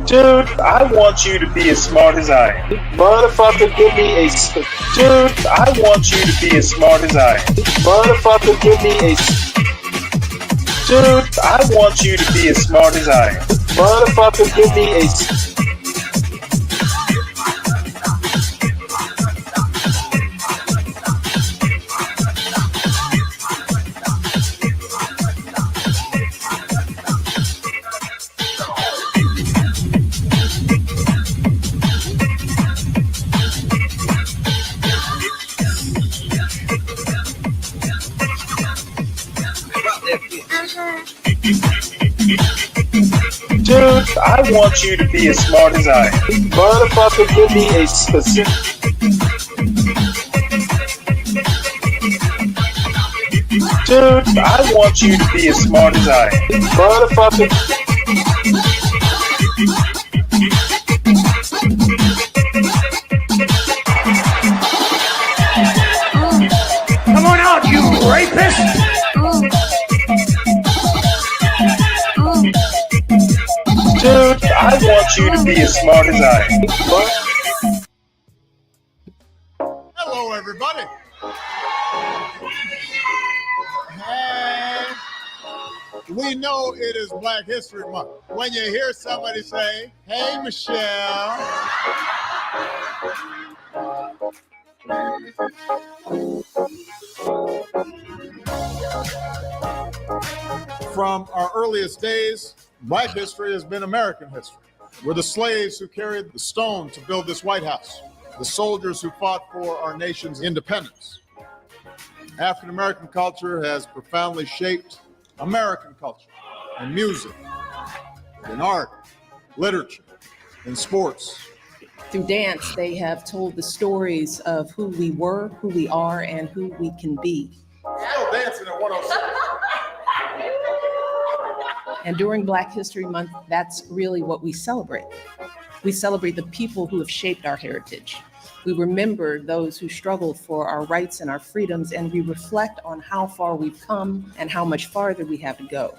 Dude, I want you to be as smart as I am. Motherfucker, give me a. Dude, I want you to be as smart as I am. Motherfucker, give me a. Dude, I want you to be as smart as I am. Motherfucker, give me a. Dude, I want you to be as smart as I am. Motherfucker, give me a specific. Dude, I want you to be as smart as I am. Motherfucker. Come on out, you rapist! Dude, I want you to be as smart as I am. Hello, everybody. Hey, we know it is Black History Month. When you hear somebody say, "Hey, Michelle," from our earliest days, Black history has been American history. We're the slaves who carried the stone to build this White House, the soldiers who fought for our nation's independence. African American culture has profoundly shaped American culture in music, in art, literature, in sports. Through dance, they have told the stories of who we were, who we are, and who we can be. Still dancing at 106. And during Black History Month, that's really what we celebrate. We celebrate the people who have shaped our heritage. We remember those who struggled for our rights and our freedoms, and we reflect on how far we've come and how much farther we have to go.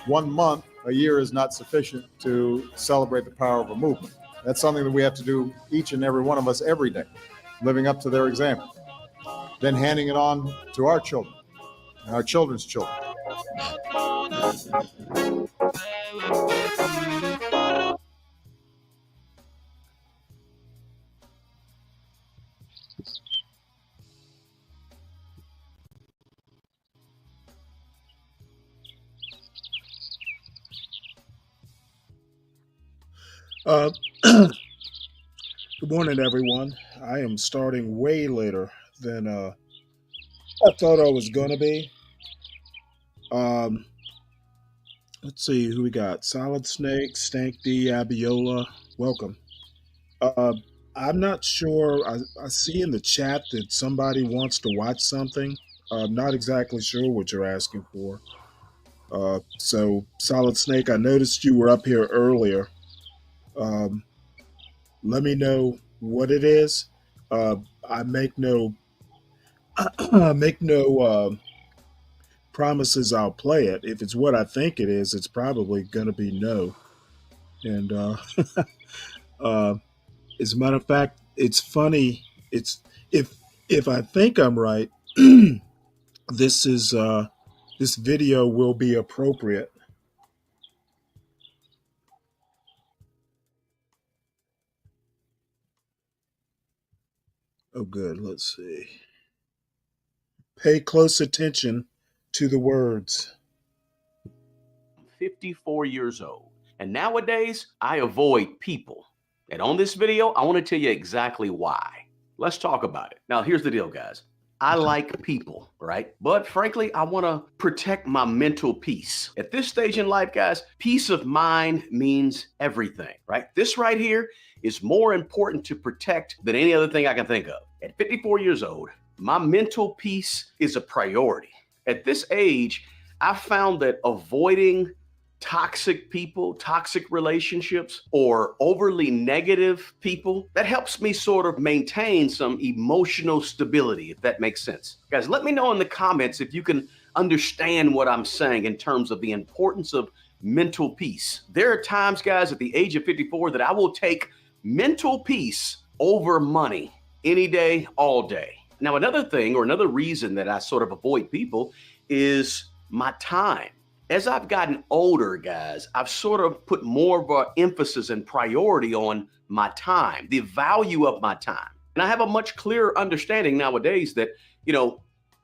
1 month a year is not sufficient to celebrate the power of a movement. That's something that we have to do, each and every one of us, every day, living up to their example, then handing it on to our children and our children's children. Good morning, everyone. I am starting way later than I thought I was gonna be. Um, let's see who we got. Solid Snake, Stank D, Abiola. Welcome. Uh, I'm not sure. I see in the chat that somebody wants to watch something. I'm not exactly sure what you're asking for. So, Solid Snake, I noticed you were up here earlier. Um, Let me know what it is. I make no make no promises I'll play it. If it's what I think it is, it's probably going to be no. And uh, as a matter of fact, it's funny. It's if I think I'm right, this is this video will be appropriate. Oh, good. Let's see. Pay close attention to the words. 54 years old. And nowadays, I avoid people. And on this video, I want to tell you exactly why. Let's talk about it. Now, here's the deal, guys. I like people, right? But frankly, I want to protect my mental peace. At this stage in life, guys, peace of mind means everything, right? This right here is more important to protect than any other thing I can think of. At 54 years old, my mental peace is a priority. At this age, I found that avoiding toxic people, toxic relationships, or overly negative people, that helps me sort of maintain some emotional stability, if that makes sense. Guys, let me know in the comments if you can understand what I'm saying in terms of the importance of mental peace. There are times, guys, at the age of 54 that I will take mental peace over money any day, all day. Now, another thing or another reason that I sort of avoid people is my time. As I've gotten older, guys, I've sort of put more of an emphasis and priority on my time, the value of my time. And I have a much clearer understanding nowadays that,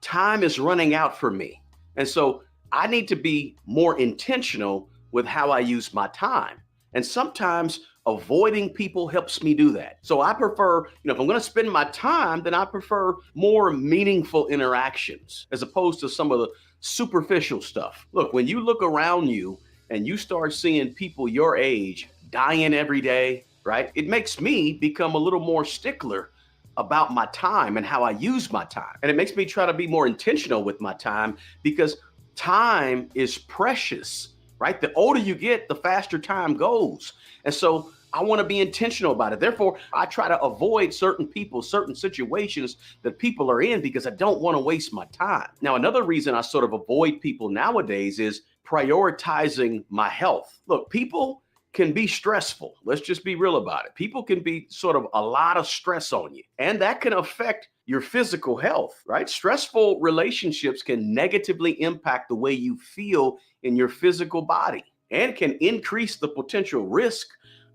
time is running out for me. And so I need to be more intentional with how I use my time. And sometimes avoiding people helps me do that. So I prefer, if I'm going to spend my time, then I prefer more meaningful interactions as opposed to some of the superficial stuff. Look, when you look around you and you start seeing people your age dying every day, right? It makes me become a little more stickler about my time and how I use my time. And it makes me try to be more intentional with my time because time is precious, right? The older you get, the faster time goes. And so I want to be intentional about it. Therefore, I try to avoid certain people, certain situations that people are in because I don't want to waste my time. Now, another reason I sort of avoid people nowadays is prioritizing my health. Look, people can be stressful. Let's just be real about it. People can be sort of a lot of stress on you, and that can affect your physical health, right? Stressful relationships can negatively impact the way you feel in your physical body and can increase the potential risk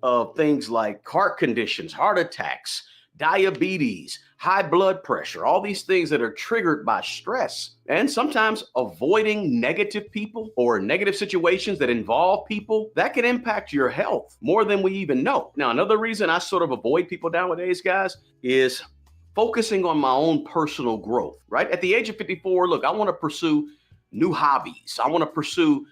of things like heart conditions, heart attacks, diabetes, high blood pressure, all these things that are triggered by stress. And sometimes avoiding negative people or negative situations that involve people, that can impact your health more than we even know. Now, another reason I sort of avoid people nowadays, guys, is focusing on my own personal growth, right? At the age of 54, look, I want to pursue new hobbies. I want to pursue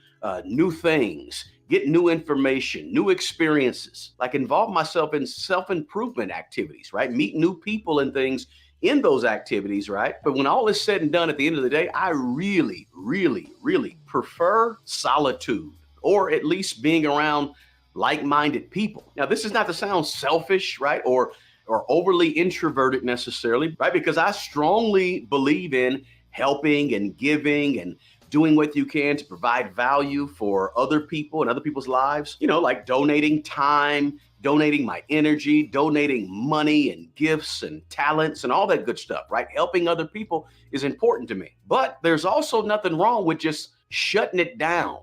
new things, get new information, new experiences, like involve myself in self-improvement activities, right? Meet new people and things in those activities, right? But when all is said and done, at the end of the day, I really, really, really prefer solitude, or at least being around like-minded people. Now, this is not to sound selfish, right? Or overly introverted necessarily, right? Because I strongly believe in helping and giving and doing what you can to provide value for other people and other people's lives, like donating time, donating my energy, donating money and gifts and talents and all that good stuff, right? Helping other people is important to me. But there's also nothing wrong with just shutting it down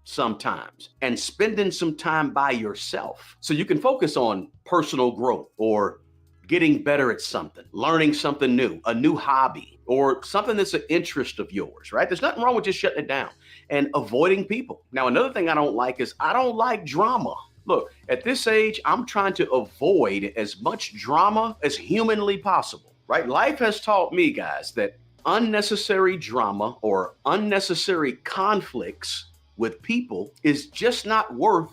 sometimes and spending some time by yourself so you can focus on personal growth or getting better at something, learning something new, a new hobby, or something that's an interest of yours, right? There's nothing wrong with just shutting it down and avoiding people. Now, another thing I don't like is I don't like drama. Look, at this age, I'm trying to avoid as much drama as humanly possible, right? Life has taught me, guys, that unnecessary drama or unnecessary conflicts with people is just not worth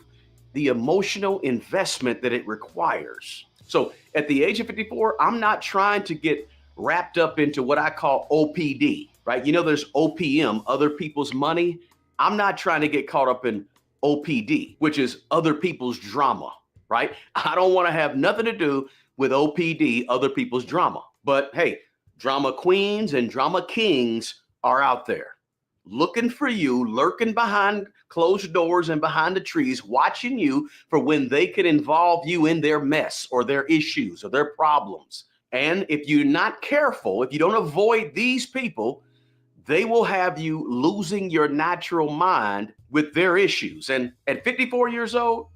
the emotional investment that it requires. So at the age of 54, I'm not trying to get wrapped up into what I call OPD, right? There's OPM, other people's money. I'm not trying to get caught up in OPD, which is other people's drama, right? I don't want to have nothing to do with OPD, other people's drama. But hey, drama queens and drama kings are out there looking for you, lurking behind closed doors and behind the trees, watching you for when they could involve you in their mess or their issues or their problems. And if you're not careful, if you don't avoid these people, they will have you losing your natural mind with their issues. And at 54 years old,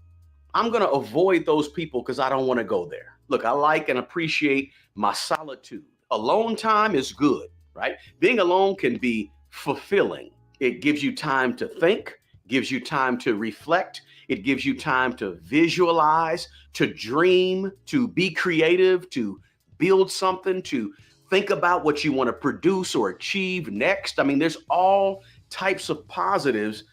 I'm going to avoid those people because I don't want to go there. Look, I like and appreciate my solitude. Alone time is good, right? Being alone can be fulfilling. It gives you time to think, gives you time to reflect. It gives you time to visualize, to dream, to be creative, to build something, to think about what you want to produce or achieve next. I mean, there's all types of positives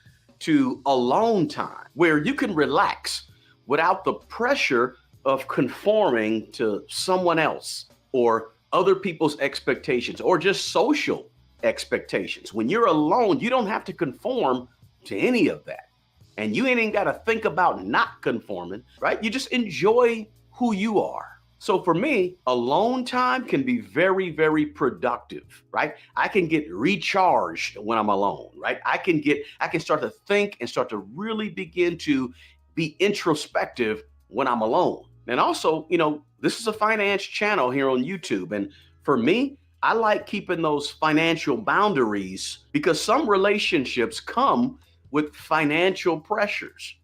to alone time where you can relax without the pressure of conforming to someone else or other people's expectations or just social expectations. When you're alone, you don't have to conform to any of that. And you ain't even got to think about not conforming, right? You just enjoy who you are. So for me, alone time can be very, very productive, right? I can get recharged when I'm alone, right? I can start to think and start to really begin to be introspective when I'm alone. And also, this is a finance channel here on YouTube. And for me, I like keeping those financial boundaries because some relationships come with financial pressures,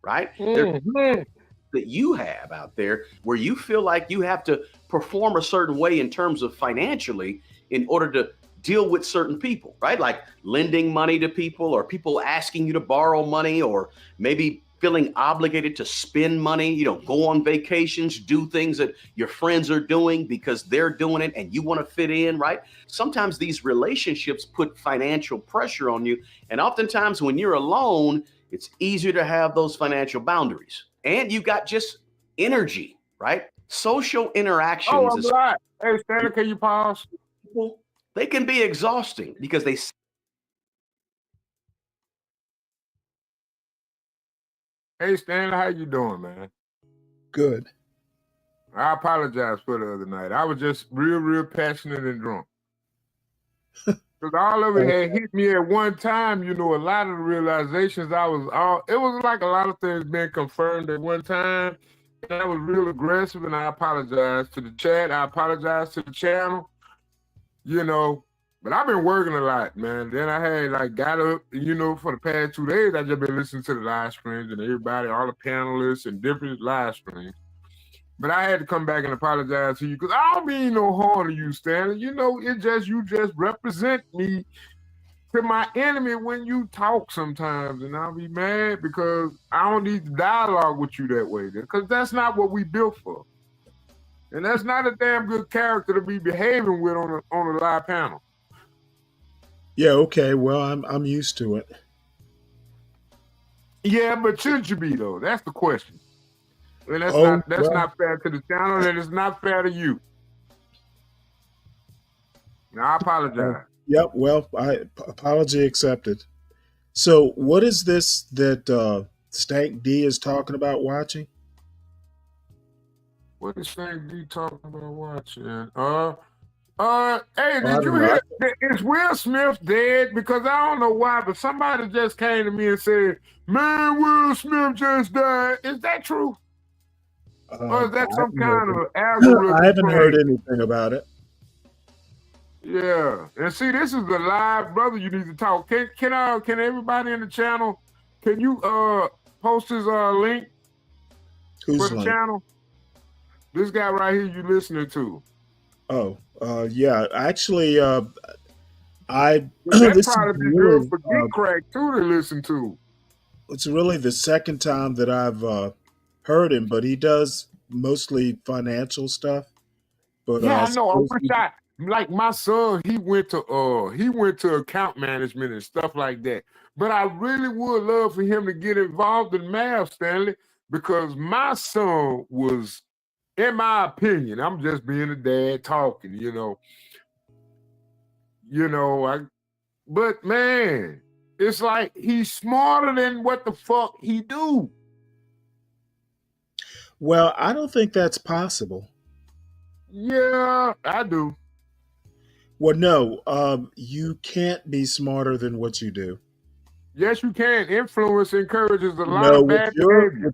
right? Mhm. That you have out there where you feel like you have to perform a certain way in terms of financially in order to deal with certain people, right? Like lending money to people or people asking you to borrow money or maybe feeling obligated to spend money, go on vacations, do things that your friends are doing because they're doing it and you want to fit in, right? Sometimes these relationships put financial pressure on you. And oftentimes when you're alone, it's easier to have those financial boundaries. And you got just energy, right? Social Oh, interactions I'm as live. Hey, Stanley, can you pause? people, they can be exhausting because they Hey, Stanley, how you doing, man? Good. I apologize for the other night. I was just real passionate and drunk. Because all of it had hit me at one time, a lot of the realizations it was like a lot of things being confirmed at one time. And I was real aggressive and I apologize to the chat. I apologize to the channel, But I've been working a lot, man. Then I had got up, for the past 2 days, I just been listening to the live streams and everybody, all the panelists and different live streams. But I had to come back and apologize to you because I don't mean no harm to you, Stanley. You just represent me to my enemy when you talk sometimes, and I'll be mad because I don't need to dialogue with you that way. Because that's not what we built for, and that's not a damn good character to be behaving with on a live panel. Yeah. Okay. Well, I'm used to it. Yeah, but should you be though? That's the question. And that's not fair to the channel, and it's not fair to you. Now, I apologize. Yep. Well, apology accepted. So, what is this that Stank D is talking about watching? What is Stank D talking about watching? Hey, I did you don't know. hear? Is Will Smith dead? Because I don't know why, but somebody just came to me and said, "Man, Will Smith just died." Is that true? Or is that some kind of algorithm? I haven't heard anything about it. Yeah, and see, this is the live brother. You need to talk. Can everybody in the channel? Can you post his link Whose for the link? channel? This guy right here you listening to. Oh, yeah. Actually, That'd this is probably be really, good for Geek Crack too to listen to. it's really the second time that I've heard him, but he does mostly financial stuff. But Yeah, I know. I wish like my son, he went to account management and stuff like that. But I really would love for him to get involved in math, Stanley, because my son was, in my opinion, I'm just being a dad talking, but man, it's like he's smarter than what the fuck he do. Well, I don't think that's possible. Yeah, I do. Well, no, you can't be smarter than what you do. Yes, you can. Influence encourages a lot No, of bad behavior.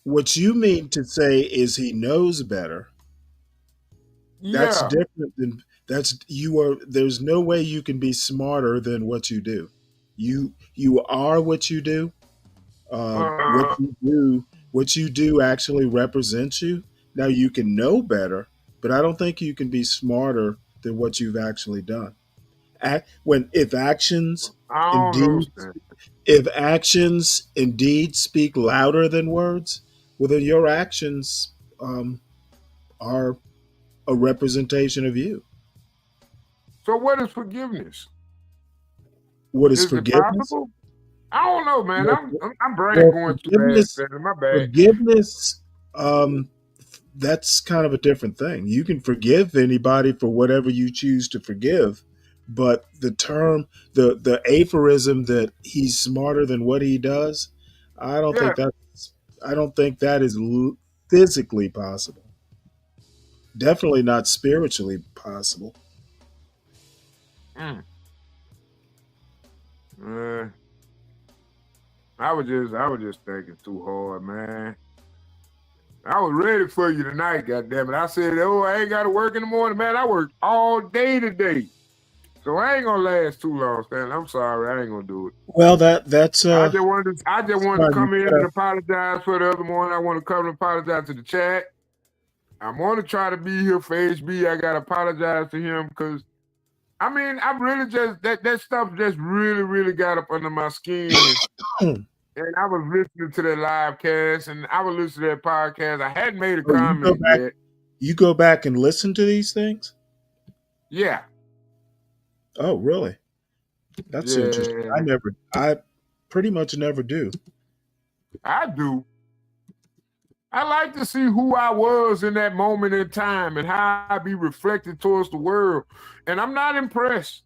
what you mean to say is he knows better. That's Yeah. different than there's no way you can be smarter than what you do. You are what you do. What you do actually represents you. Now you can know better, but I don't think you can be smarter than what you've actually done. If actions I don't indeed know. if actions indeed speak louder than words, well then your actions are a representation of you. So what is forgiveness? What is Is it forgiveness? possible? I don't know, man. Well, I'm brain going too forgiveness, fast. My bad. forgiveness, that's kind of a different thing. You can forgive anybody for whatever you choose to forgive, but the term, the aphorism that he's smarter than what he does, I don't Yeah. think that is physically possible. Definitely not spiritually possible. Mm. I was just thinking too hard, man. I was ready for you tonight, goddammit. I said, oh, I ain't got to work in the morning, man. I worked all day today. So I ain't gonna last too long, Stan. I'm sorry, I ain't gonna do it. Well, that's I just wanted to fine. come in and apologize for the other morning. I want to come and apologize to the chat. I'm gonna try to be here for HB. I gotta apologize to him because I mean, I really just that stuff just really, really got up under my skin. And I was listening to that live cast and I was listening to that podcast. I hadn't made a Oh, comment yet. you go back and listen to these things? Yeah. Oh, really? That's interesting. Yeah, I pretty much never do. I do. I like to see who I was in that moment in time and how I be reflected towards the world. And I'm not impressed.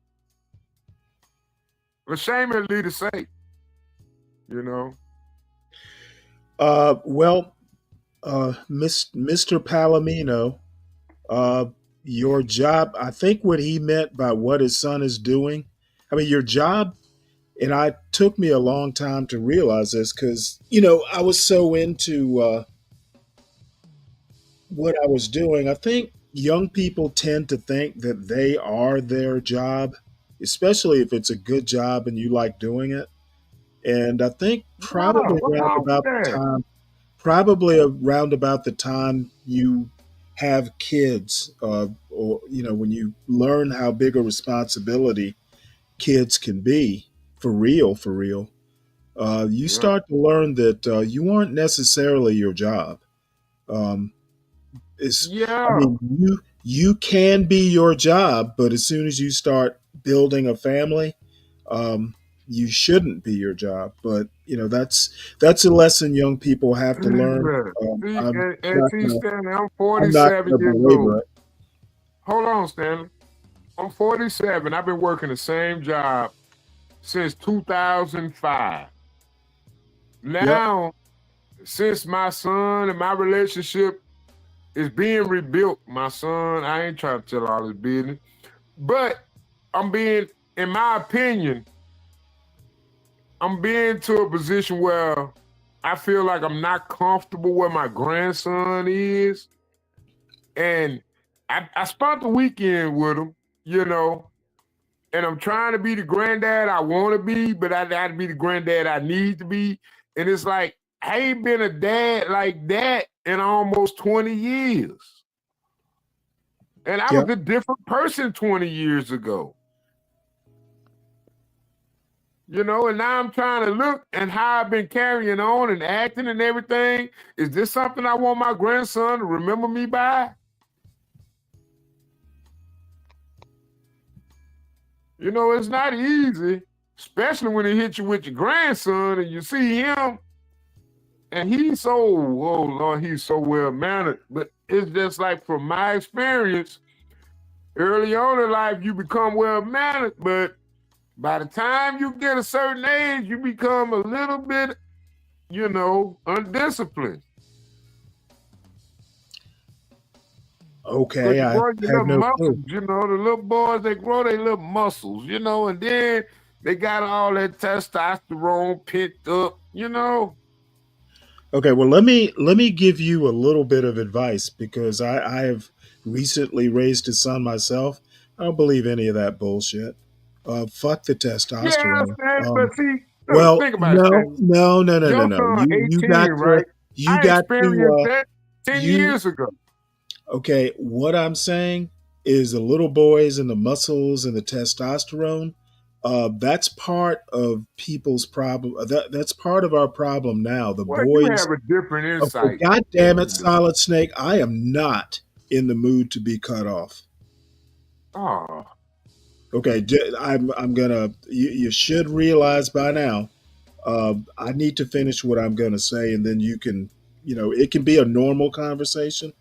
Ashamedly to say, you know. Well, Mr. Palomino, your job, I think what he meant by what his son is doing, I mean, your job, and I took me a long time to realize this because, I was so into what I was doing. I think young people tend to think that they are their job, especially if it's a good job and you like doing it. And I think No, what's wrong with that? probably around about the time you have kids, or when you learn how big a responsibility kids can be for real, you Yeah. start to learn that you aren't necessarily your job. Um, I Yeah. mean, you can be your job, but as soon as you start building a family, um, you shouldn't be your job. But that's a lesson young people have to learn. See, I'm and not see, gonna Stanley, I'm I'm not 47 gonna years old. belabor it. Hold on, Stanley. I'm 47. I've been working the same job since 2005. Yep. Now, since my son and my relationship is being rebuilt, my son, I ain't trying to tell all his business, but in my opinion, I'm being to a position where I feel like I'm not comfortable where my grandson is. And I spent the weekend with him, and I'm trying to be the granddad I want to be, but I got to be the granddad I need to be. And it's like, I ain't been a dad like that in almost 20 years. And I was Yep. a different person 20 years ago. And now I'm trying to look and how I've been carrying on and acting and everything. Is this something I want my grandson to remember me by? It's not easy, especially when it hits you with your grandson and you see him and he's so, oh Lord, he's so well mannered. But it's just like from my experience, early on in life, you become well mannered, but by the time you get a certain age, you become a little bit, undisciplined. Because Okay, you I grow your have little no clue. muscles, the little boys, they grow their little muscles, and then they got all that testosterone pent up. Okay, well let me give you a little bit of advice because I have recently raised a son myself. I don't believe any of that bullshit. Fuck the Yeah, testosterone. Stan, but see, look, Well, think about it, no, Stan. no, no, no, no, Your no. son, You 18, got to right? you I got to experienced that 10 you years ago. okay, what I'm saying is the little boys and the muscles and the testosterone, that's part of people's problem. That's part of our problem now. The Well, you boys. have a different Okay, insight. God damn it, Solid Snake! I am not in the mood to be cut off. Oh, Okay, I'm gonna. You should realize by now. I need to finish what I'm gonna say, and then you can. It can be a normal conversation.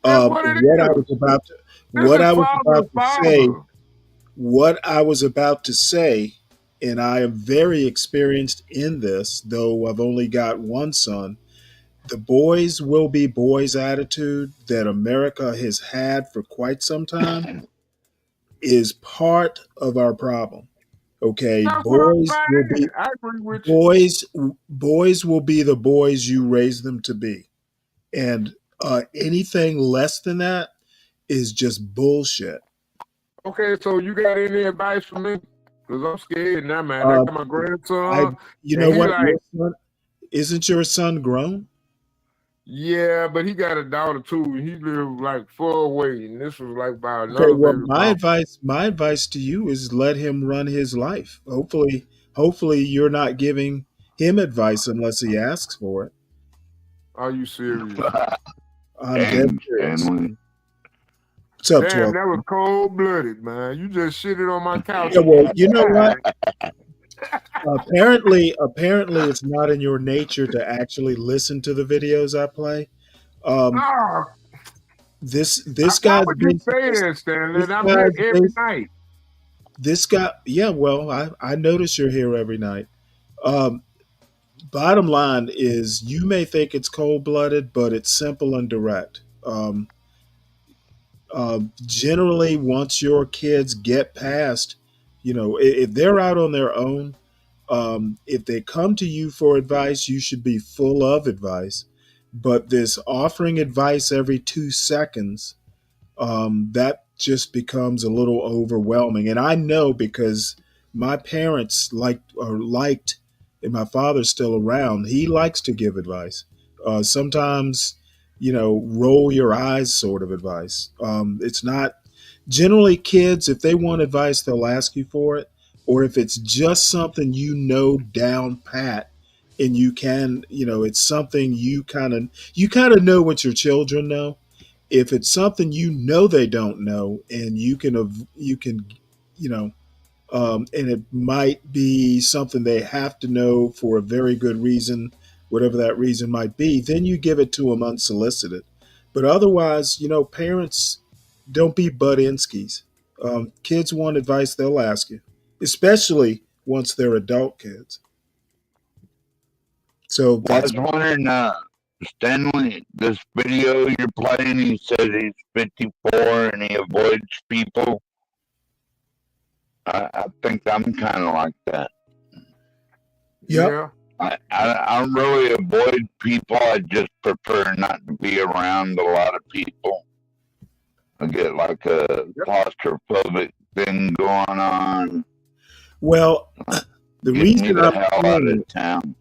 that's what it What I is. was about to This what is I was father to about to say father. what I was about to say, and I am very experienced in this, though I've only got one son. The boys will be boys attitude that America has had for quite some time is part of our problem. Okay, That's what I'm saying. I agree with you. boys boys will be the boys you raise them to be. And anything less than that is just bullshit. Okay, so you got any advice for me? Because I'm scared now, man. I Um, got my I, grandson, you know and he what? like, Isn't your son grown? yeah, but he got a daughter too. And he lived like far away, and this was like by Okay, another well, baby my mom. advice to you is let him run his life. Hopefully, you're not giving him advice unless he asks for it. Are you serious? I'm dead Dang, serious. Stanley. What's up, Damn, 12? that was cold blooded, man. You just shitted on my couch Yeah, and well, then you know what? died. Apparently, it's not in your nature to actually listen to the videos I play. Um, Oh, this why guy's would you basic. say that, Stanley? This I'm here guy's every basic. night. This guy. Yeah, well, I notice you're here every night. Um, Bottom line is, you may think it's cold blooded, but it's simple and direct. Generally, once your kids get past, if they're out on their own, if they come to you for advice, you should be full of advice. But this offering advice every 2 seconds, that just becomes a little overwhelming. And I know because my parents liked, and my father's still around. He likes to give advice. Sometimes, roll your eyes sort of advice. It's not generally kids. If they want advice, they'll ask you for it. Or if it's just something down pat, and it's something you kind of know what your children know. If it's something they don't know, and you can you know and it might be something they have to know for a very good reason, whatever that reason might be, then you give it to them unsolicited. But otherwise, parents, don't be butt-inskies. Kids want advice, they'll ask you, especially once they're adult kids. So Well, I that's was wondering, Stanley, this video you're playing, he says he's 54 and he avoids people. I think I'm kind of like that. Yep. Yeah. I don't really avoid people. I just prefer not to be around a lot of people. I get like a claustrophobic thing going on. Well, the Get me reason the I'm hell out playing of town.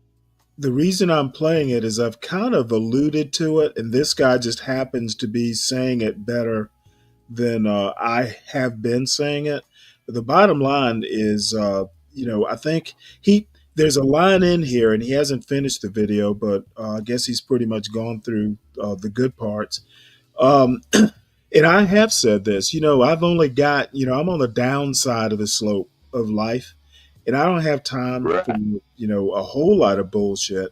the reason I'm playing it is I've kind of alluded to it, and this guy just happens to be saying it better than I have been saying it. But the bottom line is, I think there's a line in here, and he hasn't finished the video, but I guess he's pretty much gone through the good parts. Um, and I have said this, I've only got, I'm on the downside of the slope of life, and I don't have time Right. for, a whole lot of bullshit,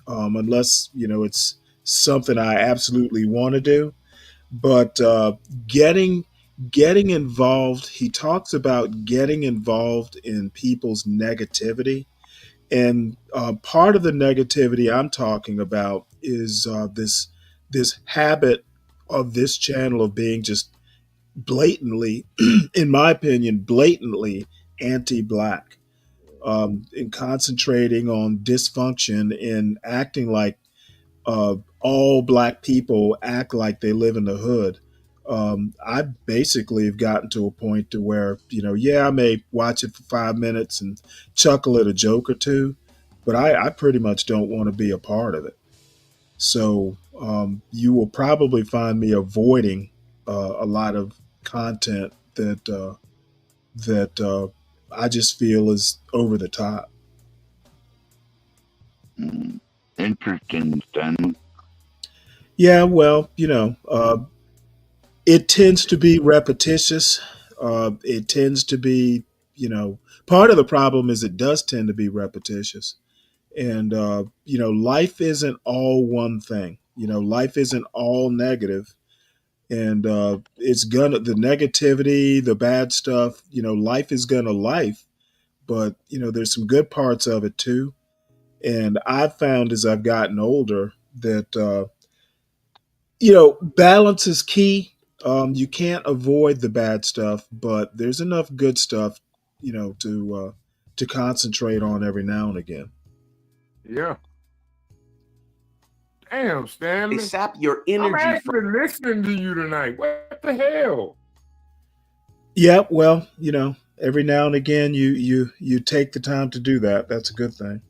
unless, it's something I absolutely want to do. But getting involved, he talks about getting involved in people's negativity. And part of the negativity I'm talking about is this habit of this channel of being just blatantly, in my opinion, blatantly anti-black, and concentrating on dysfunction and acting like all black people act like they live in the hood. I basically have gotten to a point to where, yeah, I may watch it for 5 minutes and chuckle at a joke or two, but I pretty much don't want to be a part of it. So you will probably find me avoiding a lot of content that I just feel is over the top. Interesting, Stanley. Yeah, well, it tends to be repetitious. It tends to be, part of the problem is it does tend to be repetitious. And, life isn't all one thing. Life isn't all negative. and it's gonna the negativity, the bad stuff. Life is gonna life, but there's some good parts of it too. And I've found as I've gotten older that balance is key. You can't avoid the bad stuff, but there's enough good stuff, to concentrate on every now and again. Yeah. Damn, They Stanley. sap your I'm energy actually listening to you tonight. What the hell? Yeah, well, every now and again you take the time to do that. That's a good thing.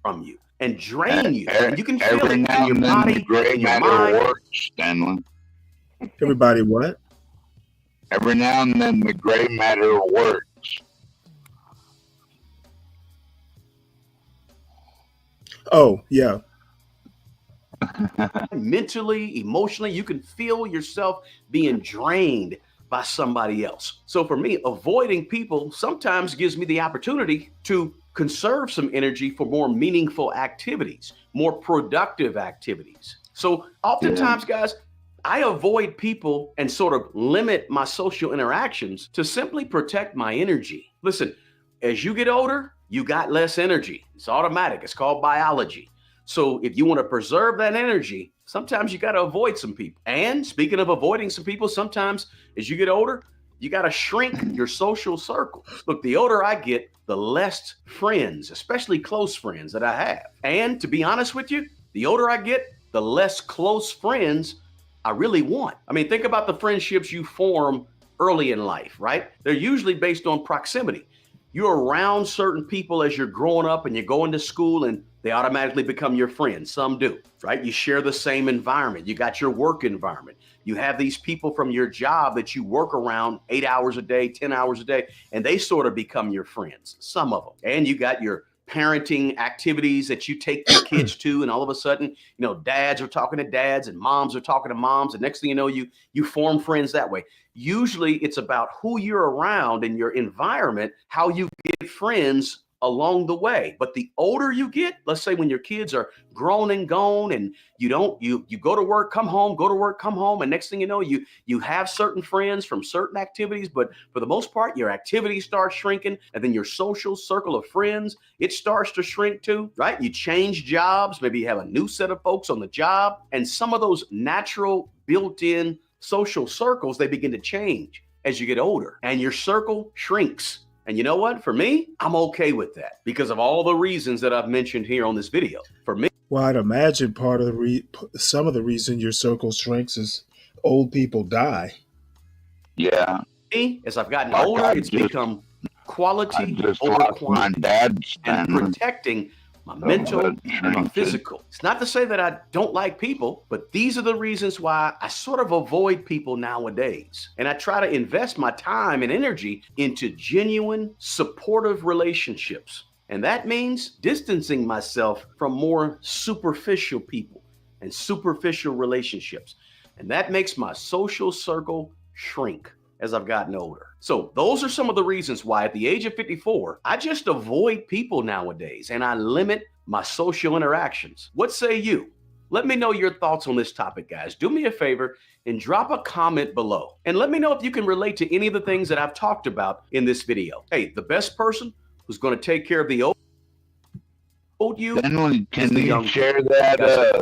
from you and drain you. And you can feel Every it in now your and then the body, gray in your matter mind. works, Stanley. Everybody what? Every now and then the gray matter works. Oh, yeah. Mentally, emotionally, you can feel yourself being drained by somebody else. So for me, avoiding people sometimes gives me the opportunity to conserve some energy for more meaningful activities, more productive activities. So oftentimes, guys, I avoid people and sort of limit my social interactions to simply protect my energy. Listen, as you get older, you got less energy. It's automatic. It's called biology. So if you want to preserve that energy, sometimes you got to avoid some people. And speaking of avoiding some people, sometimes as you get older, you got to shrink your social circle. Look, the older I get, the less friends, especially close friends, that I have. And to be honest with you, the older I get, the less close friends I really want. I mean, think about the friendships you form early in life, right? They're usually based on proximity. You're around certain people as you're growing up and you're going to school, and they automatically become your friends. Some do, right? You share the same environment. You got your work environment. You have these people from your job that you work around 8 hours a day, 10 hours a day, and they sort of become your friends, some of them. And you got your parenting activities that you take your kids to, and all of a sudden, dads are talking to dads and moms are talking to moms, and next thing you know, you form friends that way. Usually it's about who you're around in your environment, how you get friends along the way. But the older you get, let's say when your kids are grown and gone, and you go to work, come home, go to work, come home, and next thing you know, you have certain friends from certain activities, but for the most part, your activities start shrinking, and then your social circle of friends, it starts to shrink too, right? You change jobs, maybe you have a new set of folks on the job, and some of those natural built-in social circles, they begin to change as you get older, and your circle shrinks. And you know what? For me, I'm okay with that because of all the reasons that I've mentioned here on this video. For me, Well, I'd imagine part of some of the reason your circle shrinks is old people die. Yeah. as I've gotten Like older, I it's just, become I quality just over lost my quantity dad, and Stanley. protecting my Of mental that and my shrinking. physical. It's not to say that I don't like people, but these are the reasons why I sort of avoid people nowadays. And I try to invest my time and energy into genuine, supportive relationships. And that means distancing myself from more superficial people and superficial relationships. And that makes my social circle shrink as I've gotten older. So those are some of the reasons why at the age of 54, I just avoid people nowadays and I limit my social interactions. What say you? Let me know your thoughts on this topic, guys. Do me a favor and drop a comment below. And let me know if you can relate to any of the things that I've talked about in this video. Hey, the best person who's going to take care of the old you Stanley, is can the you young share you. that? Guys,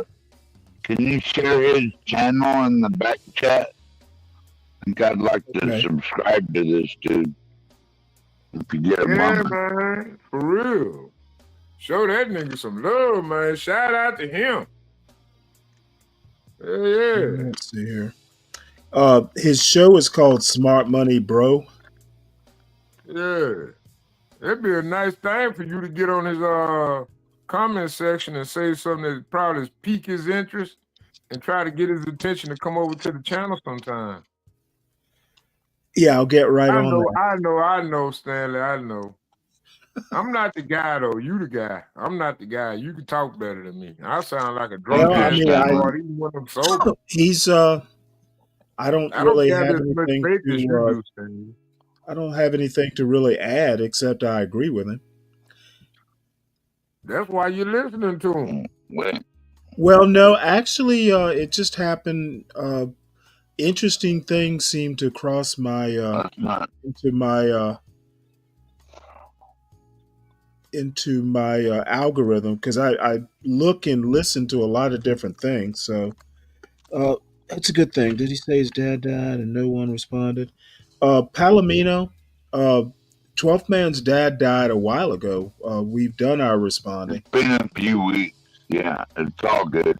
Can you share his channel in the back chat? I think I'd like to Okay. subscribe to this dude. If you get a Yeah, moment. man. For real. Show that nigga some love, man. Shout out to him. Yeah. Let's see here. His show is called Smart Money Bro. Yeah. It'd be a nice thing for you to get on his comment section and say something that probably pique his interest and try to get his attention to come over to the channel sometime. Yeah, I'll get right on that. I know, Stanley. I know. I'm not the guy though. You the guy. I'm not the guy. You can talk better than me. I sound like a drunk Well, I ass mean, retard, even when I'm sober. he's I don't I don't really gather have as much anything faith as you to do, Stanley. I don't have anything to really add except I agree with him. That's why you're listening to him. Wait. Well, no, actually, it just happened. interesting things seem to cross my That's not. into my algorithm because I look and listen to a lot of different things. So that's a good thing. Did he say his dad died and no one responded? Palomino, 12th Man's dad died a while ago. We've done our responding. It's been a few weeks. Yeah, it's all good.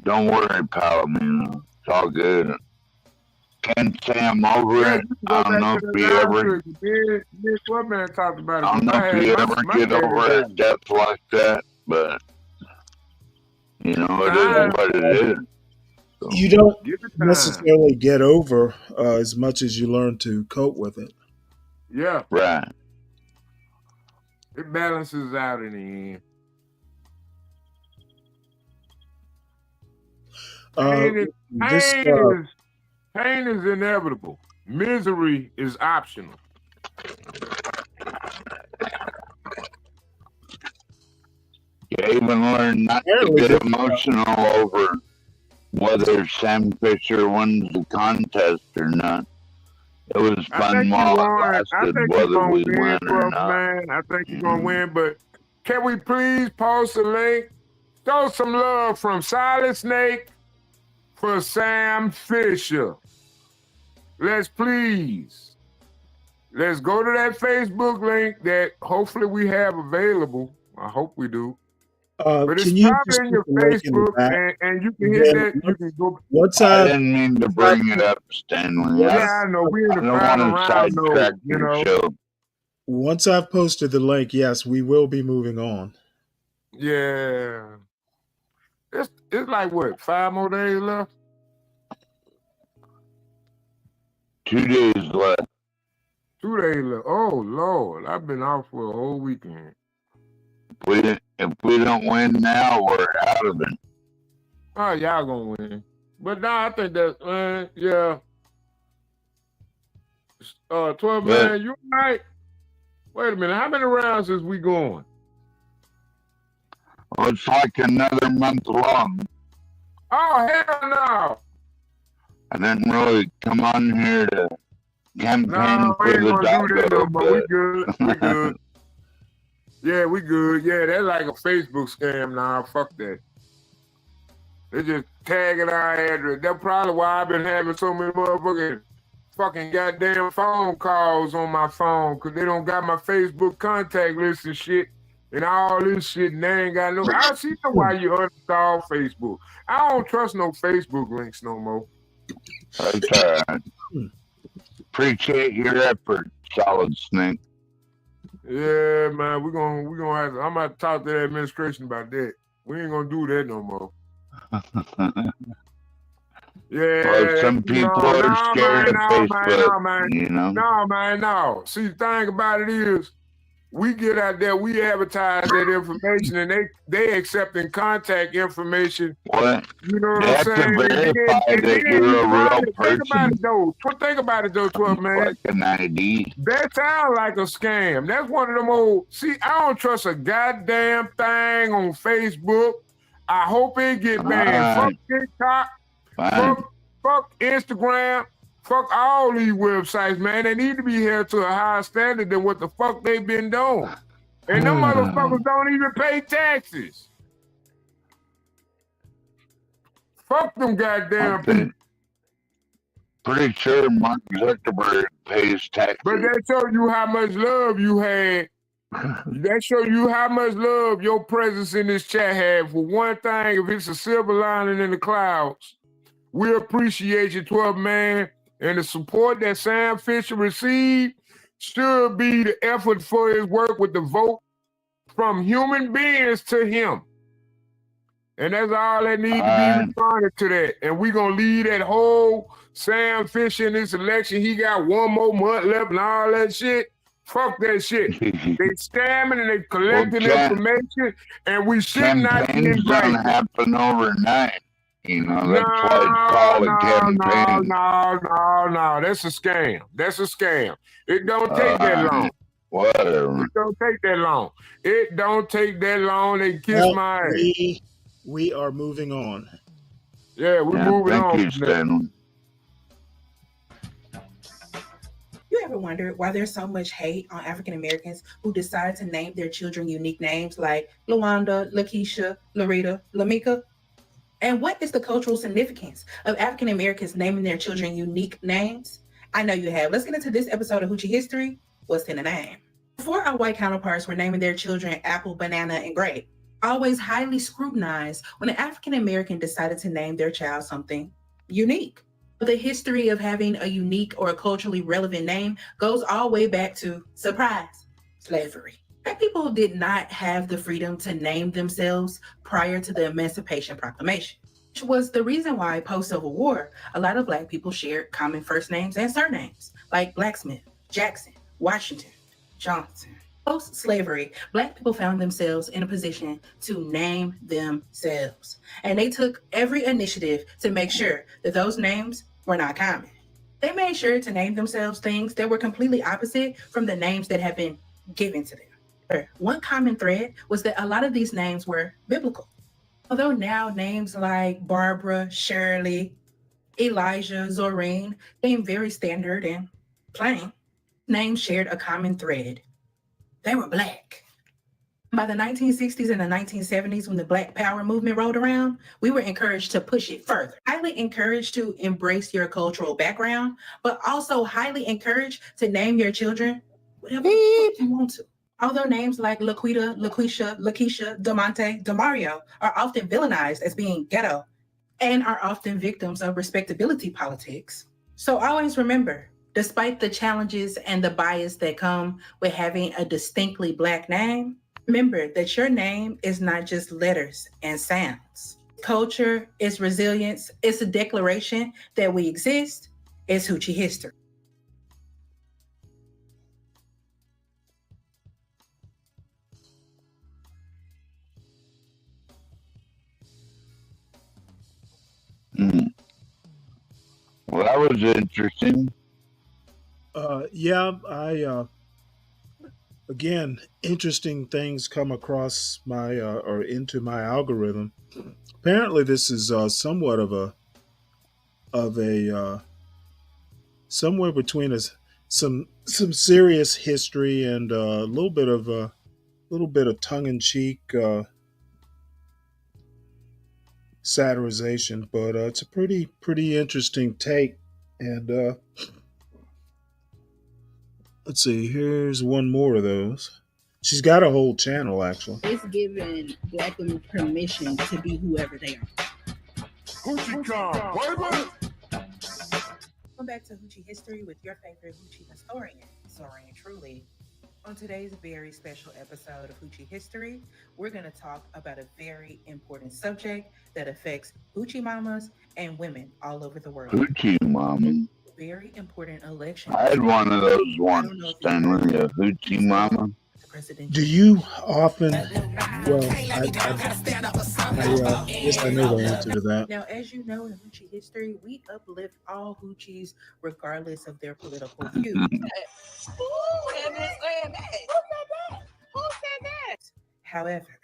Don't worry, Palomino. It's all good. Can't say I'm over it. I don't know if you ever. What man talked about it? I don't know if you ever get over a death like that, but you know it is what it is. So, You don't necessarily get over as much as you learn to cope with it. Yeah, right. it balances out in the end. Pain is inevitable. Misery is optional. You even learn not to get emotional over whether Sam Fisher wins the contest or not. It was fun while it lasted, whether we win or not. Man. I think you're going to win, but can we please post a link? Show some love from Silent Snake for Sam Fisher. Let's go to that Facebook link that hopefully we have available. I hope we do. But it's probably in your Facebook, and you can hit that. You can go. I didn't mean to bring it up, Stanley. Yeah, I know. We're in the final round, though, you know. Show. Once I've posted the link, yes, we will be moving on. Yeah. It's like, what, 5 more days left? 2 days left. 2 days left. Oh, Lord. I've been off for a whole weekend. If we don't win now, we're out of it. Oh, y'all gonna win. But now I think that, yeah. 12 man, you right? Wait a minute. How many rounds is we going? Well, it's like another month long. Oh, hell no. I didn't really come on here to campaign for the doggo, but we good. We good. Yeah, we good. Yeah, that's like a Facebook scam now. Fuck that. They just tagging our address. That's probably why I've been having so many motherfucking fucking goddamn phone calls on my phone, because they don't got my Facebook contact list and shit and all this shit, and they ain't got no. I see why you uninstall Facebook. I don't trust no Facebook links no more. That's all right. Appreciate your effort, Solid Snake. Yeah, man, we're gonna have to, I'm gonna talk to the administration about that. We ain't gonna do that no more. Yeah, well, some people are scared of Facebook. You know? No, man, no. See, the thing about it is, we get out there, we advertise that information, and they accepting contact information. What? You know what I'm saying? Verify that you're a real person. Think about it though, 12 man. Like an ID. That sounds like a scam. That's one of them old. See, I don't trust a goddamn thing on Facebook. I hope it get banned. Fuck TikTok. Fuck Instagram. Fuck all these websites, man. They need to be held to a higher standard than what the fuck they've been doing. And them motherfuckers don't even pay taxes. Fuck them goddamn people. Pretty sure Mark Zuckerberg pays taxes. But that show you how much love you had. That show you how much love your presence in this chat had. For one thing, if it's a silver lining in the clouds, we appreciate you, 12 man. And the support that Sam Fisher received should be the effort for his work with the vote from human beings to him. And that's all that needs to be responded to that. And we're going to leave that whole Sam Fisher in this election. He got 1 more month left and all that shit. Fuck that shit. They scamming and they collecting information, and we should not be invited. Campaigns don't happen overnight. You know, that's why it's called a campaign. No. That's a scam. That's a scam. It don't take that long. Whatever. It don't take that long. It don't take that long. They kiss my ass. We are moving on. Yeah, we're Yeah, moving thank on. you, from that. Stanley. You ever wondered why there's so much hate on African Americans who decide to name their children unique names like Luanda, Lakeisha, Larita, Lamika? And what is the cultural significance of African Americans naming their children unique names? I know you have. Let's get into this episode of Hoochie History. What's in a name? Before our white counterparts were naming their children apple, banana, and grape, always highly scrutinized when an African American decided to name their child something unique. The history of having a unique or a culturally relevant name goes all the way back to, surprise, slavery. Black people did not have the freedom to name themselves prior to the Emancipation Proclamation, which was the reason why post-Civil War, a lot of Black people shared common first names and surnames, like Blacksmith, Jackson, Washington, Johnson. Post-slavery, Black people found themselves in a position to name themselves, and they took every initiative to make sure that those names were not common. They made sure to name themselves things that were completely opposite from the names that had been given to them. One common thread was that a lot of these names were biblical. Although now names like Barbara, Shirley, Elijah, Zorine became very standard and plain, names shared a common thread. They were Black. By the 1960s and the 1970s, when the Black Power movement rolled around, we were encouraged to push it further. Highly encouraged to embrace your cultural background, but also highly encouraged to name your children whatever you want to. Although names like Laquita, Laquisha, Lakeisha, Damonte, Demario are often villainized as being ghetto and are often victims of respectability politics. So always remember, despite the challenges and the bias that come with having a distinctly Black name, remember that your name is not just letters and sounds. Culture is resilience. It's a declaration that we exist. It's Hoochie History. Well, that was interesting. Yeah, I again, interesting things come across my or into my algorithm. Apparently, this is somewhat of a somewhere between some serious history and a little bit of tongue in cheek satirization, but it's a pretty interesting take. And let's see, here's one more of those. She's got a whole channel actually. It's giving Black women permission to be whoever they are. Hoochie Kong, Welcome back to Hoochie History with your favorite Hoochie historian, Zorine Truly. On today's very special episode of Hoochie History, we're going to talk about a very important subject that affects Hoochie mamas and women all over the world. Hoochie Mama. Very important election. I had one of those once, Stanley, a Hoochie Mama. Do you often? Well, I guess I know the answer to that. Now, as you know, in Hoochie History, we uplift all Hoochies regardless of their political views. However,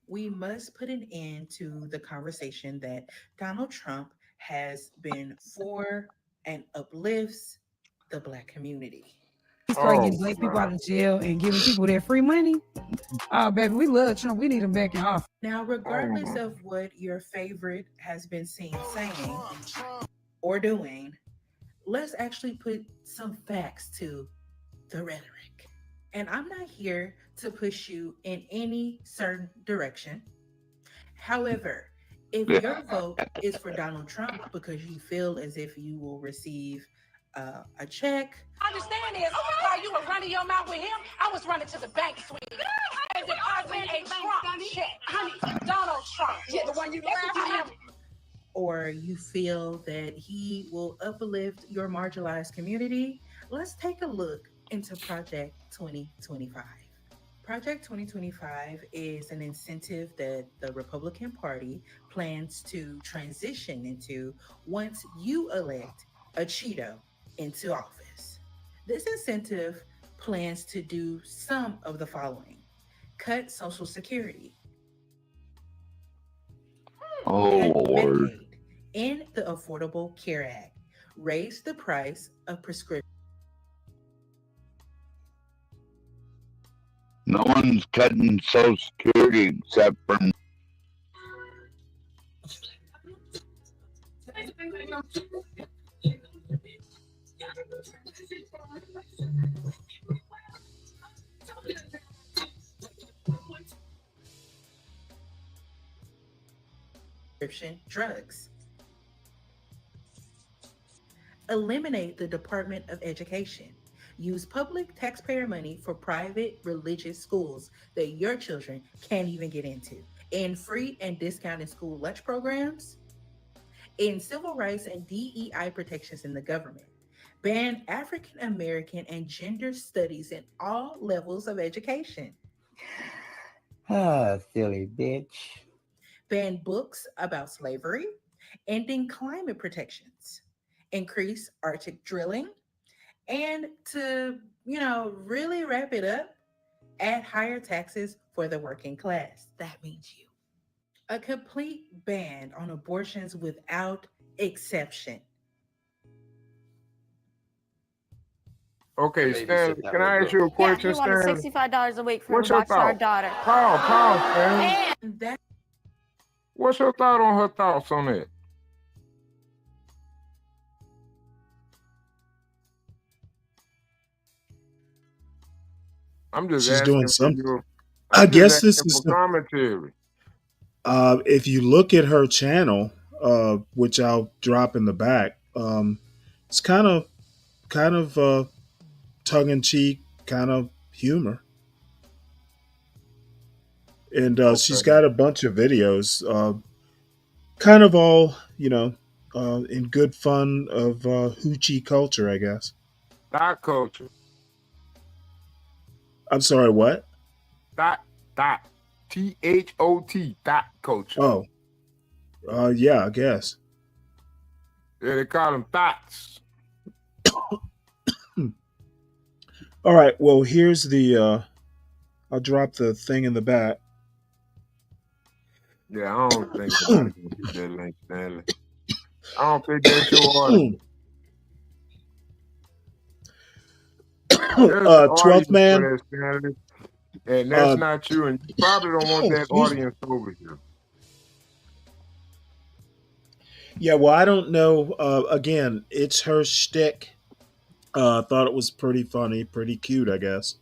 we must put an end to the conversation that Donald Trump has been for and uplifts the Black community. He started getting Black people out of jail and giving people their free money. Oh, baby, we love Trump. We need him back in office. Now, regardless of what your favorite has been seen saying or doing, let's actually put some facts to the rhetoric. And I'm not here to push you in any certain direction. However, if your vote is for Donald Trump because you feel as if you will receive a check. Understand is, while you were running your mouth with him, I was running to the bank, sweetie. And depositing a Trump check. Honey, Donald Trump. Yeah, the one you laughed at. Or you feel that he will uplift your marginalized community, let's take a look into Project 2025. Project 2025 is an incentive that the Republican Party plans to transition into once you elect a Cheeto into office. This incentive plans to do some of the following: cut Social Security, Oh, cut Lord. Medicaid, in the Affordable Care Act, raised the price of prescription. No one's cutting Social Security except for drugs. Eliminate the Department of Education. Use public taxpayer money for private religious schools that your children can't even get into. In free and discounted school lunch programs, in civil rights and DEI protections in the government. Ban African American and gender studies in all levels of education. Ah, silly bitch. Ban books about slavery, ending climate protections, increase Arctic drilling, and to, really wrap it up, add higher taxes for the working class. That means you. A complete ban on abortions without exception. Okay, Maybe Stanley, sit that can way, I ask bro. you a Yeah, he question, wanted Stanley? $65 a week for him What's to your watch our thought? daughter. Pause, Stanley. And that What's your thought on her thoughts on that? I'm just She's doing asking for something. your. I I'm just guess this asking is for commentary. if you look at her channel, which I'll drop in the back, it's kind of tongue in cheek, kind of humor, and she's Okay. got a bunch of videos, kind of all in good fun of hoochie culture, I guess. Thought culture. I'm sorry, what? Thought. THOT. Thought culture. Oh, yeah, I guess. Yeah, they call them thoughts. All right. Well, here's the. I'll drop the thing in the back. Yeah, I don't think nobody can get that link, Stanley. I don't think that's your audience. There's an 12th audience for man. that, Stanley. And that's Uh, not you, and you probably don't want that excuse me. audience over here. Yeah, well, I don't know. Again, it's her shtick. Thought it was pretty funny, pretty cute, I guess.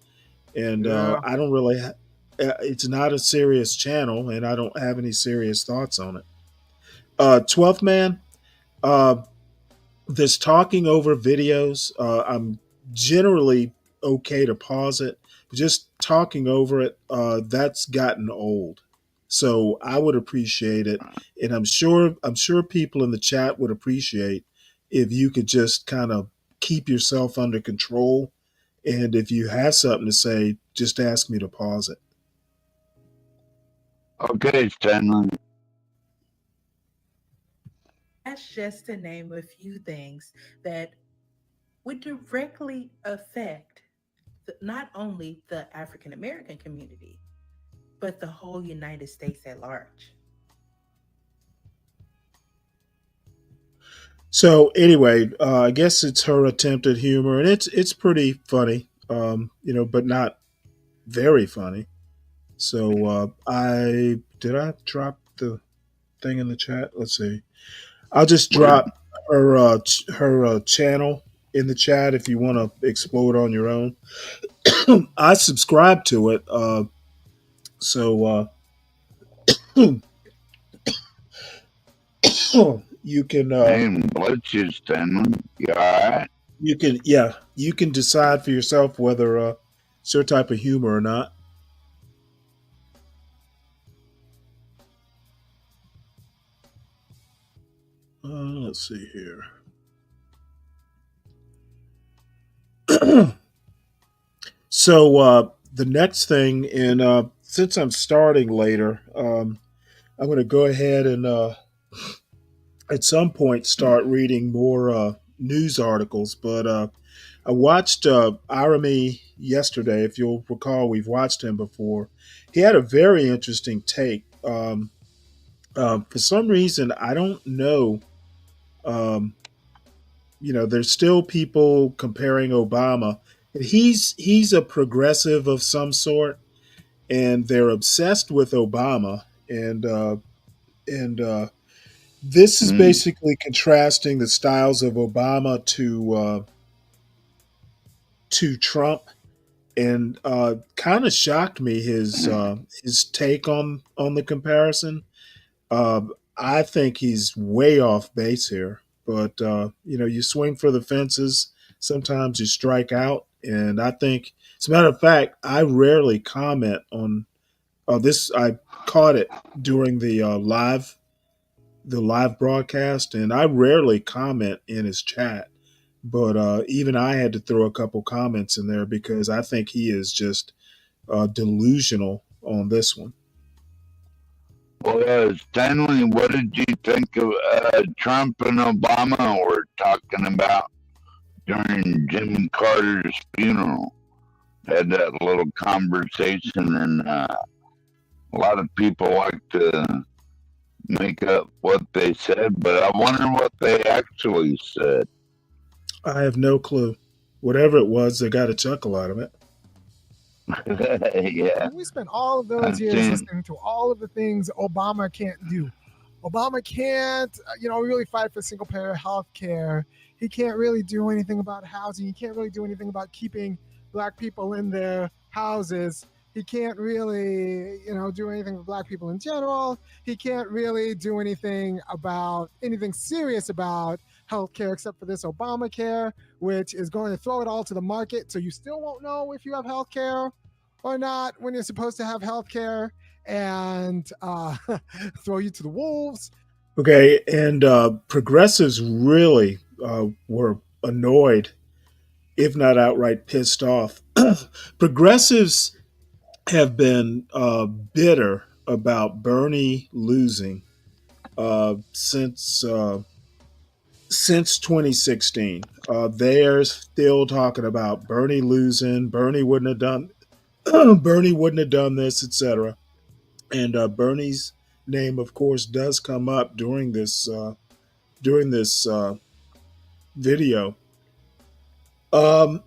And Yeah. I don't really. It's not a serious channel, and I don't have any serious thoughts on it. 12th man. Uh, this talking over videos. I'm generally okay to pause it. Just talking over it. That's gotten old. So I would appreciate it, and I'm sure people in the chat would appreciate if you could just kind of keep yourself under control. And if you have something to say, just ask me to pause it. Okay, Stanley. That's just to name a few things that would directly affect not only the African American community, but the whole United States at large. So anyway, I guess it's her attempt at humor, and it's pretty funny, but not very funny. So I drop the thing in the chat. Let's see. I'll just drop her channel in the chat if you want to explore it on your own. I subscribe to it, so you can Hey, bless you, Stanley. You alright? you can decide for yourself whether it's your type of humor or not. Let's see here. So the next thing, and since I'm starting later, I'm going to go ahead and at some point start reading more news articles. But I watched Arami yesterday. If you'll recall, we've watched him before. He had a very interesting take. For some reason, I don't know Um, there's still people comparing Obama. He's a progressive of some sort, and they're obsessed with Obama. And this is Mm. basically contrasting the styles of Obama to Trump, and kind of shocked me his take on the comparison. I think he's way off base here, but you swing for the fences. Sometimes you strike out, and I think, as a matter of fact, I rarely comment on this. I caught it during the live broadcast, and I rarely comment in his chat. But even I had to throw a couple comments in there because I think he is just delusional on this one. Well, Stanley, what did you think of Trump and Obama were talking about during Jimmy Carter's funeral? Had that little conversation, and a lot of people like to make up what they said, but I wonder what they actually said. I have no clue. Whatever it was, they got a chuckle out of it. Yeah. We spent all of those I've years seen- listening to all of the things Obama can't do. Obama can't, really fight for single payer health care. He can't really do anything about housing. He can't really do anything about keeping Black people in their houses. He can't really, do anything for Black people in general. He can't really do anything serious about healthcare except for this Obamacare, which is going to throw it all to the market. So you still won't know if you have healthcare or not when you're supposed to have healthcare, and throw you to the wolves. Okay, and progressives really were annoyed, if not outright pissed off. Progressives have been bitter about Bernie losing since 2016. They're still talking about Bernie losing. Bernie wouldn't have done. Bernie wouldn't have done this, etc. And Bernie's name, of course, does come up during this video. Um,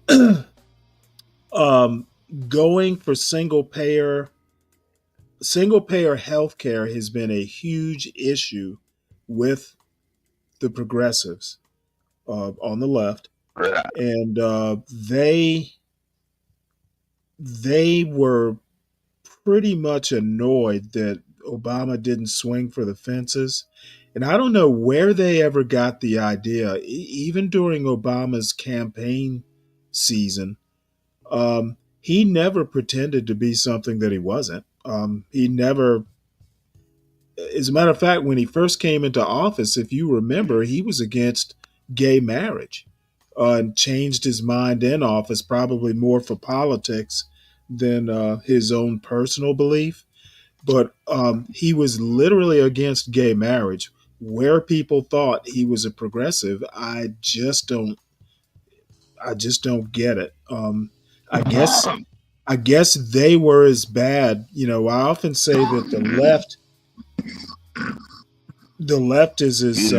um, Going for single payer healthcare has been a huge issue with the progressives on the left, and they were pretty much annoyed that Obama didn't swing for the fences. And I don't know where they ever got the idea, even during Obama's campaign season. He never pretended to be something that he wasn't. He never, as a matter of fact, when he first came into office, if you remember, he was against gay marriage and changed his mind in office, probably more for politics than his own personal belief. But he was literally against gay marriage. Where people thought he was a progressive, I just don't get it. I guess they were as bad. I often say that the left is as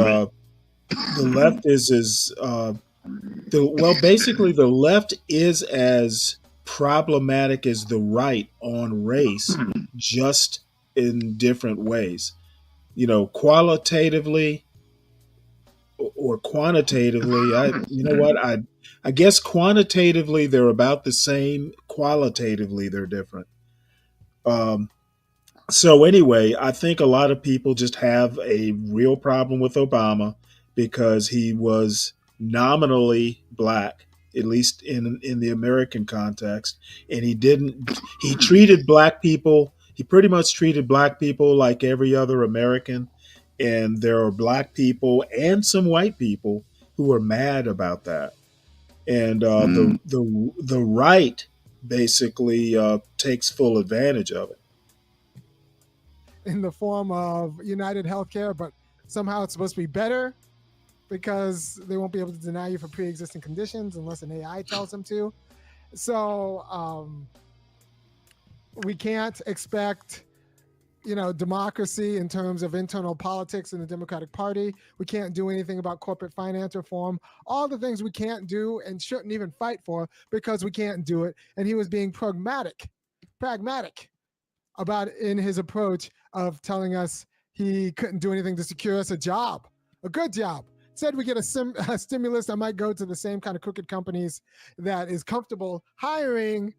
basically the left is as problematic as the right on race, just in different ways. Qualitatively or quantitatively. I guess quantitatively they're about the same. Qualitatively they're different. So anyway, I think a lot of people just have a real problem with Obama because he was nominally black, at least in the American context, and he treated black people. He pretty much treated black people like every other American, and there are black people and some white people who are mad about that. And the right basically takes full advantage of it. In the form of United Healthcare, but somehow it's supposed to be better because they won't be able to deny you for pre-existing conditions unless an AI tells them to. So we can't expect democracy in terms of internal politics in the Democratic Party. We can't do anything about corporate finance reform. All the things we can't do and shouldn't even fight for because we can't do it. And he was being pragmatic about in his approach of telling us he couldn't do anything to secure us a job, a good job. Said we get a stimulus, I might go to the same kind of crooked companies that is comfortable hiring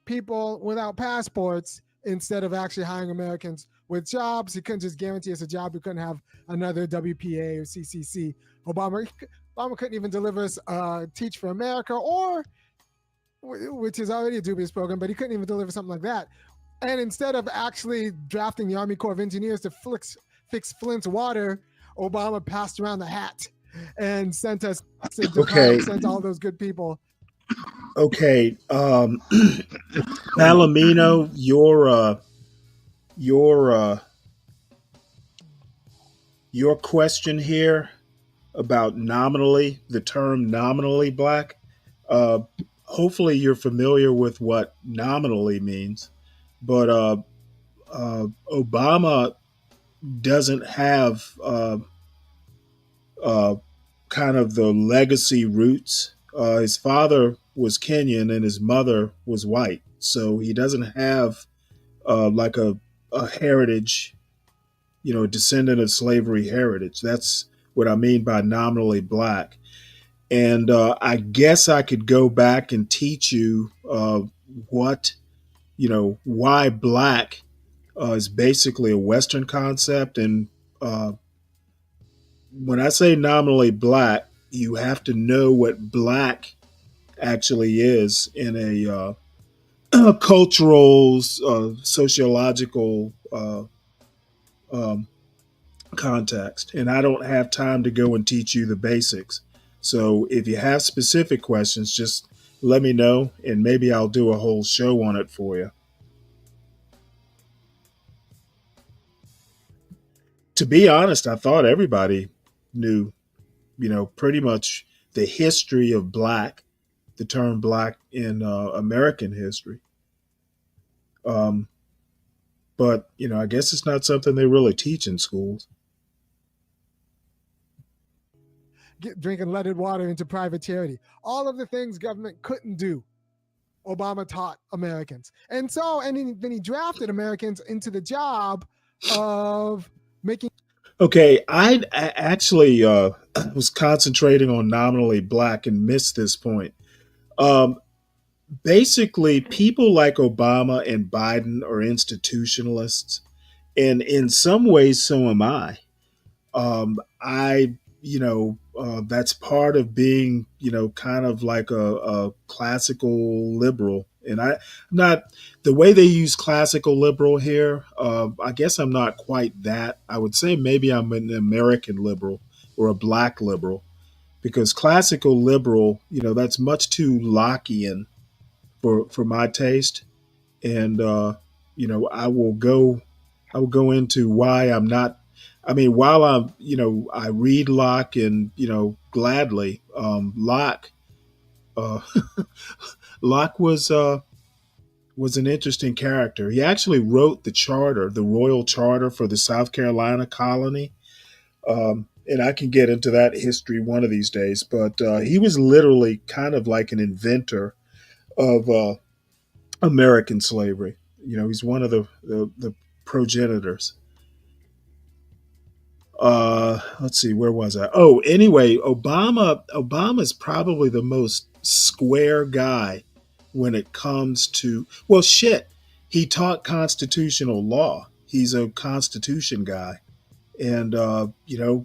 people without passports instead of actually hiring Americans with jobs. He couldn't just guarantee us a job. We couldn't have another WPA or CCC. Obama couldn't even deliver us Teach for America, or which is already a dubious program, but he couldn't even deliver something like that. And instead of actually drafting the Army Corps of Engineers to fix Flint's water, Obama passed around the hat and sent us sent all those good people. Okay, Palomino, your question here about the term nominally black. Hopefully, you're familiar with what nominally means, but Obama doesn't have kind of the legacy roots. His father was Kenyan and his mother was white, so he doesn't have like a heritage, a descendant of slavery heritage. That's what I mean by nominally black. And I guess I could go back and teach you what, why black is basically a Western concept. And when I say nominally black, you have to know what black actually is in a cultural, sociological context. And I don't have time to go and teach you the basics. So if you have specific questions, just let me know and maybe I'll do a whole show on it for you. To be honest, I thought everybody knew, pretty much the history of black, the term black in American history. But, I guess it's not something they really teach in schools. Drinking leaded water into private charity. All of the things government couldn't do, Obama taught Americans. And then he drafted Americans into the job of making. Okay, I actually was concentrating on nominally black and missed this point. Basically, people like Obama and Biden are institutionalists, and in some ways, so am I. That's part of being, kind of like a classical liberal. And I'm not the way they use classical liberal here. I guess I'm not quite that. I would say maybe I'm an American liberal or a black liberal, because classical liberal, that's much too Lockean for my taste. And I will go into why I'm not. I mean, while I read Locke and gladly, Locke, uh, Locke was an interesting character. He actually wrote the charter, the royal charter for the South Carolina colony. And I can get into that history one of these days. But he was literally kind of like an inventor of American slavery. He's one of the progenitors. Let's see, where was I? Oh, anyway, Obama's probably the most square guy when it comes to, well, shit, he taught constitutional law. He's a constitution guy. And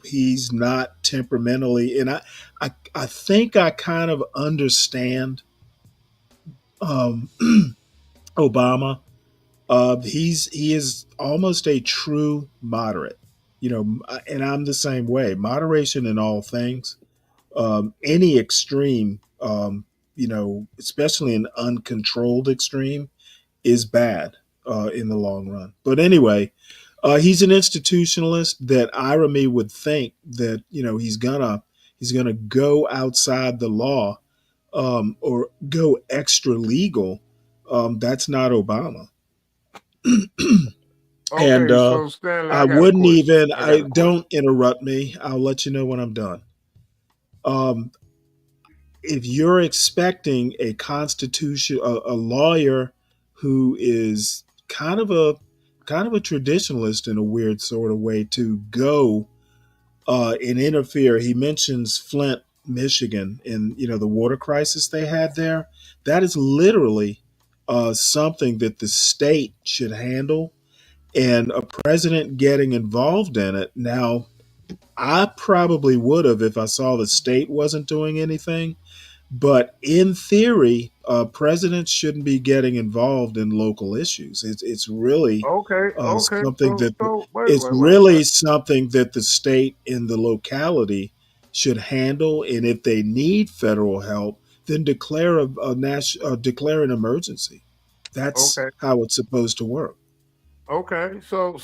he's not temperamentally, and I think I kind of understand um Obama. He is almost a true moderate, and I'm the same way. Moderation in all things. Any extreme, especially an uncontrolled extreme, is bad in the long run. But anyway, he's an institutionalist that Ira Me would think that he's gonna go outside the law or go extra legal. That's not Obama. And Okay, so Stanley, I I got a wouldn't question. even. I got I a question. don't interrupt me. I'll let you know when I'm done. Um, if you're expecting a constitution, a lawyer who is kind of a traditionalist in a weird sort of way to go and interfere. He mentions Flint, Michigan, and the water crisis they had there. That is literally something that the state should handle, and a president getting involved in it. Now, I probably would have if I saw the state wasn't doing anything. But in theory, presidents shouldn't be getting involved in local issues. It's really Okay, okay. something So that so it's wait. really something that the state and the locality should handle. And if they need federal help, then declare an emergency. That's Okay, how it's supposed to work. okay. So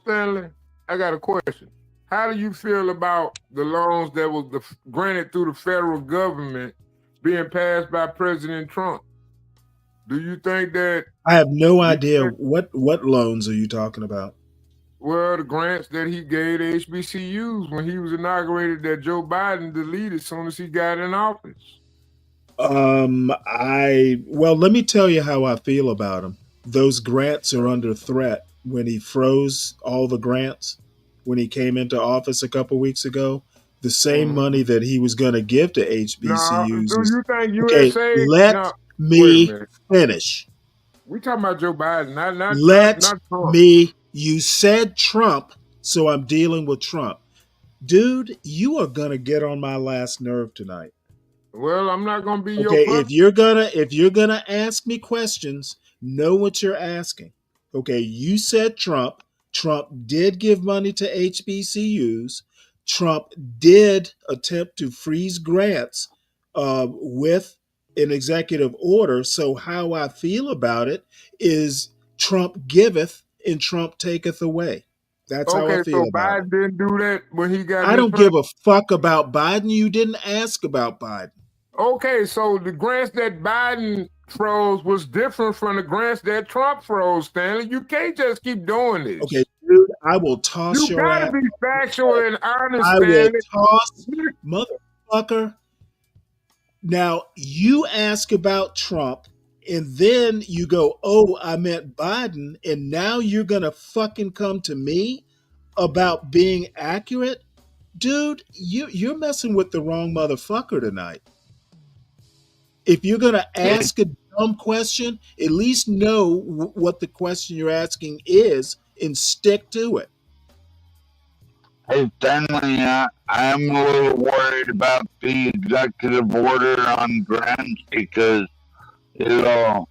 Stanley, I got a question. How do you feel about the loans that was granted through the federal government being passed by President Trump? Do you think that I have no you idea think, what loans are you talking about. well, the grants that he gave to HBCUs when he was inaugurated that Joe Biden deleted as soon as he got in office? Let me tell you how I feel about him. Those grants are under threat. When he froze all the grants when he came into office a couple weeks ago, the same Mhm. money that he was going to give to Now, HBCUs do is you think okay. USA? Let Now, wait a me minute. finish. We talking about Joe Biden, Let not Trump. me. You said Trump, so I'm dealing with Trump. Dude, you are going to get on my last nerve tonight. Well, I'm not gonna be your Okay, puppet. if you're gonna ask me questions, know what you're asking. Okay, you said Trump. Trump did give money to HBCUs. Trump did attempt to freeze grants with an executive order. So how I feel about it is Trump giveth and Trump taketh away. That's how I Okay, so feel about it. Biden didn't do that when he got I in his don't presidency. give a fuck about Biden. You didn't ask about Biden. Okay, so the grants that Biden froze was different from the grants that Trump froze, Stanley. You can't just keep doing Okay, this. dude, I will toss You your gotta ass. be factual and honest, I will Stanley. toss, motherfucker. Now, you ask about Trump, and then you go, oh, I meant Biden, and now you're going to fucking come to me about being accurate? Dude, you're messing with the wrong motherfucker tonight. If you're going to ask a dumb question, at least know what the question you're asking is and stick to it. Hey, Stanley, I'm a little worried about the executive order on grants because it'll,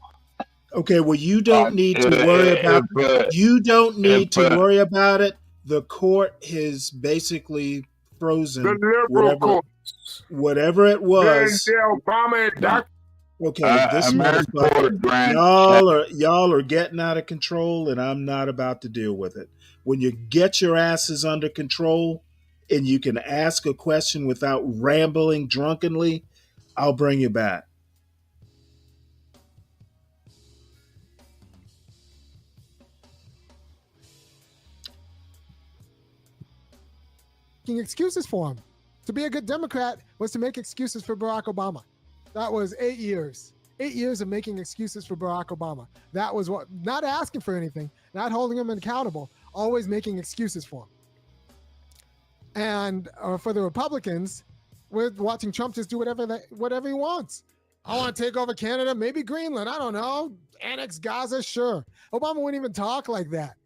Okay, well, you don't need to worry about you don't if, need to worry about it. The court has basically The frozen liberal courts, whatever it the was. Obama and Dr. Okay, this motherfucker, AmeriCorps grant y'all are getting out of control, and I'm not about to deal with it. When you get your asses under control and you can ask a question without rambling drunkenly, I'll bring you back. Making excuses for him. To be a good Democrat was to make excuses for Barack Obama. That was 8 years. 8 years of making excuses for Barack Obama. That was what, not asking for anything, not holding him accountable, always making excuses for him. And for the Republicans, we're watching Trump just do whatever he wants. I want to take over Canada, maybe Greenland. I don't know. Annex Gaza, sure. Obama wouldn't even talk like that.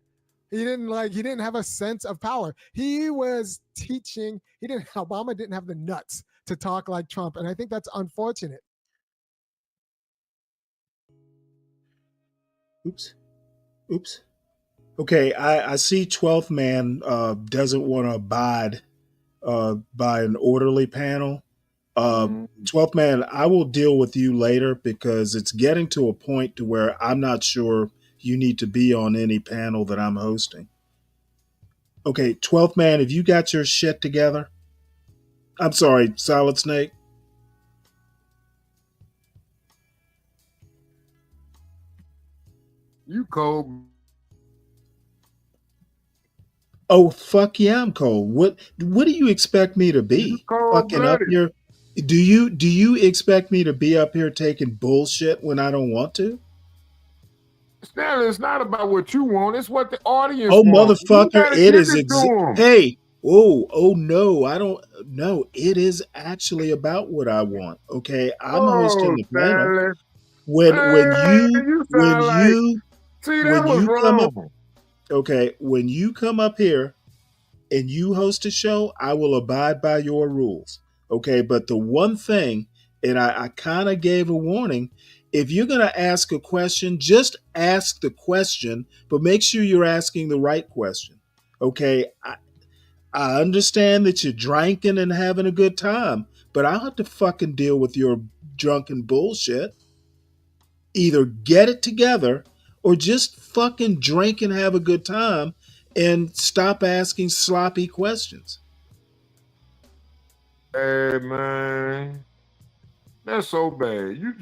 He didn't have a sense of power. He was teaching. Obama didn't have the nuts to talk like Trump, and I think that's unfortunate. Oops. Okay, I see 12th man doesn't want to abide by an orderly panel. 12th man, I will deal with you later because it's getting to a point to where I'm not sure you need to be on any panel that I'm hosting. Okay, 12th man, have you got your shit together? I'm sorry, Solid Snake. You cold. Oh fuck yeah, I'm cold. What do you expect me to You be? cold Fucking up blooded. here? Do you expect me to be up here taking bullshit when I don't want to? Stanley, it's not about what you want. It's what the audience Oh wants. You motherfucker, gotta it give is it to them. hey. Oh no, I don't no, it is actually about what I want. Okay. I'm hosting Oh, the panel. Stanley. When Man, you you when sound like, you see, that when was you come up, wrong. okay, when you come up here and you host a show, I will abide by your rules. Okay. But the one thing, and I kind of gave a warning, if you're going to ask a question, just ask the question, but make sure you're asking the right question. Okay. I understand that you're drinking and having a good time, but I'll have to fucking deal with your drunken bullshit. Either get it together or just fucking drink and have a good time and stop asking sloppy questions. Hey, man. That's so bad. You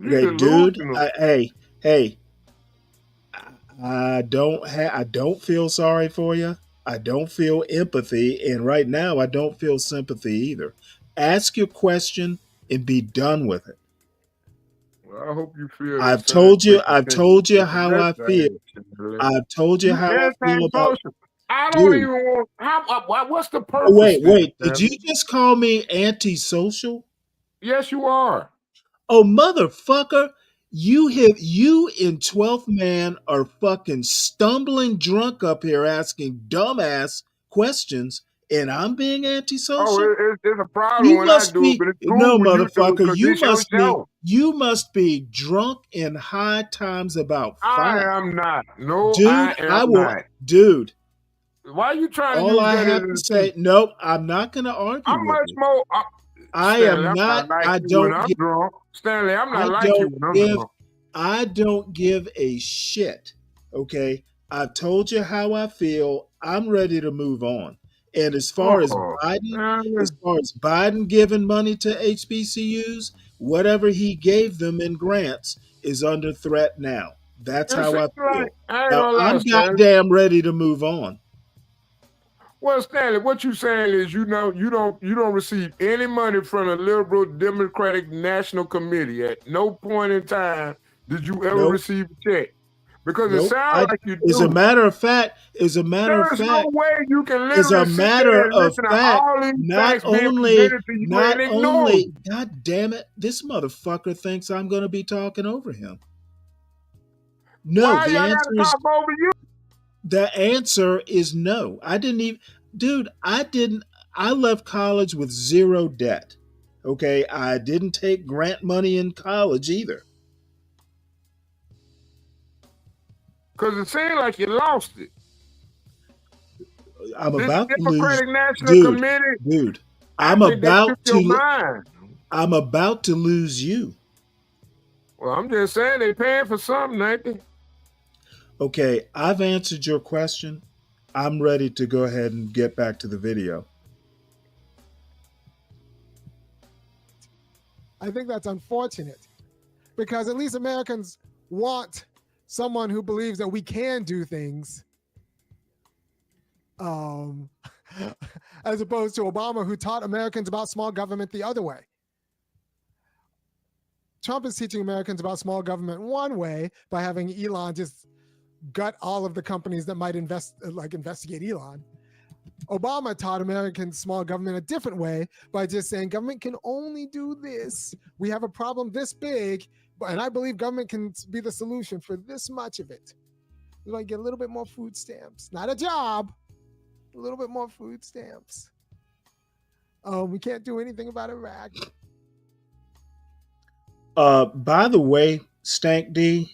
Okay, dude. delusional. Hey. I don't feel sorry for you. I don't feel empathy, and right now I don't feel sympathy either. Ask your question and be done with it. Well, I hope you feel the I've same told way you. I've continue told you to how that I feel. thing, Stanley. I've told you You how I feel about antisocial. I don't dude. even want. What's the Oh, purpose wait, then, wait. Did you Stanley? just call me antisocial? Yes, you are. Oh, motherfucker. You in 12th man are fucking stumbling drunk up here asking dumbass questions, and I'm being Oh, antisocial? it's a problem You when I must do it, be but it's cool no when you do it motherfucker. because it's your show. You must be drunk in high times about I five. am not. No, Dude, I am I will not. dude. Why are you trying to All use I that as have an to excuse? say, nope, I'm not gonna argue I'm with much you. more. I Stanley, am I'm not not, like I you when don't I'm give drunk. Stanley, I'm not I like you don't when I'm give drunk. I don't give a shit. Okay? I've told you how I feel. I'm ready to move on. And Oh, man. As far as Biden giving money to HBCUs, whatever he gave them in grants is under threat now. That's It how seems I like feel. I ain't Now gonna lie, I'm Stanley. goddamn ready to move on. Well, Stanley, what you saying is you don't receive any money from the liberal Democratic National Committee. At no point in time did you ever Nope. receive a check. Because it Nope. sounds like you As a do. matter of fact, as a matter of There is no fact, way you can as literally a sit there matter and of listen to fact, all these facts being presented to you and ignore them. God damn it, this motherfucker thinks I'm going to be talking over him. No, Why y'all gotta talk over you? the answer is no. I left college with zero debt. Okay, I didn't take grant money in college either. Because it seemed like you lost it. I'm This about to lose, Democratic National dude, Committee, dude. I I'm think they took about your to, mind. I'm about to lose you. Well, I'm just saying they paying for something, ain't they? Okay, I've answered your question. I'm ready to go ahead and get back to the video. I think that's unfortunate because at least Americans want someone who believes that we can do things, as opposed to Obama, who taught Americans about small government the other way. Trump is teaching Americans about small government one way by having Elon just gut all of the companies that might investigate Elon. Obama taught Americans small government a different way by just saying government can only do this. We have a problem this big, and I believe government can be the solution for this much of it. We might get a little bit more food stamps, not a job, a little bit more food stamps. We can't do anything about Iraq. By the way, Stank D,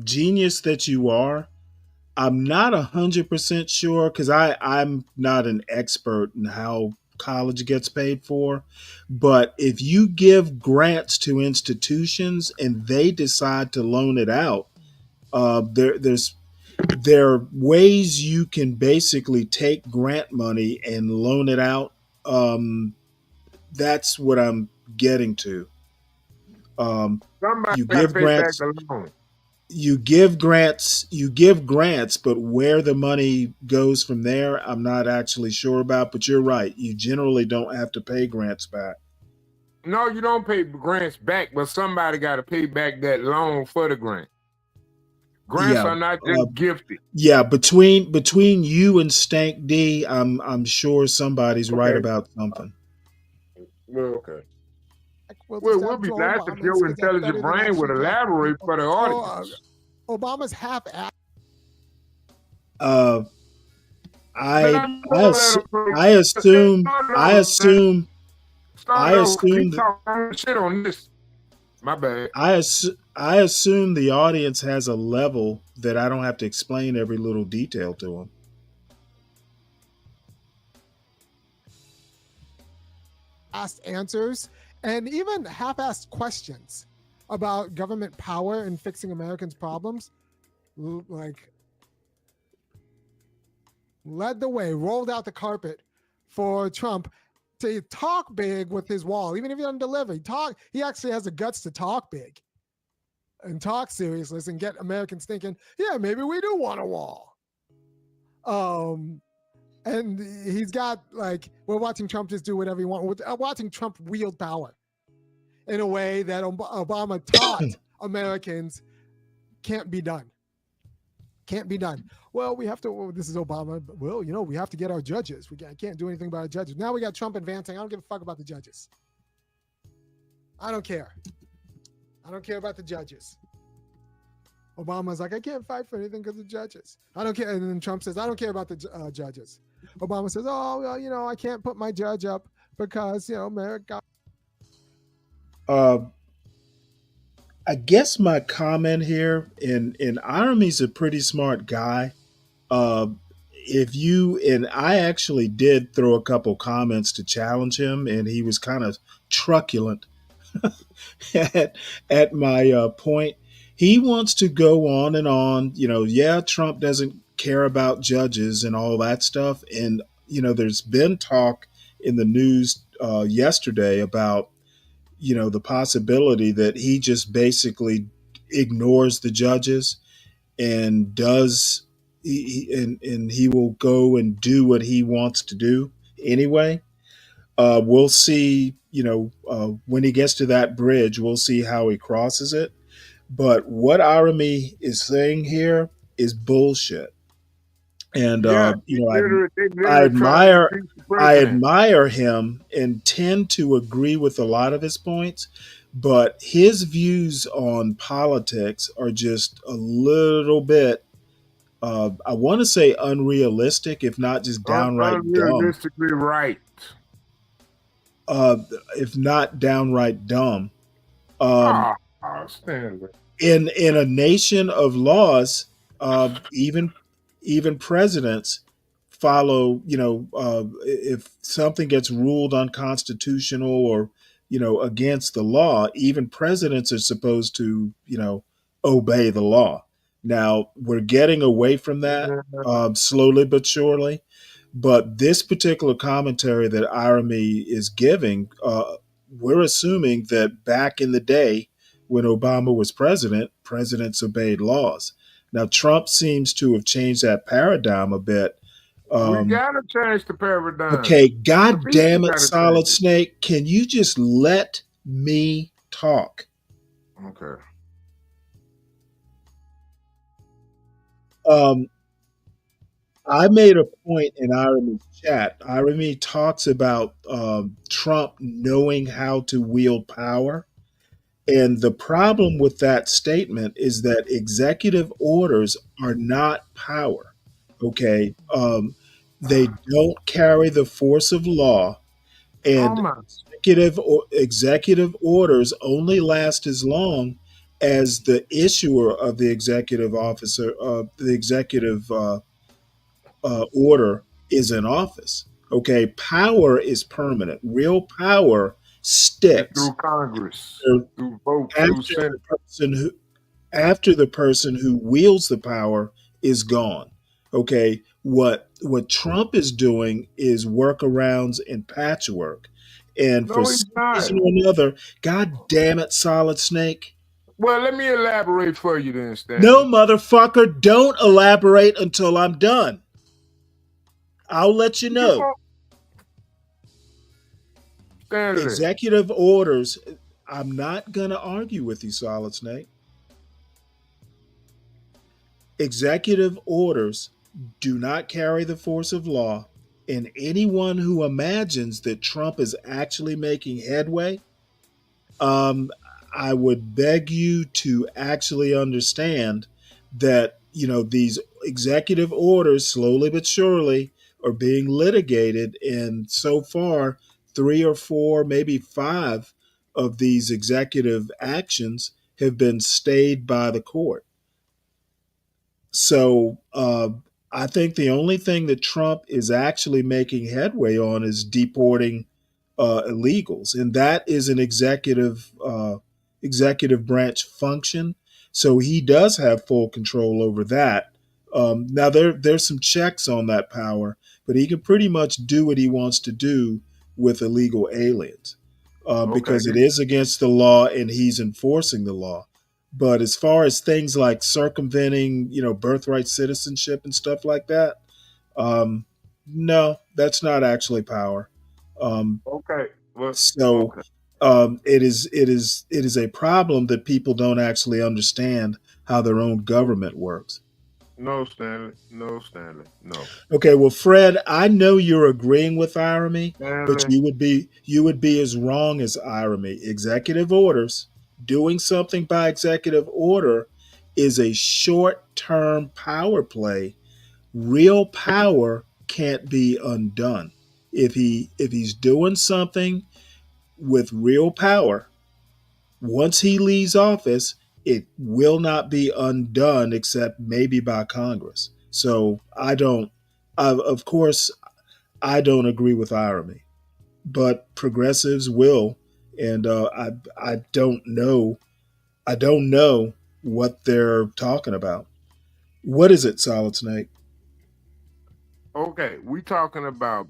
genius that you are, I'm not 100% sure because I'm not an expert in how college gets paid for. But if you give grants to institutions and they decide to loan it out, there are ways you can basically take grant money and loan it out. That's what I'm getting to. Somebody You got to give pay back grants. the loan. you give grants, but where the money goes from there, I'm not actually sure about. But you're right. You generally don't have to pay grants back. No, you don't pay grants back, but somebody got to pay back that loan for the grant. Grants Yeah, are not just gifted. yeah. Between you and Stank D, I'm sure somebody's right Okay. about something. Well, okay. We'll Well, just it would have be Joe nice if Obama your is that better intelligent than brain would actually black elaborate people. for the So audience. Obama's half-assed. Uh, Then I I'm I, gonna let assu- him I assume I assume I start over. He assume talking shit on this. My bad. I assume the audience has a level that I don't have to explain every little detail to them. Asked answers and even half-assed questions about government power and fixing Americans' problems, like led the way, rolled out the carpet for Trump to talk big with his wall, even if he doesn't deliver. He actually has the guts to talk big and talk seriousness and get Americans thinking, yeah, maybe we do want a wall. And he's got, like, we're watching Trump just do whatever he wants. We're watching Trump wield power in a way that Obama taught Americans can't be done. Can't be done. Well, we have to, this is Obama. Well, we have to get our judges. We can't do anything about our judges. Now we got Trump advancing. I don't give a fuck about the judges. I don't care. I don't care about the judges. Obama's like, I can't fight for anything because of judges. I don't care. And then Trump says, I don't care about the judges. Obama says, oh, well, I can't put my judge up because, America. I guess my comment here, and Iremy's a pretty smart guy. If you and I actually did throw a couple comments to challenge him, and he was kind of truculent at my point. He wants to go on and on. Yeah, Trump doesn't care about judges and all that stuff. And there's been talk in the news yesterday about the possibility that he just basically ignores the judges and and he will go and do what he wants to do anyway. We'll see, when he gets to that bridge, we'll see how he crosses it. But what Arami is saying here is bullshit. And Yeah, they I literally trying to admire impeach the I president. admire him and tend to agree with a lot of his points, but his views on politics are just a little bit, I want to say unrealistic, if not just downright dumb. Unrealistically right. Uh, if not downright dumb. Um, Stanley. in a nation of laws, even presidents follow. If something gets ruled unconstitutional or against the law, even presidents are supposed to obey the law. Now we're getting away from that slowly but surely. But this particular commentary that Irami is giving, we're assuming that back in the day when Obama was president, presidents obeyed laws. Now, Trump seems to have changed that paradigm a bit. We gotta change the paradigm. Okay, The God people damn it, gotta Solid change it. Snake, can you just let me talk? Okay. I made a point in Iremy's chat. Iremy talks about Trump knowing how to wield power. And the problem with that statement is that executive orders are not power. Okay. They don't carry the force of law, Oh and my. executive orders only last as long as the issuer of the executive officer, the executive order is in office. Okay, power is permanent. Real power And sticks through Congress, after through votes, through after Senate. the person who after the person who wields the power is gone. Okay, what Trump is doing is workarounds and patchwork, and for No, he's some not. reason or another, God damn it, Solid Snake, Well, let me elaborate for you then, Stanley. No, motherfucker, don't elaborate until I'm done. I'll let you know. Stanley. Executive orders. I'm not going to argue with you, Solid Snake. Executive orders do not carry the force of law, and anyone who imagines that Trump is actually making headway, I would beg you to actually understand that, these executive orders, slowly but surely, are being litigated, and so far, 3 or 4, maybe 5 of these executive actions have been stayed by the court. So I think the only thing that Trump is actually making headway on is deporting illegals, and that is an executive branch function. So he does have full control over that. Now there's some checks on that power, but he can pretty much do what he wants to do with illegal aliens because it is against the law, and he's enforcing the law. But as far as things like circumventing, birthright citizenship and stuff like that, no, that's not actually power. Okay. Well, So it is a problem that people don't actually understand how their own government works. No, Stanley. No, Stanley. No. Okay, well, Fred, I know you're agreeing with Irony, but Stanley. you would be as wrong as Irony. Executive orders, doing something by executive order, is a short-term power play. Real power can't be undone. If he's doing something with real power, once he leaves office, it will not be undone except maybe by Congress. So of course, I don't agree with Irony, but progressives will, and I don't know what they're talking about. What is it, Solid Snake? Okay, we talking about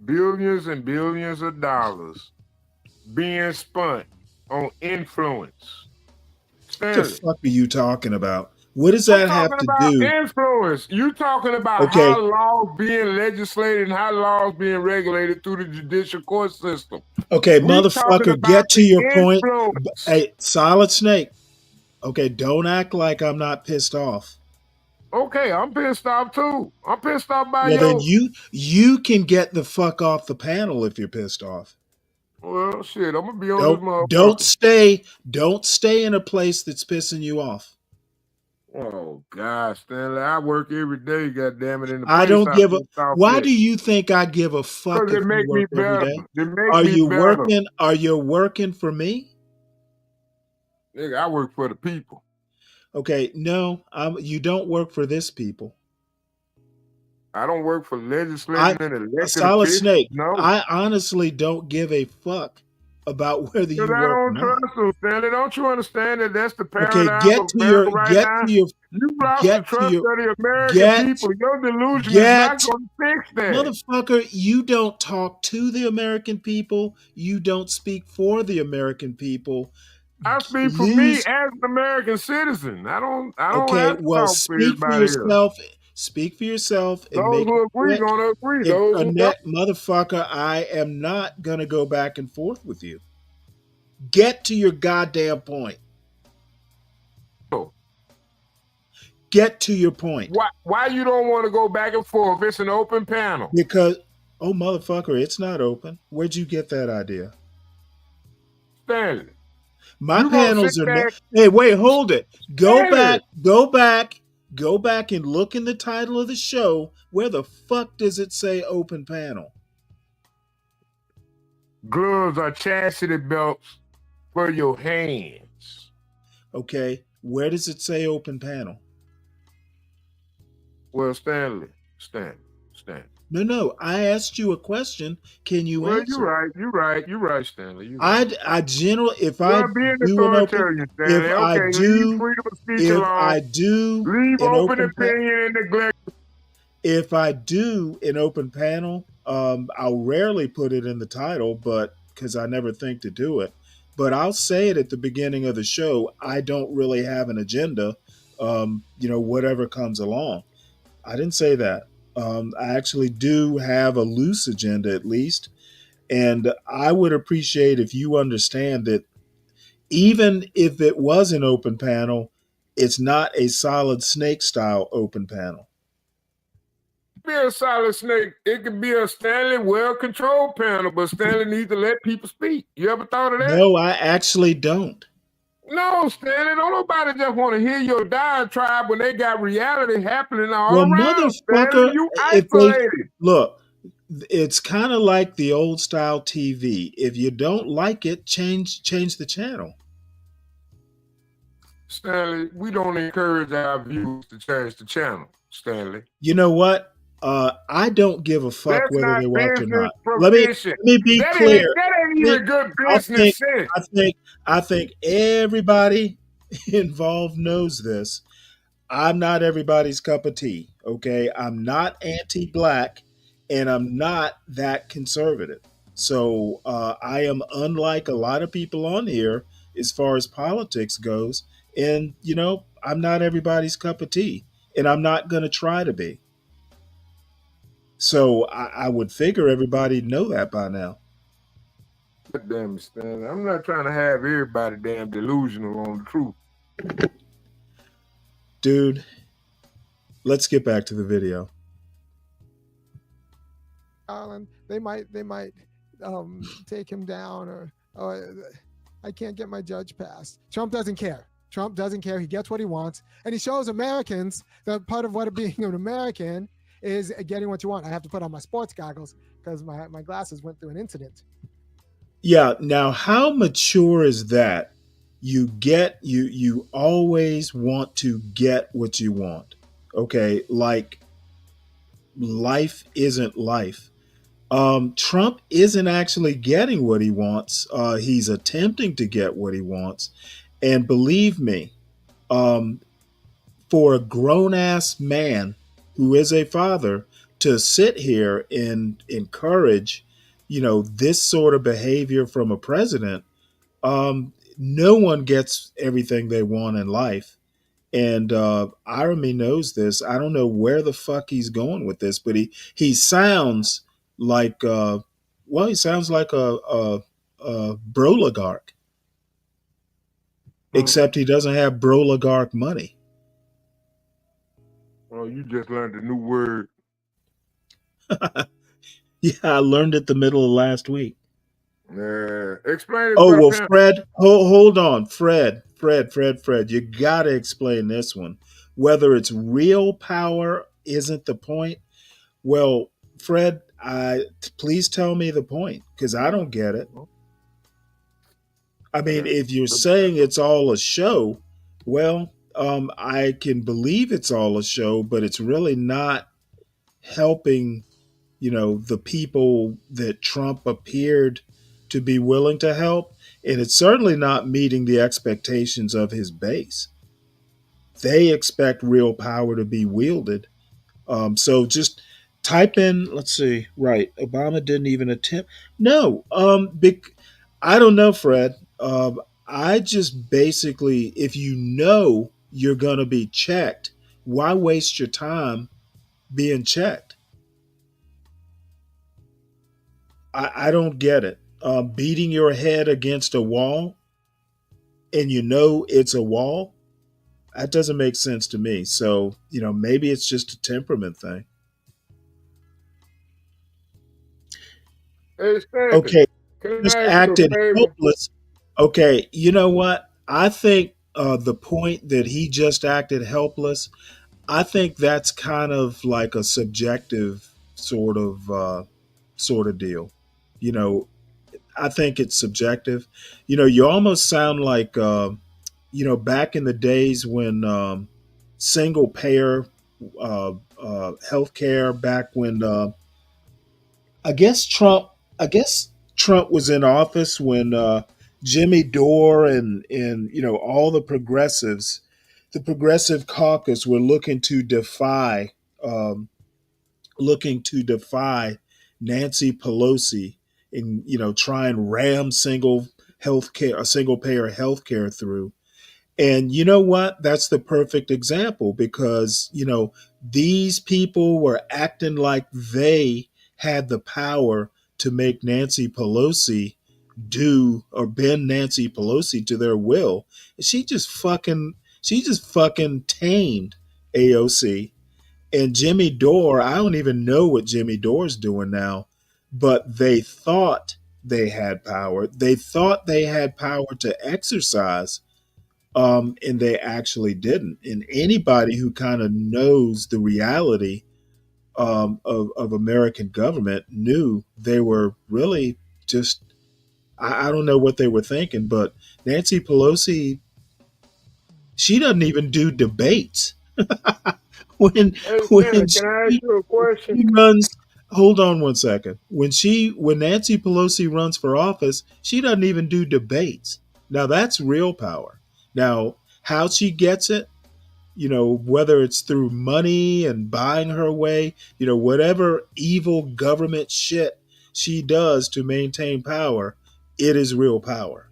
billions and billions of dollars being spent on influence. What the Stanley. fuck are you talking about? What does that have to do? Influence. You talking about Okay. how laws being legislated and how laws being regulated through the judicial court system. Okay, We motherfucker, talking get to your point. influence. Hey, Solid Snake. Okay, don't act like I'm not pissed off. Okay, I'm pissed off too. I'm pissed off by Well, then you. you can get the fuck off the panel if you're pissed off. Well, shit, I'm gonna be on this Don't stay in a place that's pissing you off. Oh gosh, Stanley, I work every day, goddamn it, in the I place don't give a. pissed off Why at. do you think I give a fuck Because if it you make me work every better. day? It make Are me you better. working? Are you working for me? Nigga, I work for the people. Okay, no, you don't work for this people. I don't work for legislating and elected Solid officials. Snake. No. I honestly don't give a fuck about whether you Because I work or don't not. trust them, Stanley. Don't you understand that that's the Okay, paradigm of America right now? You lost the trust of the American people. Your delusion is not going to fix that. Motherfucker, you don't talk to the American people. You don't speak for the American people. I speak for me as an American citizen. I don't Okay, have to well, talk for speak for everybody else. yourself. Speak for yourself and Those make who it agree quick. gonna agree. Those who don't. Motherfucker, I am not gonna go back and forth with you. Get to your goddamn point. Get to your point. Why you don't want to go back and forth? It's an open panel. Because, oh motherfucker, it's not open. Where'd you get that idea? Stanley. My panels are. Hey, wait, hold it. Go back and look in the title of the show. Where the fuck does it say open panel? Gloves are chastity belts for your hands. Okay, where does it say open panel? Well, Stanley. No, I asked you a question. Can you answer? You're right, Stanley. I generally, if I do an open, Stanley. Leave open opinion and neglect. If I do an open panel, I'll rarely put it in the title, but because I never think to do it. but I'll say it at the beginning of the show. I don't really have an agenda. Whatever comes along. I didn't say that. I actually do have a loose agenda, at least. And I would appreciate if you understand that even if it was an open panel, it's not a solid snake style open panel. Be a solid snake. It could be a Stanley well-controlled panel, but Stanley needs to let people speak. You ever thought of that? No, I actually don't. No, Stanley, don't nobody just want to hear your diatribe when they got reality happening all Well, around. motherfucker, Stanley, you if they isolated. look, it's kind of like the old style TV. If you don't like it, change the channel. Stanley, we don't encourage our viewers to change the channel, Stanley. You know what? I don't give a fuck That's whether not they watch or business not. Let me proficient. be That clear. ain't even good business sense. I think everybody involved knows this. I'm not everybody's cup of tea. Okay, I'm not anti-black, and I'm not that conservative. So I am unlike a lot of people on here as far as politics goes. And I'm not everybody's cup of tea, and I'm not going to try to be. So I would figure everybody know that by now. God damn it, Stanley. I'm not trying to have everybody damn delusional on the truth. Dude, let's get back to the video. Island, they might take him down, or I can't get my judge passed. Trump doesn't care. Trump doesn't care. He gets what he wants, and he shows Americans that part of what being an American is getting what you want. I have to put on my sports goggles because my glasses went through an incident. Yeah. Now, how mature is that? You always want to get what you want. Okay, like life isn't life. Trump isn't actually getting what he wants. He's attempting to get what he wants, and believe me, for a grown-ass man who is a father to sit here and encourage, this sort of behavior from a president, no one gets everything they want in life. And Irony knows this. I don't know where the fuck he's going with this, but he sounds like he sounds like a broligarch, except he doesn't have broligarch money. Well, you just learned a new word. Yeah, I learned it the middle of last week. Explain it. Oh, well, Fred, hold on. Fred, you got to explain this one. Whether it's real power isn't the point. Well, Fred, please tell me the point, because I don't get it. I mean, if you're saying it's all a show, well, I can believe it's all a show, but it's really not helping, the people that Trump appeared to be willing to help. And it's certainly not meeting the expectations of his base. They expect real power to be wielded. So just type in, let's see, right. Obama didn't even attempt. No, I don't know, Fred. I just basically, if you're going to be checked, why waste your time being checked? I don't get it. Beating your head against a wall and it's a wall, that doesn't make sense to me. So, maybe it's just a temperament thing. Hey, Stanley, okay, just I acted helpless. Okay, you know what? I think the point that he just acted helpless, I think that's kind of like a subjective sort of deal. I think it's subjective. You almost sound like back in the days when single payer healthcare, back when I guess Trump was in office when Jimmy Dore and all the progressives, the progressive caucus were looking to defy Nancy Pelosi and try and ram single healthcare, a single payer healthcare through. And you know what? That's the perfect example because, these people were acting like they had the power to make Nancy Pelosi do or bend Nancy Pelosi to their will. She just fucking tamed AOC. And Jimmy Dore, I don't even know what Jimmy Dore's doing now, but they thought they had power. They thought they had power to exercise, and they actually didn't. And anybody who kind of knows the reality of American government knew they were really just, I don't know what they were thinking, but Nancy Pelosi, she doesn't even do debates. when Hey, when man, can I ask you a question? she runs, hold on one second. When Nancy Pelosi runs for office, she doesn't even do debates. Now that's real power. Now, how she gets it, whether it's through money and buying her way, whatever evil government shit she does to maintain power, it is real power.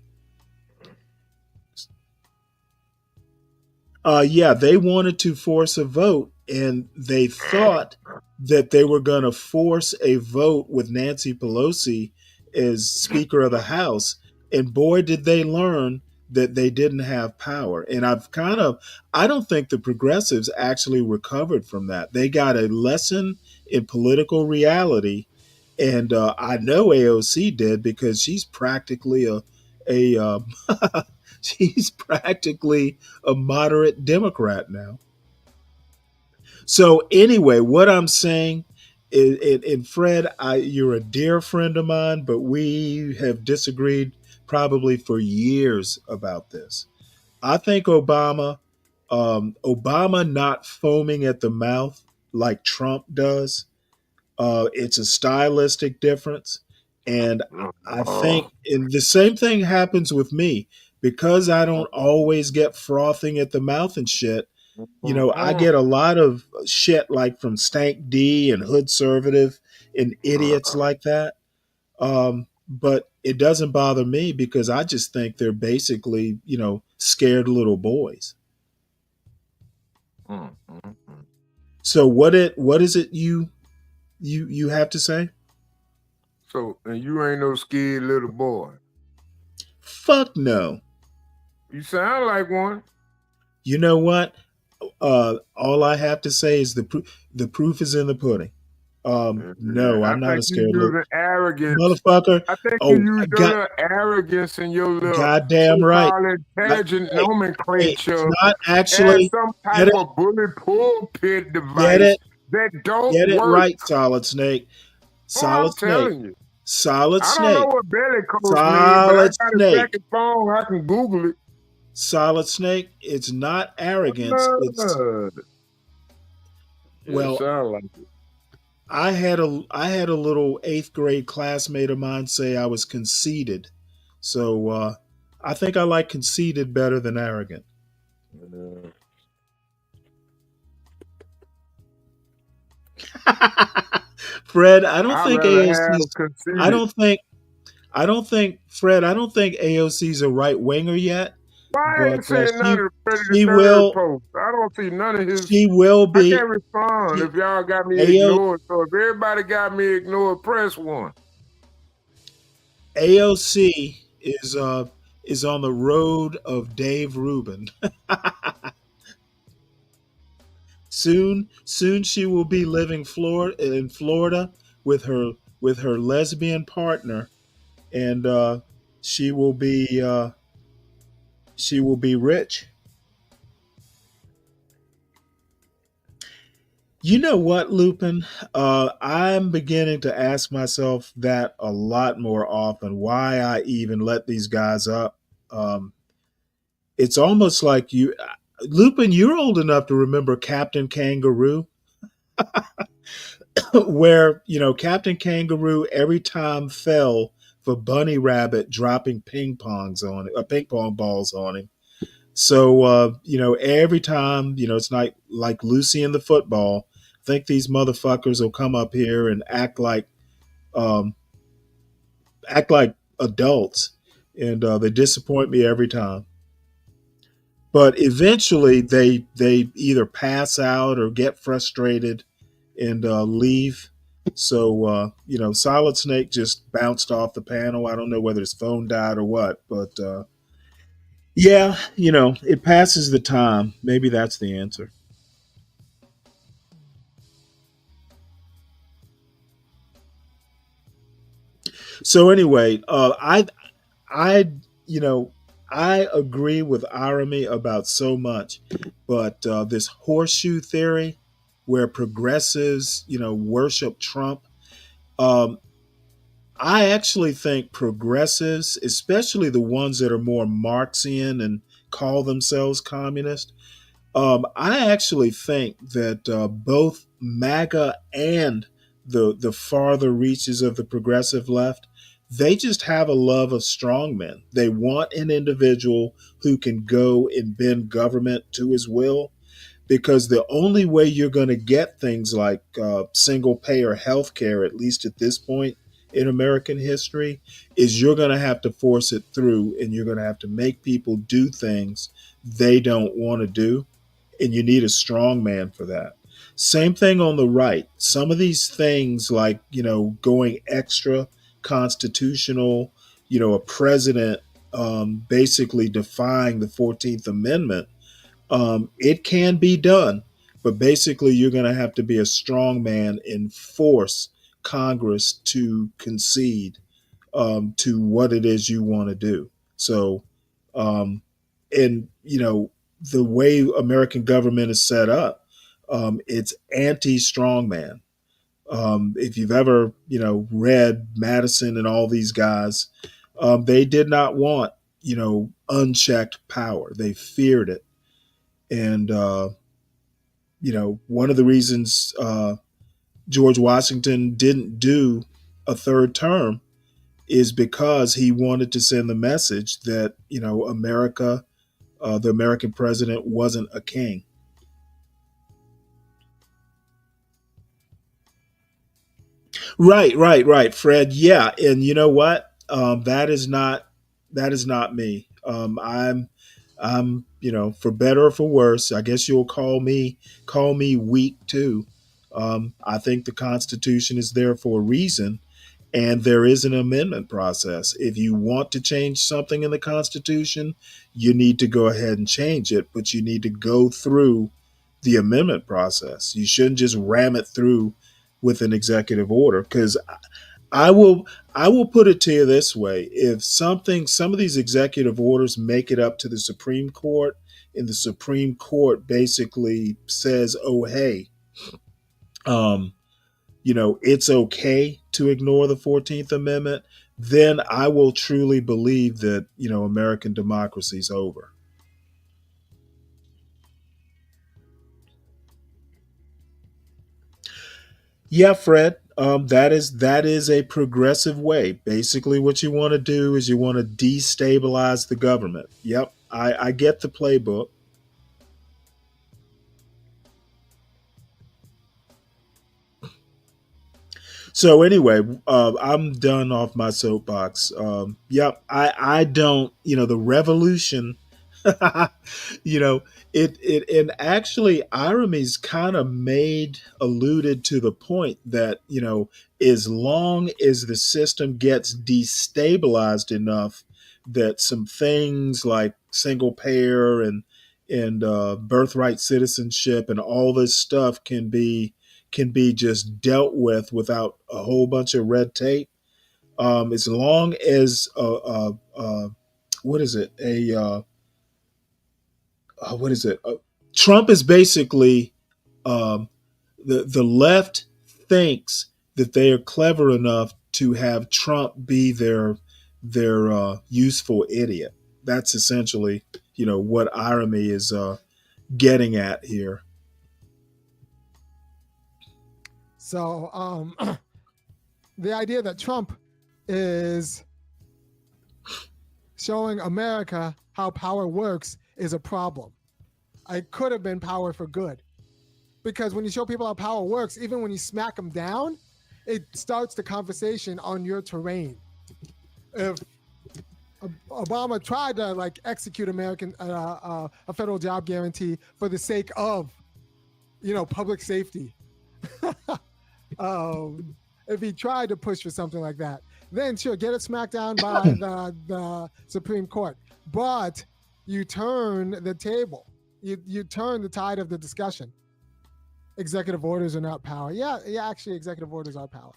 Yeah, they wanted to force a vote, and they thought that they were going to force a vote with Nancy Pelosi as Speaker of the House. And boy, did they learn that they didn't have power. And I don't think the progressives actually recovered from that. They got a lesson in political reality. And I know AOC did because she's practically a she's practically a moderate Democrat now. So anyway, what I'm saying is, and Fred, you're a dear friend of mine, but we have disagreed probably for years about this. I think Obama not foaming at the mouth like Trump does, it's a stylistic difference. And I think and the same thing happens with me because I don't always get frothing at the mouth and shit. I get a lot of shit like from Stank D and Hood Conservative and idiots like that. But it doesn't bother me because I just think they're basically, scared little boys. So what is it you have to say? So, and you ain't no scared little boy. Fuck no. You sound like one. You know what? All I have to say is the proof is in the pudding. No, I I'm not think a you scared little using arrogance. motherfucker. I think you Oh, use your God, little arrogance and your little goddamn right. so-called intelligent Hey, it's nomenclature not as actually some get type it, of bully pulpit get device it, that don't get it work. right, Solid Snake. Oh, I'm Solid Snake. telling you. Solid I don't know Snake. what belly codes mean, but I Solid got a Snake. second phone. I can Google it. Solid Snake. It's not arrogance. It's It well, sound like it. I had a little eighth grade classmate of mine say I was conceited. So I think I like conceited better than arrogant. Fred, I don't I'd think rather have AOC's I conceited. don't think Fred, I don't think AOC's a right winger yet, Why but ain't saying none of the Predator she Third will post? I don't see none of his. she will I can't be respond she, if y'all got me AO, ignored. So if everybody got me ignored, press one. AOC is on the road of Dave Rubin. Soon she will be living in Florida with her lesbian partner, and she will be she will be rich. You know what, Lupin? I'm beginning to ask myself that a lot more often. Why I even let these guys up? Um, it's almost like Lupin. You're old enough to remember Captain Kangaroo. Where Captain Kangaroo every time fell for Bunny Rabbit dropping ping pong balls on him. So every time it's like Lucy and the football. I think these motherfuckers will come up here and um, act like adults. and they disappoint me every time. But eventually, they either pass out or get frustrated and leave. So Solid Snake just bounced off the panel. I don't know whether his phone died or what, but yeah, it passes the time. Maybe that's the answer. So anyway, I you know I agree with Arami about so much, but this horseshoe theory, where progressives worship Trump, um, I actually think progressives, especially the ones that are more Marxian and call themselves communist, I actually think that both MAGA and the farther reaches of the progressive left, they just have a love of strongmen. They want an individual who can go and bend government to his will, because the only way you're going to get things like single payer health care, at least at this point in American history, is you're going to have to force it through, and you're going to have to make people do things they don't want to do, and you need a strong man for that. Same thing on the right. Some of these things, like going extra constitutional, a president basically defying the 14th Amendment, it can be done, but basically you're going to have to be a strong man and force Congress to concede to what it is you want to do. So, and the way American government is set up, it's anti-strongman. If you've ever read Madison and all these guys, they did not want unchecked power. They feared it, and one of the reasons George Washington didn't do a third term is because he wanted to send the message that America, the American president, wasn't a king. Right, Fred. Yeah, and you know what? That is not me. I'm for better or for worse. I guess you'll call me weak too. I think the Constitution is there for a reason, and there is an amendment process. If you want to change something in the Constitution, you need to go ahead and change it, but you need to go through the amendment process. You shouldn't just ram it through with an executive order, because I will I will put it to you this way. If some of these executive orders make it up to the Supreme Court, and the Supreme Court basically says, "Oh, hey, um, it's okay to ignore the 14th Amendment," then I will truly believe that, American democracy is over. Yeah, Fred. That is a progressive way. Basically, what you want to do is you want to destabilize the government. Yep, I get the playbook. So anyway, I'm done off my soapbox. Yep, I don't. The revolution. you know, it and actually Aramis kind of alluded to the point that as long as the system gets destabilized enough, that some things like single payer and birthright citizenship and all this stuff can be just dealt with without a whole bunch of red tape. As long as what is it a what is it? Trump is basically um, the left thinks that they are clever enough to have Trump be their useful idiot. That's essentially what irony is getting at here. So the idea that Trump is showing America how power works is a problem. It could have been power for good. Because when you show people how power works, even when you smack them down, it starts the conversation on your terrain. If Obama tried to like execute a federal job guarantee for the sake of, public safety. If he tried to push for something like that, then sure, get it smacked down by the Supreme Court. But you turn the table. You turn the tide of the discussion. Executive orders are not power. Yeah, actually, executive orders are power.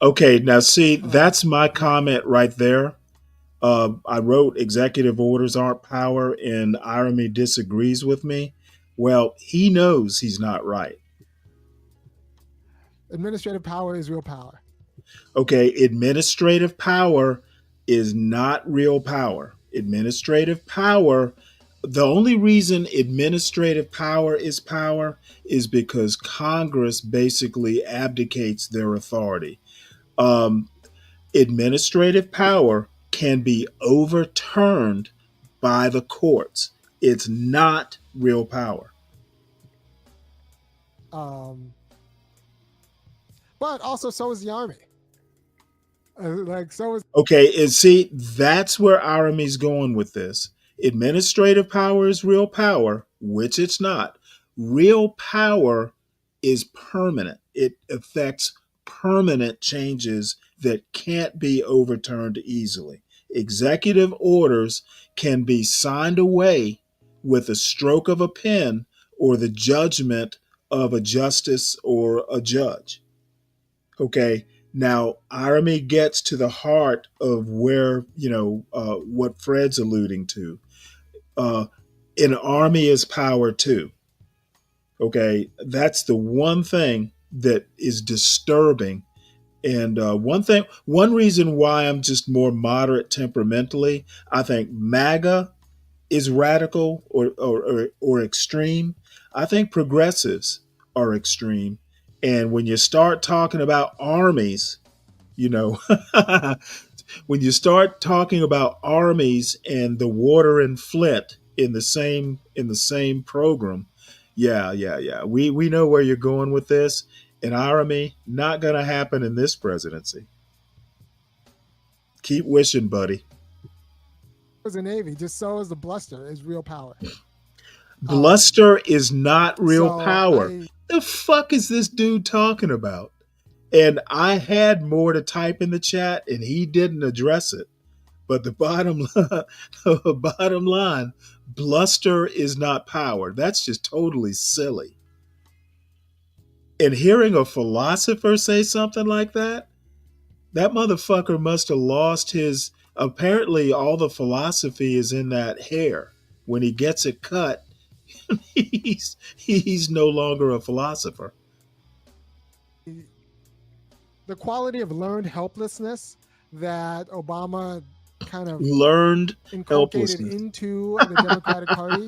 Okay, now see, that's my comment right there. I wrote executive orders aren't power, and Irony disagrees with me. Well, he knows he's not right. Administrative power is real power. Okay, administrative power is not real power. Administrative power, the only reason administrative power is because Congress basically abdicates their authority. Um, Administrative power can be overturned by the courts. It's not real power. But also, so is the Army. Okay, and see, that's where Aramie's going with this. Administrative power is real power, which it's not. Real power is permanent. It affects permanent changes that can't be overturned easily. Executive orders can be signed away with a stroke of a pen or the judgment of a justice or a judge. Okay, now Irony gets to the heart of where, what Fred's alluding to. An army is power too. Okay, that's the one thing that is disturbing. And one reason why I'm just more moderate temperamentally, I think MAGA is radical or extreme. I think progressives are extreme. And when you start talking about armies, when you start talking about armies and the water and Flint in the same program, yeah. We know where you're going with this. And Irony, not going to happen in this presidency. Keep wishing, buddy. As the Navy, just so is the bluster is real power. Bluster is not real power. The fuck is this dude talking about? And I had more to type in the chat, and he didn't address it. But the bottom line, bluster is not power. That's just totally silly. And hearing a philosopher say something like that motherfucker must have lost his. Apparently, all the philosophy is in that hair. When he gets it cut, he's no longer a philosopher. The quality of learned helplessness that Obama kind of inculcated into the Democratic Party,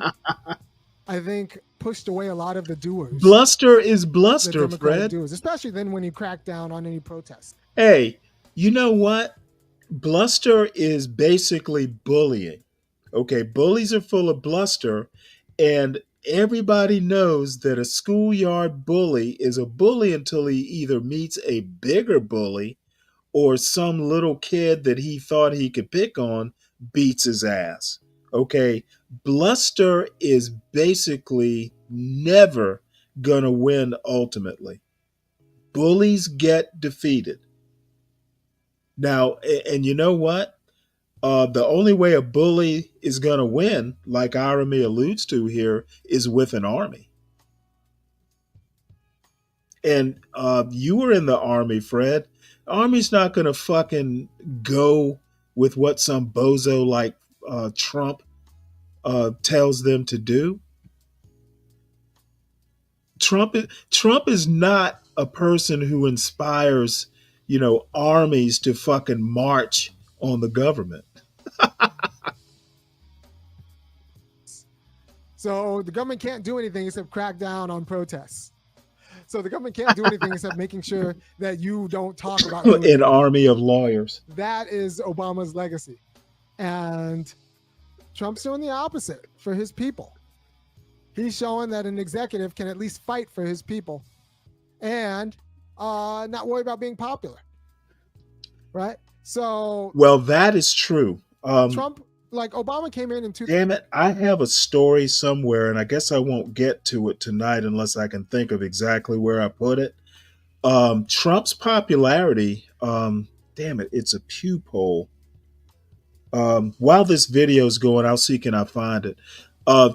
I think pushed away a lot of the doers. Bluster is bluster, Fred. Doers, especially then when you crack down on any protests. Hey, you know what? Bluster is basically bullying. Okay, bullies are full of bluster, and everybody knows that a schoolyard bully is a bully until he either meets a bigger bully or some little kid that he thought he could pick on beats his ass. Okay, bluster is basically never gonna win ultimately. Bullies get defeated. Now, and you know what? The only way a bully is going to win, like Irony alludes to here, is with an army. And you were in the army, Fred. Army's not going to fucking go with what some bozo like Trump tells them to do. Trump is not a person who inspires, armies to fucking march on the government. So the government can't do anything except crack down on protests. So the government can't do anything except making sure that you don't talk about an army of lawyers. That is Obama's legacy. And Trump's doing the opposite for his people. He's showing that an executive can at least fight for his people and not worry about being popular. Right? So well, that is true. Trump, like Obama came in Damn it, I have a story somewhere, and I guess I won't get to it tonight unless I can think of exactly where I put it. Trump's popularity, damn it, it's a Pew poll. While this video is going, I'll see can I find it.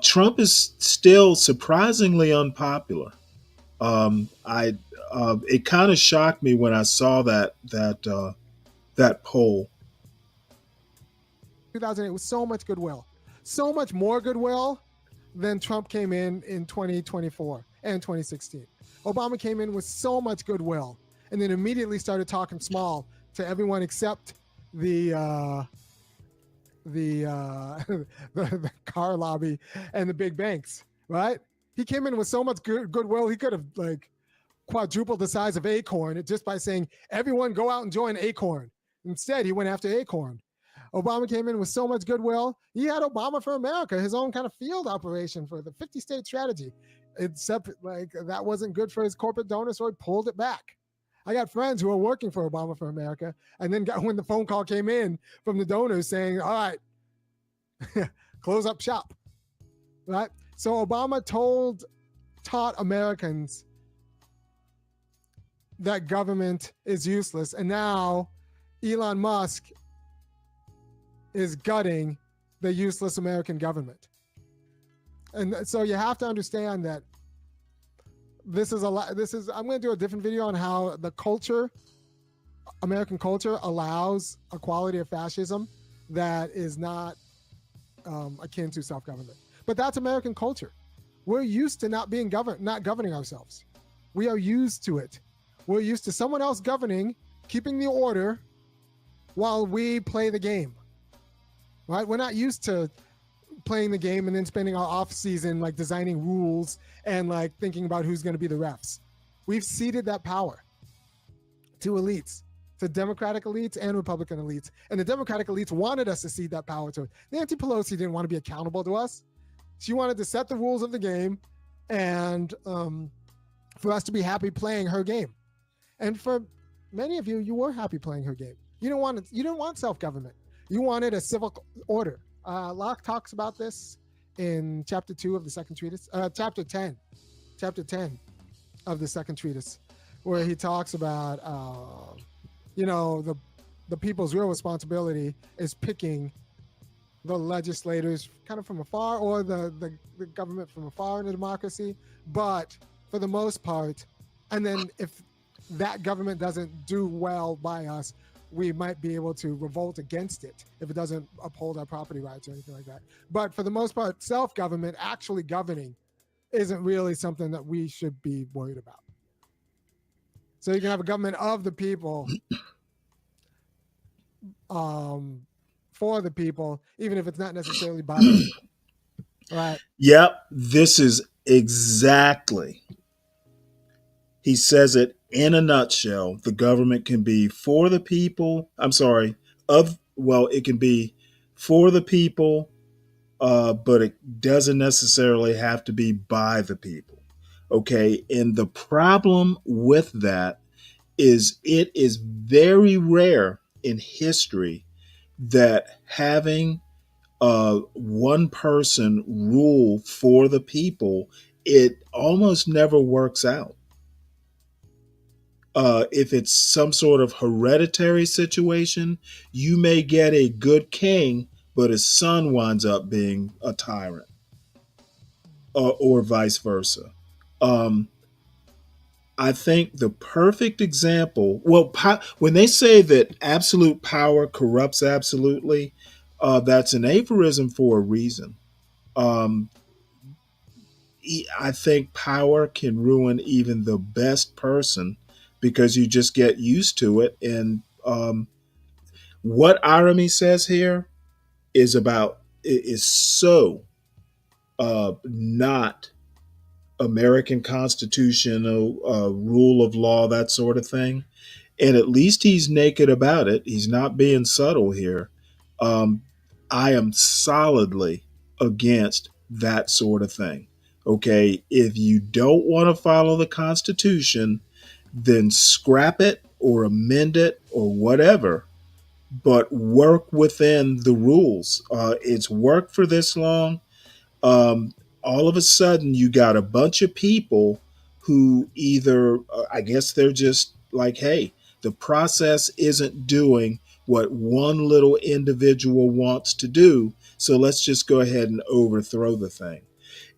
Trump is still surprisingly unpopular. I It kind of shocked me when I saw that poll. 2008 with so much goodwill, so much more goodwill than Trump came in 2024 and 2016. Obama came in with so much goodwill and then immediately started talking small to everyone except the the car lobby and the big banks, right? He came in with so much goodwill, he could have like quadrupled the size of Acorn just by saying, everyone go out and join Acorn. Instead, he went after Acorn. Obama came in with so much goodwill. He had Obama for America, his own kind of field operation for the 50-state strategy. Except like that wasn't good for his corporate donors, so he pulled it back. I got friends who are working for Obama for America, and then when the phone call came in from the donors saying, all right, close up shop, right? So Obama taught Americans that government is useless, and now Elon Musk is gutting the useless American government. And so you have to understand that I'm going to do a different video on how the culture, American culture, allows a quality of fascism that is not akin to self-government. But that's American culture. We're used to not governing ourselves. We are used to it. We're used to someone else governing, keeping the order while we play the game. Right? We're not used to playing the game and then spending our off season like designing rules and like thinking about who's going to be the refs. We've ceded that power to elites, to Democratic elites and Republican elites. And the Democratic elites wanted us to cede that power to it. Nancy Pelosi didn't want to be accountable to us. She wanted to set the rules of the game and for us to be happy playing her game. And for many of you, you were happy playing her game. You didn't want self-government. You wanted a civil order. Locke talks about this in chapter 2 of the second treatise, chapter 10 of the second treatise, where he talks about, the people's real responsibility is picking the legislators kind of from afar or the government from afar in a democracy. But for the most part, and then if that government doesn't do well by us, we might be able to revolt against it if it doesn't uphold our property rights or anything like that. But for the most part, self-government, actually governing, isn't really something that we should be worried about. So you can have a government of the people, for the people, even if it's not necessarily by the people. Right? Yep, this is exactly. He says it in a nutshell. The government can be for the people. It can be for the people, but it doesn't necessarily have to be by the people. Okay. And the problem with that is it is very rare in history that having one person rule for the people, it almost never works out. If it's some sort of hereditary situation, you may get a good king, but his son winds up being a tyrant, or vice versa. I think the perfect example, when they say that absolute power corrupts absolutely, that's an aphorism for a reason. I think power can ruin even the best person because you just get used to it. And what Irony says here is so not American constitutional rule of law, that sort of thing. And at least he's naked about it. He's not being subtle here. I am solidly against that sort of thing. Okay, if you don't want to follow the Constitution, then scrap it or amend it or whatever. but work within the rules. It's worked for this long. All of a sudden, you got a bunch of people who either, I guess they're just like, hey, the process isn't doing what one little individual wants to do. So let's just go ahead and overthrow the thing.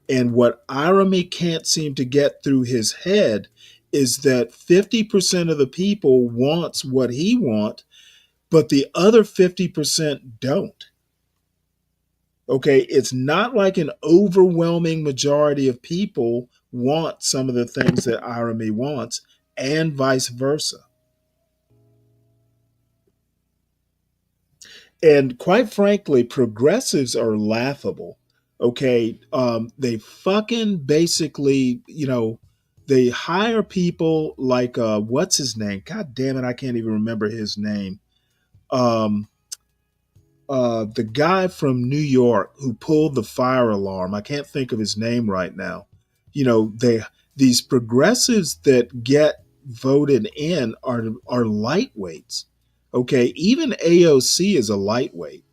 And what Irami can't seem to get through his head is that 50% of the people wants what he wants, but the other 50% don't. Okay, it's not like an overwhelming majority of people want some of the things that Irami wants, and vice versa. And quite frankly, progressives are laughable. Okay, they fucking basically, they hire people like what's his name? God damn it, I can't even remember his name. Um, the guy from New York who pulled the fire alarm. I can't think of his name right now. These progressives that get voted in are lightweights. Okay, even AOC is a lightweight.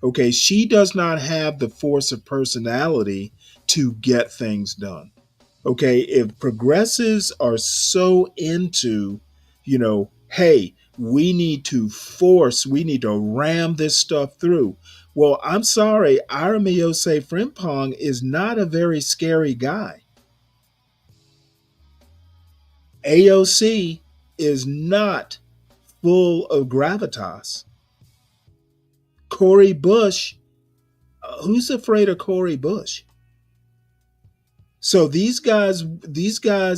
Okay, she does not have the force of personality to get things done. Okay, if progressives are so into, hey, we need to ram this stuff through. Well, I'm sorry, Aramiose Frimpong is not a very scary guy. AOC is not full of gravitas. Cori Bush, who's afraid of Cori Bush? So these guys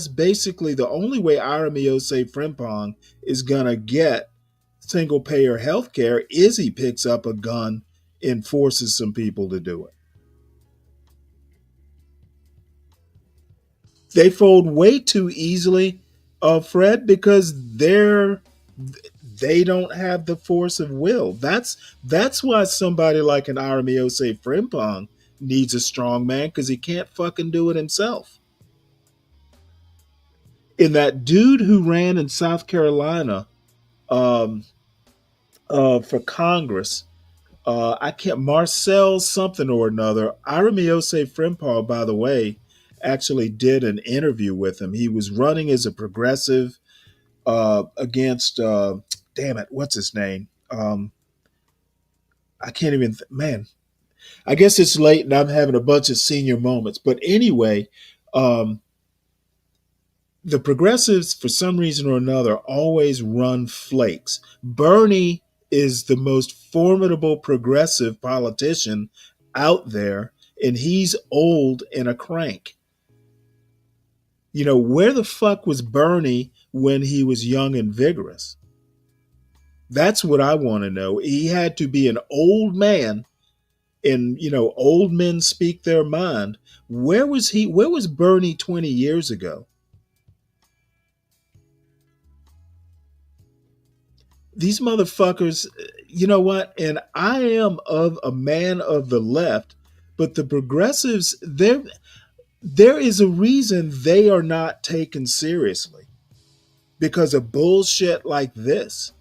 basically, the only way Aramiose Frimpong is gonna get single payer health care is he picks up a gun and forces some people to do it. They fold way too easily, Fred, because they don't have the force of will. That's why somebody like an Aramiose Frimpong needs a strong man, because he can't fucking do it himself. And that dude who ran in South Carolina for Congress, I can't, Marcel something or another. Aramiose Frimpong, by the way, actually did an interview with him. He was running as a progressive against, damn it, what's his name? I can't even, man, I guess it's late and I'm having a bunch of senior moments. But anyway, the progressives, for some reason or another, always run flakes. Bernie is the most formidable progressive politician out there, and he's old and a crank. Where the fuck was Bernie when he was young and vigorous? That's what I want to know. He had to be an old man, and old men speak their mind. Where was he? Where was Bernie 20 years ago? These motherfuckers, you know what? And I am of a man of the left, but the progressives, there is a reason they are not taken seriously because of bullshit like this.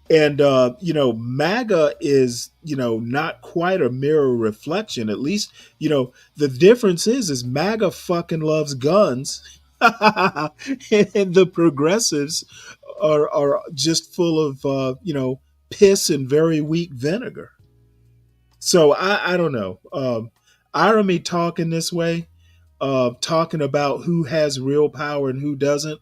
And MAGA is, not quite a mirror reflection. At least, the difference is MAGA fucking loves guns. And the progressives are just full of piss and very weak vinegar. So I don't know. Irony talking this way, talking about who has real power and who doesn't.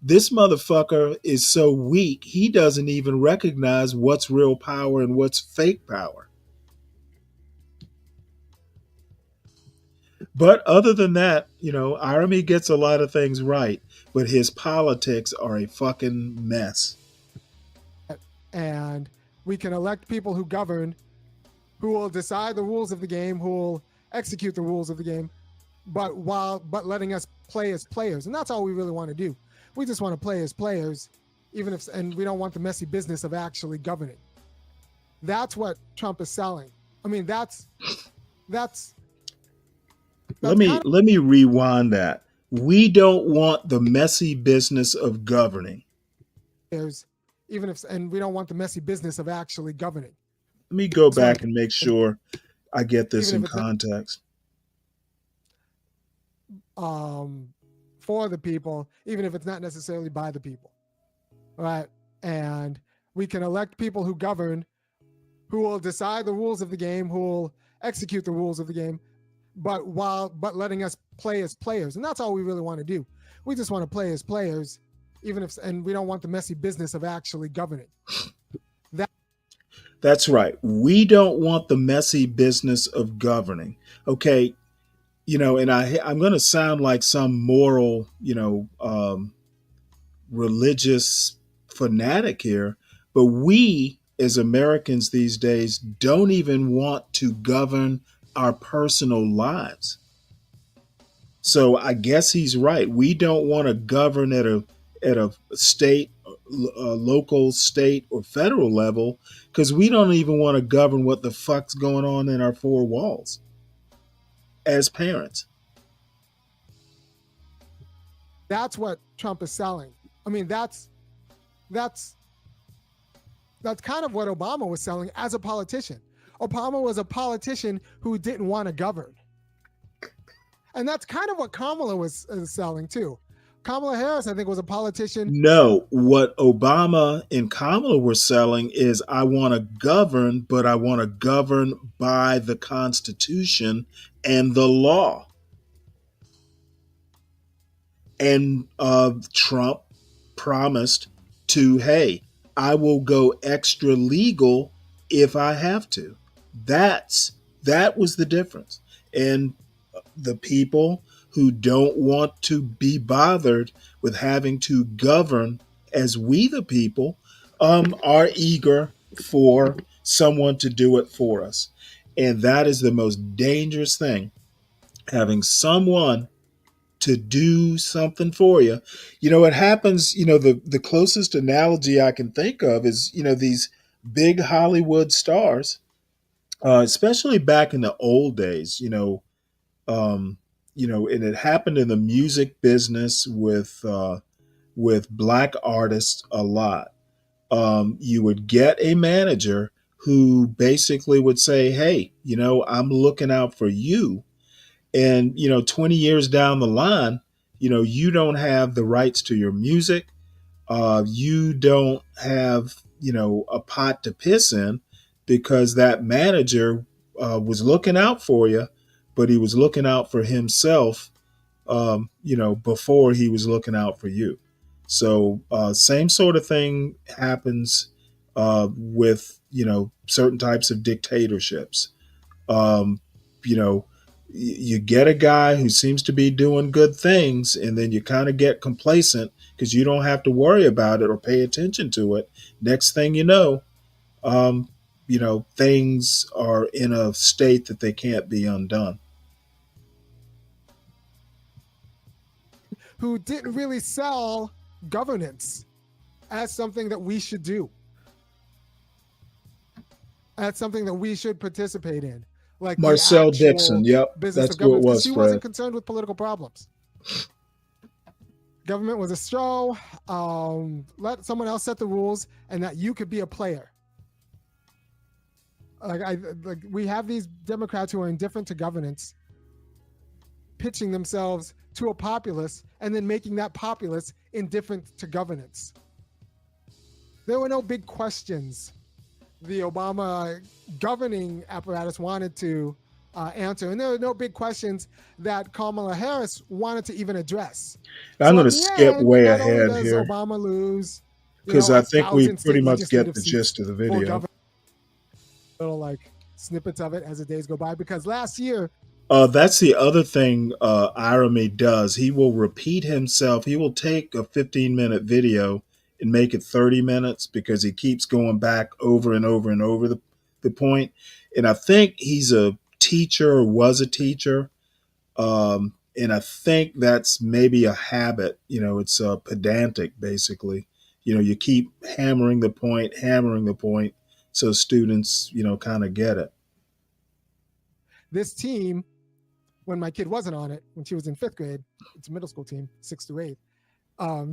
This motherfucker is so weak, he doesn't even recognize what's real power and what's fake power. But other than that, Irami gets a lot of things right, but his politics are a fucking mess. And we can elect people who govern, who will decide the rules of the game, who will execute the rules of the game, but letting us play as players. And that's all we really want to do. We just want to play as players, and we don't want the messy business of actually governing. That's what Trump is selling. I mean, that's let me rewind that. We don't want the messy business of governing. And we don't want the messy business of actually governing. Let me go back and make sure I get this in Even if it's context. For the people, even if it's not necessarily by the people. All right. And we can elect people who govern, who will decide the rules of the game, who will execute the rules of the game, but letting us play as players. And that's all we really want to do. We just want to play as players, and we don't want the messy business of actually governing. That's right. We don't want the messy business of governing. Okay. And I'm going to sound like some moral, religious fanatic here, but we as Americans these days don't even want to govern our personal lives. So I guess he's right. We don't want to govern at a state, local, state, or federal level because we don't even want to govern what the fuck's going on in our four walls as parents. That's what Trump is selling. I mean, that's kind of what Obama was selling as a politician. Obama was a politician who didn't want to govern. And that's kind of what Kamala was selling too. Kamala Harris, I think, was a politician. No, what Obama and Kamala were selling is I want to govern, but I want to govern by the Constitution and the law. And Trump promised to, hey, I will go extra legal if I have to. That was the difference. And the people who don't want to be bothered with having to govern as we the people are eager for someone to do it for us. And that is the most dangerous thing, having someone to do something for you. It happens, the closest analogy I can think of is, these big Hollywood stars, especially back in the old days, and it happened in the music business with black artists a lot. You would get a manager who basically would say, hey, I'm looking out for you. And, 20 years down the line, you don't have the rights to your music. You don't have, a pot to piss in because that manager was looking out for you, but he was looking out for himself, before he was looking out for you. So same sort of thing happens with, certain types of dictatorships. You get a guy who seems to be doing good things, and then you kind of get complacent because you don't have to worry about it or pay attention to it. Next thing you know, things are in a state that they can't be undone. Who didn't really sell governance as something that we should do, as something that we should participate in. Like Marcel Dixon, yep, that's who it was. He wasn't concerned with political problems. Government was a show. Let someone else set the rules, and that you could be a player. We have these Democrats who are indifferent to governance, pitching themselves to a populace, and then making that populace indifferent to governance. There were no big questions the Obama governing apparatus wanted to answer. And there were no big questions that Kamala Harris wanted to even address. I'm going to skip way ahead does here. Obama lose? Because I think we pretty much get the gist of the video. Little like snippets of it as the days go by. Because last year... that's the other thing Irami does. He will repeat himself. He will take a 15-minute video and make it 30 minutes because he keeps going back over and over and over the point. And I think he's a teacher or was a teacher. And I think that's maybe a habit. It's pedantic, basically. You keep hammering the point, so students, kind of get it. This team when my kid wasn't on it, when she was in 5th grade, it's a middle school team, 6th to 8th.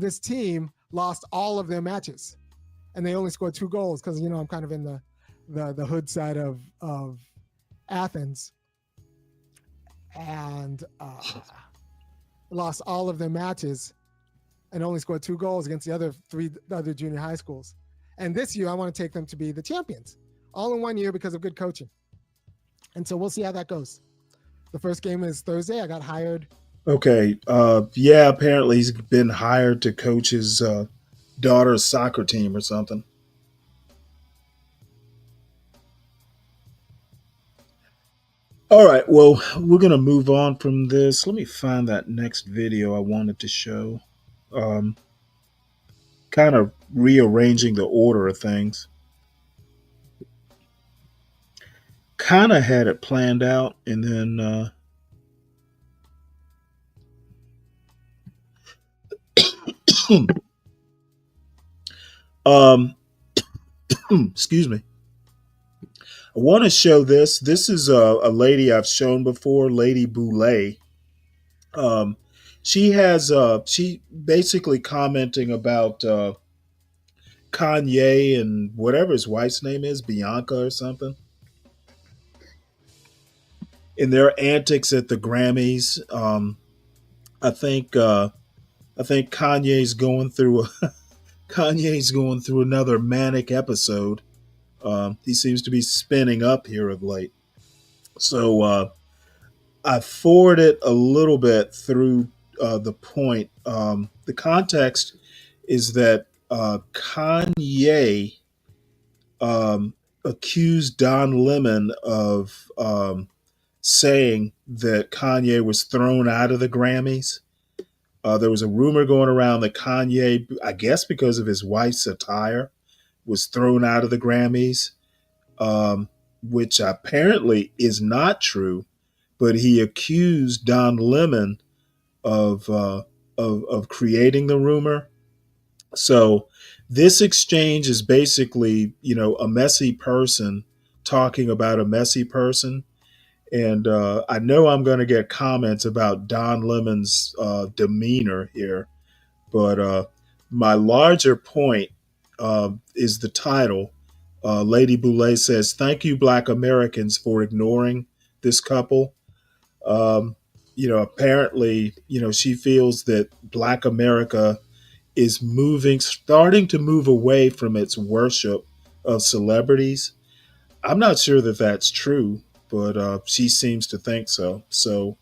This team lost all of their matches, and they only scored 2 goals because I'm kind of in the hood side of Athens, and lost all of their matches and only scored 2 goals against the other junior high schools. And this year, I want to take them to be the champions, all in one year because of good coaching. And so we'll see how that goes. The first game is Thursday. I got hired. Okay. Yeah, apparently he's been hired to coach his daughter's soccer team or something. All right. Well, we're going to move on from this. Let me find that next video I wanted to show. Kind of rearranging the order of things. Kind of had it planned out, and then excuse me. I want to show this. This is a lady I've shown before, Lady Boulay. She has she basically commenting about Kanye and whatever his wife's name is, Bianca or something, in their antics at the Grammys. I think Kanye's going through Kanye's going through another manic episode. He seems to be spinning up here of late. So I forwarded a little bit through the point. The context is that Kanye accused Don Lemon of saying that Kanye was thrown out of the Grammys. There was a rumor going around that Kanye, I guess because of his wife's attire, was thrown out of the Grammys, which apparently is not true. But he accused Don Lemon of creating the rumor. So this exchange is basically, a messy person talking about a messy person. And I know I'm going to get comments about Don Lemon's demeanor here, but my larger point is the title. Lady Boulay says, "Thank you, Black Americans, for ignoring this couple." Apparently, she feels that Black America is starting to move away from its worship of celebrities. I'm not sure that that's true, but she seems to think so. So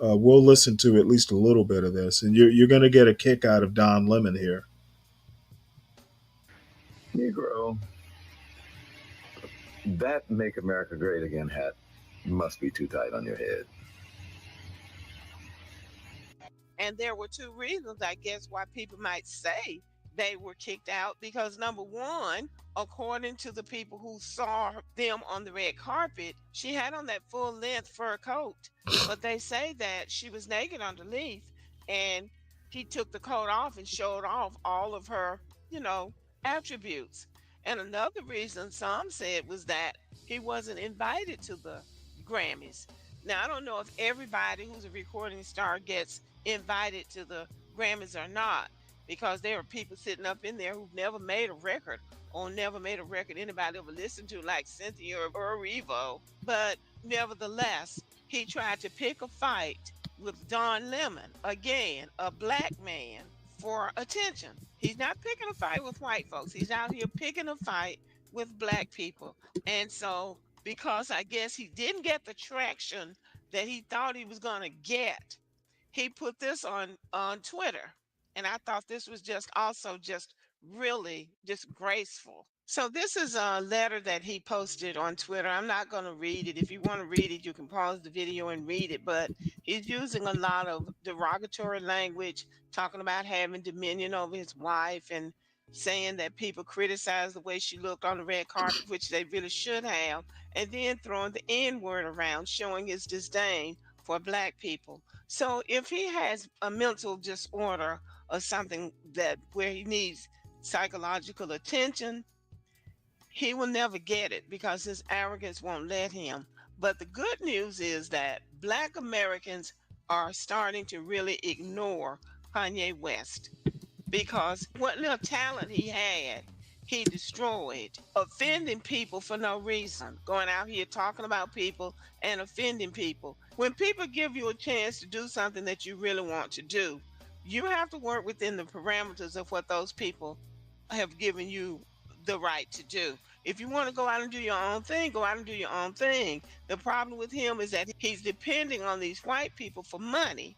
we'll listen to at least a little bit of this, and you're going to get a kick out of Don Lemon here. Negro, that "Make America Great Again" hat must be too tight on your head. And there were 2 reasons, I guess, why people might say they were kicked out. Because number one, according to the people who saw them on the red carpet, she had on that full length fur coat, but they say that she was naked underneath, and he took the coat off and showed off all of her, attributes. And another reason some said was that he wasn't invited to the Grammys. Now, I don't know if everybody who's a recording star gets invited to the Grammys or not, because there are people sitting up in there who've never made a record or never made a record anybody ever listened to, like Cynthia or Revo. But nevertheless, he tried to pick a fight with Don Lemon, again, a Black man, for attention. He's not picking a fight with white folks. He's out here picking a fight with Black people. And so, because I guess he didn't get the traction that he thought he was going to get, he put this on Twitter. And I thought this was just really disgraceful. So this is a letter that he posted on Twitter. I'm not going to read it. If you want to read it, you can pause the video and read it. But he's using a lot of derogatory language, talking about having dominion over his wife and saying that people criticize the way she looked on the red carpet, which they really should have, and then throwing the N-word around, showing his disdain for Black people. So if he has a mental disorder or something where he needs psychological attention, he will never get it because his arrogance won't let him. But the good news is that Black Americans are starting to really ignore Kanye West because what little talent he had, he destroyed, offending people for no reason, going out here talking about people and offending people. When people give you a chance to do something that you really want to do, you have to work within the parameters of what those people have given you the right to do. If you want to go out and do your own thing, go out and do your own thing. The problem with him is that he's depending on these white people for money,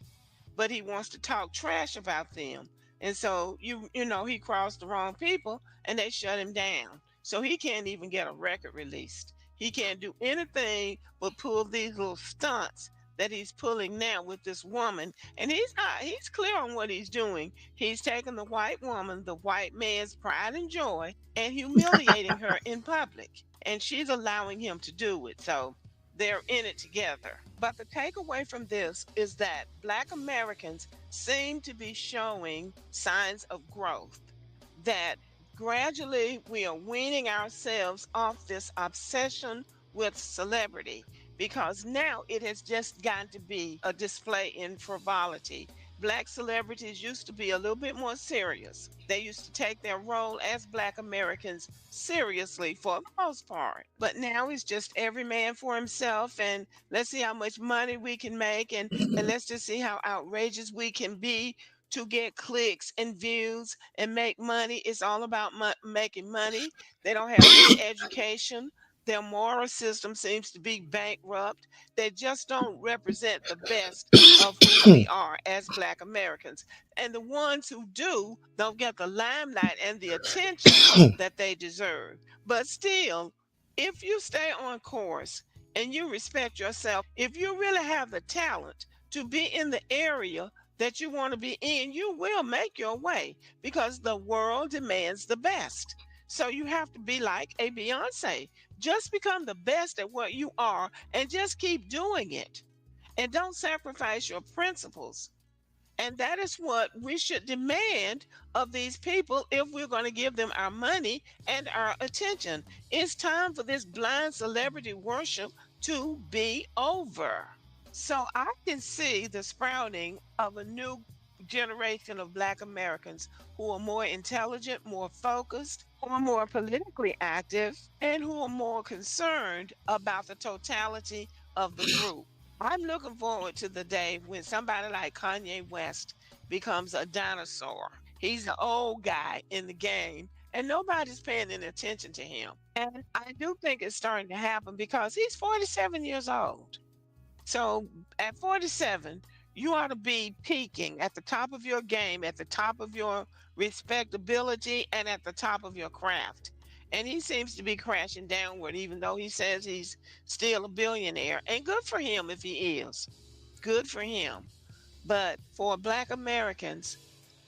but he wants to talk trash about them. And so you know he crossed the wrong people and they shut him down. So he can't even get a record released. He can't do anything but pull these little stunts that he's pulling now with this woman. And he's clear on what he's doing. He's taking the white woman, the white man's pride and joy, and humiliating her in public. And she's allowing him to do it. So they're in it together. But the takeaway from this is that Black Americans seem to be showing signs of growth, that gradually we are weaning ourselves off this obsession with celebrity because now it has just got to be a display in frivolity. Black celebrities used to be a little bit more serious. They used to take their role as Black Americans seriously for the most part. But now it's just every man for himself, and let's see how much money we can make, and let's just see how outrageous we can be to get clicks and views and make money. It's all about making money. They don't have any education. Their moral system seems to be bankrupt. They just don't represent the best of who we are as Black Americans. And the ones who do don't get the limelight and the attention that they deserve. But still, if you stay on course and you respect yourself, if you really have the talent to be in the area that you want to be in, you will make your way because the world demands the best. So you have to be like a Beyonce. Just become the best at what you are and just keep doing it. And don't sacrifice your principles. And that is what we should demand of these people if we're going to give them our money and our attention. It's time for this blind celebrity worship to be over. So I can see the sprouting of a new generation of Black Americans who are more intelligent, more focused, who are more politically active, and who are more concerned about the totality of the group. I'm looking forward to the day when somebody like Kanye West becomes a dinosaur. He's the old guy in the game, and nobody's paying any attention to him. And I do think it's starting to happen because he's 47 years old. So at 47, you ought to be peaking at the top of your game, at the top of your respectability, and at the top of your craft. And he seems to be crashing downward, even though he says he's still a billionaire. And good for him if he is. Good for him. But for Black Americans,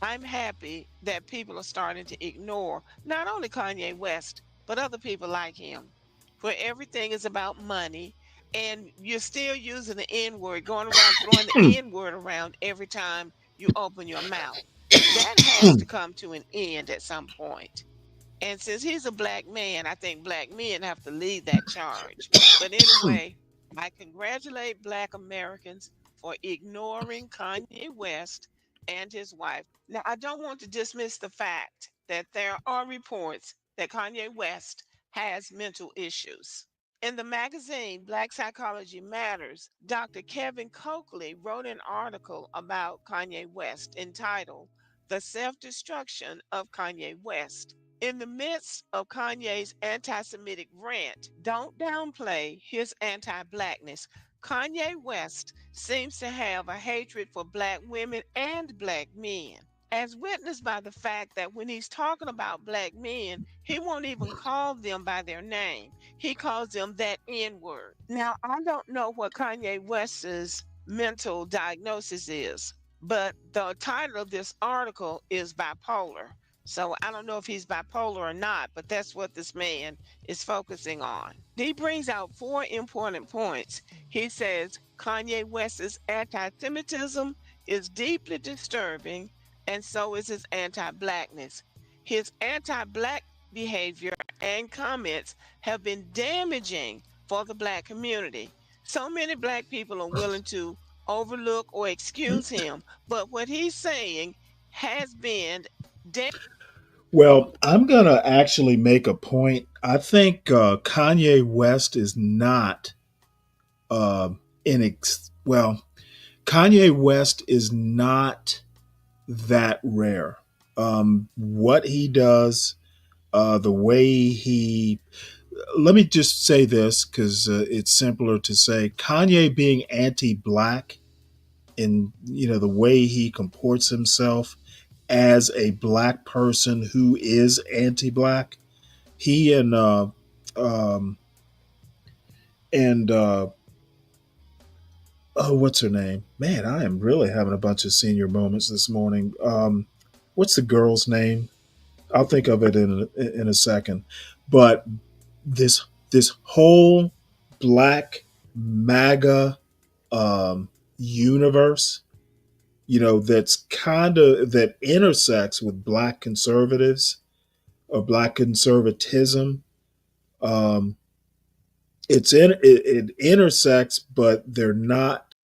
I'm happy that people are starting to ignore not only Kanye West, but other people like him, where everything is about money and you're still using the N word, going around throwing the N word around every time you open your mouth. That has to come to an end at some point. And since he's a Black man, I think Black men have to lead that charge. But anyway, I congratulate Black Americans for ignoring Kanye West and his wife. Now, I don't want to dismiss the fact that there are reports that Kanye West has mental issues. In the magazine Black Psychology Matters, Dr. Kevin Coakley wrote an article about Kanye West entitled The Self Destruction of Kanye West. In the midst of Kanye's anti Semitic rant, don't downplay his anti Blackness. Kanye West seems to have a hatred for Black women and Black men, as witnessed by the fact that when he's talking about Black men, he won't even call them by their name. He calls them that N word. Now, I don't know what Kanye West's mental diagnosis is, but the title of this article is bipolar. So I don't know if he's bipolar or not, but that's what this man is focusing on. He brings out 4 important points. He says Kanye West's anti-Semitism is deeply disturbing, and so is his anti-Blackness. His anti-Black behavior and comments have been damaging for the Black community. So many black people are willing to overlook or excuse him, but what he's saying has been Well, I'm going to actually make a point. I think Kanye West is not well, Kanye West is not that rare. What he does, the way he, let me just say this because it's simpler to say Kanye being anti-black in the way he comports himself as a black person who is anti-black. He um and oh, what's her name? Man, I am really having a bunch of senior moments this morning. What's the girl's name? I'll think of it in a second. But this whole black MAGA universe, that's kind of that intersects with black conservatives or black conservatism. Um, it intersects, but they're not.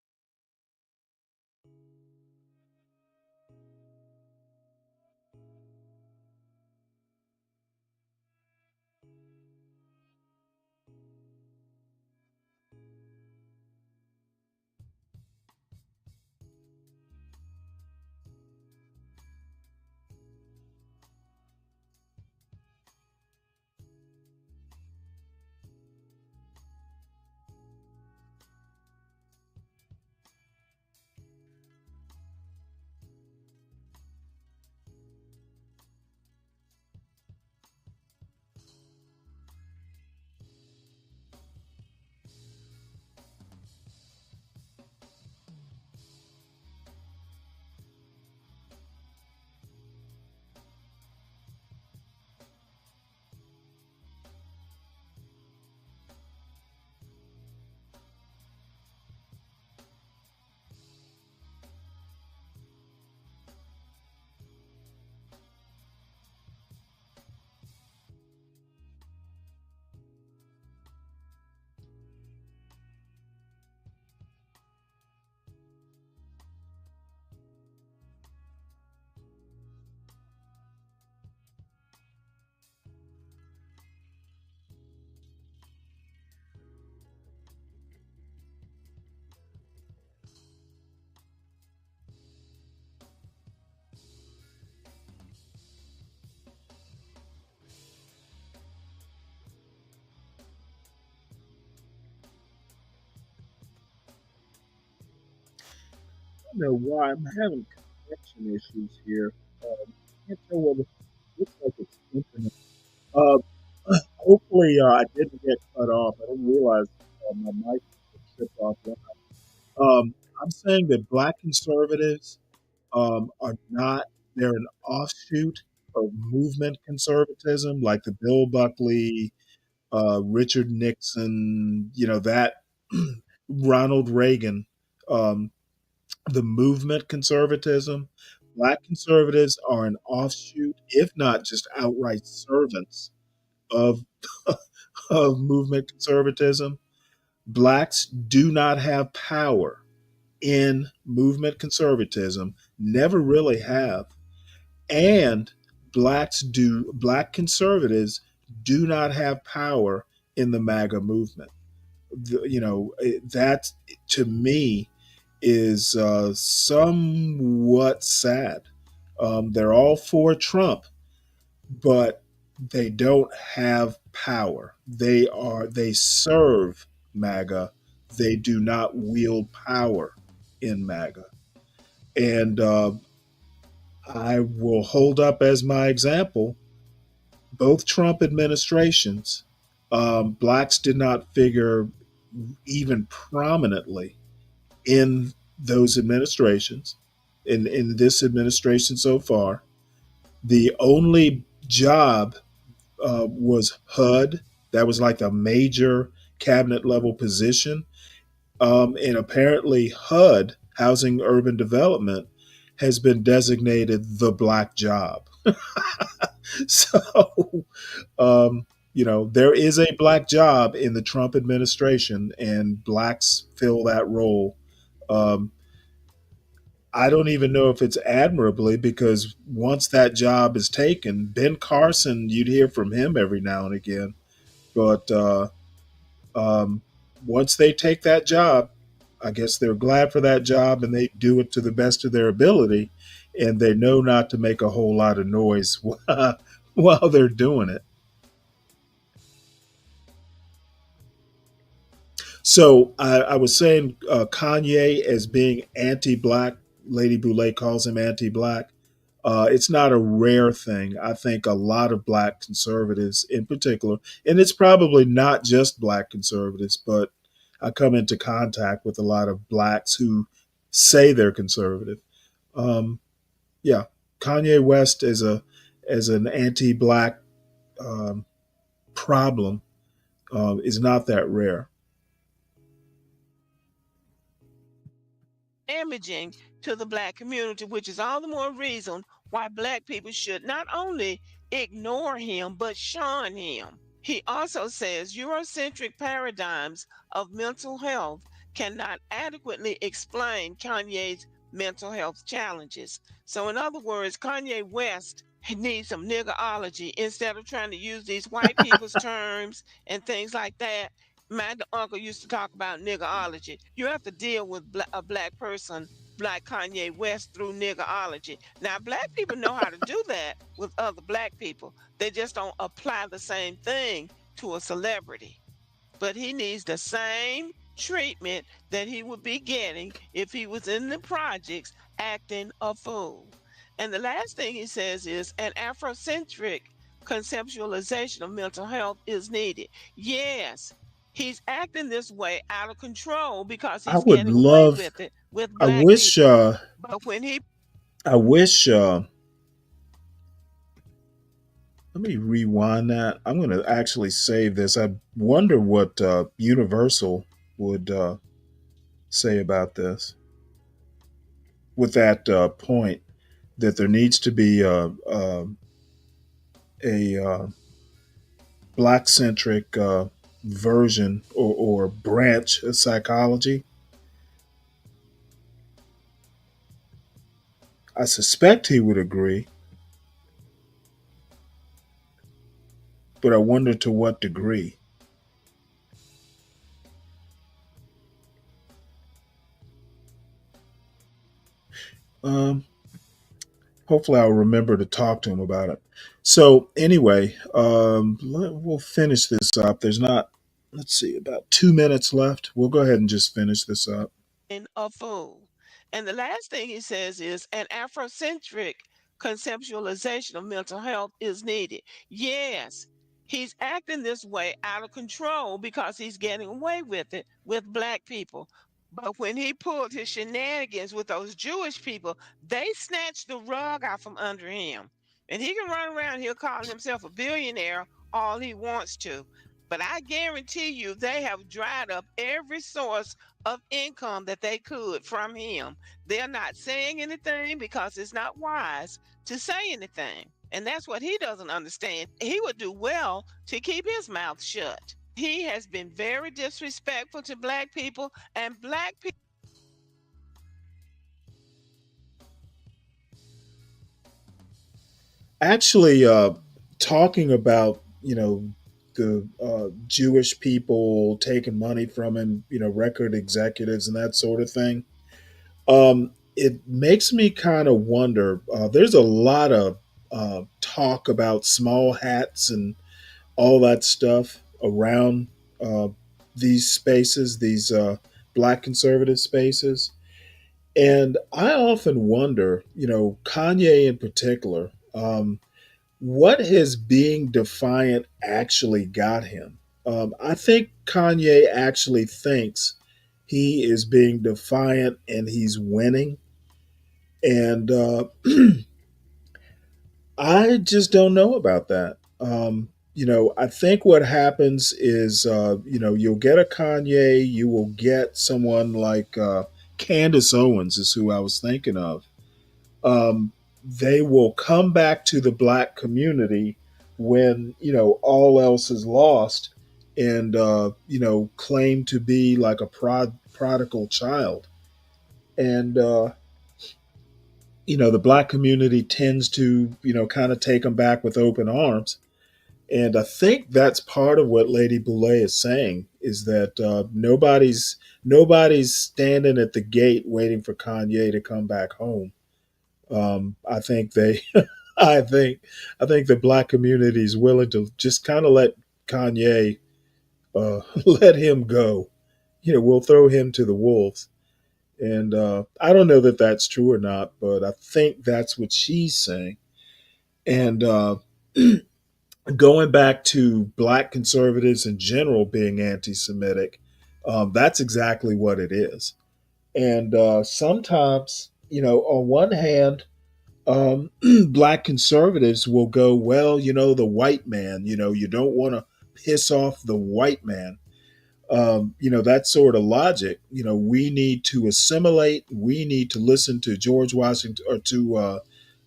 I don't know why I'm having connection issues here. Can't tell whether looks like it's internet. Uh, hopefully, I didn't get cut off. I didn't realize my mic tripped off. I'm saying that black conservatives are not. They're an offshoot of movement conservatism, like the Bill Buckley, Richard Nixon. That Ronald Reagan. Um, the movement conservatism. Black conservatives are an offshoot, if not just outright servants of of movement conservatism. Blacks do not have power in movement conservatism, never really have. And black conservatives do not have power in the MAGA movement. That to me is somewhat sad. They're all for Trump, but they don't have power. They serve MAGA. They do not wield power in MAGA. And I will hold up as my example both Trump administrations. Blacks did not figure even prominently in those administrations, in this administration so far. The only job was HUD. That was like a major cabinet level position. And apparently, HUD, Housing Urban Development, has been designated the black job. So, um, There is a black job in the Trump administration, and blacks fill that role. Um, I don't even know if it's admirably, because once that job is taken, Ben Carson, you'd hear from him every now and again. But um, once they take that job, I guess they're glad for that job and they do it to the best of their ability. And they know not to make a whole lot of noise while they're doing it. So I was saying Kanye as being anti-black. Lady Boulay calls him anti-black. It's not a rare thing. I think a lot of black conservatives, in particular, and it's probably not just black conservatives, but I come into contact with a lot of blacks who say they're conservative. Um, yeah, Kanye West as an anti-black um, problem is not that rare. Damaging to the black community, which is all the more reason why black people should not only ignore him but shun him. He also says Eurocentric paradigms of mental health cannot adequately explain Kanye's mental health challenges. So, in other words, Kanye West needs some niggerology instead of trying to use these white people's terms and things like that. My uncle used to talk about niggerology. You have to deal with a black person like Kanye West through niggerology. Now, black people know how to do that with other black people. They just don't apply the same thing to a celebrity. But he needs the same treatment that he would be getting if he was in the projects acting a fool. And the last thing he says is an Afrocentric conceptualization of mental health is needed. Yes, he's acting this way out of control because I he's would getting away love. with it with I black wish. people. But when he I wish. Let me rewind that. I'm going to actually save this. I wonder what Universal would say about this. With that point, that there needs to be a black centric version or branch of psychology. I suspect he would agree, but I wonder to what degree. Um, Hopefully, I'll remember to talk to him about it. So, anyway, we'll finish this up. There's not, let's see, about 2 minutes left. We'll go ahead and just finish this up. a fool. And the last thing he says is an Afrocentric conceptualization of mental health is needed. Yes, he's acting this way out of control because he's getting away with it with black people. But when he pulled his shenanigans with those Jewish people, they snatched the rug out from under him. And he can run around here calling himself a billionaire all he wants to. But I guarantee you, they have dried up every source of income that they could from him. They're not saying anything because it's not wise to say anything. And that's what he doesn't understand. He would do well to keep his mouth shut. He has been very disrespectful to black people, and black people. Actually, talking about, the Jewish people taking money from him, record executives and that sort of thing. It makes me kind of wonder. There's a lot of talk about small hats and all that stuff around uh, these spaces, these black conservative spaces. And I often wonder, Kanye in particular, what has being defiant actually got him? I think Kanye actually thinks he is being defiant and he's winning. And I just don't know about that. I think what happens is, you'll get a Kanye, you will get someone like Candace Owens, is who I was thinking of. They will come back to the black community when all else is lost, and claim to be like a prodigal child. And the black community tends to kind of take them back with open arms. And I think that's part of what Lady Boulay is saying, is that nobody's standing at the gate waiting for Kanye to come back home. I think they, I think, I think the black community is willing to just kind of let Kanye, let him go. We'll throw him to the wolves. And I don't know that that's true or not, but I think that's what she's saying. And going back to black conservatives in general being anti-Semitic, that's exactly what it is. And sometimes, on one hand, black conservatives will go, well, the white man, you don't want to piss off the white man. That sort of logic. We need to assimilate. We need to listen to George Washington or to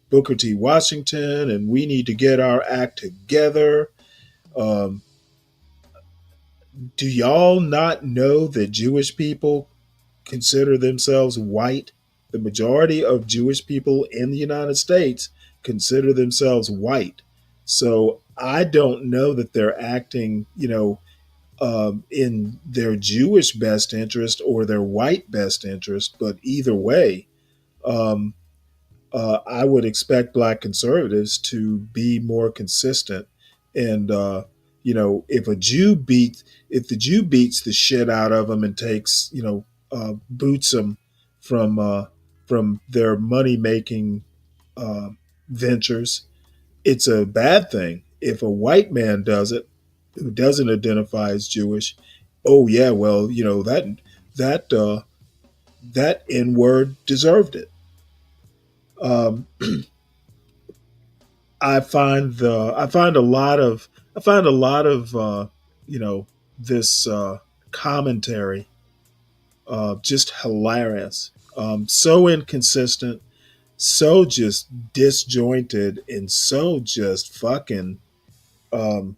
Booker T. Washington, and we need to get our act together. Um, do y'all not know that Jewish people consider themselves white? The majority of Jewish people in the United States consider themselves white. So I don't know that they're acting, in their Jewish best interest or their white best interest. But either way, um, I would expect black conservatives to be more consistent. And if if the Jew beats the shit out of them and takes boots them from their money making ventures, it's a bad thing. If a white man does it, who doesn't identify as Jewish, oh yeah, well, that that N word deserved it. Um, I find a lot of this commentary just hilarious, so inconsistent, so just disjointed, and so just fucking. Um,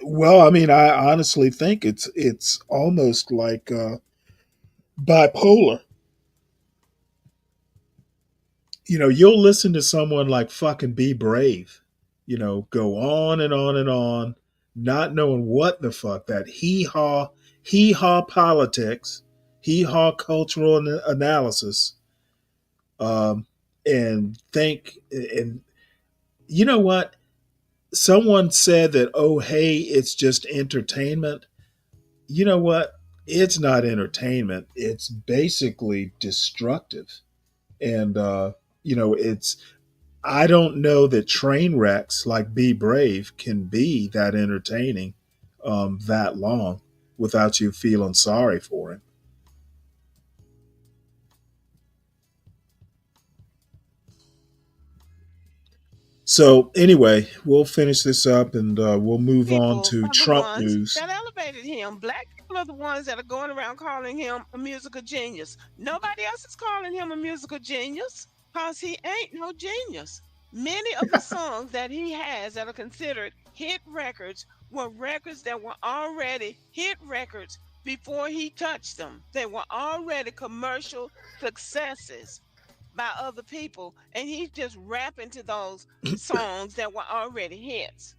well, I mean, I honestly think it's almost like bipolar. You'll listen to someone like fucking Be Brave, go on and on and on, not knowing what the fuck that hee haw politics, hee haw cultural analysis, um, and think, and you know what? Someone said that, oh, hey, it's just entertainment. You know what? It's not entertainment. It's basically destructive. And, it's I don't know that train wrecks like Be Brave can be that entertaining that long without you feeling sorry for him. So anyway, we'll finish this up and we'll move on People to are the Trump ones news. that elevated him. Black people are the ones that are going around calling him a musical genius. Nobody else is calling him a musical genius because he ain't no genius. Many of the songs that he has that are considered hit records were records that were already hit records before he touched them. They were already commercial successes by other people, and he's just rapping to those songs that were already hits.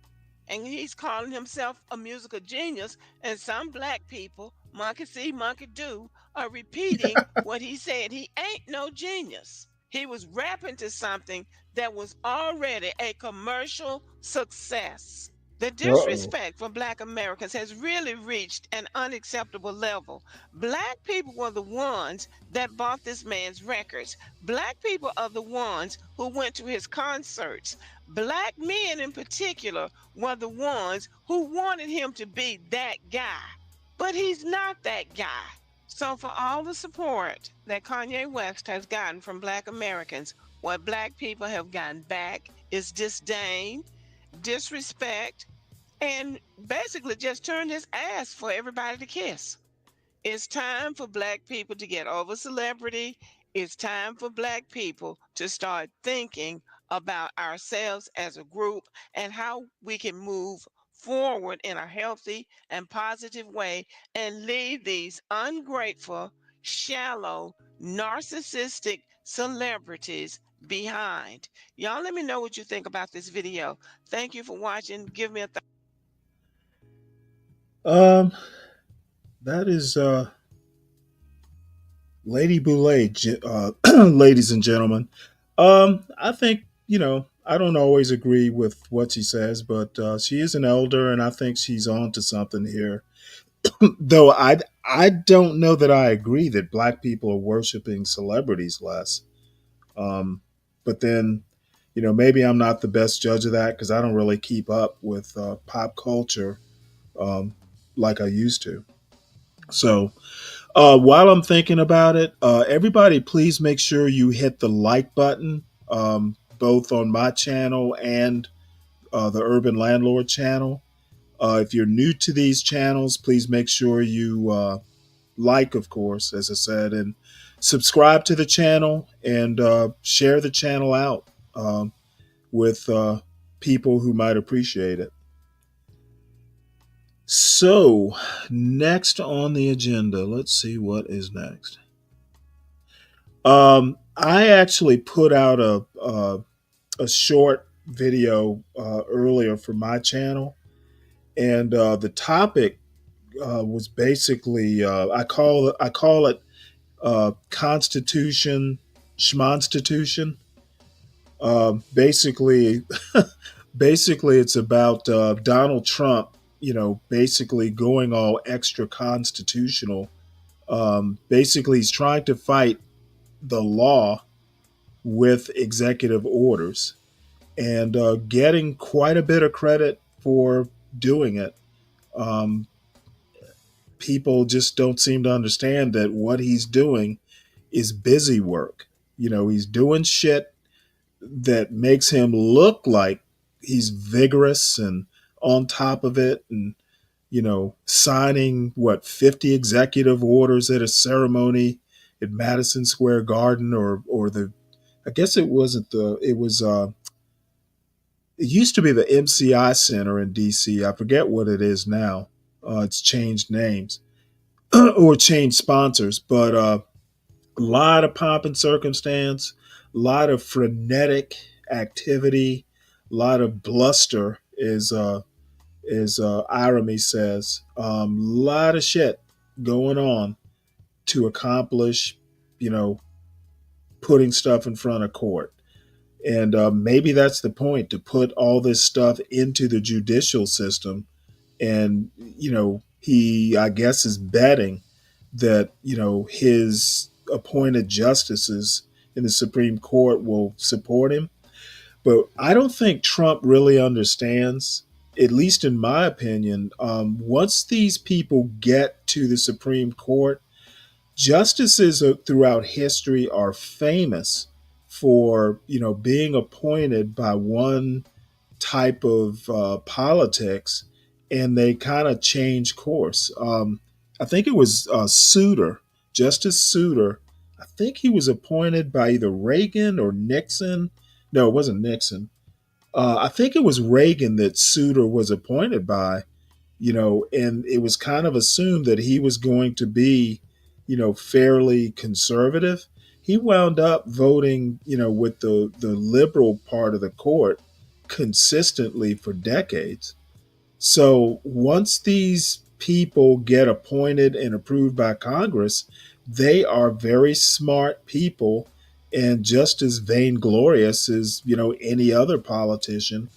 And he's calling himself a musical genius, and some black people, monkey see, monkey do, are repeating what he said. He ain't no genius. He was rapping to something that was already a commercial success. The Uh-oh. disrespect for Black Americans has really reached an unacceptable level. Black people were the ones that bought this man's records. Black people are the ones who went to his concerts. Black men, in particular, were the ones who wanted him to be that guy. But he's not that guy. So, for all the support that Kanye West has gotten from Black Americans, what Black people have gotten back is disdain, disrespect, and basically just turned his ass for everybody to kiss. It's time for Black people to get over celebrity. It's time for Black people to start thinking about ourselves as a group and how we can move forward in a healthy and positive way and leave these ungrateful, shallow, narcissistic celebrities behind. Y'all let me know what you think about this video. Thank you for watching. Give me a Um, that is Lady Boulay, ladies and gentlemen. I think, I don't always agree with what she says, but she is an elder, and I think she's on to something here. Though I don't know that I agree that black people are worshiping celebrities less. Um, but then, maybe I'm not the best judge of that because I don't really keep up with pop culture um, like I used to. So while I'm thinking about it, everybody, please make sure you hit the like button, both on my channel and the Urban Landlord channel. If you're new to these channels, please make sure you like, of course, as I said, and subscribe to the channel and share the channel out with people who might appreciate it. So, next on the agenda, let's see what is next. I actually put out a short video earlier for my channel, and the topic was basically I call it Constitution Schmonstitution. Basically, basically, it's about Donald Trump. Basically going all extra constitutional. Basically, he's trying to fight the law with executive orders and getting quite a bit of credit for doing it. Um, People just don't seem to understand that what he's doing is busy work. He's doing shit that makes him look like he's vigorous and on top of it, and signing 50 executive orders at a ceremony at Madison Square Garden, or the I guess it wasn't the it was it used to be the MCI Center in DC. I forget what it is now. It's changed names or changed sponsors, but a lot of pomp and circumstance, a lot of frenetic activity, a lot of bluster, as Irony says. A lot of shit going on to accomplish, you know, putting stuff in front of court. And maybe that's the point, to put all this stuff into the judicial system. And, he, I guess, is betting that, his appointed justices in the Supreme Court will support him. But I don't think Trump really understands, at least in my opinion, once these people get to the Supreme Court, justices throughout history are famous for, being appointed by one type of politics, and they kind of change course. I think it was Justice Souter. I think he was appointed by either Reagan or Nixon. No, it wasn't Nixon. I think it was Reagan that Souter was appointed by, and it was kind of assumed that he was going to be, fairly conservative. He wound up voting, with the liberal part of the court consistently for decades. So once these people get appointed and approved by Congress, they are very smart people and just as vainglorious as, any other politician.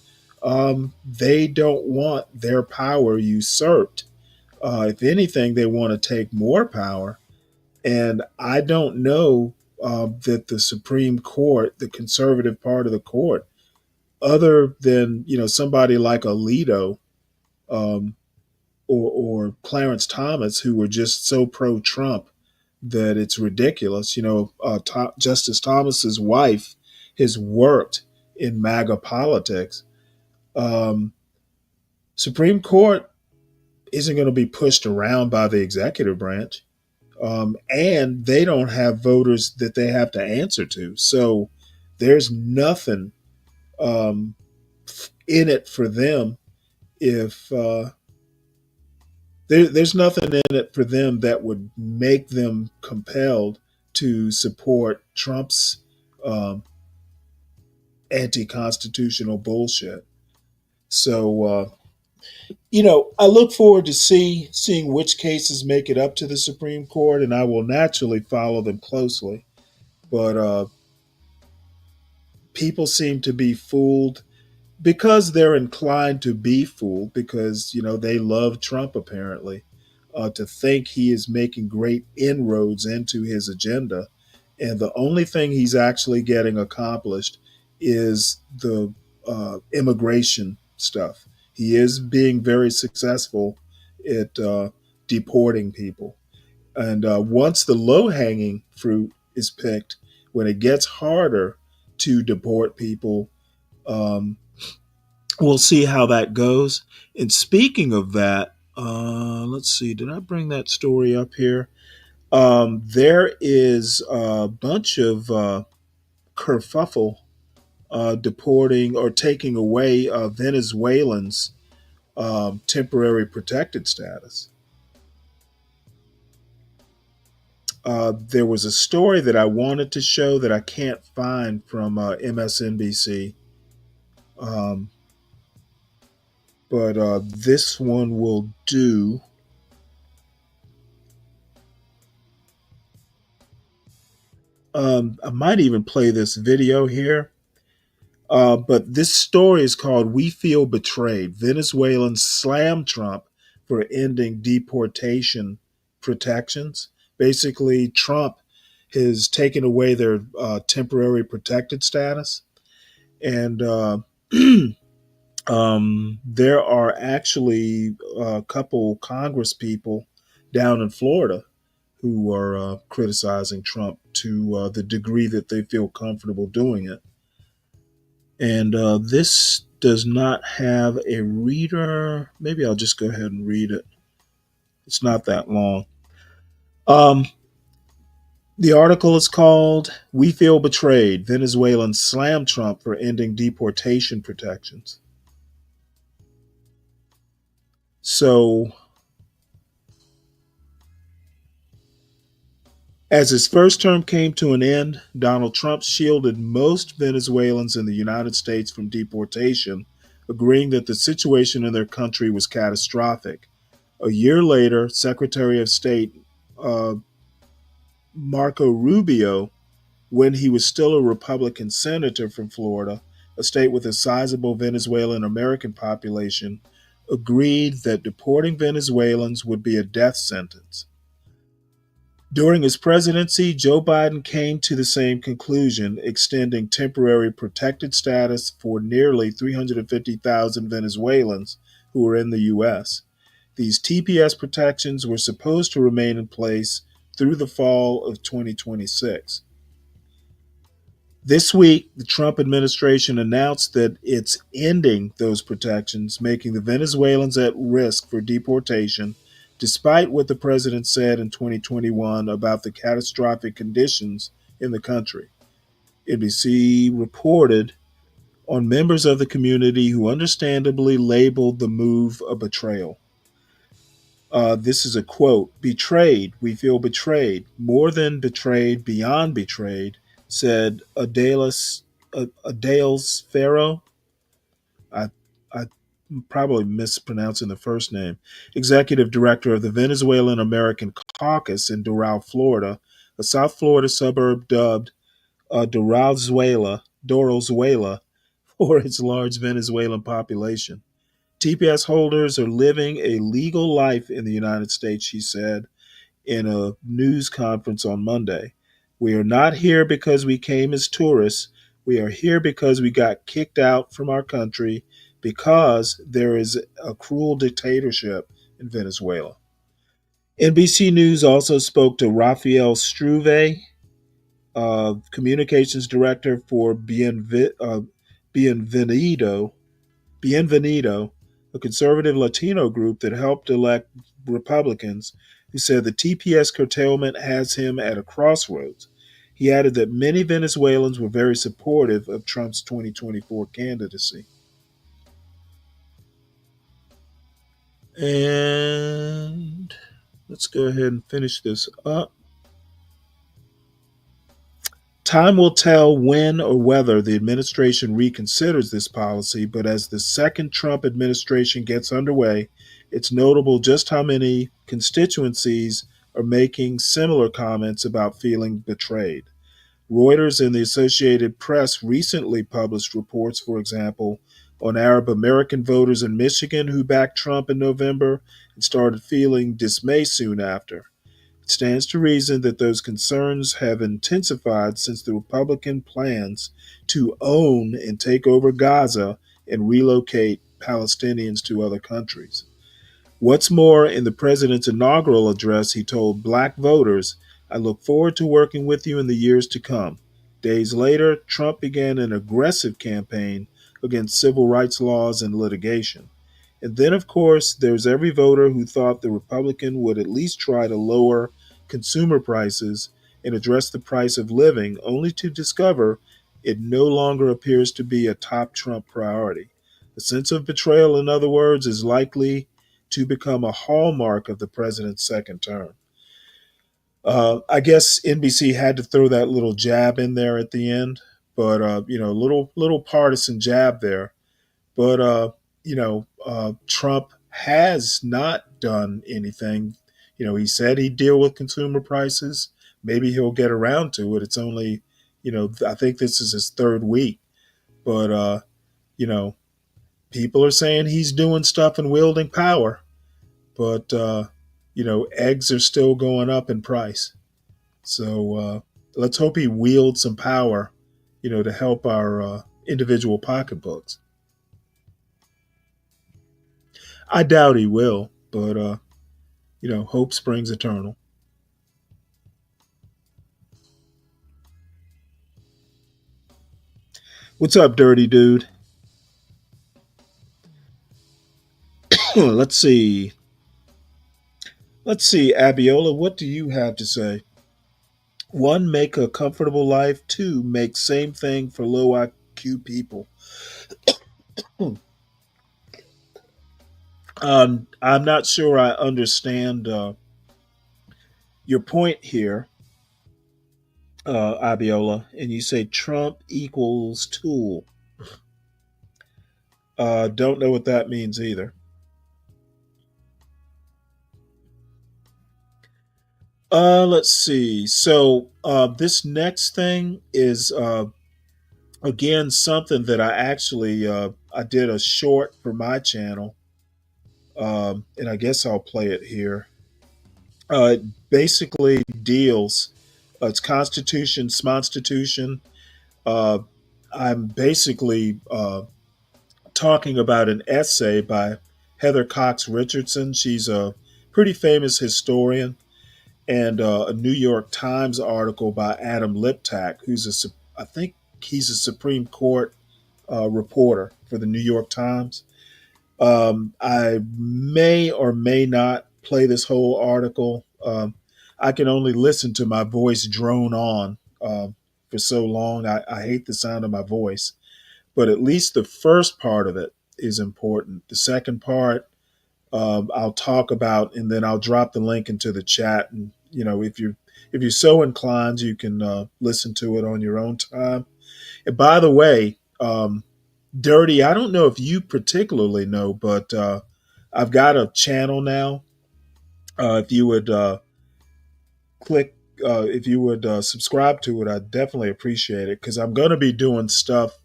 They don't want their power usurped. If anything, they want to take more power. And I don't know that the Supreme Court, the conservative part of the court, other than somebody like Alito, um, or Clarence Thomas, who were just so pro-Trump that it's ridiculous. Justice Thomas's wife has worked in MAGA politics. Supreme Court isn't going to be pushed around by the executive branch, and they don't have voters that they have to answer to. So there's nothing um, in it for them if there's nothing in it for them that would make them compelled to support Trump's um, anti-constitutional bullshit. So I look forward to seeing which cases make it up to the Supreme Court, and I will naturally follow them closely. But people seem to be fooled because they're inclined to be fooled because they love Trump apparently, to think he is making great inroads into his agenda, and the only thing he's actually getting accomplished is the immigration stuff. He is being very successful at deporting people, and once the low hanging fruit is picked, when it gets harder to deport people, um, we'll see how that goes. And speaking of that, let's see, did I bring that story up here? There is a bunch of kerfuffle deporting or taking away Venezuelans' temporary protected status. There was a story that I wanted to show that I can't find from MSNBC. Um, but this one will do. I might even play this video here. But this story is called "We Feel Betrayed." Venezuelans slam Trump for ending deportation protections. Basically, Trump has taken away their temporary protected status. And there are actually a couple Congress people down in Florida who are criticizing Trump to the degree that they feel comfortable doing it. And this does not have a reader. Maybe I'll just go ahead and read it. It's not that long. Um, the article is called "We Feel Betrayed. Venezuelans Slam Trump for Ending Deportation Protections." So, as his first term came to an end, Donald Trump shielded most Venezuelans in the United States from deportation, agreeing that the situation in their country was catastrophic. A year later, Secretary of State uh, Marco Rubio, when he was still a Republican senator from Florida, a state with a sizable Venezuelan American population, agreed that deporting Venezuelans would be a death sentence. During his presidency, Joe Biden came to the same conclusion, extending temporary protected status for nearly 350,000 Venezuelans who were in the U.S. These TPS protections were supposed to remain in place through the fall of 2026. This week, the Trump administration announced that it's ending those protections, making the Venezuelans at risk for deportation, despite what the president said in 2021 about the catastrophic conditions in the country. NBC reported on members of the community who understandably labeled the move a betrayal. This is a quote: "Betrayed, we feel betrayed, more than betrayed, beyond betrayed," said Adales Farrow. I'm probably mispronouncing the first name. Executive director of the Venezuelan American Caucus in Doral, Florida, a South Florida suburb dubbed Doralzuela, for its large Venezuelan population. TPS holders are living a legal life in the United States, she said in a news conference on Monday. "We are not here because we came as tourists. We are here because we got kicked out from our country because there is a cruel dictatorship in Venezuela." NBC News also spoke to Rafael Struve, communications director for Bienvenido, Bienvenido, a conservative Latino group that helped elect Republicans, who said the TPS curtailment has him at a crossroads. He added that many Venezuelans were very supportive of Trump's 2024 candidacy. And let's go ahead and finish this up. Time will tell when or whether the administration reconsiders this policy, but as the second Trump administration gets underway, it's notable just how many constituencies are making similar comments about feeling betrayed. Reuters and the Associated Press recently published reports, for example, on Arab American voters in Michigan who backed Trump in November and started feeling dismay soon after. It stands to reason that those concerns have intensified since the Republican plans to own and take over Gaza and relocate Palestinians to other countries. What's more, in the president's inaugural address, he told black voters, "I look forward to working with you in the years to come." Days later, Trump began an aggressive campaign against civil rights laws and litigation. And then, of course, there's every voter who thought the Republican would at least try to lower consumer prices and address the price of living, only to discover it no longer appears to be a top Trump priority. The sense of betrayal, in other words, is likely to become a hallmark of the president's second term. I guess NBC had to throw that little jab in there at the end, but little partisan jab there. But Trump has not done anything. He said he'd deal with consumer prices. Maybe he'll get around to it. It's only, I think this is his third week, but people are saying he's doing stuff and wielding power, but eggs are still going up in price. So let's hope he wields some power, to help our individual pocketbooks. I doubt he will, but hope springs eternal. What's up, dirty dude? Let's see. Let's see, Abiola, what do you have to say? One, make a comfortable life. Two, make same thing for low IQ people. I'm not sure I understand your point here, Abiola, and you say Trump equals tool. Don't know what that means either. Let's see. So this next thing is again something that I actually I did a short for my channel, and I guess I'll play it here. It basically deals. It's Constitution, Smonstitution. Uh, I'm basically talking about an essay by Heather Cox Richardson. She's a pretty famous historian, and a New York Times article by Adam Liptak, I think he's a Supreme Court reporter for the New York Times. I may or may not play this whole article. I can only listen to my voice drone on for so long. I hate the sound of my voice, but at least the first part of it is important. The second part, I'll talk about, and then I'll drop the link into the chat. And if you're so inclined, you can listen to it on your own time. And by the way, Dirty, I don't know if you particularly know, but I've got a channel now. If you would click, if you would subscribe to it, I'd definitely appreciate it, because I'm going to be doing stuff,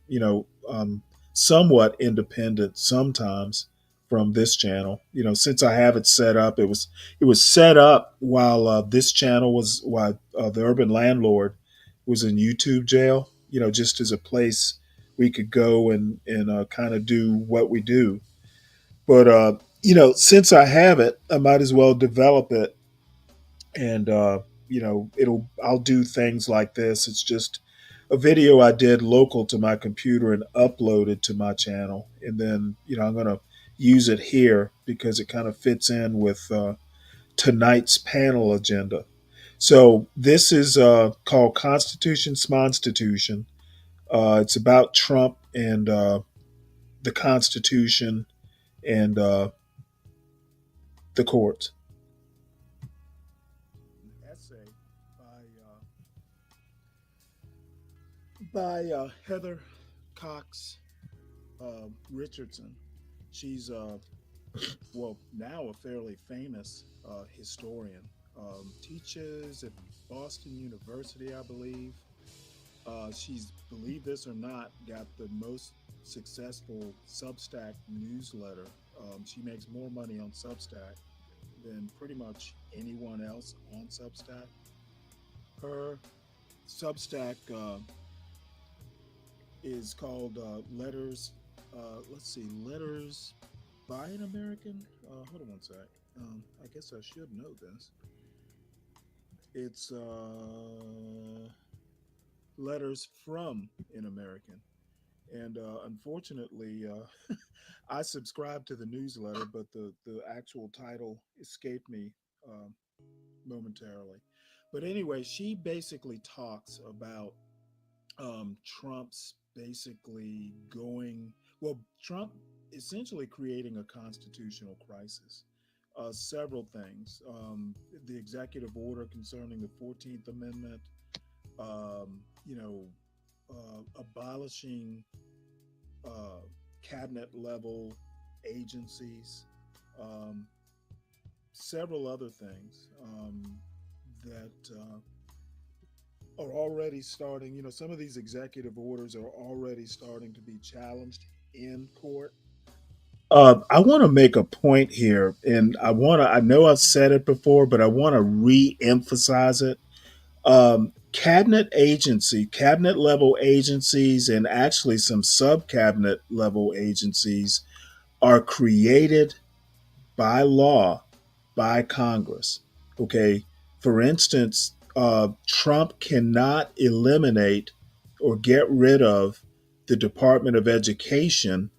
somewhat independent sometimes from this channel. Since I have it set up, it was set up while this channel was while the Urban Landlord was in YouTube jail. Just as a place we could go and kind of do what we do. But since I have it, I might as well develop it, and I'll do things like this. It's just a video I did local to my computer and uploaded to my channel, and then I'm gonna use it here because it kind of fits in with tonight's panel agenda. So this is called Constitution Smonstitution. It's about Trump and the Constitution and the courts. An essay by Heather Cox Richardson. She's well, now a fairly famous historian. Teaches at Boston University, I believe. She's, believe this or not, got the most successful Substack newsletter. She makes more money on Substack than pretty much anyone else on Substack. Her Substack is called Letters. Let's see, Letters by an American. Hold on one sec. I guess I should know this. It's Letters from an American. And unfortunately, I subscribed to the newsletter, but the actual title escaped me momentarily. But anyway, she basically talks about Trump's basically going, well, Trump essentially creating a constitutional crisis. Several things. The executive order concerning the 14th Amendment, you know, abolishing cabinet level agencies, um, several other things that are already starting. You know, some of these executive orders are already starting to be challenged in court. I want to make a point here, and I know I've said it before, but I want to re emphasize it. Cabinet level agencies, and actually some sub cabinet level agencies are created by law by Congress. Okay. For instance, Trump cannot eliminate or get rid of the Department of Education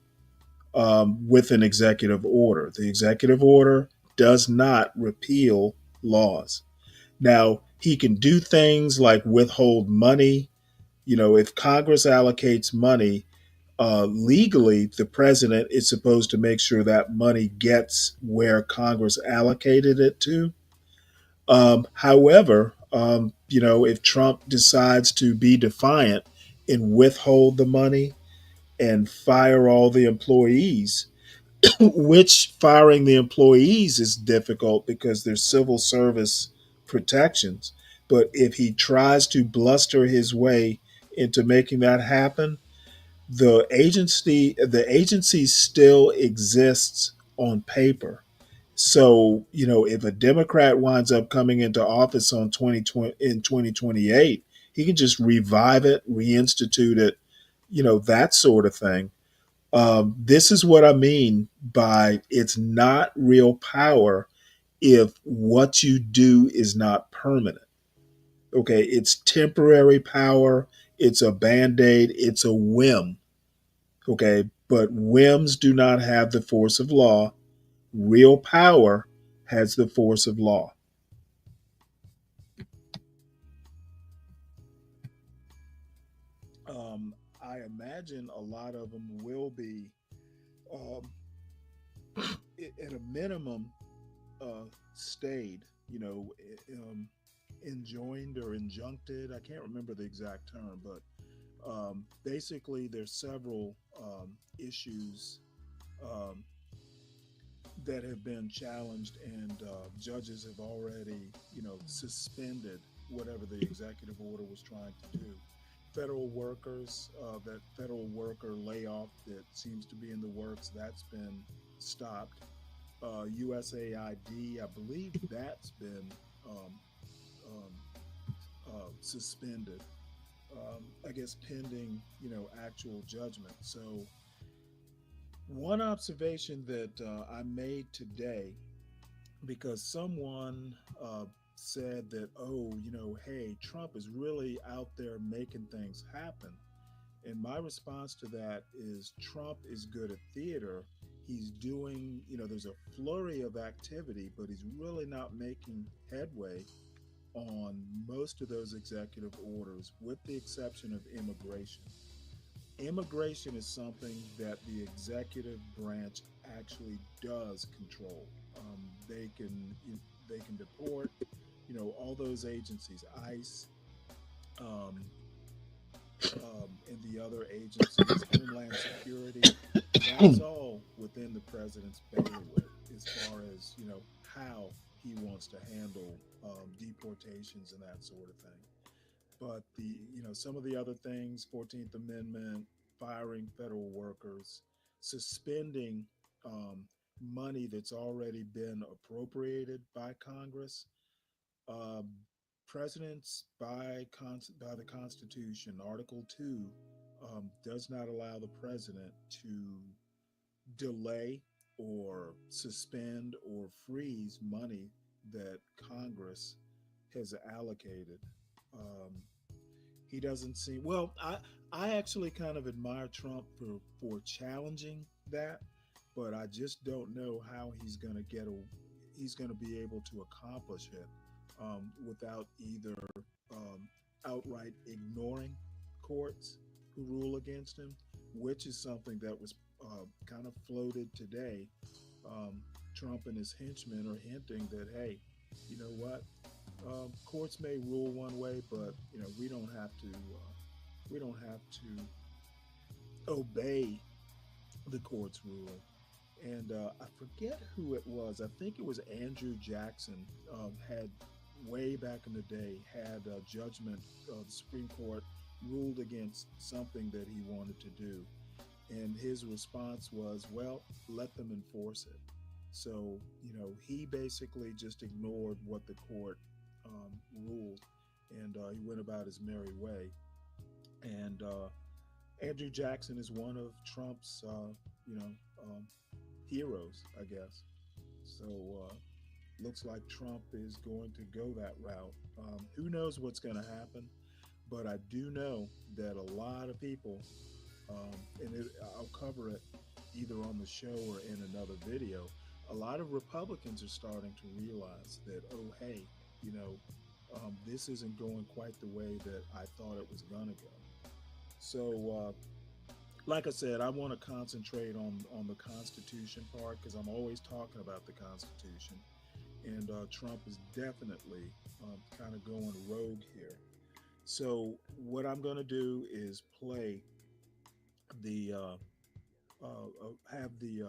with an executive order. The executive order does not repeal laws. Now, he can do things like withhold money. You know, if Congress allocates money, legally, the president is supposed to make sure that money gets where Congress allocated it to. However, you know, if Trump decides to be defiant and withhold the money and fire all the employees, which firing the employees is difficult because there's civil service protections. But if he tries to bluster his way into making that happen, the agency still exists on paper. So, you know, if a Democrat winds up coming into office on 2020 in 2028, he can just revive it, reinstitute it, you know, that sort of thing. This is what I mean by it's not real power if what you do is not permanent. Okay, it's temporary power, it's a band aid, it's a whim. Okay, but whims do not have the force of law. Real power has the force of law. I imagine a lot of them will be, um, at a minimum, stayed, you know, enjoined or injuncted. I can't remember the exact term, but basically, there's several issues um, that have been challenged, and judges have already, you know, suspended whatever the executive order was trying to do. Federal workers, that federal worker layoff that seems to be in the works, that's been stopped. USAID, I believe that's been um, um, suspended. I guess pending, you know, actual judgment. So one observation that I made today, because someone said that, oh, you know, hey, Trump is really out there making things happen. And my response to that is Trump is good at theater. He's doing, you know, there's a flurry of activity, but he's really not making headway on most of those executive orders, with the exception of immigration. Immigration is something that the executive branch actually does control. They can deport, all those agencies, ICE, um, and the other agencies, Homeland Security. That's all within the president's bailiwick as far as how he wants to handle deportations and that sort of thing. But some of the other things, 14th Amendment, firing federal workers, suspending um, money that's already been appropriated by Congress. Um, Presidents by the Constitution, Article 2, does not allow the president to delay or suspend or freeze money that Congress has allocated. Um, he doesn't seem well. I actually kind of admire Trump for challenging that, but I just don't know how he's going to be able to accomplish it without either outright ignoring courts who rule against him, which is something that was kind of floated today. Trump and his henchmen are hinting that, hey, you know what? Courts may rule one way, but we don't have to. We don't have to obey the court's ruling. And I forget who it was. I think it was Andrew Jackson. Had way back in the day had a judgment. The Supreme Court ruled against something that he wanted to do, and his response was, "Well, let them enforce it." So he basically just ignored what the court ruled, and he went about his merry way. And Andrew Jackson is one of Trump's, heroes, I guess. So looks like Trump is going to go that route. Who knows what's going to happen? But I do know that a lot of people, I'll cover it either on the show or in another video. A lot of Republicans are starting to realize that, oh, hey, this isn't going quite the way that I thought it was going to go. So, like I said, I want to concentrate on the Constitution part because I'm always talking about the Constitution. And Trump is definitely kind of going rogue here. So what I'm going to do is play have the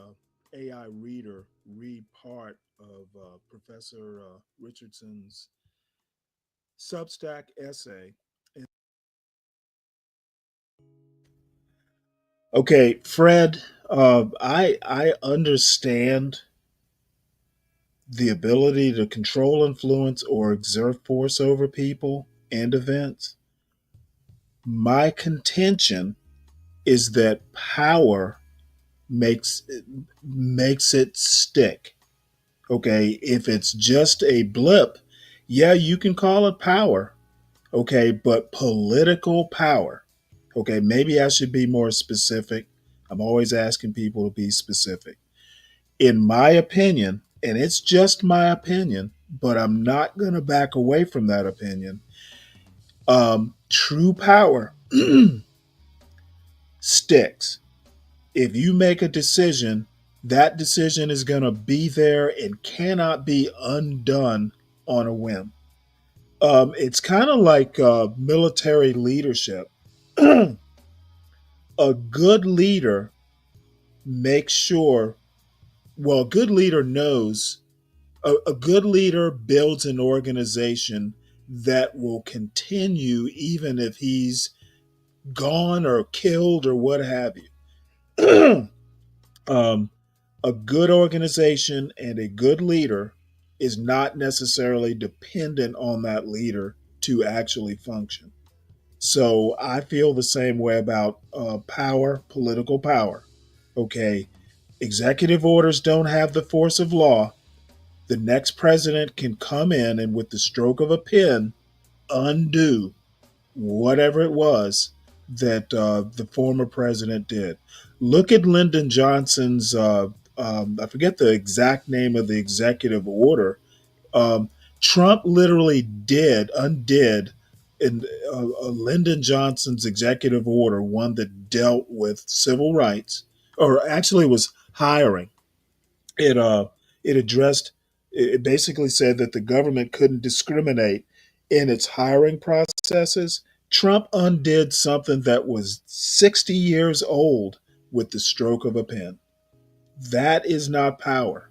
AI reader read part of Professor Richardson's Substack essay. Okay, Fred, I understand the ability to control, influence, or exert force over people and events. My contention is that power makes makes it stick. Okay, if it's just a blip, yeah, you can call it power. Okay, but political power. Okay, maybe I should be more specific. I'm always asking people to be specific. In my opinion, and it's just my opinion, but I'm not going to back away from that opinion. True power sticks. If you make a decision, that decision is going to be there and cannot be undone on a whim. It's kind of like military leadership. A good leader makes sure, well, a good leader knows, a good leader builds an organization that will continue even if he's gone or killed or what have you. A good organization and a good leader is not necessarily dependent on that leader to actually function. So I feel the same way about power, political power. Okay, executive orders don't have the force of law. The next president can come in and, with the stroke of a pen, undo whatever it was that the former president did. Look at Lyndon Johnson's, I forget the exact name of the executive order, um, Trump literally undid in Lyndon Johnson's executive order, one that dealt with civil rights, or actually was hiring. It it addressed. It basically said that the government couldn't discriminate in its hiring processes. Trump undid something that was 60 years old with the stroke of a pen. That is not power.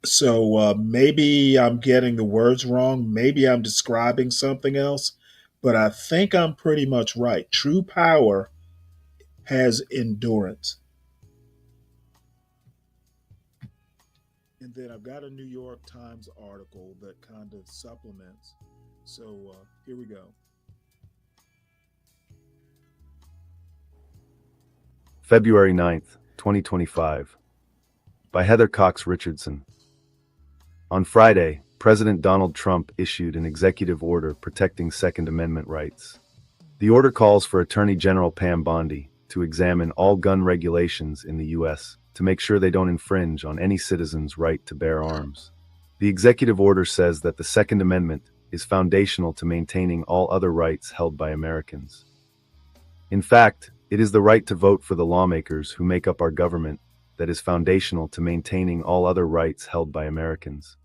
So maybe I'm getting the words wrong. Maybe I'm describing something else, but I think I'm pretty much right. True power has endurance. And then I've got a New York Times article that kind of supplements. So here we go. February 9th, 2025. By Heather Cox Richardson. On Friday, President Donald Trump issued an executive order protecting Second Amendment rights. The order calls for Attorney General Pam Bondi to examine all gun regulations in the U.S. to make sure they don't infringe on any citizen's right to bear arms. The executive order says that the Second Amendment is foundational to maintaining all other rights held by Americans. In fact, it is the right to vote for the lawmakers who make up our government that is foundational to maintaining all other rights held by Americans.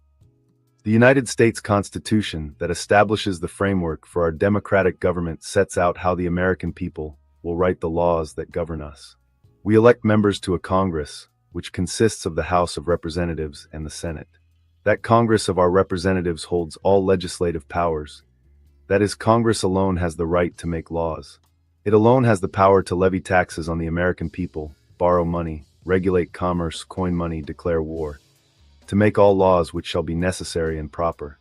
The United States Constitution that establishes the framework for our democratic government sets out how the American people will write the laws that govern us. We elect members to a Congress, which consists of the House of Representatives and the Senate. That Congress of our representatives holds all legislative powers. That is, Congress alone has the right to make laws. It alone has the power to levy taxes on the American people, borrow money, regulate commerce, coin money, declare war, to make all laws which shall be necessary and proper.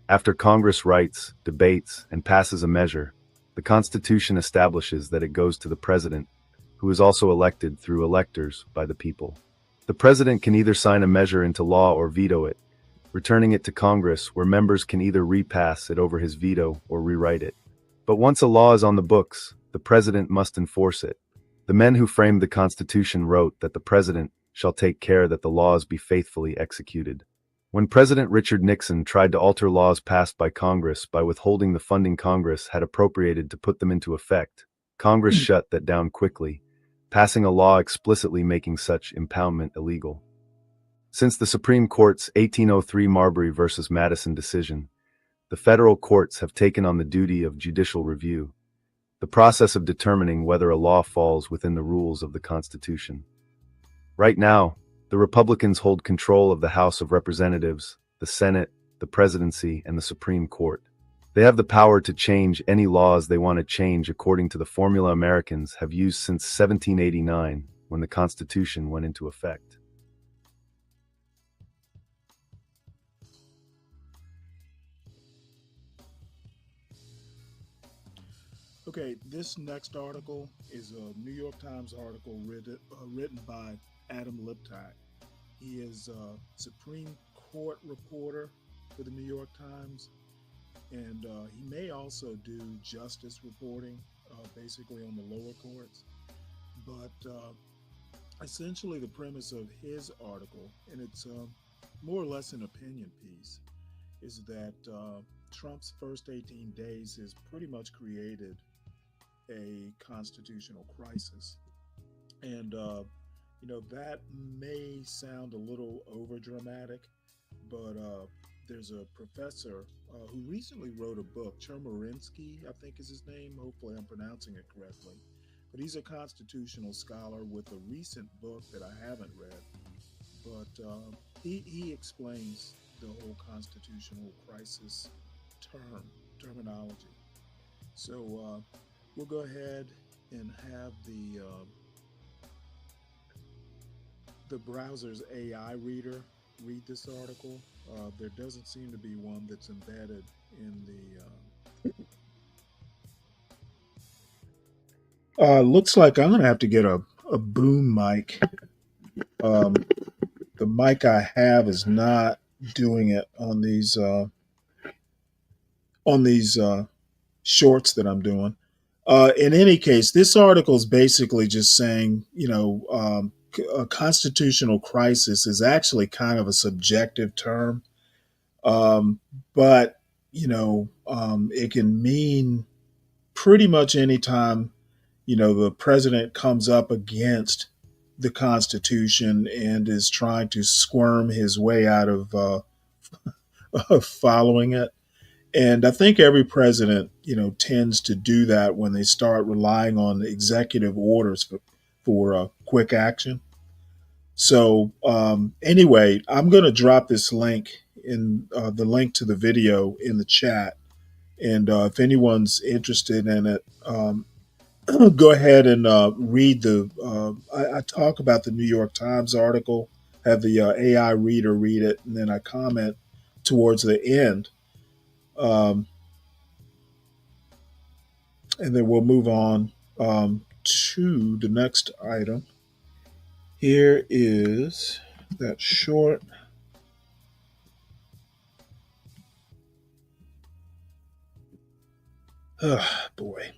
After Congress writes, debates, and passes a measure, the Constitution establishes that it goes to the President, who is also elected through electors by the people. The President can either sign a measure into law or veto it, returning it to Congress, where members can either repass it over his veto or rewrite it. But once a law is on the books, the President must enforce it. The men who framed the Constitution wrote that the President shall take care that the laws be faithfully executed. When President Richard Nixon tried to alter laws passed by Congress by withholding the funding Congress had appropriated to put them into effect, Congress shut that down quickly, passing a law explicitly making such impoundment illegal. Since the Supreme Court's 1803 Marbury v. Madison decision, the federal courts have taken on the duty of judicial review, the process of determining whether a law falls within the rules of the Constitution. Right now, the Republicans hold control of the House of Representatives, the Senate, the Presidency, and the Supreme Court. They have the power to change any laws they want to change according to the formula Americans have used since 1789, when the Constitution went into effect. Okay, this next article is a New York Times article written by Adam Liptak. He is a Supreme Court reporter for the New York Times, and he may also do justice reporting, basically on the lower courts. But essentially the premise of his article, and it's more or less an opinion piece, is that Trump's first 18 days has pretty much created a constitutional crisis. And that may sound a little over dramatic, but there's a professor who recently wrote a book, Chemerinsky, I think is his name. Hopefully I'm pronouncing it correctly. But he's a constitutional scholar with a recent book that I haven't read. But he explains the whole constitutional crisis terminology. So we'll go ahead and have the browser's AI reader read this article. There doesn't seem to be one that's embedded in the. Looks like I'm gonna have to get a boom mic. The mic I have is not doing it on these shorts that I'm doing. In any case, this article is basically just saying, a constitutional crisis is actually kind of a subjective term, um, but it can mean pretty much any time the president comes up against the Constitution and is trying to squirm his way out of following it. And I think every president, tends to do that when they start relying on executive orders for quick action. So anyway, I'm going to drop this link in the link to the video in the chat, and if anyone's interested in it, go ahead and read the. I talk about the New York Times article, have the AI reader read it, and then I comment towards the end. And then we'll move on to the next item. Here is that short. Oh, boy.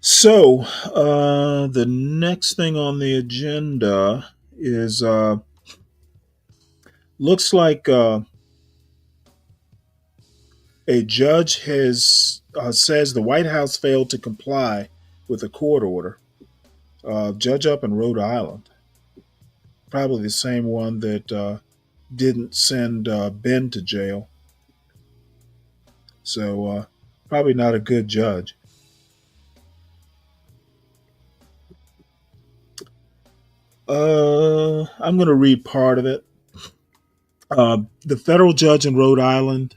So, the next thing on the agenda is looks like a judge has says the White House failed to comply with a court order. Judge up in Rhode Island, probably the same one that didn't send Ben to jail. So, probably not a good judge. I'm going to read part of it. The federal judge in Rhode Island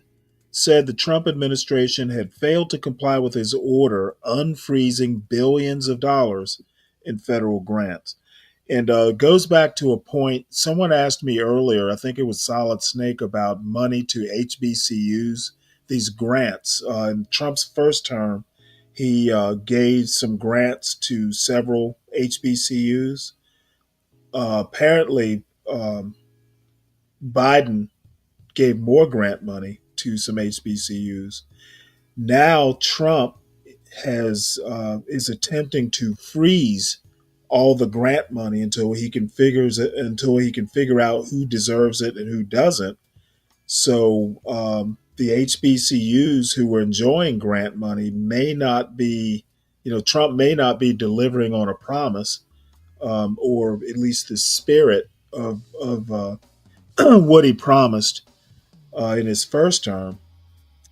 said the Trump administration had failed to comply with his order unfreezing billions of dollars in federal grants. And it goes back to a point someone asked me earlier, I think it was Solid Snake, about money to HBCUs, these grants. In Trump's first term, he gave some grants to several HBCUs. Apparently, Biden gave more grant money to some HBCUs. Now Trump is attempting to freeze all the grant money until he can figure out who deserves it and who doesn't. So the HBCUs who were enjoying grant money may not be, Trump may not be delivering on a promise, or at least the spirit of what he promised in his first term.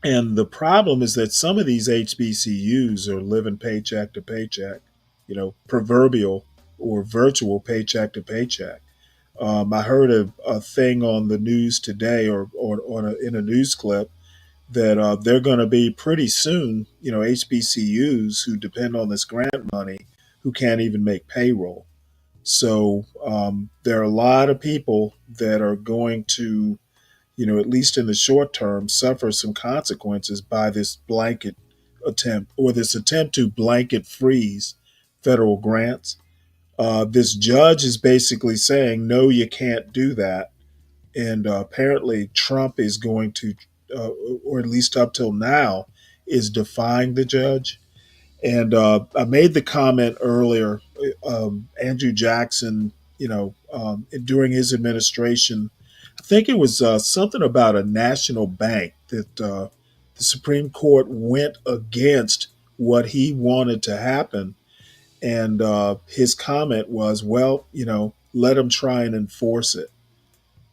And the problem is that some of these HBCUs are living paycheck to paycheck, proverbial or virtual paycheck to paycheck. I heard a thing on the news today, or in a news clip, that they're going to be pretty soon, HBCUs who depend on this grant money who can't even make payroll. So there are a lot of people that are going to, at least in the short term, suffer some consequences by this blanket attempt, or this attempt to blanket freeze federal grants. This judge is basically saying, no, you can't do that. And apparently, Trump is going to, or at least up till now, is defying the judge. And I made the comment earlier, Andrew Jackson, during his administration, I think it was something about a national bank that the Supreme Court went against what he wanted to happen. And his comment was, well, let him try and enforce it.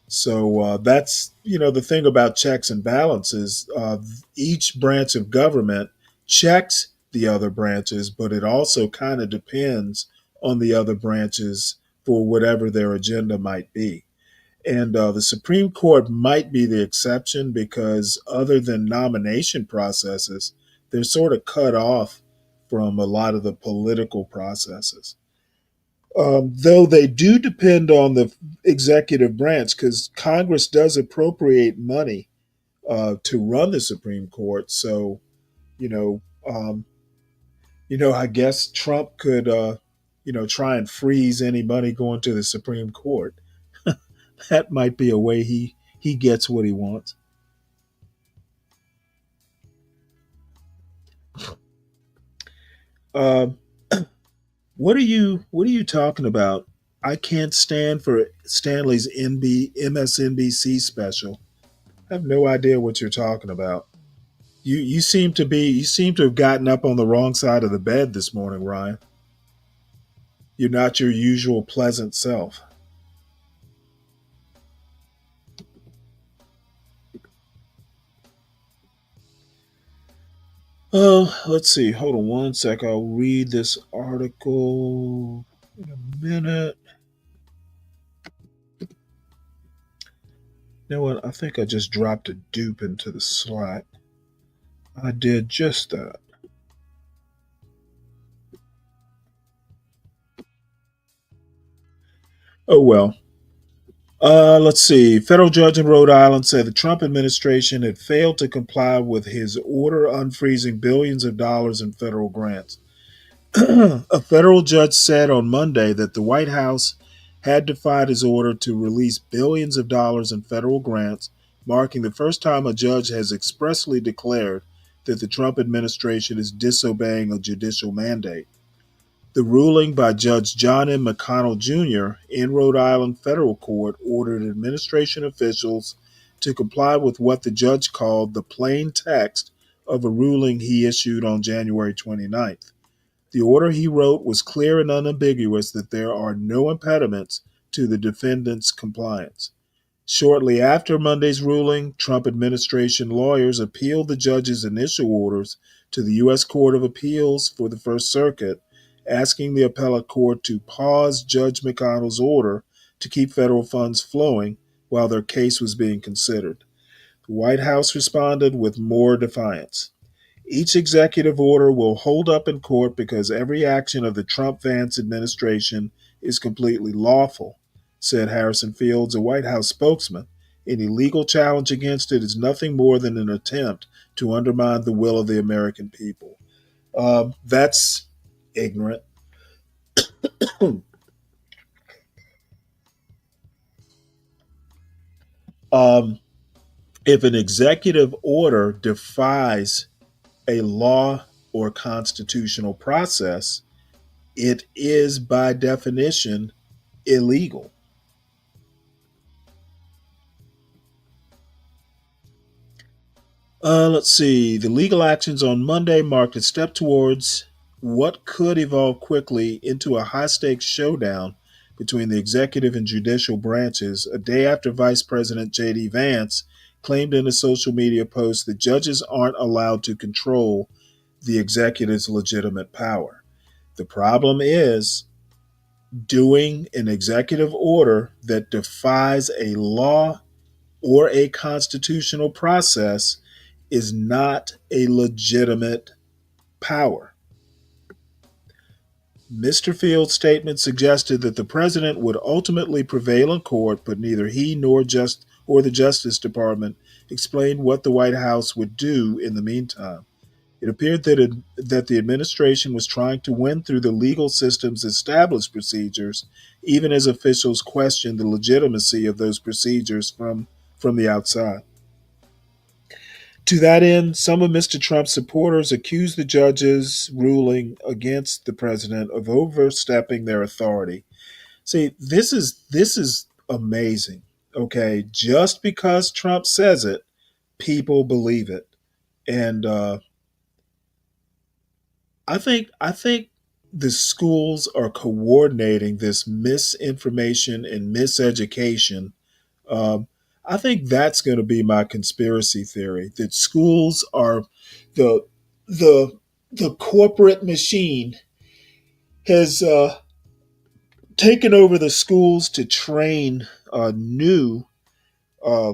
So that's, the thing about checks and balances. Each branch of government checks the other branches, but it also kind of depends on the other branches for whatever their agenda might be. And the Supreme Court might be the exception because, other than nomination processes, they're sort of cut off from a lot of the political processes. Though they do depend on the executive branch, because Congress does appropriate money to run the Supreme Court. So, you know, um, I guess Trump could, try and freeze any money going to the Supreme Court. That might be a way he gets what he wants. Um, what are you talking about? I can't stand for Stanley's MSNBC special. I have no idea what you're talking about. You seem to have gotten up on the wrong side of the bed this morning, Ryan. You're not your usual pleasant self. Oh, let's see. Hold on one sec. I'll read this article in a minute. You know what? I think I just dropped a dupe into the Slack. I did just that. Oh well. Let's see. Federal judge in Rhode Island said the Trump administration had failed to comply with his order unfreezing billions of dollars in federal grants. A federal judge said on Monday that the White House had defied his order to release billions of dollars in federal grants, marking the first time a judge has expressly declared that the Trump administration is disobeying a judicial mandate. The ruling by Judge John M. McConnell Jr. in Rhode Island federal court ordered administration officials to comply with what the judge called the plain text of a ruling he issued on January 29th. The order he wrote was clear and unambiguous that there are no impediments to the defendant's compliance. Shortly after Monday's ruling, Trump administration lawyers appealed the judge's initial orders to the U.S. Court of Appeals for the First Circuit, asking the appellate court to pause Judge McConnell's order to keep federal funds flowing while their case was being considered. The White House responded with more defiance. Each executive order will hold up in court because every action of the Trump Vance administration is completely lawful, said Harrison Fields, a White House spokesman. Any legal challenge against it is nothing more than an attempt to undermine the will of the American people. That's ignorant. um, if an executive order defies a law or constitutional process, it is by definition illegal. Let's see. The legal actions on Monday marked a step towards what could evolve quickly into a high stakes showdown between the executive and judicial branches a day after Vice President J.D. Vance claimed in a social media post that judges aren't allowed to control the executive's legitimate power. The problem is doing an executive order that defies a law or a constitutional process is not a legitimate power. Mr. Field's statement suggested that the president would ultimately prevail in court, but neither he nor the Justice Department explained what the White House would do in the meantime. It appeared that the administration was trying to win through the legal system's established procedures, even as officials questioned the legitimacy of those procedures from the outside. To that end, some of Mr. Trump's supporters accused the judge's ruling against the president of overstepping their authority. See, this is amazing. Okay, just because Trump says it, people believe it, and I think the schools are coordinating this misinformation and miseducation. um, I think that's going to be my conspiracy theory that schools are the the the corporate machine has taken over the schools to train new uh,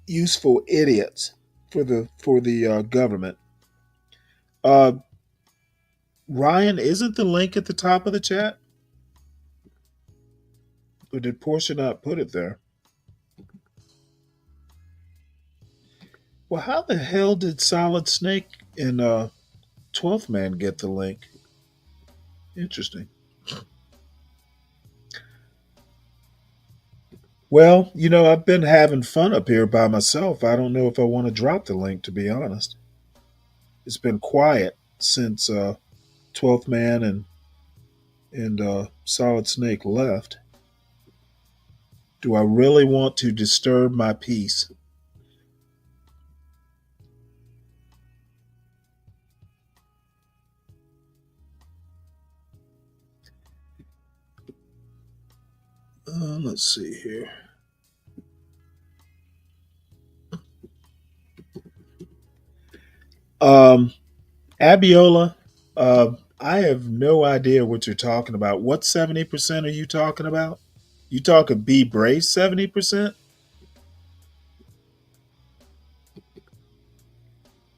useful idiots for the government. Uh, Ryan, isn't the link at the top of the chat, or did Portia not put it there? Well, how the hell did Solid Snake and 12th Man get the link? Interesting. Well, I've been having fun up here by myself. I don't know if I want to drop the link, to be honest. It's been quiet since 12th Man and Solid Snake left. Do I really want to disturb my peace? Let's see here. Um, Abiola, I have no idea what you're talking about. What 70% are you talking about? You talking B Brace 70%?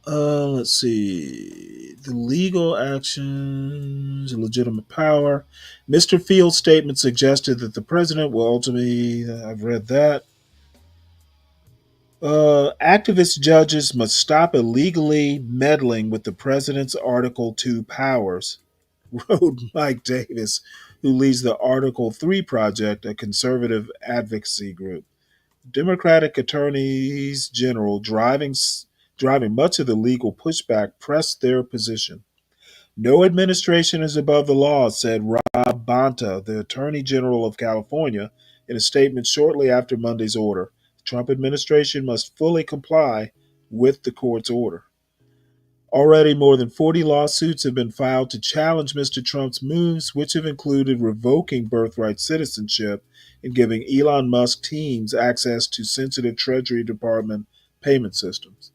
Let's see. The legal actions, legitimate power. Mr. Field's statement suggested that the president will ultimately. I've read that. Activist judges must stop illegally meddling with the president's Article 2 powers, wrote Mike Davis, who leads the Article 3 Project, a conservative advocacy group. Democratic attorneys general driving much of the legal pushback pressed their position. No administration is above the law, said Rob Bonta, the Attorney General of California, in a statement shortly after Monday's order. The Trump administration must fully comply with the court's order. Already, more than 40 lawsuits have been filed to challenge Mr. Trump's moves, which have included revoking birthright citizenship and giving Elon Musk teams access to sensitive Treasury Department payment systems.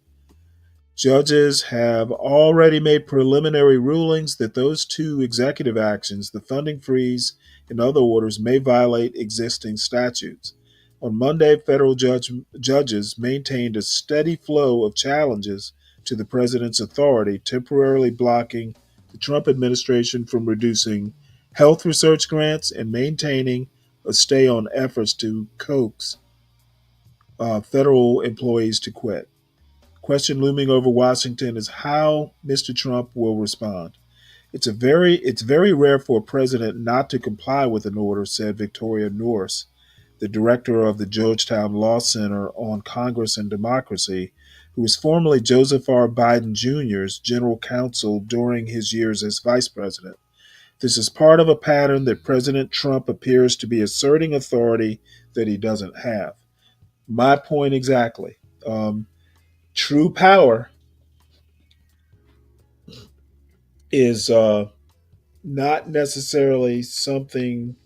Judges have already made preliminary rulings that those two executive actions, the funding freeze and other orders, may violate existing statutes. On Monday, federal judges maintained a steady flow of challenges to the president's authority, temporarily blocking the Trump administration from reducing health research grants and maintaining a stay on efforts to coax federal employees to quit. Question looming over Washington is how Mr. Trump will respond. It's very rare for a president not to comply with an order, said Victoria Norris, the director of the Georgetown Law Center on Congress and Democracy, who was formerly Joseph R. Biden Jr.'s general counsel during his years as vice president. This is part of a pattern that President Trump appears to be asserting authority that he doesn't have. My point exactly. True power is not necessarily something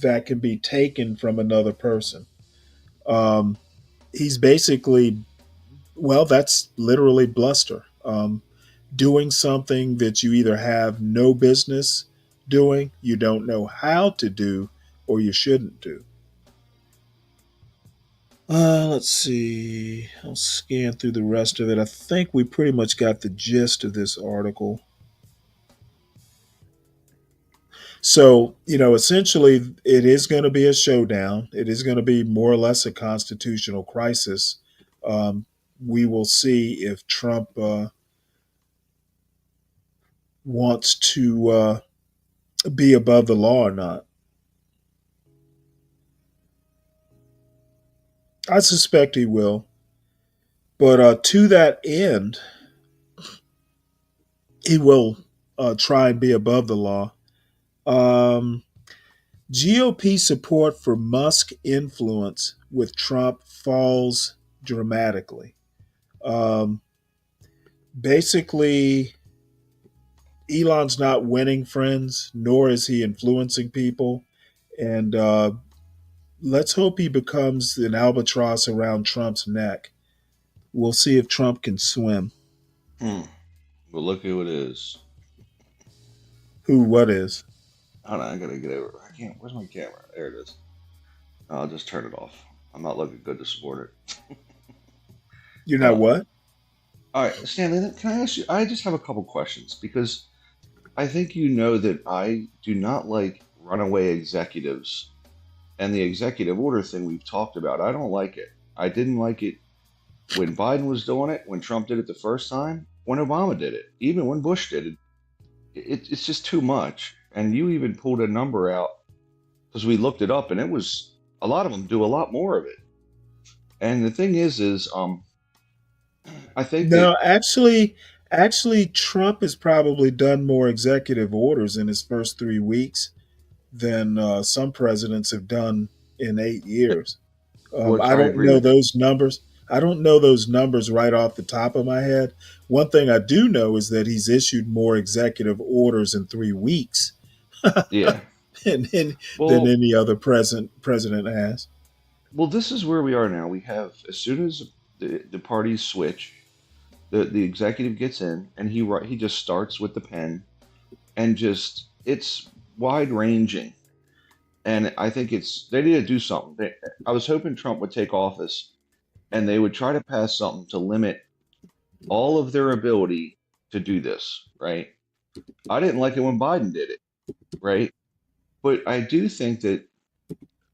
that can be taken from another person. Um, he's basically, well, that's literally bluster. Doing something that you either have no business doing, you don't know how to do, or you shouldn't do. Let's see. I'll scan through the rest of it. I think we pretty much got the gist of this article. So, essentially, it is going to be a showdown. It is going to be more or less a constitutional crisis. Um, we will see if Trump wants to be above the law or not. I suspect he will. But to that end, he will try and be above the law. Um, GOP support for Musk influence with Trump falls dramatically. Um, Basically, Elon's not winning friends, nor is he influencing people. And let's hope he becomes an albatross around Trump's neck. We'll see if Trump can swim. Well, look who it is. Who, what is? Hold on, I gotta get over. I can't. Where's my camera? There it is. I'll just turn it off. I'm not looking good to support it. You're not what? All right, Stanley, can I ask you? I just have a couple questions because I think you know that I do not like runaway executives and the executive order thing we've talked about. I don't like it. I didn't like it when Biden was doing it, when Trump did it the first time, when Obama did it, even when Bush did it. It's just too much. And you even pulled a number out because we looked it up and it was a lot of them do a lot more of it. And the thing is, I think that No, actually, Trump has probably done more executive orders in his first 3 weeks than some presidents have done in 8 years. which I I don't agree know with you. those numbers. I don't know those numbers right off the top of my head. One thing I do know is that he's issued more executive orders in 3 weeks Yeah. than Well, any other president has. well, this is where we are now. We have as soon as the parties switch, the executive gets in, and he just starts with the pen, and just it's wide ranging. And I think they need to do something. I was hoping Trump would take office, and they would try to pass something to limit all of their ability to do this. Right? I didn't like it when Biden did it. Right? But I do think that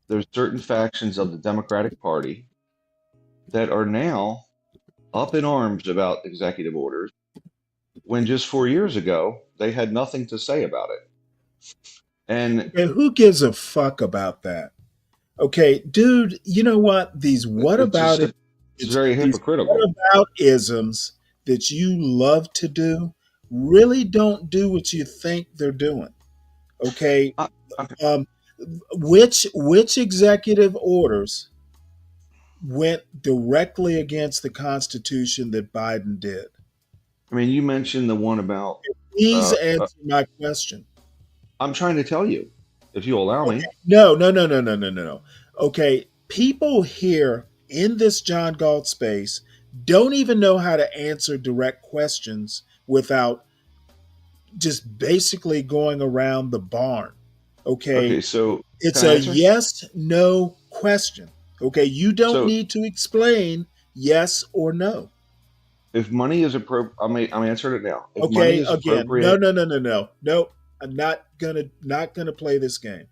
there's certain factions of the Democratic Party that are now up in arms about executive orders when just 4 years ago they had nothing to say about it. And And who gives a fuck about that? Okay, dude, you know what? These what it's about just it? it's very These what hypocritical. about isms that you love to do really don't do what you think they're doing. Okay, I, okay. um, which executive orders went directly against the Constitution that Biden did? I mean, you mentioned the one about. Please Uh, uh, answer my question. I'm trying to tell you, if you allow Okay. me. No, no, no, no, no, no, no, no. Okay. People here in this John Galt space don't even know how to answer direct questions without just basically going around the barn. Okay. Okay, so It's can I a answer? yes, no question. Okay. You don't So need to explain yes or no. if money is appropriate, I'm answering it now. If money Okay, is again, no, appropriate, no, no, no, no, no. I'm not gonna play this game.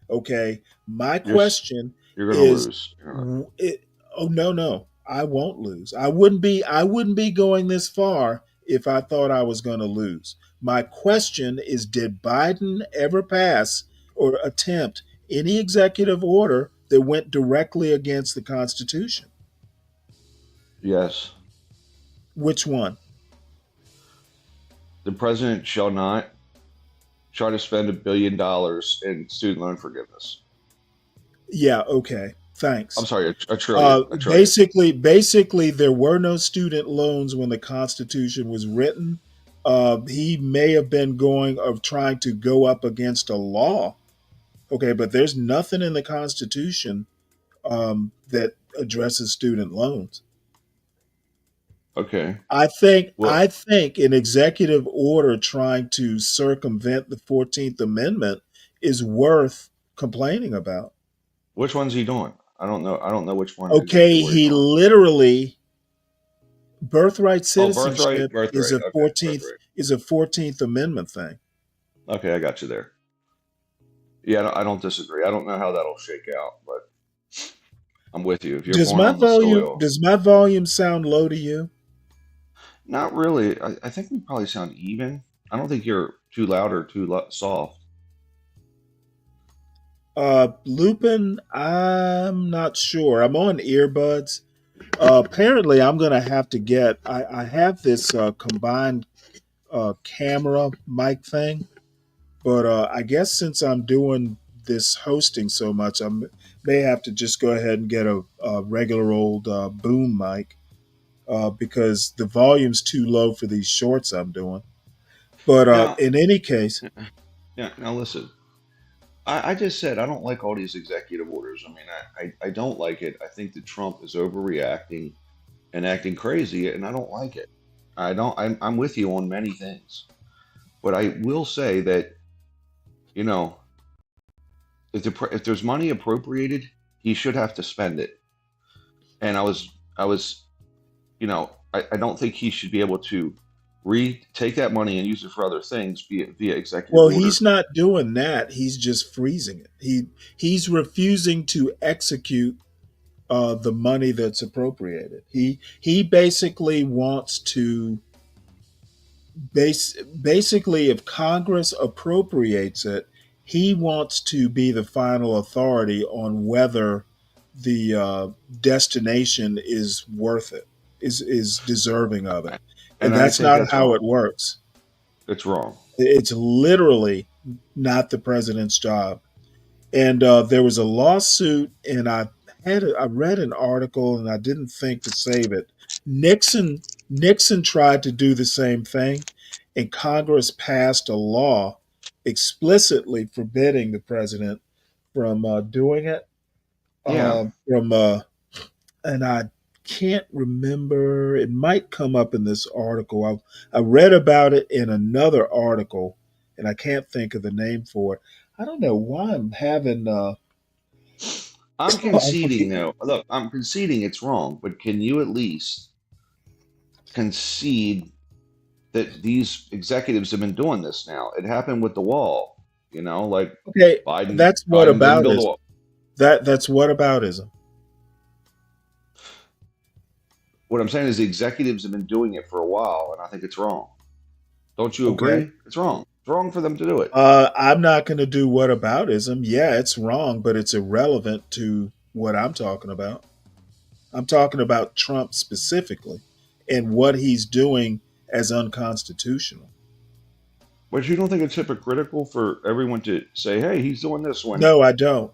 Okay, my you're s- question you're gonna is, lose. oh no, no, I won't lose. I wouldn't be going this far if I thought I was going to lose. My question is, did Biden ever pass or attempt any executive order that went directly against the Constitution? Yes, Which one? the president shall not try to spend $1 billion in student loan forgiveness. Yeah, okay. I'm Thanks. sorry, a trillion, a trillion. Basically, there were no student loans when the Constitution was written. He may have been going of trying to go up against a law. Okay, but there's nothing in the Constitution that addresses student loans. Okay. I think Well, I think an executive order trying to circumvent the 14th Amendment is worth complaining about. which one's he doing? I don't know. I don't know which one executive Okay, order he's he doing. literally birthright Oh, birthright, citizenship is birthright. a Okay, 14th birthright. is a 14th Amendment thing. Okay, I got you there. Yeah, I don't disagree. I don't know how that'll shake out, but I'm with you. If you're Does born my on the volume soil, does my volume sound low to you? not really. I think we probably sound even. I don't think you're too loud or too soft. Lupin, I'm not sure. I'm on earbuds. Apparently, I'm gonna have to get. I have this combined camera mic thing, but I guess since I'm doing this hosting so much, may have to just go ahead and get a regular old boom mic because the volume's too low for these shorts I'm doing. But Now, in any case, yeah. Now listen. I just said I don't like all these executive orders. I mean, I don't like it. I think that Trump is overreacting and acting crazy, and I don't like it. I don't. I'm with you on many things, but I will say that you know if there's money appropriated, he should have to spend it. And I was I don't think he should be able to take that money and use it for other things via executive well, order. he's not doing that. He's just freezing it. He's refusing to execute the money that's appropriated. He basically wants to basically if Congress appropriates it, he wants to be the final authority on whether the destination is worth it, is deserving of it, and And I that's think not that's how wrong. it works. It's wrong. It's literally not the president's job. And there was a lawsuit, and I read an article, and I didn't think to save it. Nixon tried to do the same thing, and Congress passed a law explicitly forbidding the president from doing it. Yeah. From and I can't remember. It might come up in this article. I read about it in another article, and I can't think of the name for it. I don't know why I'm having. I'm I'm conceding forget- though. Look, I'm conceding it's wrong, but can you at least concede that these executives have been doing this now? It happened with the wall, like okay, Biden. that's what Biden didn't build a aboutism. wall. That's what aboutism. What I'm saying is the executives have been doing it for a while, and I think it's wrong. Don't you Okay. agree? It's wrong. It's wrong for them to do it. I'm not going to do what aboutism. Yeah, it's wrong, but it's irrelevant to what I'm talking about. I'm talking about Trump specifically and what he's doing as unconstitutional. But you don't think it's hypocritical for everyone to say, "Hey, he's doing this"? No, I don't.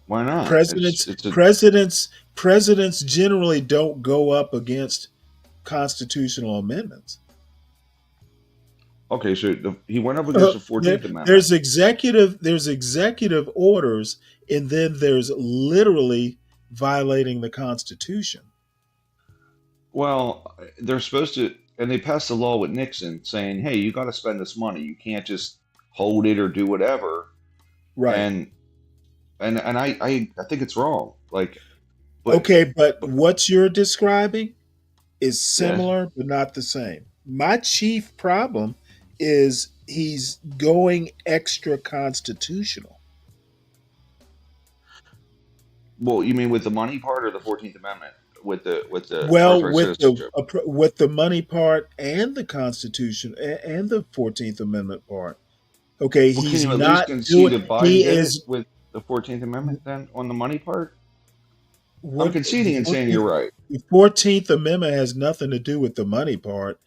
Why not? Presidents, It's a presidents, presidents generally don't go up against constitutional amendments. okay. So he went up against the 14th Amendment. There's executive orders, and then there's literally violating the Constitution. Well, they're supposed to, and they passed a law with Nixon saying, "Hey, you got to spend this money. You can't just hold it or do whatever." Right. And I think it's wrong. But Okay, but what you're describing is yeah. similar but not the same. My chief problem is he's going extra constitutional. Well, you mean with the money part or the 14th Amendment? With the Well, birthright citizenship? with the money part and the Constitution and the 14th Amendment part. Okay, Well, can he's you at least not concede doing. that Biden He did it is with the 14th Amendment then on the money part? I'm what conceding and saying you're right. the 14th Amendment has nothing to do with the money part.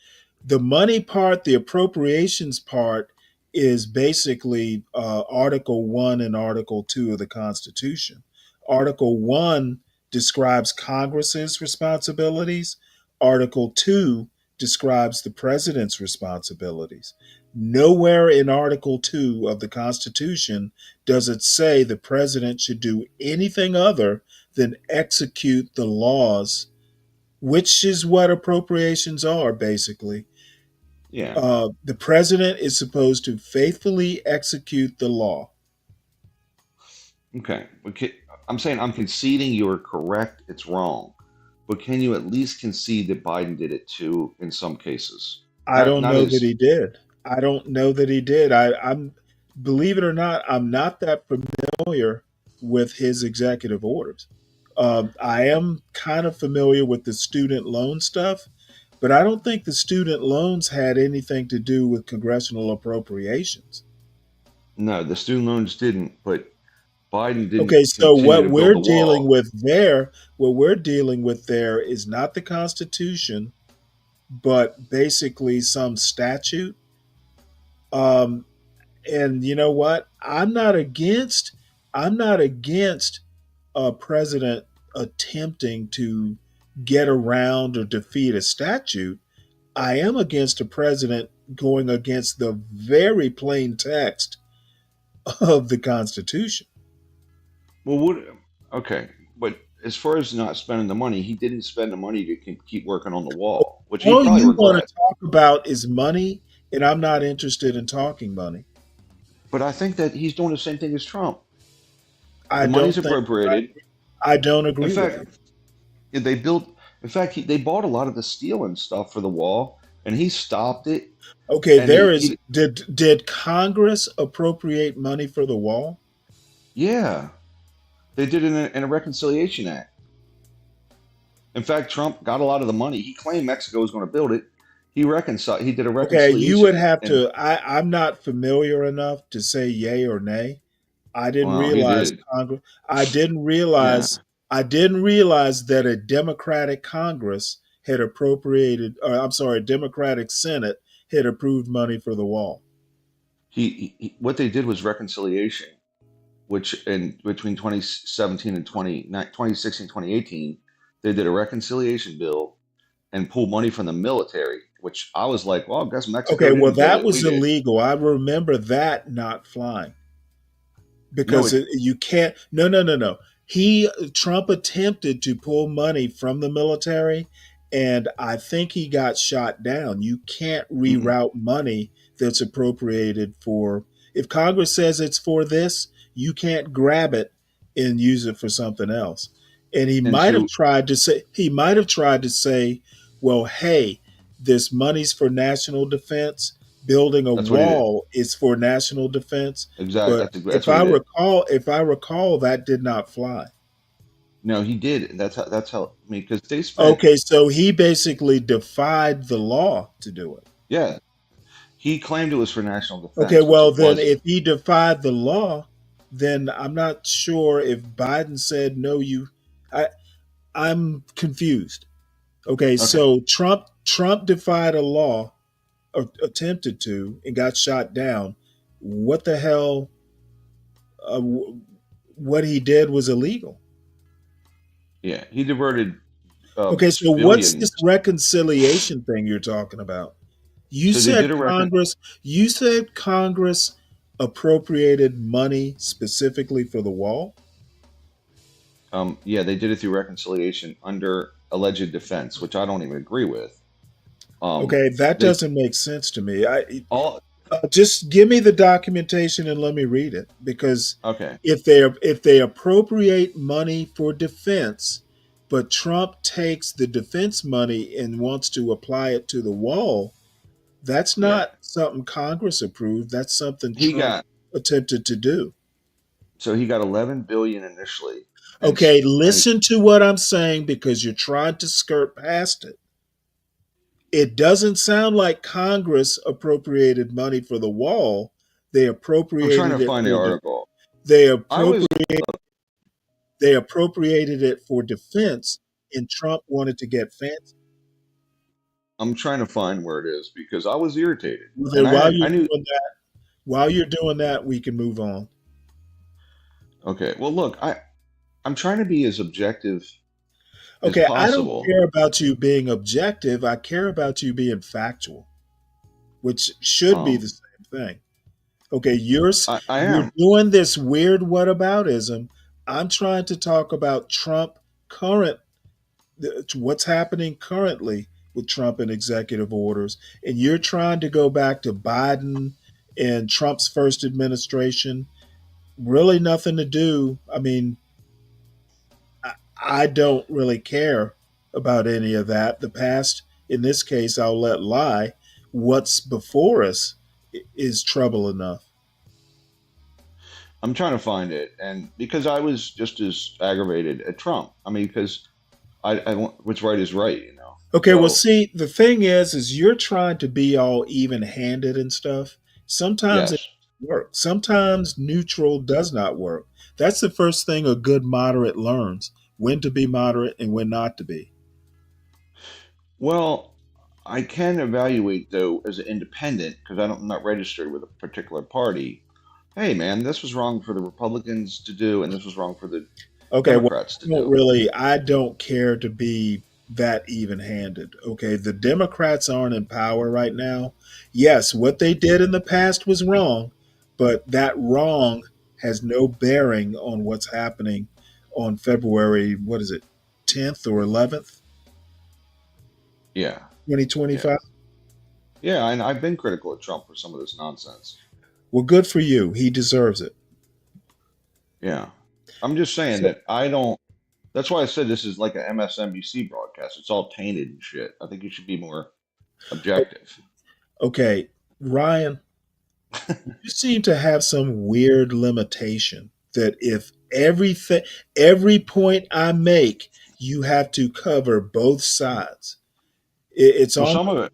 The money part, the appropriations part, is basically Article 1 and Article 2 of the Constitution. Article 1 describes Congress's responsibilities, Article 2 describes the president's responsibilities. Nowhere in Article 2 of the Constitution does it say the president should do anything other than execute the laws, which is what appropriations are basically. Yeah. The president is supposed to faithfully execute the law. Okay. I'm saying I'm conceding you're correct. It's wrong. But can you at least concede that Biden did it too in some cases? I Not don't not know that as he did. I don't know that he did. I'm, believe it or not, I'm not that familiar with his executive orders. I am kind of familiar with the student loan stuff, but I don't think the student loans had anything to do with congressional appropriations. no, the student loans didn't, but Biden didn't Okay, so continue to build the wall. what we're dealing with there is not the Constitution, but basically some statute. Um, and you know what? I'm not against a president attempting to get around or defeat a statute. I am against a president going against the very plain text of the Constitution. Well, okay, but as far as not spending the money, he didn't spend the money to keep working on the wall, which he All probably you want regret. to talk about is money, and I'm not interested in talking money. But I think that he's doing the same thing as Trump. I The money's don't think appropriated. I don't In agree with fact, you. they built. In fact, they bought a lot of the steel and stuff for the wall, and he stopped it. Okay, And he did Congress appropriate money for the wall? yeah, they did it in a reconciliation act. In fact, Trump got a lot of the money. He claimed Mexico was going to build it. He reconciled. He did a Okay, you would reconciliation, have and to. I'm not familiar enough to say yay or nay. I didn't well, he realize did. Congress. I didn't Yeah, realize I didn't realize that a Democratic Congress had appropriated, or I'm sorry, a Democratic Senate had approved money for the wall. What they did was reconciliation, which in between 2017 and 2016, 2018, they did a reconciliation bill and pulled money from the military, which I was like, well, I guess Mexico Okay, well, didn't get that it. We was did. illegal. I remember that not flying No, because you can't. No. Trump attempted to pull money from the military, and I think he got shot down. You can't reroute money that's appropriated for. If Congress says it's for this, you can't grab it and use it for something else. And he And might have so tried to say. He might have tried to say, "Well, hey, this money's for national defense. Building a that's what he did. wall is for national defense." Exactly. But That's what he did. if I recall, that did not fly. No, he did. That's how. I mean, because they spent. Okay, so he basically defied the law to do it. Yeah, he claimed it was for national Okay, defense, which well it then, wasn't. if he defied the law, then I'm not sure if Biden said no. I'm confused. Okay, Okay. so Trump defied a law, or attempted to, and got shot down. What the hell? What he did was illegal. Yeah, he diverted Okay, so what's billions. this reconciliation thing you're talking about? You So they said did a Congress. You said Congress appropriated money specifically for the wall. Yeah, they did it through reconciliation under alleged defense, which I don't even agree with. Okay, that They doesn't make sense to me. all Just give me the documentation and let me read it. Because okay. if they appropriate money for defense, but Trump takes the defense money and wants to apply it to the wall, that's Yeah, not something Congress approved. That's something he Trump got attempted to do. so he got 11 billion initially, Okay, and listen to what I'm saying because you're trying to skirt past it. It doesn't sound like Congress appropriated money for the wall. They I'm trying to appropriated it find the for article. they I was appropriated it for defense, and Trump wanted to get fancy. I'm trying to find where it is because I was irritated, Well, and then I knew. while you're doing that, we can move on. Okay, well, look, I'm trying to be as objective as Okay, I don't possible. care about you being objective. I care about you being factual, which should be the same thing. Okay, you're I you're am. doing this weird whataboutism. I'm trying to talk about Trump current, what's happening currently with Trump and executive orders, and you're trying to go back to Biden and Trump's first administration. Really, nothing to do. I mean, I don't really care about any of that. The past, in this case, I'll let lie. What's before us is trouble enough. I'm trying to find it, and because I was just as aggravated at Trump. I mean, because what's right is right, you know. Okay, well, So see, the thing is you're trying to be all even-handed and stuff. Sometimes it yes. works. Sometimes neutral does not work. That's the first thing a good moderate learns: when to be moderate and when not to be. Well, I can evaluate though as an independent because I'm not registered with a particular party. Hey, man, this was wrong for the Republicans to do, and this was wrong for the Okay, well, Democrats to do. I don't care to be that even-handed. Okay, the Democrats aren't in power right now. Yes, what they did in the past was wrong, but that wrong has no bearing on what's happening on February, what is it, 10th or 11th, Yeah, yeah, 2025? yeah. And I've been critical of Trump for some of this nonsense. Well, good for you. He deserves it. Yeah, I'm just saying So, that I don't. That's why I said this is like an MSNBC broadcast. It's all tainted and shit. I think you should be more objective. okay, Ryan, you seem to have some weird limitation that if every point I make, you have to cover both sides. It's Well, almost some of it.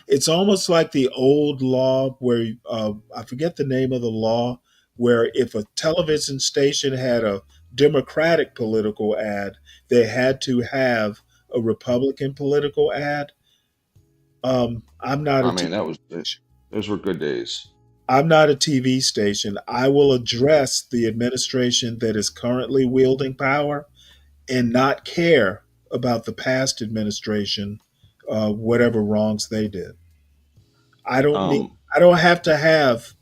it's almost like the old law where I forget the name of the law, where if a television station had a Democratic political ad, they had to have a Republican political ad. I'm not a I mean, TV station. those were good days. I'm not a TV station. I will address the administration that is currently wielding power and not care about the past administration, whatever wrongs they did. I don't need. Um, I don't have to have.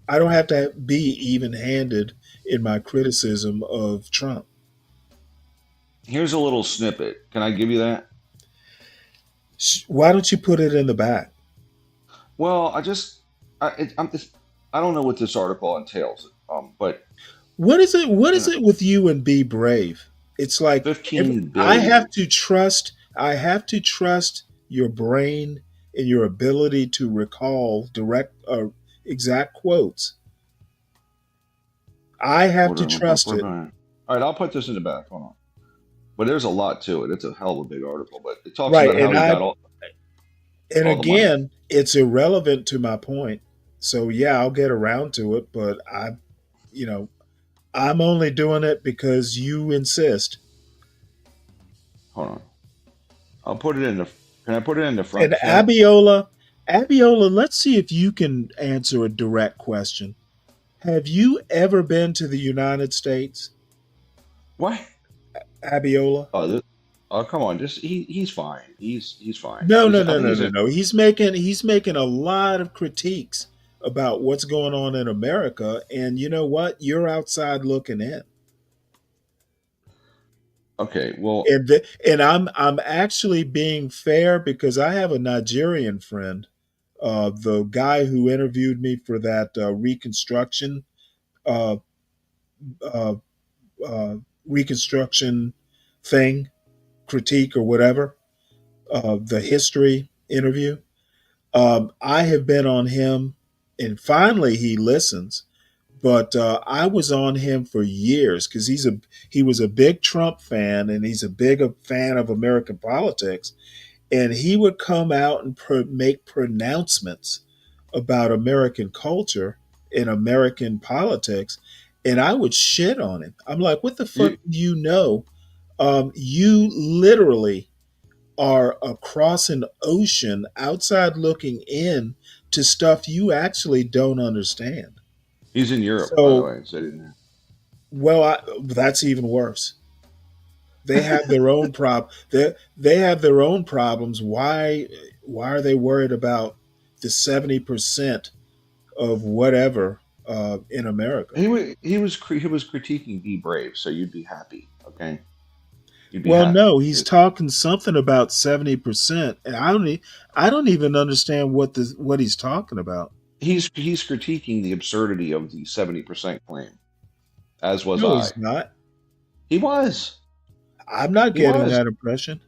I don't have to be even-handed in my criticism of Trump. Here's a little snippet. Can I give you that? Why don't you put it in the back? Well, I'm just, I don't know what this article entails. But What is it? What you is know, it with you and Be Brave? It's like 15 I have billion. to trust. I have to trust your brain and your ability to recall direct or exact quotes. I have Hold to on, I'll trust put it it. on. All right, I'll put this in the back. Hold on. But there's a lot to it. It's a hell of a big article. But it talks Right, about how and he I got and all the money. again, it's irrelevant to my point. So yeah, I'll get around to it, but you know, I'm only doing it because you insist. Hold on. I'll put it in the. Can I put it in the And front chat? Abiola, let's see if you can answer a direct question. Have you ever been to the United States, What? Abiola? Oh, come on. Just he's fine. He's fine. No, He's no, I no, think no, he's no, in. no. He's making a lot of critiques about what's going on in America, and you know what? You're outside looking in. Okay. Well, And I'm actually being fair because I have a Nigerian friend, the guy who interviewed me for that Reconstruction uh, uh, uh, Reconstruction thing, critique or whatever, the history interview. I have been on him, and finally he listens. But I was on him for years because he was a big Trump fan and he's a big fan of American politics, and he would come out and make pronouncements about American culture and American politics, and I would shit on him. I'm like, what the fuck you, do you know? You literally are across an ocean outside looking in to stuff you actually don't understand. he's in Europe, by the So, way. So I didn't. well, that's even worse. They have their own they have their own problems. Why are they worried about the 70% of whatever in America? He was critiquing Be Brave, so you'd be happy. Okay, you'd be Well, happy. no, he's talking something about 70%, and I don't even understand what he's talking about. He's critiquing the absurdity of the 70% claim, as was No, I. he's not. He was. I'm not He getting was. that impression.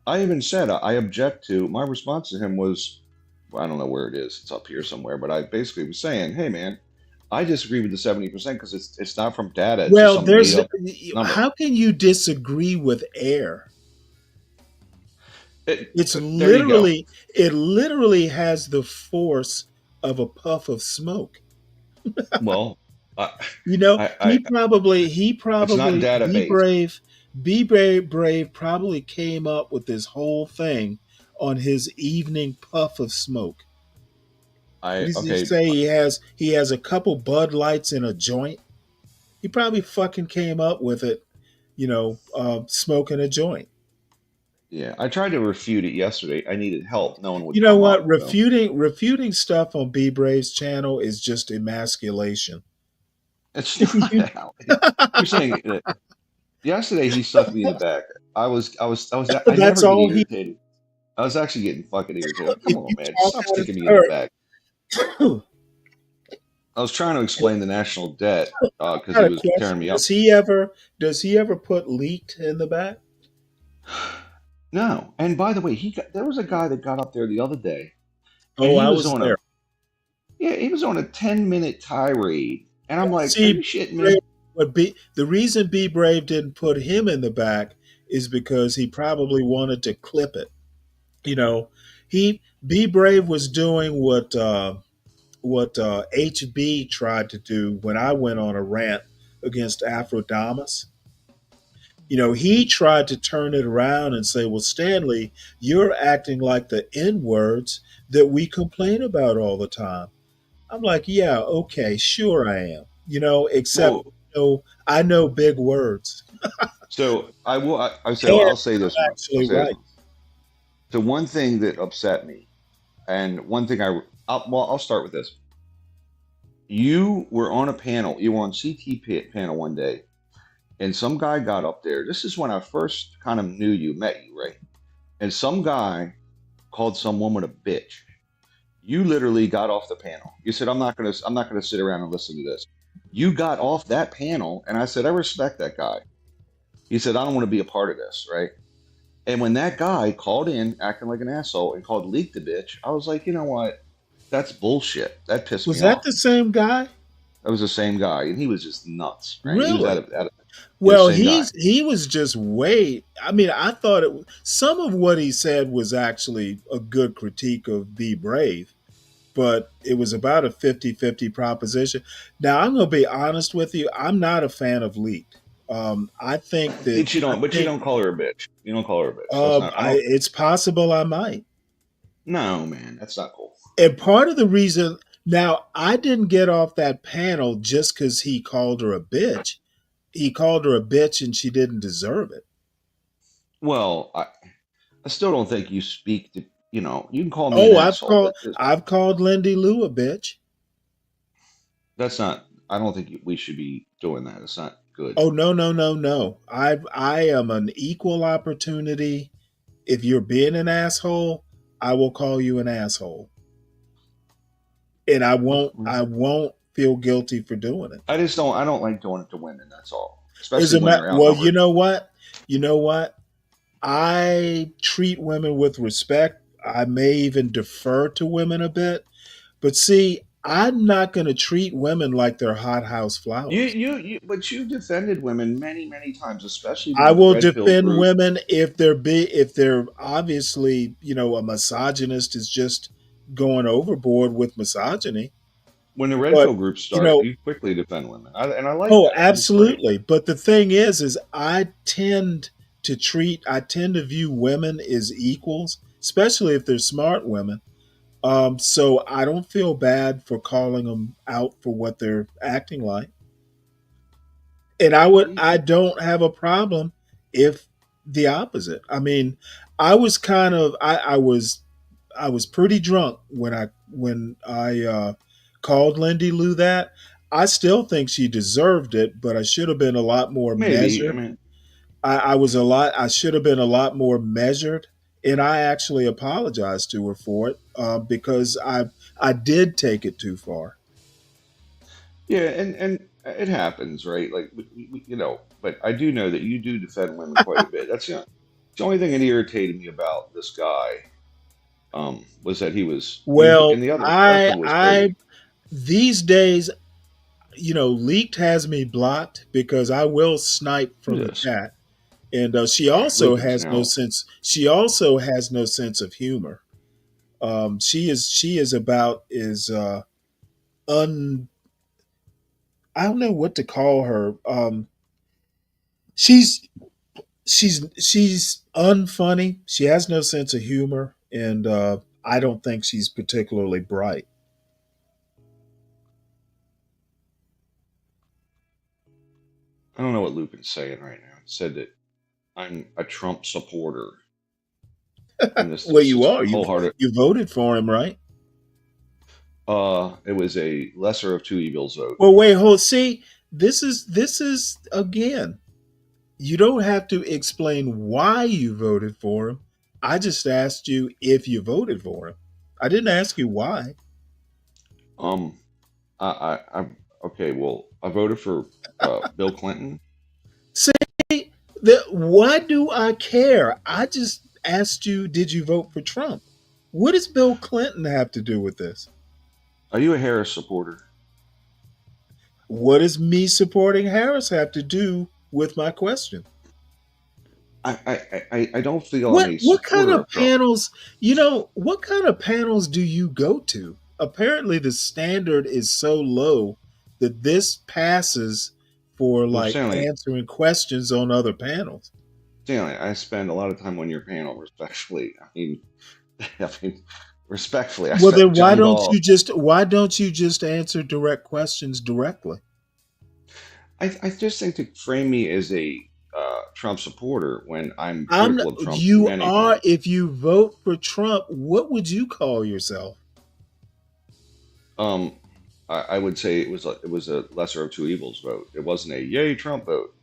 I even said I object to. My response to him was, well, I don't know where it is. It's up here somewhere. But I basically was saying, hey man, I disagree with the 70% because it's not from data. It's just Well, some made there's up number. how can you disagree with air? There you go. It literally has the force of a puff of smoke. Well, I, You know, I he it's not probably data based. Brave probably came up with this whole thing on his evening puff of smoke. What does he Okay. say? He has a couple Bud Lights in a joint. He probably fucking came up with it, smoking a joint. Yeah, I tried to refute it yesterday. I needed help. No one would You know come what? up. Refuting stuff on B Brave's channel is just emasculation. It's not how. You're saying that yesterday he sucked me in the back. I That's never get all he. irritated. I was actually getting fucking irritated. Come If on, you man. talk Stop out of sticking me in the turn, back. I was trying to explain the national debt I because got he a was tearing question. me up. Does he ever put leaked in the back? No. And by the way, there was a guy that got up there the other day, and Oh, I was there. he was on a 10-minute tirade, and I'm like, are See, you shitting Brave, me? the reason B Brave didn't put him in the back is because he probably wanted to clip it. You know, he B Brave was doing what HB tried to do when I went on a rant against Afrodamus. He tried to turn it around and say, well, Stanley, you're acting like the N words that we complain about all the time. I'm like, yeah, okay, sure I am. Except, Well, I know big words. so I will. I say And I'll say this I'm much. I'll actually say this right. much. The one thing that upset me, and one thing I'll start with this. You were on a panel. You were on panel one day, and some guy got up there. This is when I first kind of met you, right? And some guy called some woman a bitch. You literally got off the panel. You said, I'm not gonna sit around and listen to this. You got off that panel, and I said, I respect that guy. He said, I don't want to be a part of this, right? And when that guy called in acting like an asshole and called Leak the bitch, I was like, you know what? That's bullshit. That pissed Was me that off. the same guy? That was the same guy, and he was just nuts, right? He was Really? yeah, Well, same guy. he was just way. I mean, I thought some of what he said was actually a good critique of Be Brave, but it was about a 50-50 proposition. Now, I'm going to be honest with you. I'm not a fan of Leaked. I think that But you don't call her a bitch. You don't call her a bitch. That's not. I don't. it's possible I might. No, man, that's not cool. And part of the reason now I didn't get off that panel just because he called her a bitch. He called her a bitch and she didn't deserve it. Well, I still don't think you speak to. You can call me an Oh, asshole, but I've called Lindy Lou a bitch. that's not. I don't think we should be doing that. It's not good. Oh, no. I am an equal opportunity. If you're being an asshole, I will call you an asshole. And I won't feel guilty for doing it. I just don't. I don't like doing it to women. That's all. Especially when they're Well, outnumbered. you know what? I treat women with respect. I may even defer to women a bit. But see, I'm not going to treat women like they're hothouse flowers. But you defended women many, many times, especially I when the will red pill defend group. women if they're obviously, a misogynist is just going overboard with misogyny. When the red But pill groups start, you quickly defend women, and I like oh, that. I think it's great. absolutely. But the thing is I tend to view women as equals, especially if they're smart women. So I don't feel bad for calling them out for what they're acting like. And I don't have a problem if the opposite. I mean, I was pretty drunk when I called Lindy Lou that. I still think she deserved it, but I should have been a lot more Maybe. I measured. mean, I should have been a lot more measured, and I actually apologized to her for it because I did take it too far. yeah, and it happens, right? Like but I do know that you do defend women quite a bit. That's the only thing that irritated me about this guy. Was that he was Well, and the other person was I crazy. these days, Leaked has me blocked because I will snipe from the Yes, chat, and she also Lucas. has no Now, sense. She also has no sense of humor. She is about as un I don't know what to call her. She's she's unfunny. She has no sense of humor, and I don't think she's particularly bright. I don't know what Lupin's saying right now. He said that I'm a Trump supporter, and Well, this you is are. wholehearted. You voted for him, right? It was a lesser of two evils vote. Well, wait, hold. See, this is again. You don't have to explain why you voted for him. I just asked you if you voted for him. I didn't ask you why. Um, I'm okay. Well, I voted for Bill Clinton. See, why do I care? I just asked you, did you vote for Trump? What does Bill Clinton have to do with this? Are you a Harris supporter? What does me supporting Harris have to do with my question? I don't feel I'm What a what kind supporter of of Trump. panels, what kind of panels do you go to? Apparently the standard is so low that this passes for Well, like Stanley, answering questions on other panels. Stanley, I spend a lot of time on your panel, respectfully. I mean, respectfully, Well, then John Gall. why don't you just answer direct questions directly? I just think to frame me as a Trump supporter when I'm I'm critical of Trump for you many are things. if you vote for Trump, what would you call yourself? Um, I would say it was a lesser of two evils vote. It wasn't a yay Trump vote.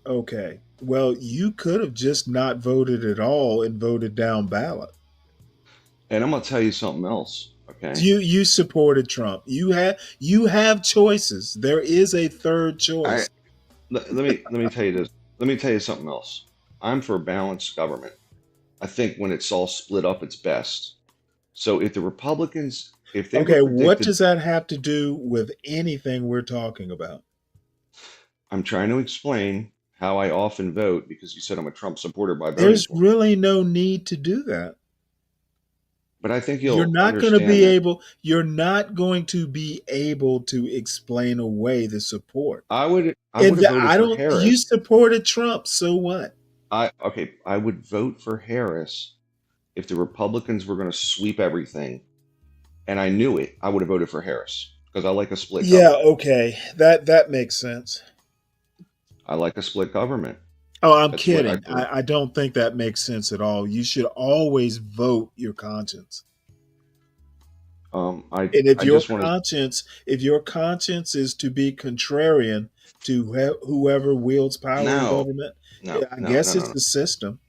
Okay. Well, you could have just not voted at all and voted down ballot. And I'm gonna tell you something else. Okay. You supported Trump. You have choices. There is a third I choice. let me tell you this. Let me tell you something else. I'm for balanced government. I think when it's all split up, it's best. So if the Republicans, if they were Okay, what predicted, does that have to do with anything we're talking about? I'm trying to explain how I often vote because you said I'm a Trump supporter by voting There's for him. really no need to do that. But I think you'll understand that You're not going to be able to explain away the support. I would have voted I for don't you Harris. supported Trump, so what? I would vote for Harris if the Republicans were going to sweep everything, and I knew it. I would have voted for Harris because I like a split Yeah, government. okay. That makes sense. I like a split government. Oh, I'm That's what I kidding. prefer. I don't think that makes sense at all. You should always vote your conscience. And I just want to if your conscience is to be contrarian to whoever wields power in no, government, I no, no, guess no, it's no. the system.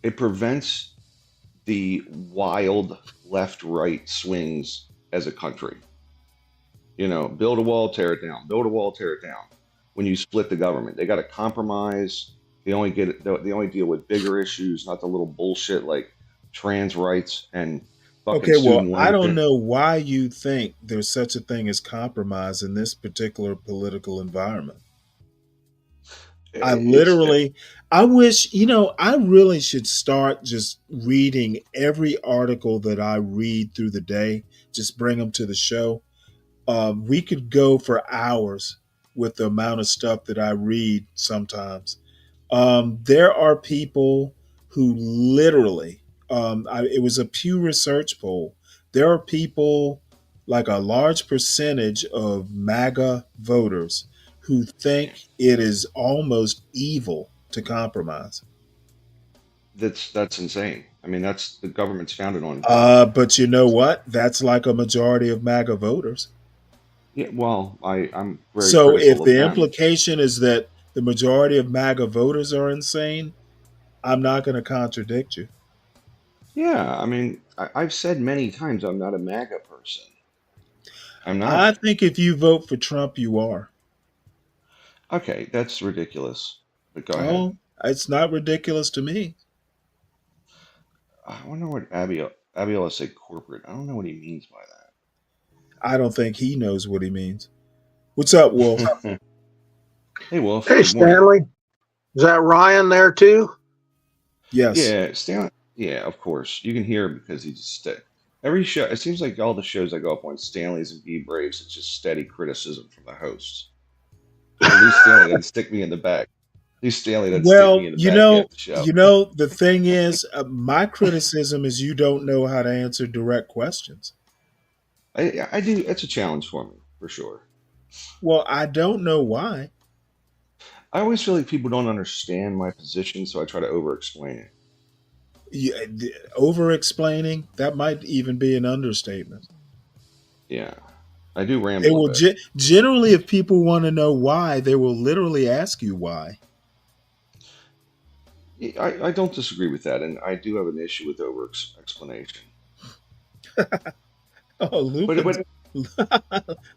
It prevents the wild left-right swings as a country. You know, build a wall, tear it down. Build a wall, tear it down. When you split the government, they got to compromise. They only deal with bigger issues, not the little bullshit like trans rights and fucking Okay, well, student I loan don't thing. know why you think there's such a thing as compromise in this particular political environment. It's I wish, I really should start just reading every article that I read through the day, just bring them to the show. We could go for hours with the amount of stuff that I read sometimes. There are people who literally, it was a Pew Research poll. There are people, like a large percentage of MAGA voters, who think it is almost evil to compromise. that's insane. I mean, that's the government's founded on. But you know what? That's like a majority of MAGA voters. Yeah, well, I'm very So if critical of the them. implication is that the majority of MAGA voters are insane, I'm not going to contradict you. Yeah, I mean, I've said many times I'm not a MAGA person. I'm I not. think if you vote for Trump, you are. Okay, that's ridiculous. But go ahead. Oh, it's not ridiculous to me. I wonder what Abiola said corporate. I don't know what he means by I don't think he knows what he means. What's up, Wolf? that. Hey, Wolf. Hey, Good morning. Stanley. Is that Ryan there too? Yes. Yeah, Stanley. Yeah, of course. You can hear him because he's every show. It seems like all the shows I go up on, Stanley's and B Braves, it's just steady criticism from the hosts. At least Stanley doesn't stick me in the back. At least Stanley doesn't stick me Well, in the back half the show. the thing is, my criticism is you don't know how to answer direct questions. I do. It's a challenge for me for sure. Well, I don't know why. I always feel like people don't understand my position, so I try to over-explain it. Over explaining, that might even be an understatement. Yeah, I do They ramble a will bit. generally, if people want to know why, they will literally ask you why. I don't disagree with that, and I do have an issue with over-explanation. Oh, But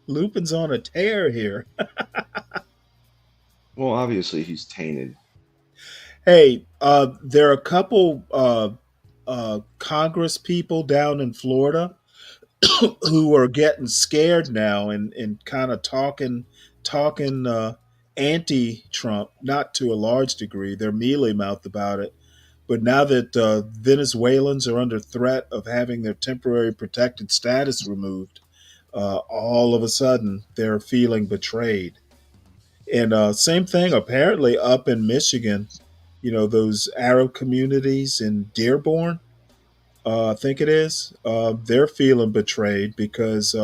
Lupin's on a tear here. well, obviously he's tainted. Hey, there are a couple Congress people down in Florida who are getting scared now and kind of talking anti-Trump, not to a large degree. They're mealy mouthed about it. But now that Venezuelans are under threat of having their temporary protected status removed, all of a sudden they're feeling betrayed. And same thing apparently up in Michigan. You know those Arab communities in Dearborn. I think it is. They're feeling betrayed because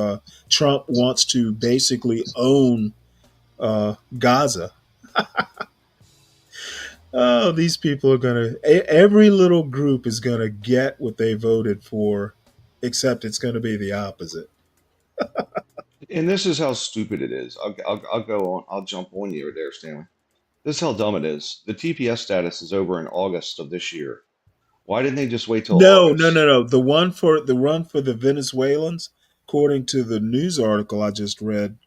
Trump wants to basically own Gaza. Oh, these people are every little group is gonna get what they voted for, except it's gonna be the opposite. And this is how stupid it is. I'll go on. I'll jump on you there, Stanley. This is how dumb it is. The TPS status is over in August of this year. Why didn't they just wait till No, no, no, August? no. The run for the Venezuelans, according to the news article I just read,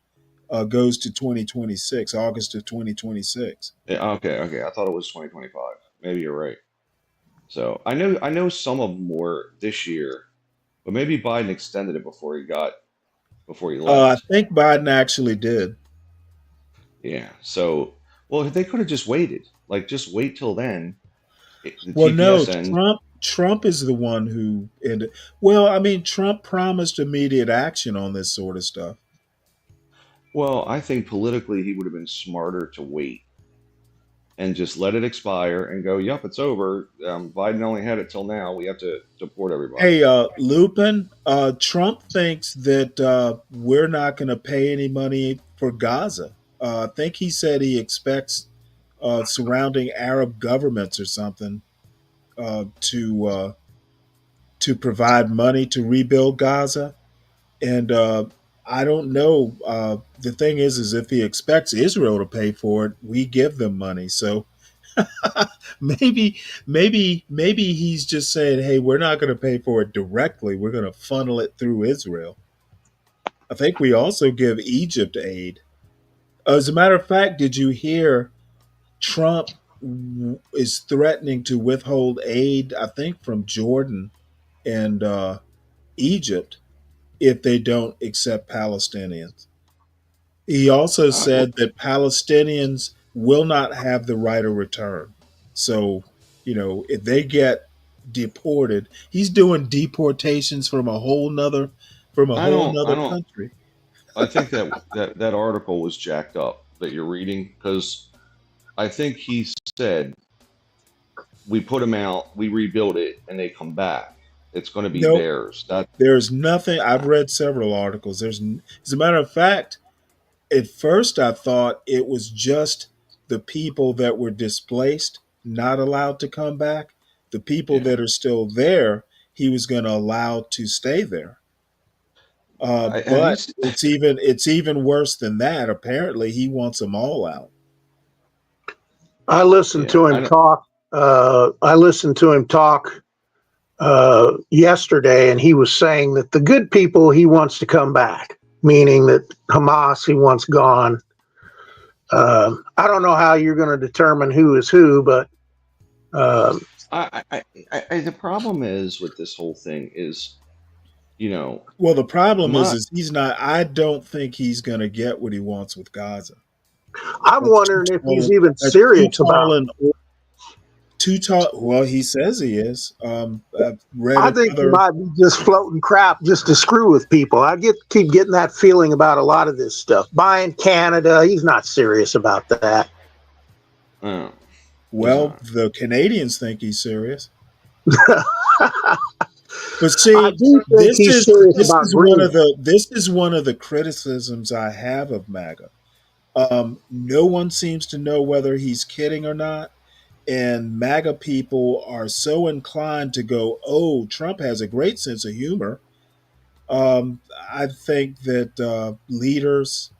goes to 2026, August of 2026. Yeah, okay, okay. I thought it was 2025. Maybe you're right. So I know some of them were this year, but maybe Biden extended it before he I left. think Biden actually did. Yeah. So well, they could have just waited. Like just wait till then. The Well, no, TPS ends. Trump is the one who ended. Well, I mean, Trump promised immediate action on this sort of stuff. Well, I think politically he would have been smarter to wait and just let it expire and go, "Yep, it's over. Biden only had it till now. We have to deport everybody." Hey, Lupin, Trump thinks that we're not going to pay any money for Gaza. I think he said he expects surrounding Arab governments or something to provide money to rebuild Gaza. And I don't know. The thing is if he expects Israel to pay for it, we give them money. So maybe, maybe he's just saying, "Hey, we're not going to pay for it directly. We're going to funnel it through Israel." I think we also give Egypt aid. As a matter of fact, did you hear Trump is threatening to withhold aid? I think from Jordan and Egypt if they don't accept Palestinians. He also Well, said that Palestinians will not have the right of return. So, if they get deported, he's doing deportations from a I whole don't. I nother don't. country. I think that article was jacked up that you're reading because I think he said we put them out, we rebuild it, and they come back. It's going to be Nope. theirs. That There's nothing. I've read several articles. As a matter of fact, at first I thought it was just the people that were displaced not allowed to come back. The people yeah. that are still there, he was going to allow to stay there. Have you? But it's even worse than that. Apparently, he wants them all out. I listened Yeah. to I him don't. talk. I listened to him talk yesterday, and he was saying that the good people he wants to come back, meaning that Hamas he wants gone. I don't know how you're going to determine who is who, but uh, The problem is with this whole thing is, you know, Well, the problem is, Hamas. is he's not. I don't think he's going to get what he wants with Gaza. I'm That's too wondering if he's tall. even That's too serious about tall it. and too tall. Well, he says he is. I've read I think he another. might be just floating crap just to screw with people. Keep getting that feeling about a lot of this stuff. Buying Canada, he's not serious about that. Oh, he's Well, not. the Canadians think he's serious. But I see, do think this he's is serious this about is one of Greenland. the criticisms I have of MAGA. No one seems to know whether he's kidding or not, and MAGA people are so inclined to go, "Oh, Trump has a great sense of humor." I think that leaders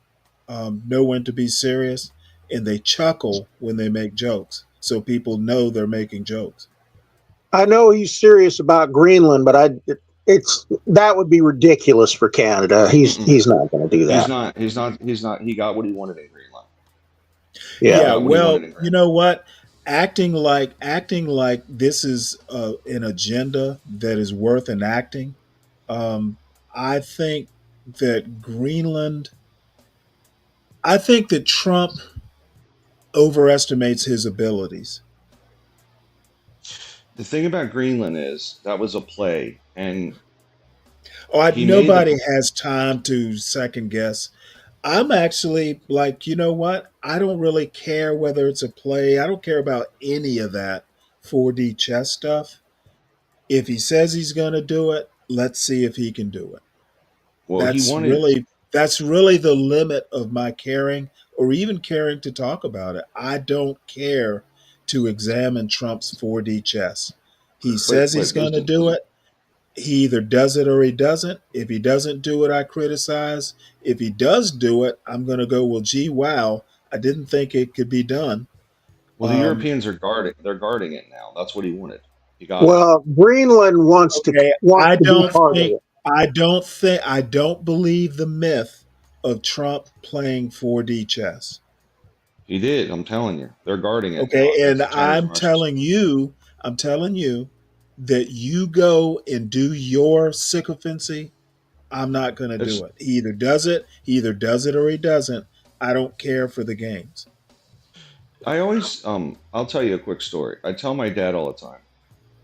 know when to be serious, and they chuckle when they make jokes, so people know they're making jokes. I know he's serious about Greenland, but it's that would be ridiculous for Canada. Mm-mm. He's not going to do He's that. not. He's not. He's not. He got what he wanted in Greenland. He Yeah. Yeah, got what he wanted well, in you Greenland. know what? Acting like this is an agenda that is worth enacting. Um, I think that Greenland. I think that Trump overestimates his abilities. The thing about Greenland is that was a play, and Oh, he made the. nobody has time to second guess. I'm actually like, you know what? I don't really care whether it's a play. I don't care about any of that 4D chess stuff. If he says he's going to do it, let's see if he can do it. Well, he That's wanted. really that's really the limit of my caring or even caring to talk about it. I don't care to examine Trump's 4D chess. He says he's But going to listen, do it. He either does it or he doesn't. If he doesn't do it, I criticize. If he does do it, I'm going to go, well, gee, wow, I didn't think it could be done. well, the Um, Europeans are guarding. They're guarding it now. That's what he wanted. He got it. Well, Greenland okay, wants to be part of it. I don't believe the myth of Trump playing 4D chess. He did. I'm telling you, they're guarding it Okay, now and against the Chinese and Russians. I'm telling you that you go and do your sycophancy. I'm not going to do It's. it. He either does it or he doesn't. I don't care for the games. I always. I'll tell you a quick story. I tell my dad all the time.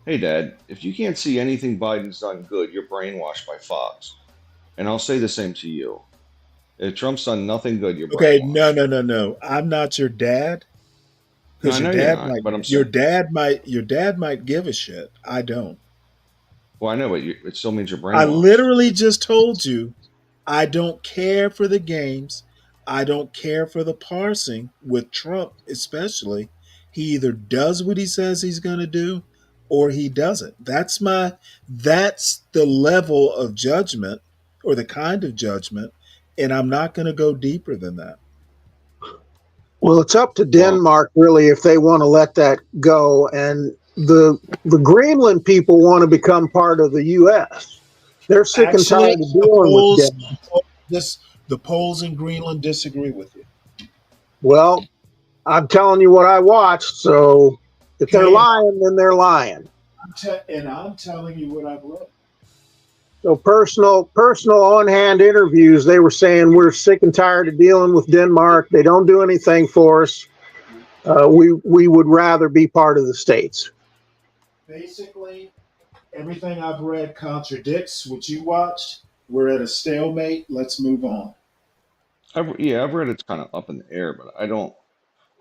Hey, Dad, if you can't see anything Biden's done good, you're brainwashed by Fox. And I'll say the same to you. If Trump's done nothing good, you're Okay, brainwashed. no. I'm not your dad No, because I know you're not, but I'm saying. your dad might give a shit. I don't. Well, I know, but it still means you're I brainwashed. literally just told you I don't care for the games. I don't care for the parsing with Trump, especially. He either does what he says he's going to do or he doesn't. That's the level of judgment or the kind of judgment, and I'm not going to go deeper than that. Well, it's up to Well, Denmark really if they want to let that go, and the Greenland people want to become part of the U.S. They're sick and Actually, tired of dealing with Denmark. this the polls in Greenland disagree with you. Well, I'm telling you what I watched, so if they're Okay, lying, then they're lying. and I'm telling you what I've read. So personal on-hand interviews, they were saying we're sick and tired of dealing with Denmark. They don't do anything for us. We would rather be part of the states. Basically, everything I've read contradicts what you watched. We're at a stalemate. Let's move on. I've read it's kind of up in the air, but I don't.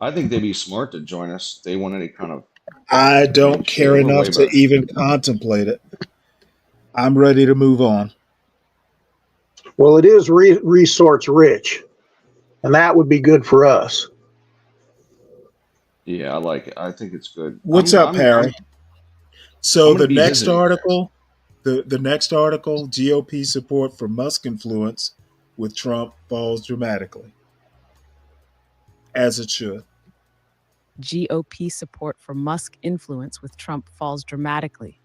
I think they'd be smart to join us. They want any kind of. I I mean, don't shit, care we're way enough to better. even contemplate it. I'm ready to move on. Well, it is resource rich, and that would be good for us. Yeah, I like it. I think it's good. What's up, Harry? I'm So going to the be next visiting there. article, the next article, GOP support for Musk influence with Trump falls dramatically, as it should. GOP support for Musk influence with Trump falls dramatically.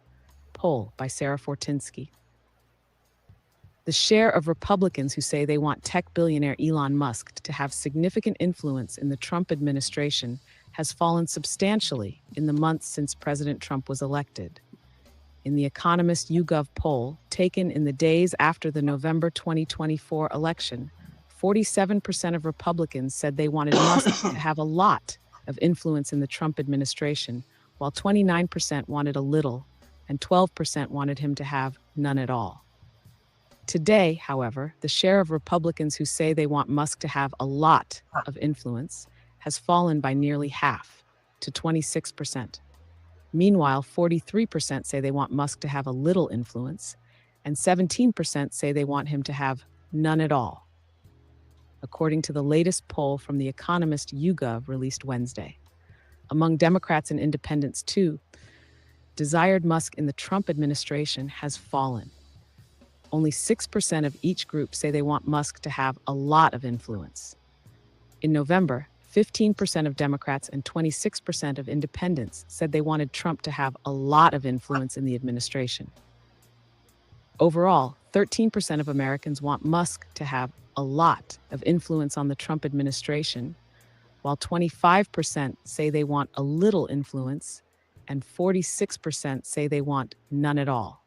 Poll by Sarah Fortinsky. The share of Republicans who say they want tech billionaire Elon Musk to have significant influence in the Trump administration has fallen substantially in the months since President Trump was elected. In the Economist YouGov poll, taken in the days after the November 2024 election, 47% of Republicans said they wanted Musk to have a lot of influence in the Trump administration, while 29% wanted a little, and 12% wanted him to have none at all. Today, however, the share of Republicans who say they want Musk to have a lot of influence has fallen by nearly half, to 26%. Meanwhile, 43% say they want Musk to have a little influence, and 17% say they want him to have none at all, according to the latest poll from The Economist YouGov released Wednesday. Among Democrats and independents, too, desired Musk in the Trump administration has fallen. Only 6% of each group say they want Musk to have a lot of influence. In November, 15% of Democrats and 26% of independents said they wanted Trump to have a lot of influence in the administration. Overall, 13% of Americans want Musk to have a lot of influence on the Trump administration, while 25% say they want a little influence, and 46% say they want none at all.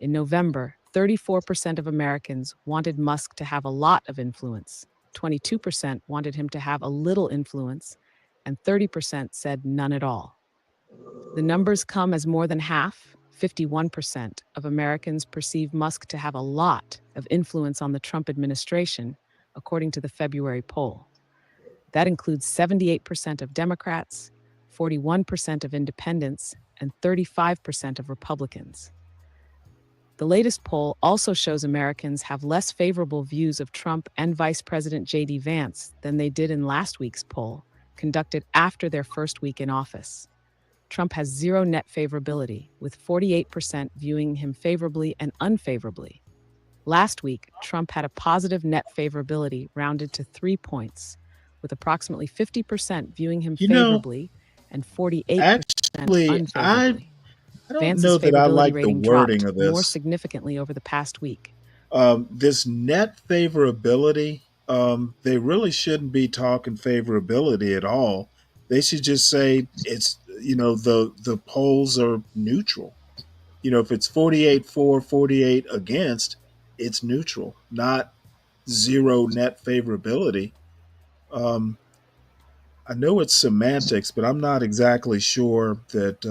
In November, 34% of Americans wanted Musk to have a lot of influence, 22% wanted him to have a little influence, and 30% said none at all. The numbers come as more than half, 51%, of Americans perceive Musk to have a lot of influence on the Trump administration, according to the February poll. That includes 78% of Democrats, 41% of independents, and 35% of Republicans. The latest poll also shows Americans have less favorable views of Trump and Vice President J.D. Vance than they did in last week's poll, conducted after their first week in office. Trump has zero net favorability, with 48% viewing him favorably and unfavorably. Last week, Trump had a positive net favorability rounded to 3 points, with approximately 50% viewing him You know, favorably and 48% actually, unfavorably. I don't Vance's know that I favorability like the rating wording dropped of more this. significantly over the past week. This net favorability, they really shouldn't be talking favorability at all. They should just say it's, the polls are neutral. If it's 48 for, 48 against, it's neutral, not zero net favorability. Um, I know it's semantics, but I'm not exactly sure that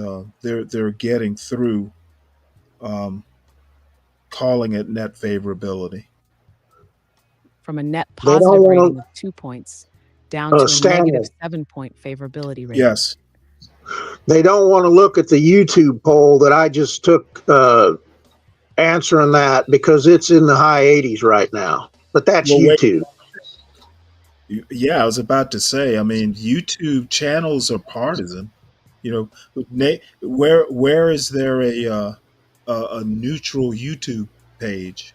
they're getting through um, calling it net favorability. From a net They don't positive rating want of 2 points down to a negative Stanley. 7-point favorability rating. Yes. They don't want to look at the YouTube poll that I just took answering that because it's in the high 80s right now. But that's Well, wait. YouTube. Yeah, I was about to say. I mean, YouTube channels are partisan. Where is there a neutral YouTube page?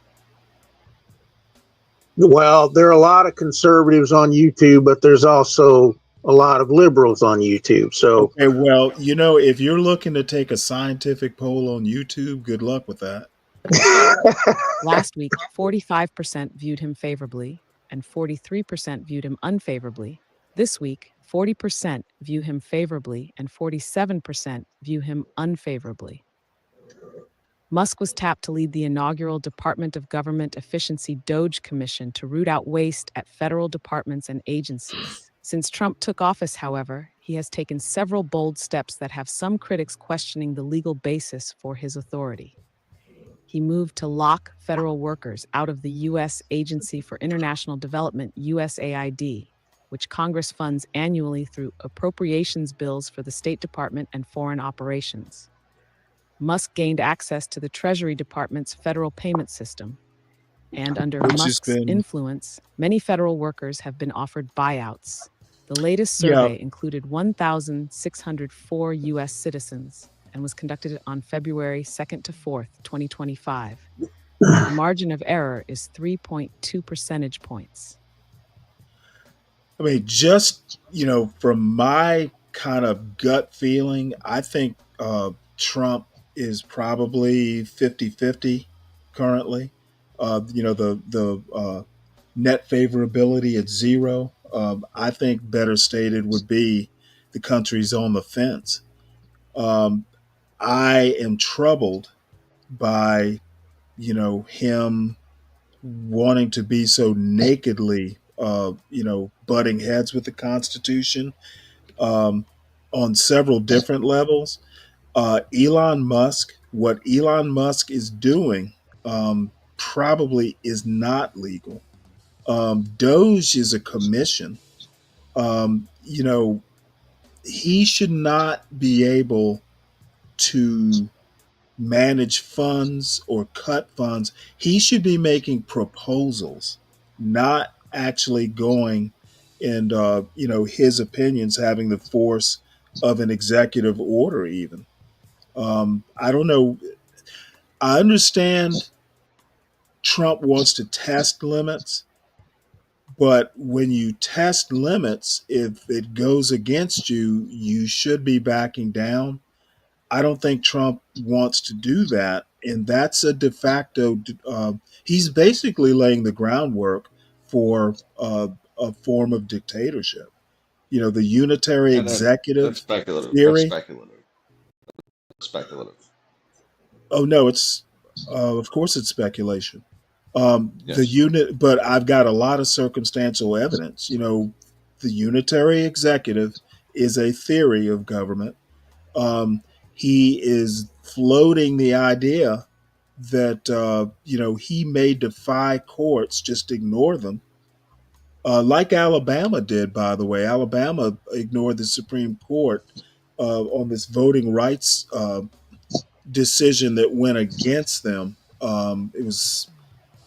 Well, there are a lot of conservatives on YouTube, but there's also a lot of liberals on YouTube. So, Okay, well, if you're looking to take a scientific poll on YouTube, good luck with that. Last week, 45% viewed him favorably and 43% viewed him unfavorably. This week, 40% view him favorably and 47% view him unfavorably. Musk was tapped to lead the inaugural Department of Government Efficiency DOGE Commission to root out waste at federal departments and agencies. Since Trump took office, however, he has taken several bold steps that have some critics questioning the legal basis for his authority. He moved to lock federal workers out of the U.S. Agency for International Development, USAID, which Congress funds annually through appropriations bills for the State Department and foreign operations. Musk gained access to the Treasury Department's federal payment system, and under Which has Musk's been- influence, many federal workers have been offered buyouts. The latest Yeah. survey included 1,604 U.S. citizens and was conducted on February 2nd to 4th, 2025. The margin of error is 3.2 percentage points. I mean, just, from my kind of gut feeling, I think Trump is probably 50-50 currently. The net favorability at zero. I think better stated would be the country's on the fence. Um, I am troubled by, him wanting to be so nakedly, butting heads with the Constitution um, on several different levels. What Elon Musk is doing probably is not legal. Doge is a commission. He should not be able to manage funds or cut funds. He should be making proposals, not actually going and his opinions having the force of an executive order. Even I don't know. I understand Trump wants to test limits, but when you test limits, if it goes against you, you should be backing down. I don't think Trump wants to do that. And that's a de facto, he's basically laying the groundwork for a form of dictatorship. The unitary Yeah, that's executive speculative. That's theory. speculative. Speculative. Oh, no, of course, it's speculation. The Yes. unit, but I've got a lot of circumstantial evidence. The unitary executive is a theory of government. Um, he is floating the idea that he may defy courts, just ignore them, like Alabama did, by the way. Alabama ignored the Supreme Court on this voting rights decision that went against them. It was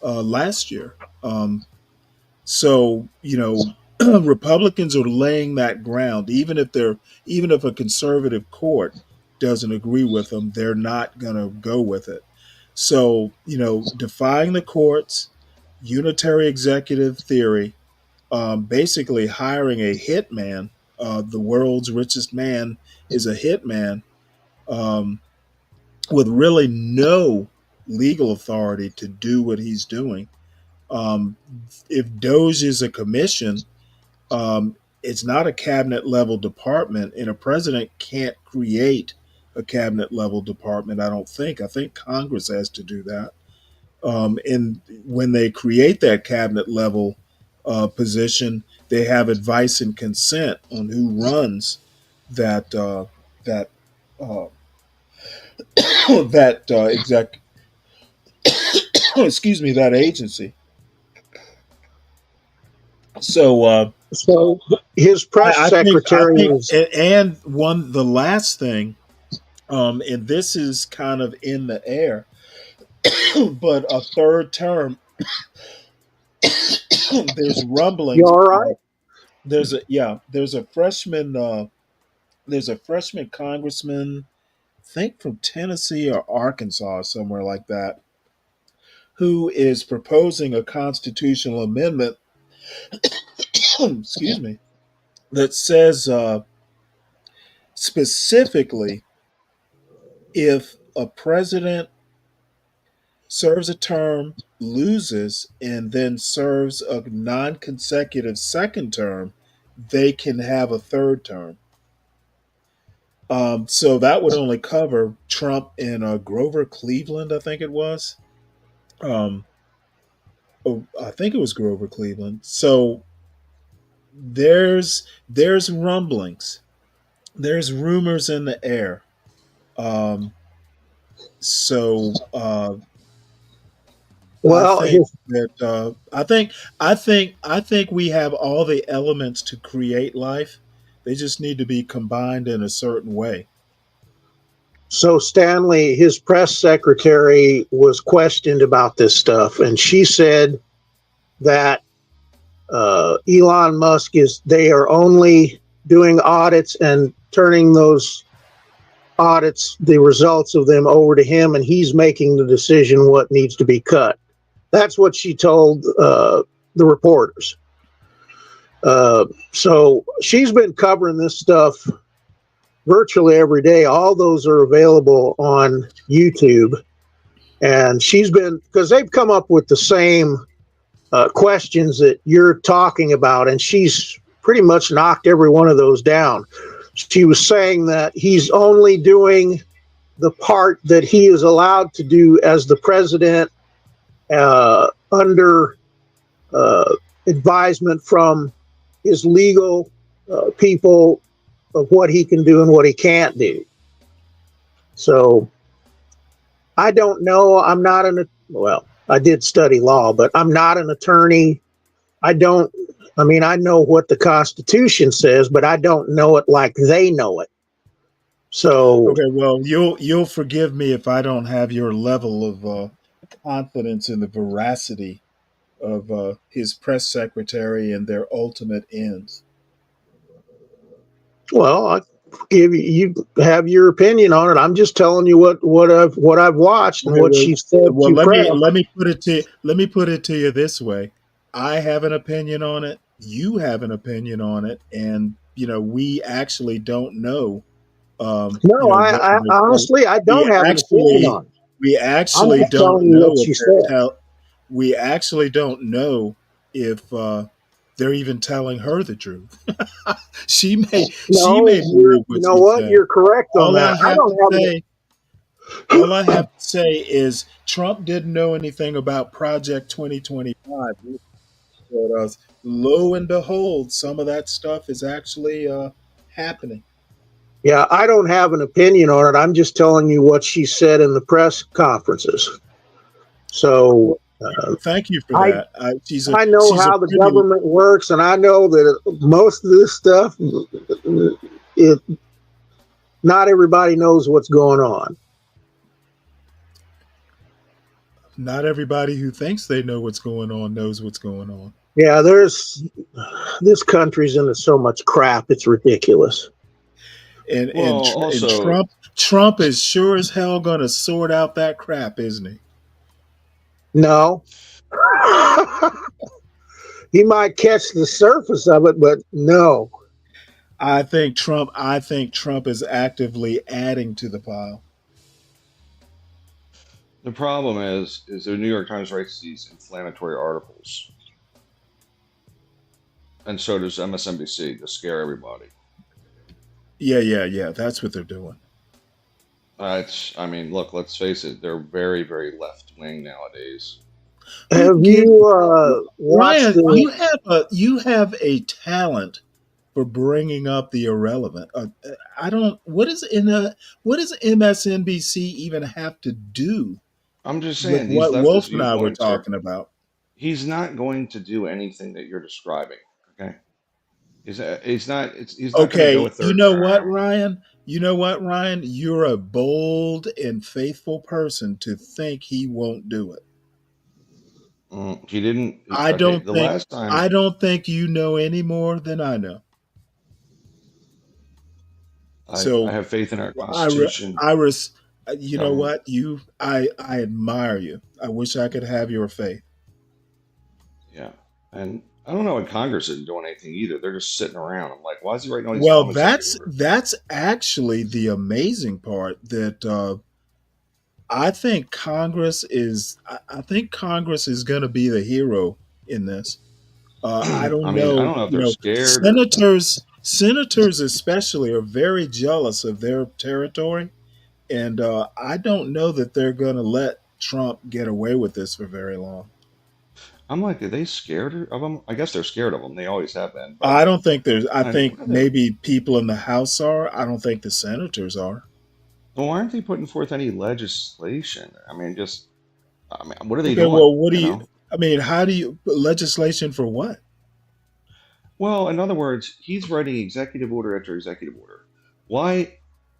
last year. So Republicans are laying that ground, even if a conservative court doesn't agree with them, they're not going to go with it. So defying the courts, unitary executive theory, basically hiring a hitman. The world's richest man is a hitman um, with really no legal authority to do what he's doing. Um, if Doge is a commission, it's not a cabinet level department, and a president can't create a cabinet level department. I don't think. I think Congress has to do that. And when they create that cabinet level position, they have advice and consent on who runs that that uh, that exec excuse me, that agency. So So his press I secretary think, is. and one the last thing, and this is kind of in the air, but a third term. There's You rumblings. all right? There's a freshman congressman, I think from Tennessee or Arkansas, somewhere like that, who is proposing a constitutional amendment. Excuse me, that says specifically if a president serves a term, loses, and then serves a non consecutive second term, they can have a third term. So that would only cover Trump and Grover Cleveland, I think it was. Um, I think it was Grover Cleveland. So there's rumblings, there's rumors in the air. Um, so I Well, think that I think we have all the elements to create life. They just need to be combined in a certain way. so Stanley, his press secretary, was questioned about this stuff, and she said that Elon Musk they are only doing audits and turning those audits, the results of them, over to him, and he's making the decision what needs to be cut. That's what she told the reporters. So she's been covering this stuff virtually every day. All those are available on YouTube. And she's been, because they've come up with the same questions that you're talking about, and she's pretty much knocked every one of those down. She was saying that he's only doing the part that he is allowed to do as the president under advisement from his legal people of what he can do and what he can't do. So I don't know. I'm not well, I did study law, but I'm not an attorney. I mean, I know what the Constitution says, but I don't know it like they know it. So Okay, well, you'll forgive me if I don't have your level of confidence in the veracity of his press secretary and their ultimate ends. well, I give you have your opinion on it. I'm just telling you what I've watched and Okay, what she said well, to press. let me put it to you this way. I have an opinion on it. You have an opinion on it, and we actually don't know. No, I honestly I don't have an opinion on it. We I'm actually just don't telling you know what if she said. we actually don't know if they're even telling her the truth. She No, may believe you what know she what? said. You're correct on All I that. I have don't to have say, all I have to say is Trump didn't know anything about Project 2025. But, lo and behold, some of that stuff is actually happening. Yeah, I don't have an opinion on it. I'm just telling you what she said in the press conferences. So Thank you for I that. I know She's a how the pretty. government works, and I know that most of this stuff, it not everybody knows what's going on. Not everybody who thinks they know what's going on knows what's going on. Yeah, this country's into so much crap. It's ridiculous. And Well, and and also, Trump is sure as hell going to sort out that crap, isn't he? No, he might catch the surface of it, but no. I think Trump is actively adding to the pile. the problem is the New York Times writes these inflammatory articles, and so does MSNBC to scare everybody. Yeah. That's what they're doing. I mean, look, let's face it, they're very, very left wing nowadays. Have Yeah, you watched Ryan, the? you have a talent for bringing up the irrelevant. I don't. What does MSNBC even have to do I'm just with saying these what leftist Wolf and I were viewpoints are. talking about? He's not going to do anything that you're describing. Okay, he's not going to go a Okay, you third know what, term. Ryan? You know what, Ryan? You're a bold and faithful person to think he won't do it. He didn't. I Okay, don't the think last time I don't think you know any more than I know. I So have faith in our I, re- Constitution. I res- you know Government. what I admire you. I wish I could have your faith. Yeah, and I don't know what Congress isn't doing anything either. They're just sitting around. I'm like, why is he writing all these Well, dumb executive orders? that's actually the amazing part that I think Congress is going to be the hero in this. I I don't mean, I know. don't know if You they're know, scared or. senators especially are very jealous of their territory, and I don't know that they're going to let Trump get away with this for very long. I'm like, are they scared of him? I guess they're scared of him. They always have been. But I don't think there's. I think what are they? maybe people in the House are. I don't think the senators are. Well, why aren't they putting forth any legislation? I mean, just. I mean, what are they Okay, doing? well, what do You you? know. I mean, how do you legislation for what? Well, in other words, he's writing executive order after executive order. Why?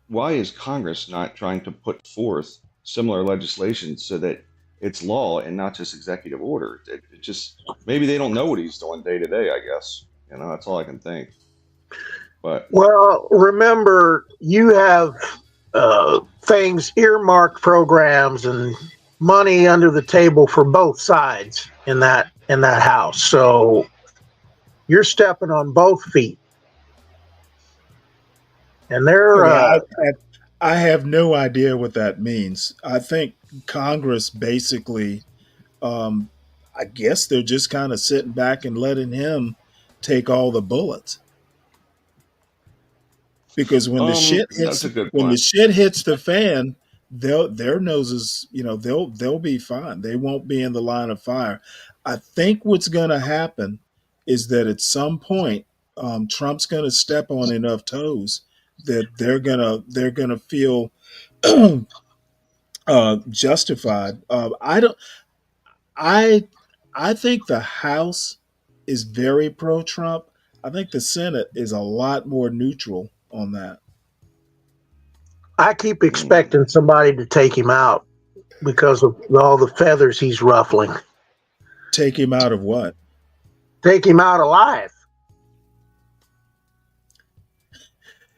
Why is Congress not trying to put forth similar legislation so that it's law and not just executive order? It just maybe they don't know what he's doing day to day. I guess that's all I can think. But Well, remember, you have things earmarked programs and money under the table for both sides in that house. So you're stepping on both feet, and they're Okay, I have no idea what that means. I think Congress basically, um, I guess they're just kind of sitting back and letting him take all the bullets. Because that's a good when the point. shit hits the fan, their noses, they'll be fine. They won't be in the line of fire. I think what's going to happen is that at some point, Trump's going to step on enough toes that they're gonna feel justified. I I think the House is very pro Trump. I think the Senate is a lot more neutral on that. I keep Hmm. expecting somebody to take him out because of all the feathers he's ruffling. Take him out of what? Take him out alive.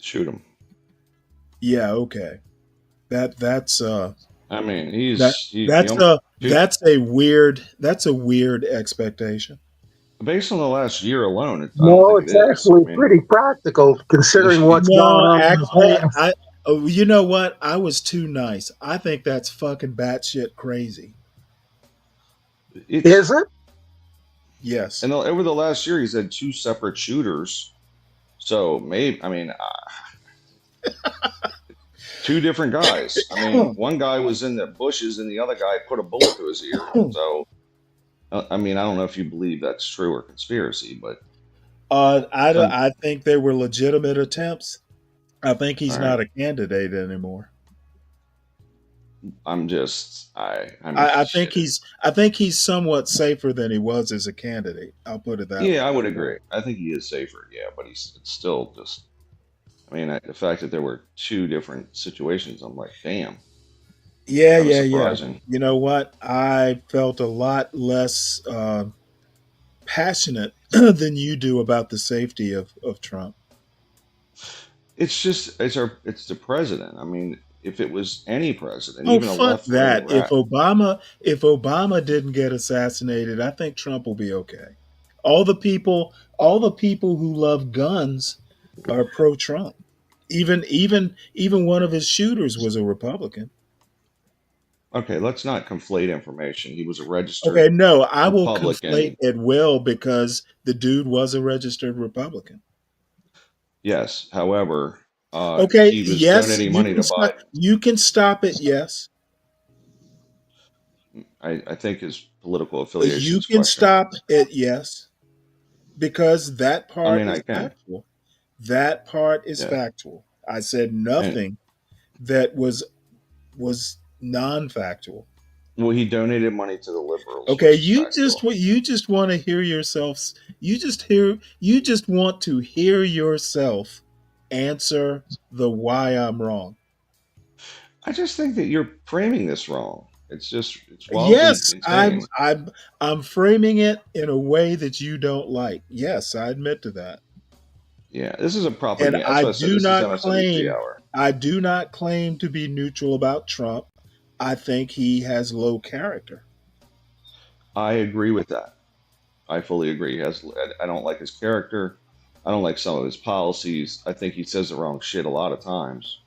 Shoot him. Yeah, okay. That's I mean, that that's a weird expectation. based on the last year alone. I don't No, think it it's is. actually I mean, pretty practical considering what's gone No, on in actually, the past. you know what? I was too nice. I think that's fucking batshit crazy. it's Is it? Yes. and over the last year, he's had two separate shooters. So maybe I mean, two different guys. I mean, one guy was in the bushes, and the other guy put a bullet to his ear. So I mean, I don't know if you believe that's true or conspiracy, but some. I think they were legitimate attempts. I think he's All right. not a candidate anymore. I'm just I think he's somewhat safer than he was as a candidate. I'll put it that yeah, I way. would agree. I think he is safer. Yeah, but it's still just. I mean, the fact that there were two different situations, I'm like, damn, Yeah, kind of yeah, yeah. surprising. You know what? I felt a lot less passionate than you do about the safety of Trump. It's just it's the president. I mean, if it was any president, Oh, even a fuck left wing that. rat. If Obama didn't get assassinated, I think Trump will be okay. All the people who love guns are pro Trump. Even one of his shooters was a Republican. Okay, let's not conflate information. He was a Okay, registered no, I will conflate Republican. at will because the dude was a registered Republican. Yes, however, Okay, he was yes, donating money to Biden. you can stop it, yes. I think his political affiliation You is can questionable. stop it, yes, because that I part mean, I is can. factual. That part is Yeah, factual. I said and nothing that was non-factual. well, he donated money to the liberals, Okay, which is factual. you just want to hear yourself. You just want to hear yourself answer the why I'm wrong. I just think that you're framing this wrong. It's wildly Yes, I'm insane. I'm I'm framing it in a way that you don't like. Yes, I admit to that. Yeah, this is a And propaganda. That's why I said this is MSNBC hour. I do not claim to be neutral about Trump. I think he has low character. I agree with that. I fully agree. I don't like his character. I don't like some of his policies. I think he says the wrong shit a lot of times.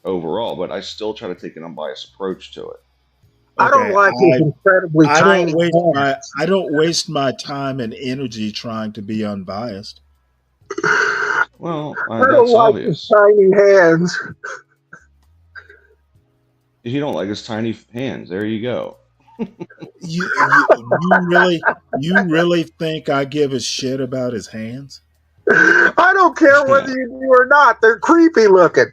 Overall, but I still try to take an unbiased approach to it. I don't Okay, like his incredibly tiny hands. I don't waste my time and energy trying to be unbiased. Well, I don't that's like his obvious. tiny hands. If you don't like his tiny hands, there you go. You really think I give a shit about his hands? I don't care whether you do or not. They're creepy looking.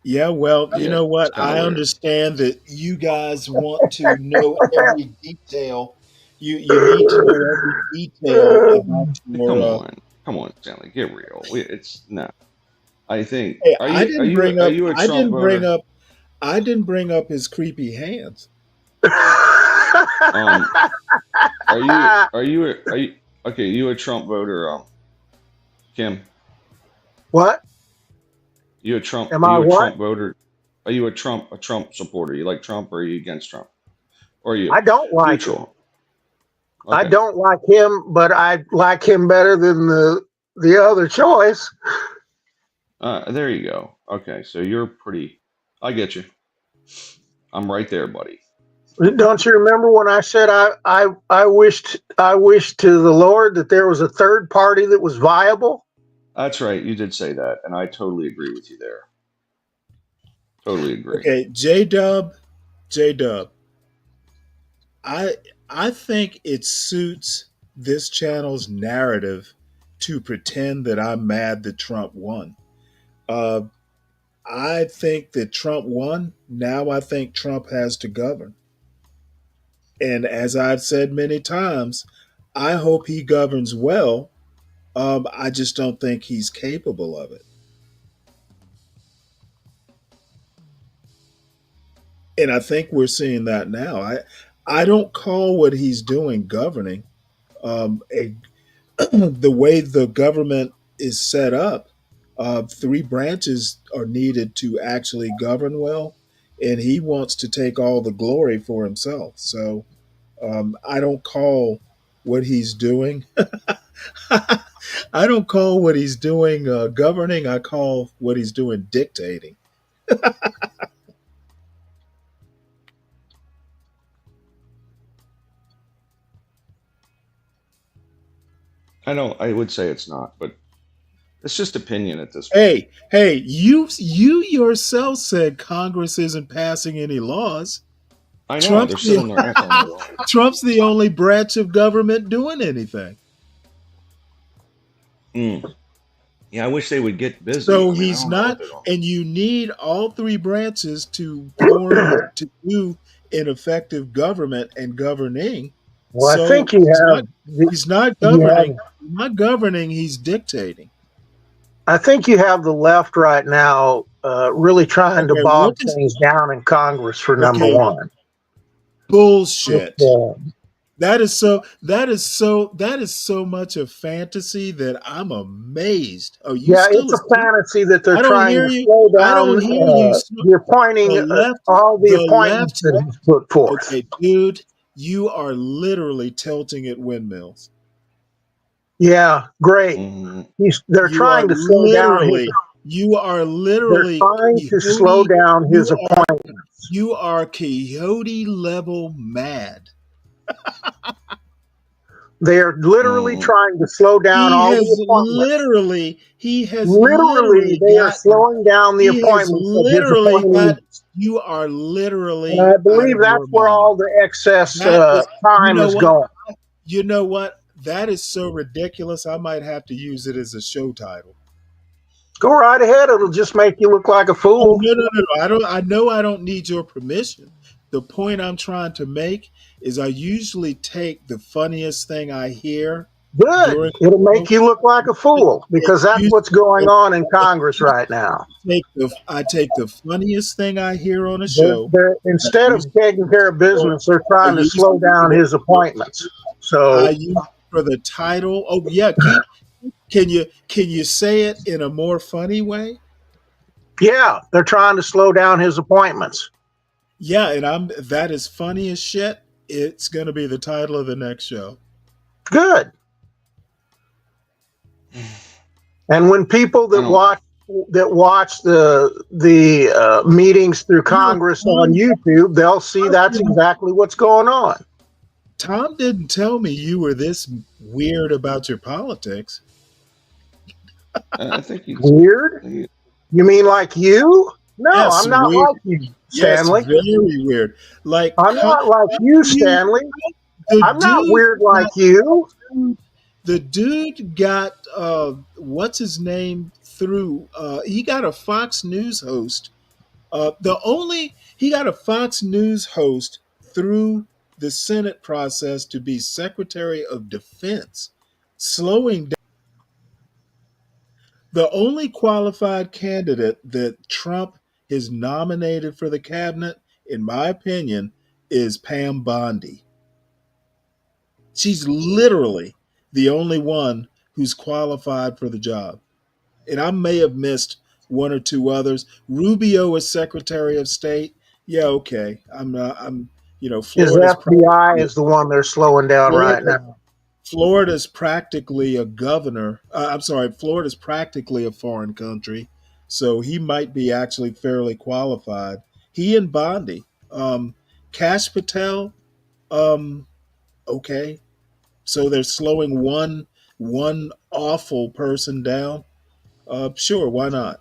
Yeah, well, you Yeah, know it's what? kind of I weird. understand that you guys want to know every detail. You need to know every detail about Come your. on, come on, Stanley, get real. It's no. I think Hey, are I you are didn't you bring are up. you a I Trump didn't bring voter? up. I didn't bring up his creepy hands. Um, are you okay? You a Trump voter? Kim, What? you a Trump? Am Are I you a what? Trump voter? Are you a Trump supporter? You like Trump or are you against Trump? Or are you I don't like him. neutral? I Okay. don't like him, but I like him better than the other choice. There you go. Okay, so you're pretty. I get you. I'm right there, buddy. Don't you remember when I said I wished to the Lord that there was a third party that was viable? That's right. You did say that, and I totally agree with you there. Totally agree. Okay, J Dub. I I think it suits this channel's narrative to pretend that I'm mad that Trump won. Uh, I think that Trump won. Now I think Trump has to govern. And as I've said many times, I hope he governs well. I just don't think he's capable of it. And I think we're seeing that now. I don't call what he's doing governing. A the way the government is set up, three branches are needed to actually govern well, and he wants to take all the glory for himself. So I don't call what he's doing. I don't call what he's doing governing. I call what he's doing dictating. I know. I would say it's not, but it's just opinion at this point. Hey, you yourself said Congress isn't passing any laws. I know Trump's they're sitting their ass on the lawn. Trump's the only branch of government doing anything. Mm. Yeah, I wish they would get busy. So I mean, I he's don't know what not, they're doing. and you need all three branches to form to do an effective government and governing. Well, I So think you have he's not you governing, have he's dictating. I think you have the left right now really trying to Okay, what bog is things down in Congress for number okay, one. bullshit. Uh, That is so much a fantasy that I'm amazed. Oh, you Yeah, still it's a asleep? fantasy that they're I don't trying hear to you. slow I don't down hear you. the appointing, all the The appointments left. that he's put forth. Okay, dude, you are literally tilting at windmills. Yeah, great. Mhm. They're You are trying to slow down his. They're literally trying to slow coyote. down his You are appointments. you are coyote level mad. They're literally Mhm. trying to slow down all the appointments. He has Literally, literally they are got slowing down the he has appointments of his literally got appointees. you are And literally I out believe of your that's where mind. all the excess That is, you time know is what? going. You know what? That is so ridiculous. I might have to use it as a show title. Go right ahead. It'll just make you look like a Oh, fool. no. I don't. I know I don't need your permission. The point I'm trying to make is I usually take the funniest thing I hear Good. during It'll the make show. you look like a fool It because that's what's going on in Congress right now. I take the funniest thing I hear on a show. Instead of taking care of business, they're I trying to use slow down his appointments. I So, use for the title. Oh yeah, keep. Can you say it in a more funny way? yeah, they're trying to slow down his appointments. Yeah, and that is funny as shit. It's going to be the title of the next show. Good. And when people I don't. that watch the meetings through Congress on YouTube, they'll see that's exactly what's going on. Tom didn't tell me you were this weird about your politics. I think he's Weird? You mean like you? No, Yes, I'm not weird. like you, Yes, Stanley. very weird. Like I'm not like you, Stanley. I'm not weird like you. The dude got what's his name through. He got a Fox News host. He got a Fox News host through the Senate process to be Secretary of Defense, slowing down. The only qualified candidate that Trump has nominated for the cabinet, in my opinion, is Pam Bondi. She's literally the only one who's qualified for the job. And I may have missed one or two others. Rubio is Secretary of State. Yeah, okay. His Florida's FBI practically is the one they're slowing down right Florida, now. Florida's practically a governor. I'm sorry, Florida's practically a foreign country, so he might be actually fairly qualified. He and Bondi, Cash Patel. Um, okay, so they're slowing one awful person down. Sure, why not?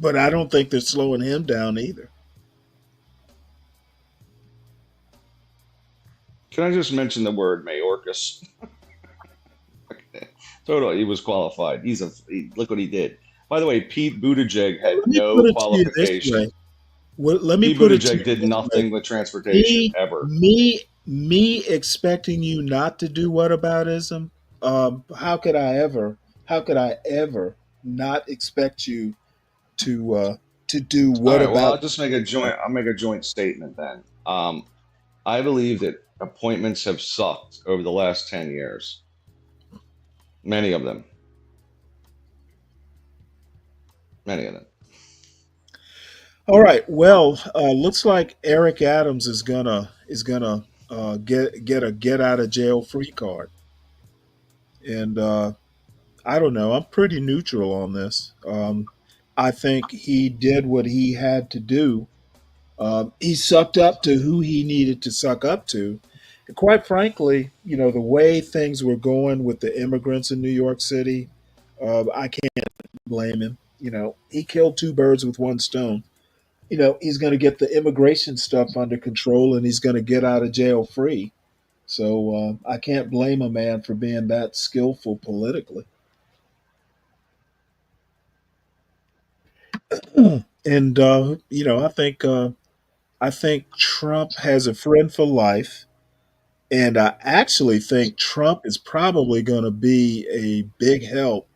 But I don't think they're slowing him down either. Can I just mention the word Mayorkas? Totally, he was qualified. Look what he did. By the way, Pete Buttigieg had Let me no put it to you this way. qualifications. Let me Pete put it to Buttigieg you did this way. nothing with transportation ever. Me expecting you not to do whataboutism. How could I ever? How could I ever not expect you to do All what right. Well, about? I'll just make a joint. I'll make a joint statement then. I believe that appointments have sucked over the last 10 years. Many of them. Many of them. All right. Well, looks like Eric Adams is gonna get a get out of jail free card, and I don't know. I'm pretty neutral on this. I think he did what he had to do. He sucked up to who he needed to suck up to. And quite frankly, the way things were going with the immigrants in New York City, I can't blame him. He killed two birds with one stone. He's going to get the immigration stuff under control and he's going to get out of jail free. So I can't blame a man for being that skillful politically. And I think Trump has a friend for life, and I actually think Trump is probably going to be a big help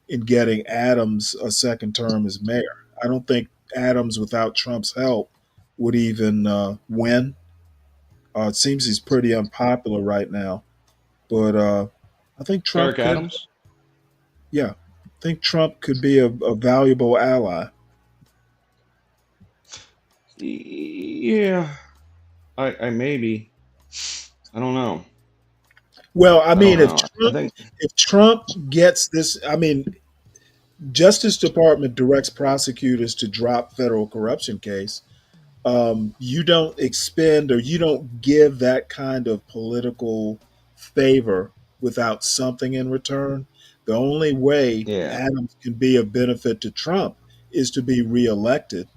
in getting Adams a second term as mayor. I don't think Adams, without Trump's help, would even win. It seems he's pretty unpopular right now, but I think Trump Eric could. Adams. Yeah, I think Trump could be a valuable ally. Yeah, I maybe. I don't know. Well, I I don't mean, know. I think. if Trump gets this, I mean, Justice Department directs prosecutors to drop federal corruption case. You don't expend or you don't give that kind of political favor without something in return. The only way Yeah. Adams can be of benefit to Trump is to be reelected.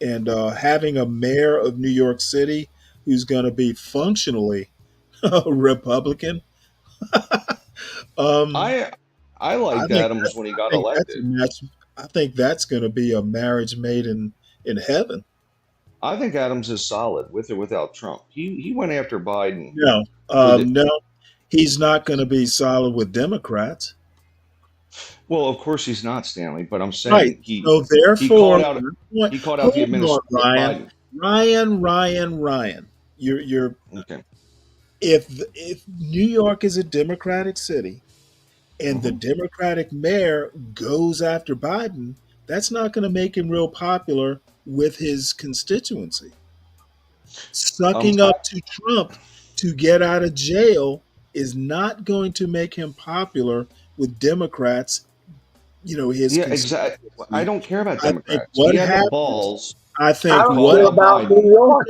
And having a mayor of New York City who's going to be functionally Republican, um, I I I liked think Adams that's when he I got think that's a elected. match. I think that's going to be a marriage made in heaven. I think Adams is solid with or without Trump. He went after Biden No, for the no, he's not going to be solid with Democrats. well, of course he's not Stanley, but I'm Right. saying So he therefore, called out he called out the hold on, Ryan, Biden. Ryan. You're Okay. if New York is a Democratic city and the hmm Democratic mayor goes after Biden, that's not going to make him real popular with his constituency. Sucking I, up to Trump to get out of jail is not going to make him popular with Democrats, his yeah, exactly. I constituency. don't care about I think Democrats. He what had the happens, balls I I to think don't call what care out about Biden. New York.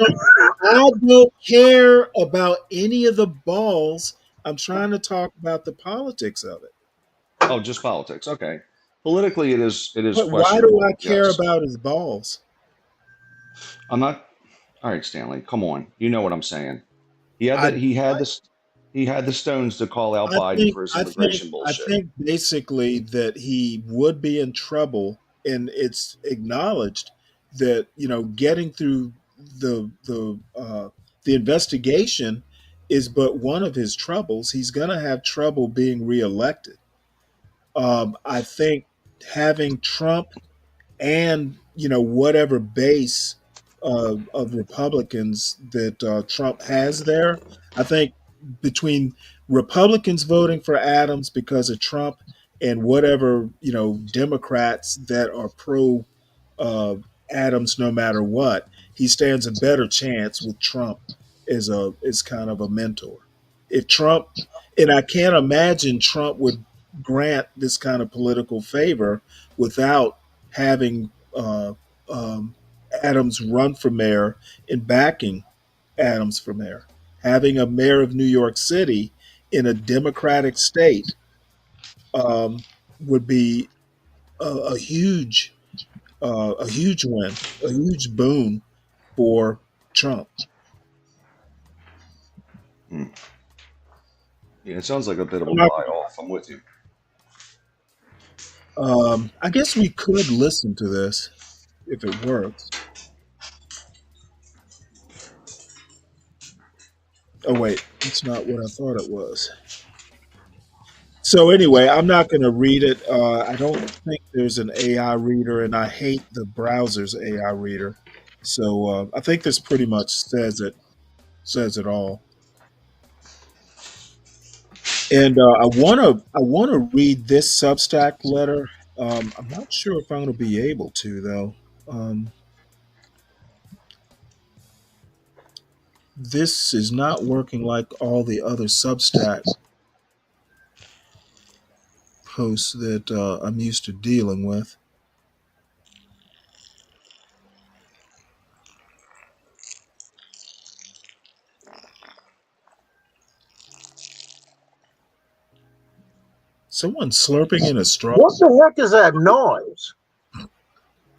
I don't care about any of the balls. I'm trying to talk about the politics of it. Oh, just politics. Okay. Politically, it is But why do I questionable. care Yes. about his balls? I'm not. All right, Stanley. Come on. You know what I'm saying. He had the I he had the he had the stones to call out I Biden think for his I think immigration I bullshit. think basically that he would be in trouble, and it's acknowledged that getting through the investigation is but one of his troubles. He's going to have trouble being reelected. I think having Trump and whatever base of Republicans that Trump has there. I think between Republicans voting for Adams because of Trump and whatever Democrats that are pro uh, Adams, no matter what, he stands a better chance with Trump as kind of a mentor. If Trump, and I can't imagine Trump would grant this kind of political favor without having Adams run for mayor and backing Adams for mayor. Having a mayor of New York City in a Democratic state would be a huge, a huge win, a huge boon for Trump. Hmm. Yeah, it sounds like a bit of a I'm not, lie off. I'm with you. I guess we could listen to this if it works. Oh wait, that's not what I thought it was. So anyway, I'm not going to read it. I don't think there's an AI reader, and I hate the browser's AI reader. So I think this pretty much says it all. And I want to read this Substack letter. I'm not sure if I'm going to be able to though. Um, this is not working like all the other Substack posts that I'm used to dealing with. Someone slurping in a straw. What the heck is that noise?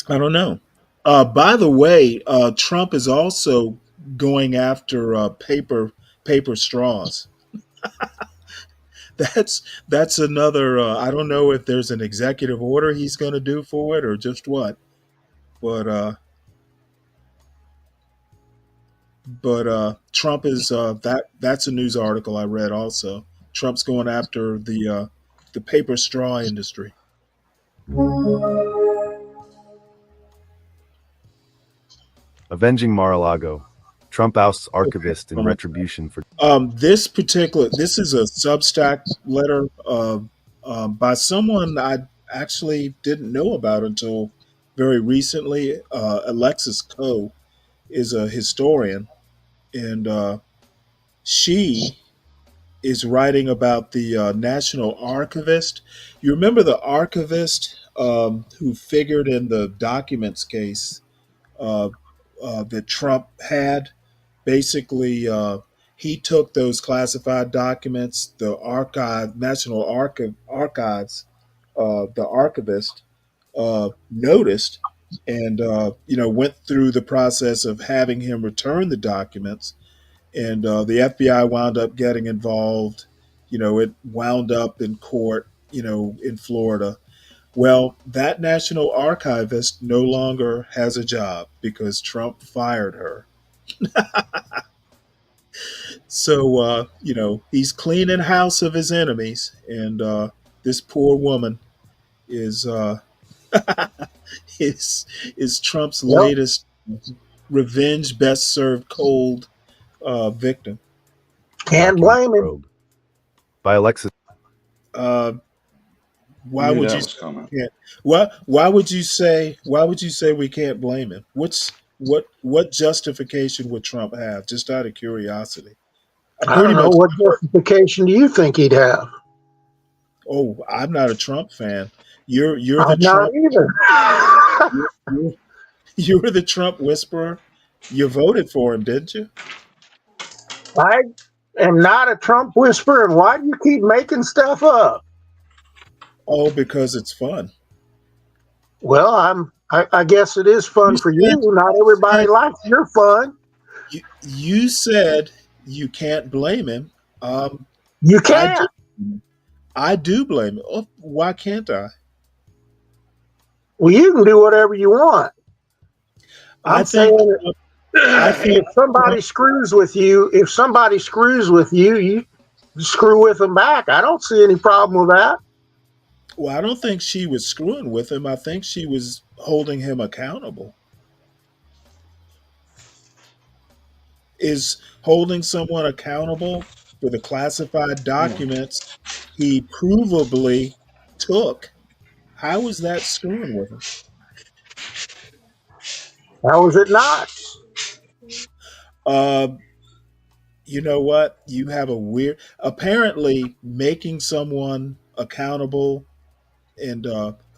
I don't know. By the way, Trump is also going after paper straws. That's another. I don't know if there's an executive order he's going to do for it or just what, but Trump is that's a news article I read also. Trump's going after the paper straw industry. Avenging Mar-a-Lago. Trump ousts archivist in retribution for. This is a Substack letter by someone I actually didn't know about until very recently. Alexis Coe is a historian, and she is writing about the National Archivist. You remember the archivist who figured in the documents case uh, that Trump had? Basically, he took those classified documents, the Archives, the archivist noticed, and went through the process of having him return the documents, and the FBI wound up getting involved. It wound up in court, in Florida. Well, that national archivist no longer has a job because Trump fired her. So, he's cleaning house of his enemies, and this poor woman is is is Trump's Yep. latest revenge best served cold victim. Can't blame him. By Alexis. Uh, I why knew would that you was say coming. we can't? Why would you say we can't blame him? What justification would Trump have? Just out of curiosity. I I pretty don't know. much What justification do you think he'd have? Oh, I'm not a Trump fan. You're the I'm not Trump either. you're, you're the Trump whisperer. You voted for him, didn't you? I am not a Trump whisperer, and why do you keep making stuff up? Oh, because it's fun. Well, I guess it is fun for you. Not everybody Said likes your fun. you said you can't blame him. Um, You I do. can't. I do blame him. Oh, why can't I? Well, you can do whatever you want. I I'm think saying I think if somebody Trump, screws with you, you screw with them back. I don't see any problem with that. well, I don't think she was screwing with him. I think she was holding him accountable. Is holding someone accountable for the classified Yeah. documents he provably took. How is that screwing with him? How is it not? Uh, you know what? You have a weird. Apparently, making someone accountable and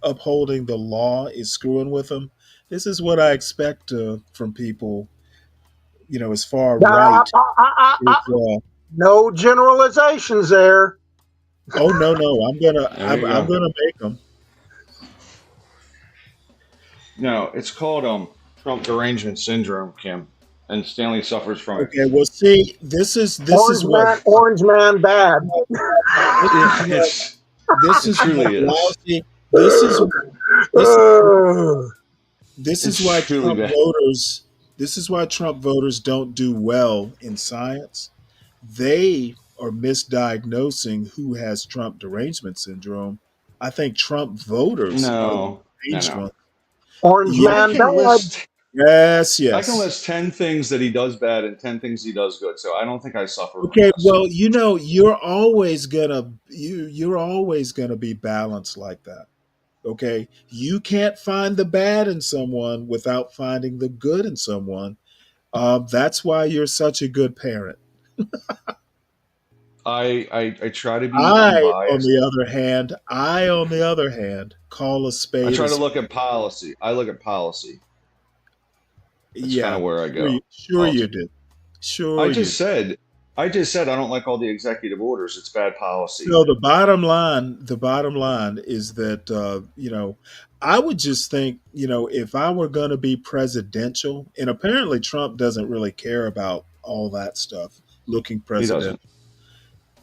upholding the law is screwing with them. This is what I expect from people. As far Ah, right ah, ah, ah, is. ah. No generalizations there. Oh no! There you I'm go. gonna make them. No, it's called Trump derangement syndrome, Kim, and Stanley suffers from it. Okay. Well, see, this is what Orange man bad. It's this it is what truly is. lousy. This is this this is It's why truly Trump bad. voters. This is why Trump voters don't do well in science. They are misdiagnosing who has Trump derangement syndrome. I think Trump voters are the No, no, deranged no. ones. Orange Yeah. I man can bad. list Yes. I can Yes. list 10 things that he does bad and 10 things he does good. So I don't think I suffer from Okay. this. Well, you're always gonna be balanced like that. Okay. You can't find the bad in someone without finding the good in someone. That's why you're such a good parent. I try to be I, on unbiased. the on the other hand, call a I spade try a to spade. look at policy. I look at policy. That's kind Yeah, of where I sure, go. sure you Politics. do. I Sure you just do. said, I just said I don't like all the executive orders. It's bad policy. So the bottom line is that I would just think, if I were going to be presidential, and apparently Trump doesn't really care about all that stuff, looking He presidential.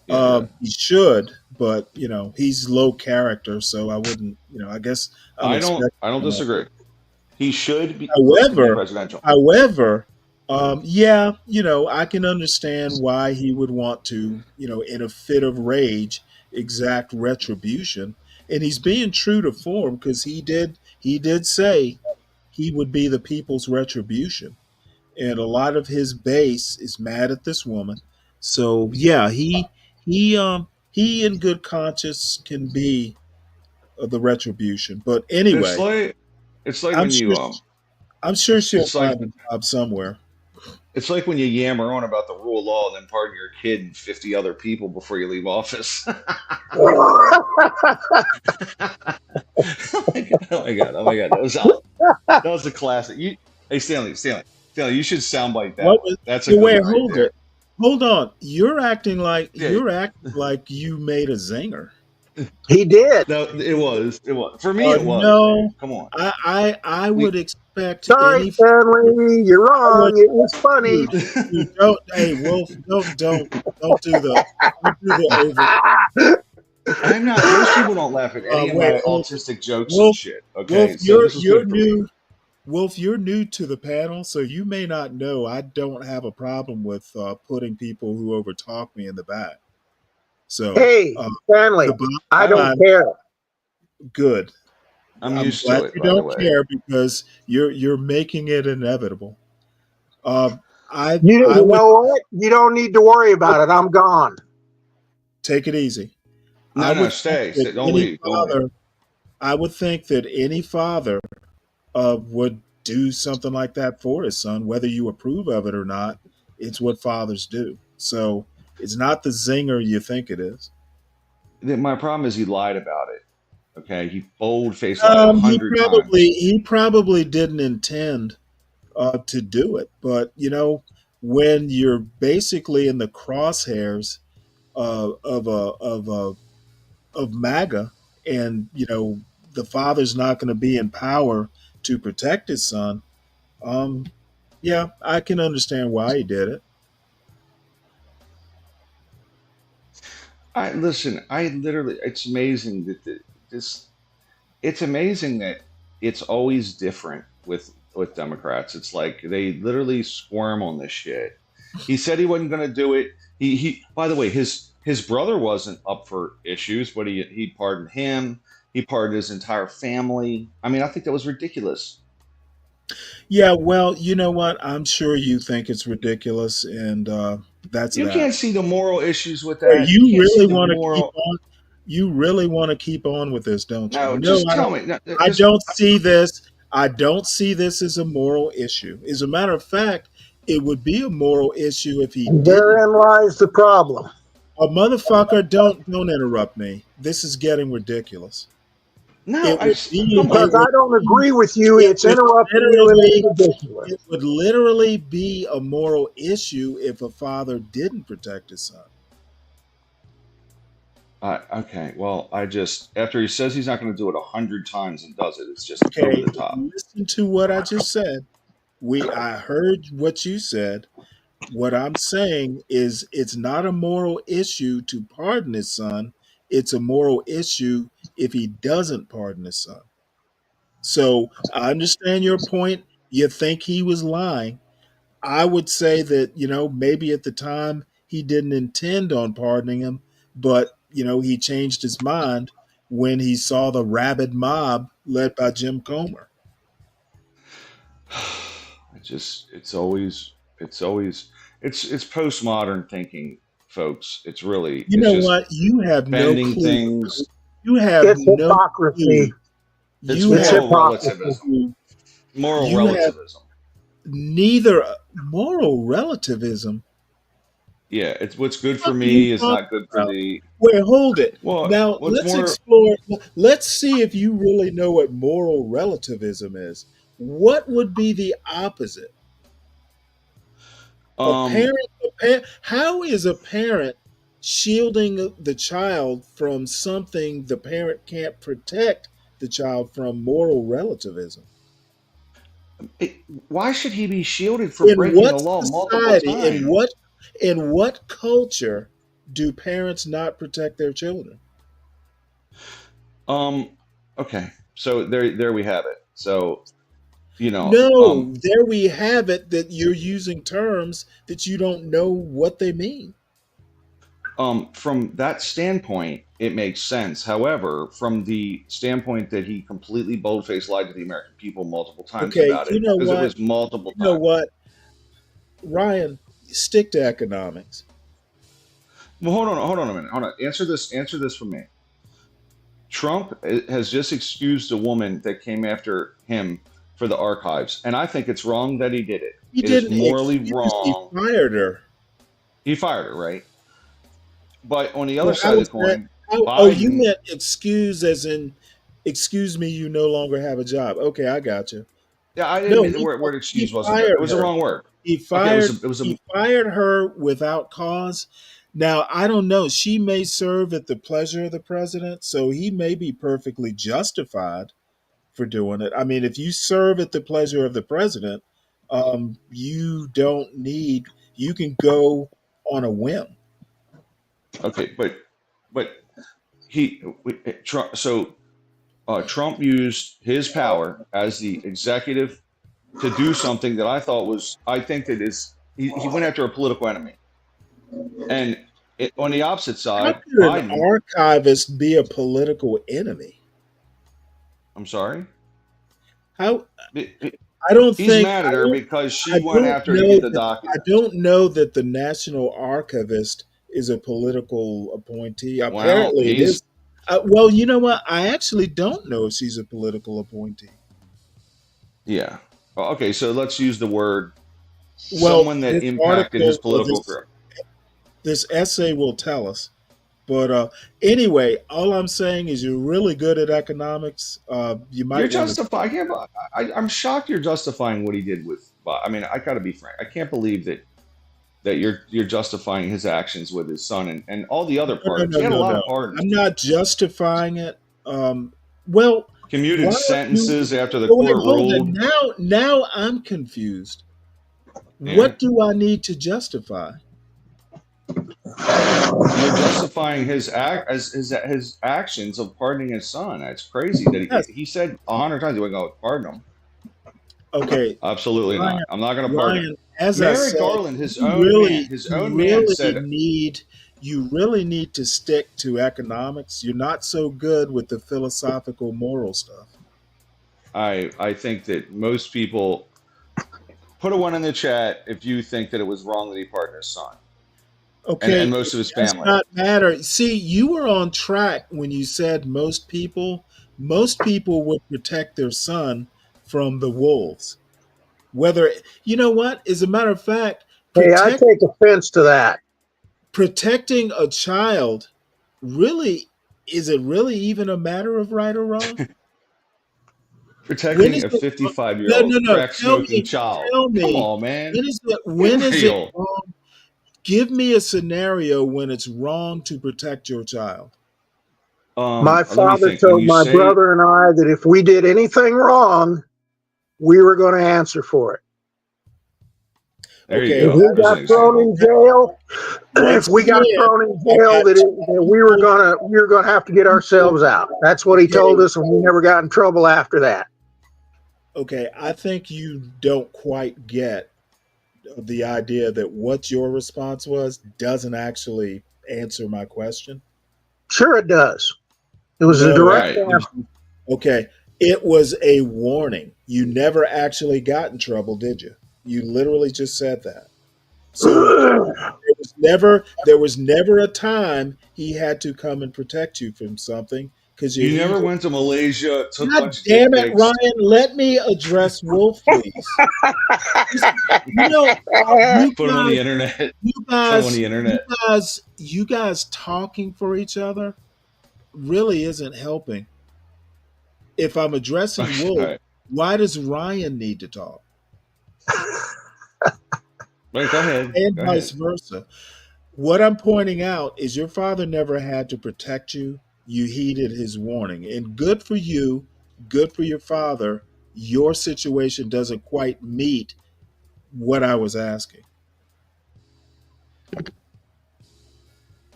doesn't. Yeah. He should, but he's low character, so I wouldn't. I guess I'm expecting. I don't disagree. He should be to be However, presidential. however, yeah, I can understand why he would want to, in a fit of rage, exact retribution, and he's being true to form because he did say he would be the people's retribution, and a lot of his base is mad at this woman. So yeah, he in good conscience can be the retribution. But It's anyway, like it's like I'm when you sure I'm sure she'll it's like find a job somewhere. it's like when you yammer on about the rule of law and then pardon your kid and 50 other people before you leave office. Oh my god! Oh my god! That was awesome. That was a classic. Hey Stanley, you should soundbite that What one. was? That's a Well, good wait, one right hold there. it. Hold on. You're acting like Yeah. you made a zinger. He did. No, it was. It was. For me, it was, man. No, Come on. I We would expect Sorry, any. Stanley, you're I would, wrong. It was funny. dude, don't. Hey, Wolf, don't do the over. I'm not. Most people don't laugh at any of Wait, my autistic jokes and Wolf, shit. Wolf, Okay, so this was you're good for me. new. Wolf, you're new to the panel, so you may not know. I don't have a problem with putting people who overtalk me in the back. So Hey, the Stanley, I bottom don't line, care. Good. I'm I'm used glad to it, you by the don't way. care because you're making it inevitable. Um, I You I would know what? You don't need to worry about it. I'm gone. take it easy. I No, would think stay. that Don't any leave. Don't leave. father, I would think that any father would do something like that for his son, whether you approve of it or not. It's what fathers do. So it's not the zinger you think it is. My problem is he lied about it. Okay, he bold faced lied a He hundred probably times. he probably didn't intend to do it, but when you're basically in the crosshairs of MAGA, and the father's not going to be in power to protect his son. Um, yeah, I can understand why he did it. I listen. I literally. It's amazing that this. It's amazing that it's always different with Democrats. It's like they literally squirm on this shit. He said he wasn't going to do it. He. By the way, his brother wasn't up for issues, but he pardoned him. He pardoned his entire family. I mean, I think that was ridiculous. Yeah, well, you know what? I'm sure you think it's ridiculous, and that's You that. can't see the moral issues with Or that. You you can't see really the want to keep moral. on? You really want to keep on with this, don't you? No, No, just I tell don't. me. No, I just don't see this. I don't see this as a moral issue. As a matter of fact, it would be a moral issue if he And didn't. therein lies the problem. A motherfucker, don't interrupt me. This is getting ridiculous. no. It would be. Come It Because on. would. I don't agree with you, It it's would interrupting you and it's literally. ridiculous. It would literally be a moral issue if a father didn't protect his son. Okay. Well, I just after he says he's not going to do it 100 times and does it, it's just over Okay, the top. listen to what I just said. I heard what you said. What I'm saying is it's not a moral issue to pardon his son. It's a moral issue if he doesn't pardon his son. So I understand your point. You think he was lying. I would say that, maybe at the time he didn't intend on pardoning him, but, he changed his mind when he saw the rabid mob led by Jim Comer. It's always it's postmodern thinking, folks. You It's know just what? You have no bending clue. things. You have It's no hypocrisy. clue. It's You It's have moral no hypocrisy. relativism. clue. Moral You have relativism. neither moral relativism. Yeah, it's what's good for What are you me is talking not good for about? thee. Wait, hold it. Well, Now what's let's more explore. Let's see if you really know what moral relativism is. What would be the opposite? A um parent, how is a parent shielding the child from something the parent can't protect the child from? Moral relativism. it, why should he be shielded for In breaking the what law multiple society, times? in what culture do parents not protect their children? Okay. So there we have it. So, you know, No, there we have it that you're using terms that you don't know what they mean. from that standpoint, it makes sense. However, from the standpoint that he completely boldface lied to the American people multiple times Okay, about you it, know because it what? was multiple You know times. what? Ryan, stick to economics. Well, hold on a minute. Hold on. Answer this for me. Trump has just excused a woman that came after him for the archives, and I think it's wrong that he did it. He It is didn't morally excuse, he wrong. fired her. He fired her, right? But on the other Well, side how of the is that? coin, Oh, you Biden, meant excuse as in, excuse me, you no longer have a job. Okay, I got you. yeah, I didn't No, mean the word excuse wasn't there. It fired was the her. wrong word. He Okay, fired it was a he fired her without cause. Now, I don't know. She may serve at the pleasure of the president, so he may be perfectly justified for doing it. I mean, if you serve at the pleasure of the president, you don't need, you can go on a whim. okay, but he Trump. So Trump used his power as the executive to do something that I thought was, I think that is, he went after a political enemy. And on the opposite How side, could an Biden, archivist be a political enemy? I'm sorry, How he- he- I don't he's think mad at her because I she went don't after to know get the that I documents. don't know that the national archivist is a political appointee. Well, Apparently, it is. Well, you know what? I actually don't know if she's a political appointee. yeah. Well, okay, so let's use the word Well, someone that this impacted his article, political career. this essay will tell us. But anyway, all I'm saying is you're really good at economics. You You're might want to. justifying. I'm shocked you're justifying what he did with. I mean, I got to be frank. I can't believe that you're justifying his actions with his son and all the other No, no, partners. no, He had a no, lot no. of partners I'm too. not justifying it. Well, Commuted why don't you? sentences after the Oh, wait, court hold it. ruled. Now I'm confused. Yeah, What do I need to justify? you're justifying his act as his actions of pardoning his son. That's crazy. That Yes. he said 100 times he wasn't going to pardon him. Okay, Absolutely Ryan. not. I'm not going to pardon him. Ryan, as I Merrick said, Garland, his you own man really said, need, you really need to stick to economics. You're not so good with the philosophical, moral stuff. I think that most people put a one in the chat if you think that it was wrong that he pardoned his son Okay, and most it of his does family. not matter. See, you were on track when you said most people. Most people would protect their son from the wolves. Whether you know what, as a matter of fact, Hey, I take offense to that. protecting a child really, is it really even a matter of right or wrong? When Protecting is a it? 55 year No, old no, no. crack smoking child. Tell Come me. on, man. When is it? Get When is it real. wrong? Give me a scenario when it's wrong to protect your child. My Let me father think. When told you my say, brother and I that if we did anything wrong, we were going to answer for it. there you Okay. If go. we There's got an thrown example. in jail, if Once we got again, thrown in I jail, got that two we were people. gonna have to get ourselves out. That's what he told Okay. us, and we never got in trouble after that. Okay. I think you don't quite get the idea that what your response was doesn't actually answer my question. Sure, it does. It was a No, direct Right. answer. okay. It was a warning. You never actually got in trouble, did you? You literally just said that. So there was never a time he had to come and protect you from something because you You never heeded. went to Malaysia, took a God bunch of dick damn it, pics. Ryan! Let me address Wolf, please. You know, you Put them on the guys, internet. you Put them on guys, the you internet. guys, you guys talking for each other really isn't helping. If I'm addressing Okay. All Wolf, right. why does Ryan need to talk? Wait, go ahead. And Go vice ahead. versa. What I'm pointing out is your father never had to protect you. You heeded his warning. And good for you, good for your father. Your situation doesn't quite meet what I was asking.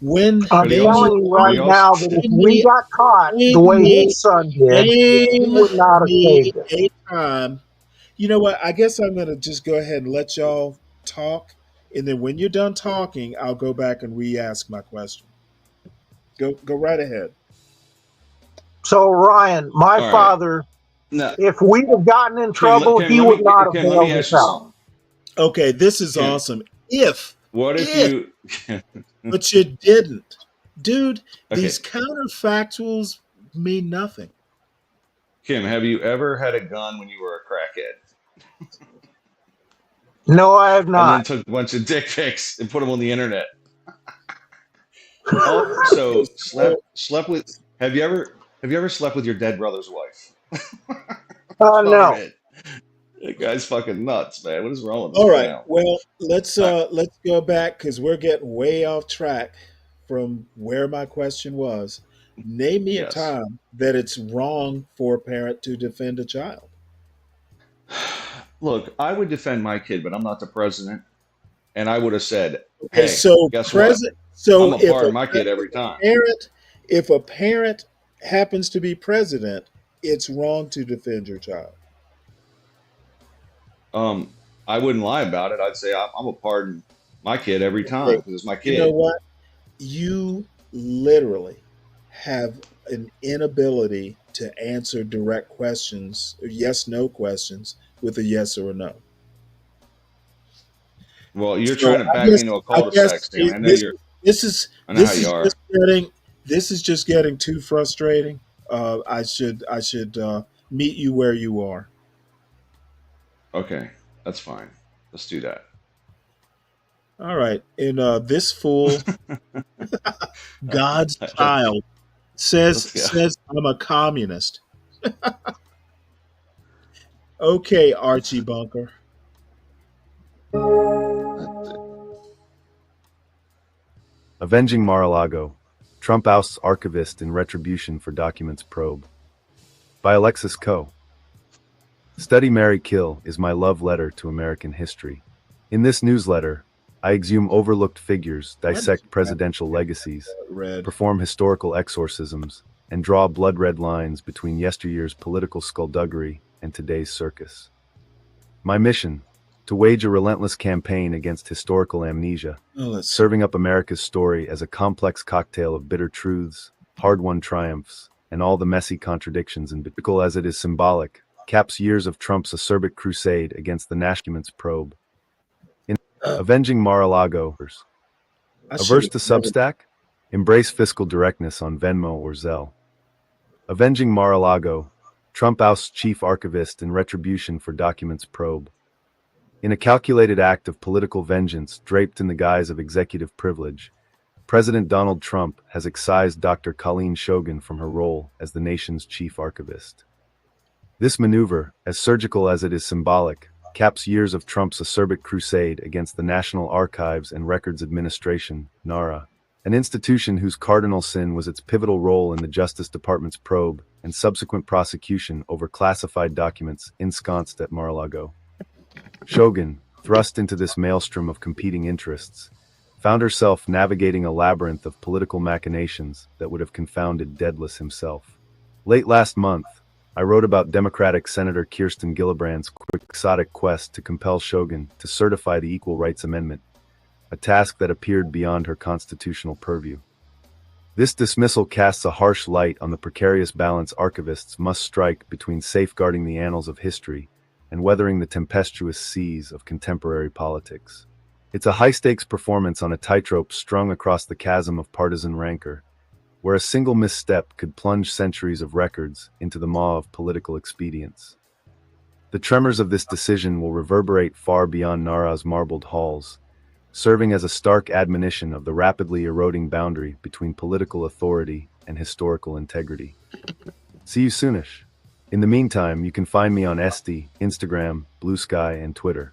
When I'm But he name also, telling you but right he also, now that if we me, got caught the name way me, his son did, he name would not have me saved it. a time. You know what? I guess I'm gonna just go ahead and let y'all talk, and then when you're done talking, I'll go back and re-ask my question. Go right ahead. So, Ryan, my all right. father, No, if we'd have gotten in trouble, Kim, he would not have let me bailed ask us you out. something. Okay, this is Kim, awesome. If what if if you? but you didn't, dude. Okay, These counterfactuals mean nothing. Kim, have you ever had a gun when you were a crackhead, No, I have and then not. took a bunch of dick pics and put them on the internet? Also, slept with. Have you ever slept with your dead brother's wife? Stop No. it. That guy's fucking nuts, man. What is wrong with this All right. clown? Well, All right. let's go back because we're getting way off track from where my question was. Name me a Yes. time that it's wrong for a parent to defend a child. Look, I would defend my kid, but I'm not the president. And I would have said, Okay, hey, so guess what? present. I'm So going to pardon my kid if every a time. parent if a parent happens to be president, it's wrong to defend your child. Um, I wouldn't lie about it. I'd say I'm going to pardon my kid every time Okay, because it's my you know kid. what? You literally have an inability to answer direct questions, yes no questions, with a yes or a no. Well, you're So trying to back me into a I cul-de-sac, guess Stanley. I know this you're. this is I know how this you is are. just getting too frustrating. I should meet you where you are. Okay, that's fine. Let's do that. All right. And this fool, God's child, Let's go. says I'm a communist. Okay, Archie Bunker. Avenging Mar-a-Lago. Trump ousts archivist in retribution for documents probe. By Alexis Coe. Study Marry Kill is my love letter to American history. In this newsletter, I exhume overlooked figures, dissect presidential legacies, Red. perform historical exorcisms, and draw blood-red lines between yesteryear's political skullduggery and today's circus. My mission: to wage a relentless campaign against historical amnesia, serving up America's story as a complex cocktail of bitter truths, hard-won triumphs, and all the messy contradictions, and biblical as it is symbolic, caps years of Trump's acerbic crusade against the Nashcomance probe. In Avenging Mar-a-Lago, a verse to Substack? Embrace fiscal directness on Venmo or Zelle. Avenging Mar-a-Lago. Trump ousts chief archivist in retribution for documents probe. In a calculated act of political vengeance draped in the guise of executive privilege, President Donald Trump has excised Dr. Colleen Shogan from her role as the nation's chief archivist. This maneuver, as surgical as it is symbolic, caps years of Trump's acerbic crusade against the National Archives and Records Administration, NARA, an institution whose cardinal sin was its pivotal role in the Justice Department's probe and subsequent prosecution over classified documents ensconced at Mar-a-Lago. Shogun, thrust into this maelstrom of competing interests, found herself navigating a labyrinth of political machinations that would have confounded Daedalus himself. Late last month, I wrote about Democratic Senator Kirsten Gillibrand's quixotic quest to compel Shogun to certify the Equal Rights Amendment, a task that appeared beyond her constitutional purview. This dismissal casts a harsh light on the precarious balance archivists must strike between safeguarding the annals of history and weathering the tempestuous seas of contemporary politics. It's a high-stakes performance on a tightrope strung across the chasm of partisan rancor, where a single misstep could plunge centuries of records into the maw of political expedience. The tremors of this decision will reverberate far beyond Nara's marbled halls, serving as a stark admonition of the rapidly eroding boundary between political authority and historical integrity. See you soonish. In the meantime, you can find me on SD, Instagram, Blue Sky, and Twitter.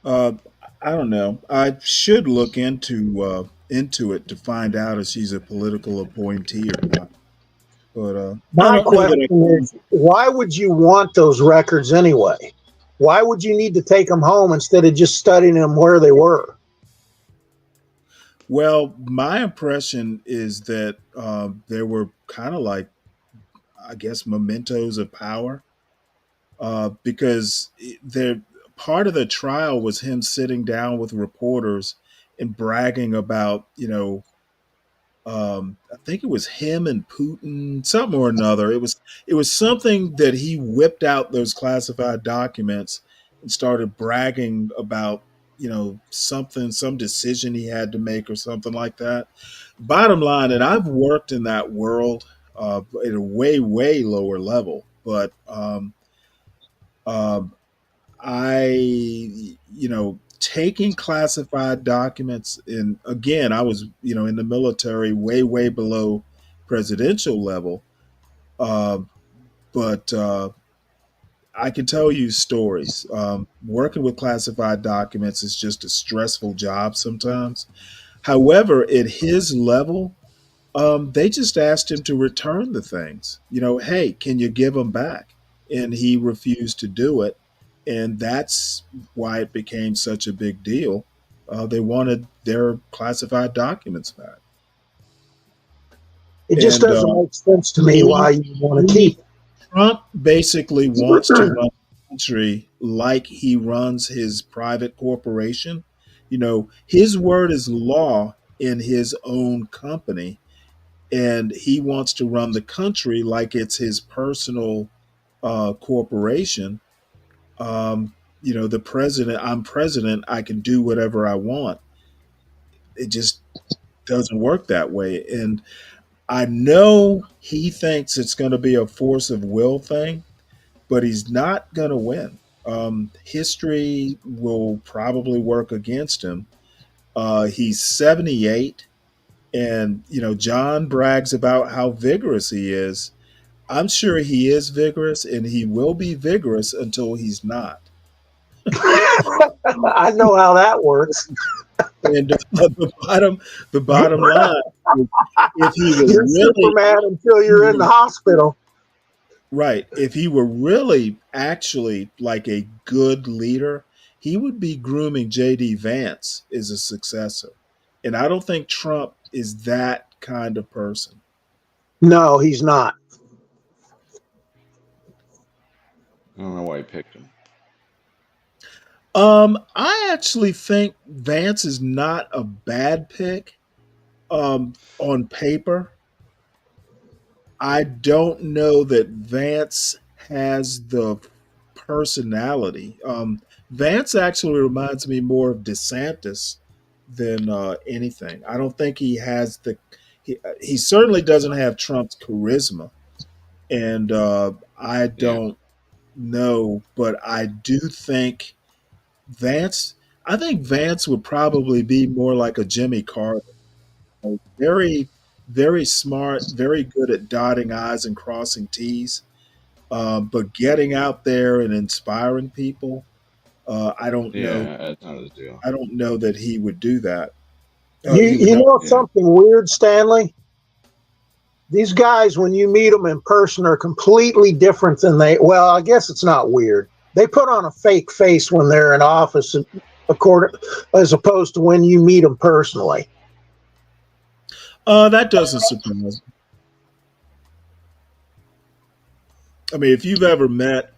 I don't know. I should look into it to find out if she's a political appointee or not. But I My don't know that I question can. is, why would you want those records anyway? Why would you need to take them home instead of just studying them where they were? Well, my impression is that there were kind of like, I guess, mementos of power, because part of the trial was him sitting down with reporters and bragging about, I think it was him and Putin, something or another. It was something that he whipped out those classified documents and started bragging about, something, some decision he had to make or something like that. Bottom line, and I've worked in that world at a way, way lower level, but um, taking classified documents, and again, I was, in the military way, way below presidential level. Uh, but I can tell you stories. Working with classified documents is just a stressful job sometimes. However, at his level, they just asked him to return the things. Hey, can you give them back? And he refused to do it, and that's why it became such a big deal. They wanted their classified documents back, It just and doesn't make sense to me why you want to keep. Trump basically wants to run the country like he runs his private corporation. His word is law in his own company, and he wants to run the country like it's his personal corporation. The president, I'm president, I can do whatever I want. It just doesn't work that way. And I know he thinks it's going to be a force of will thing, but he's not going to win. History will probably work against him. He's 78, and John brags about how vigorous he is. I'm sure he is vigorous, and he will be vigorous until he's not. I know how that works. And the bottom line, if he was You're really Superman until you're in the hospital. right, if he were really actually like a good leader, he would be grooming JD Vance as a successor. And I don't think Trump is that kind of person. No, he's not. I don't know why he picked him. I actually think Vance is not a bad pick on paper. I don't know that Vance has the personality. Vance actually reminds me more of DeSantis than anything. I don't think he has he certainly doesn't have Trump's charisma. And I Yeah. don't know, but I do think Vance, I think Vance would probably be more like a Jimmy Carter. Very, very smart, very good at dotting I's and crossing T's. But getting out there and inspiring people, I don't know. Yeah, that's not his deal. I don't know that he would do that. You, He would you not. know Yeah. something weird, Stanley? These guys, when you meet them in person, are completely different than well, I guess it's not weird. They put on a fake face when they're in office, as opposed to when you meet them personally. That doesn't surprise me. I mean, if you've ever met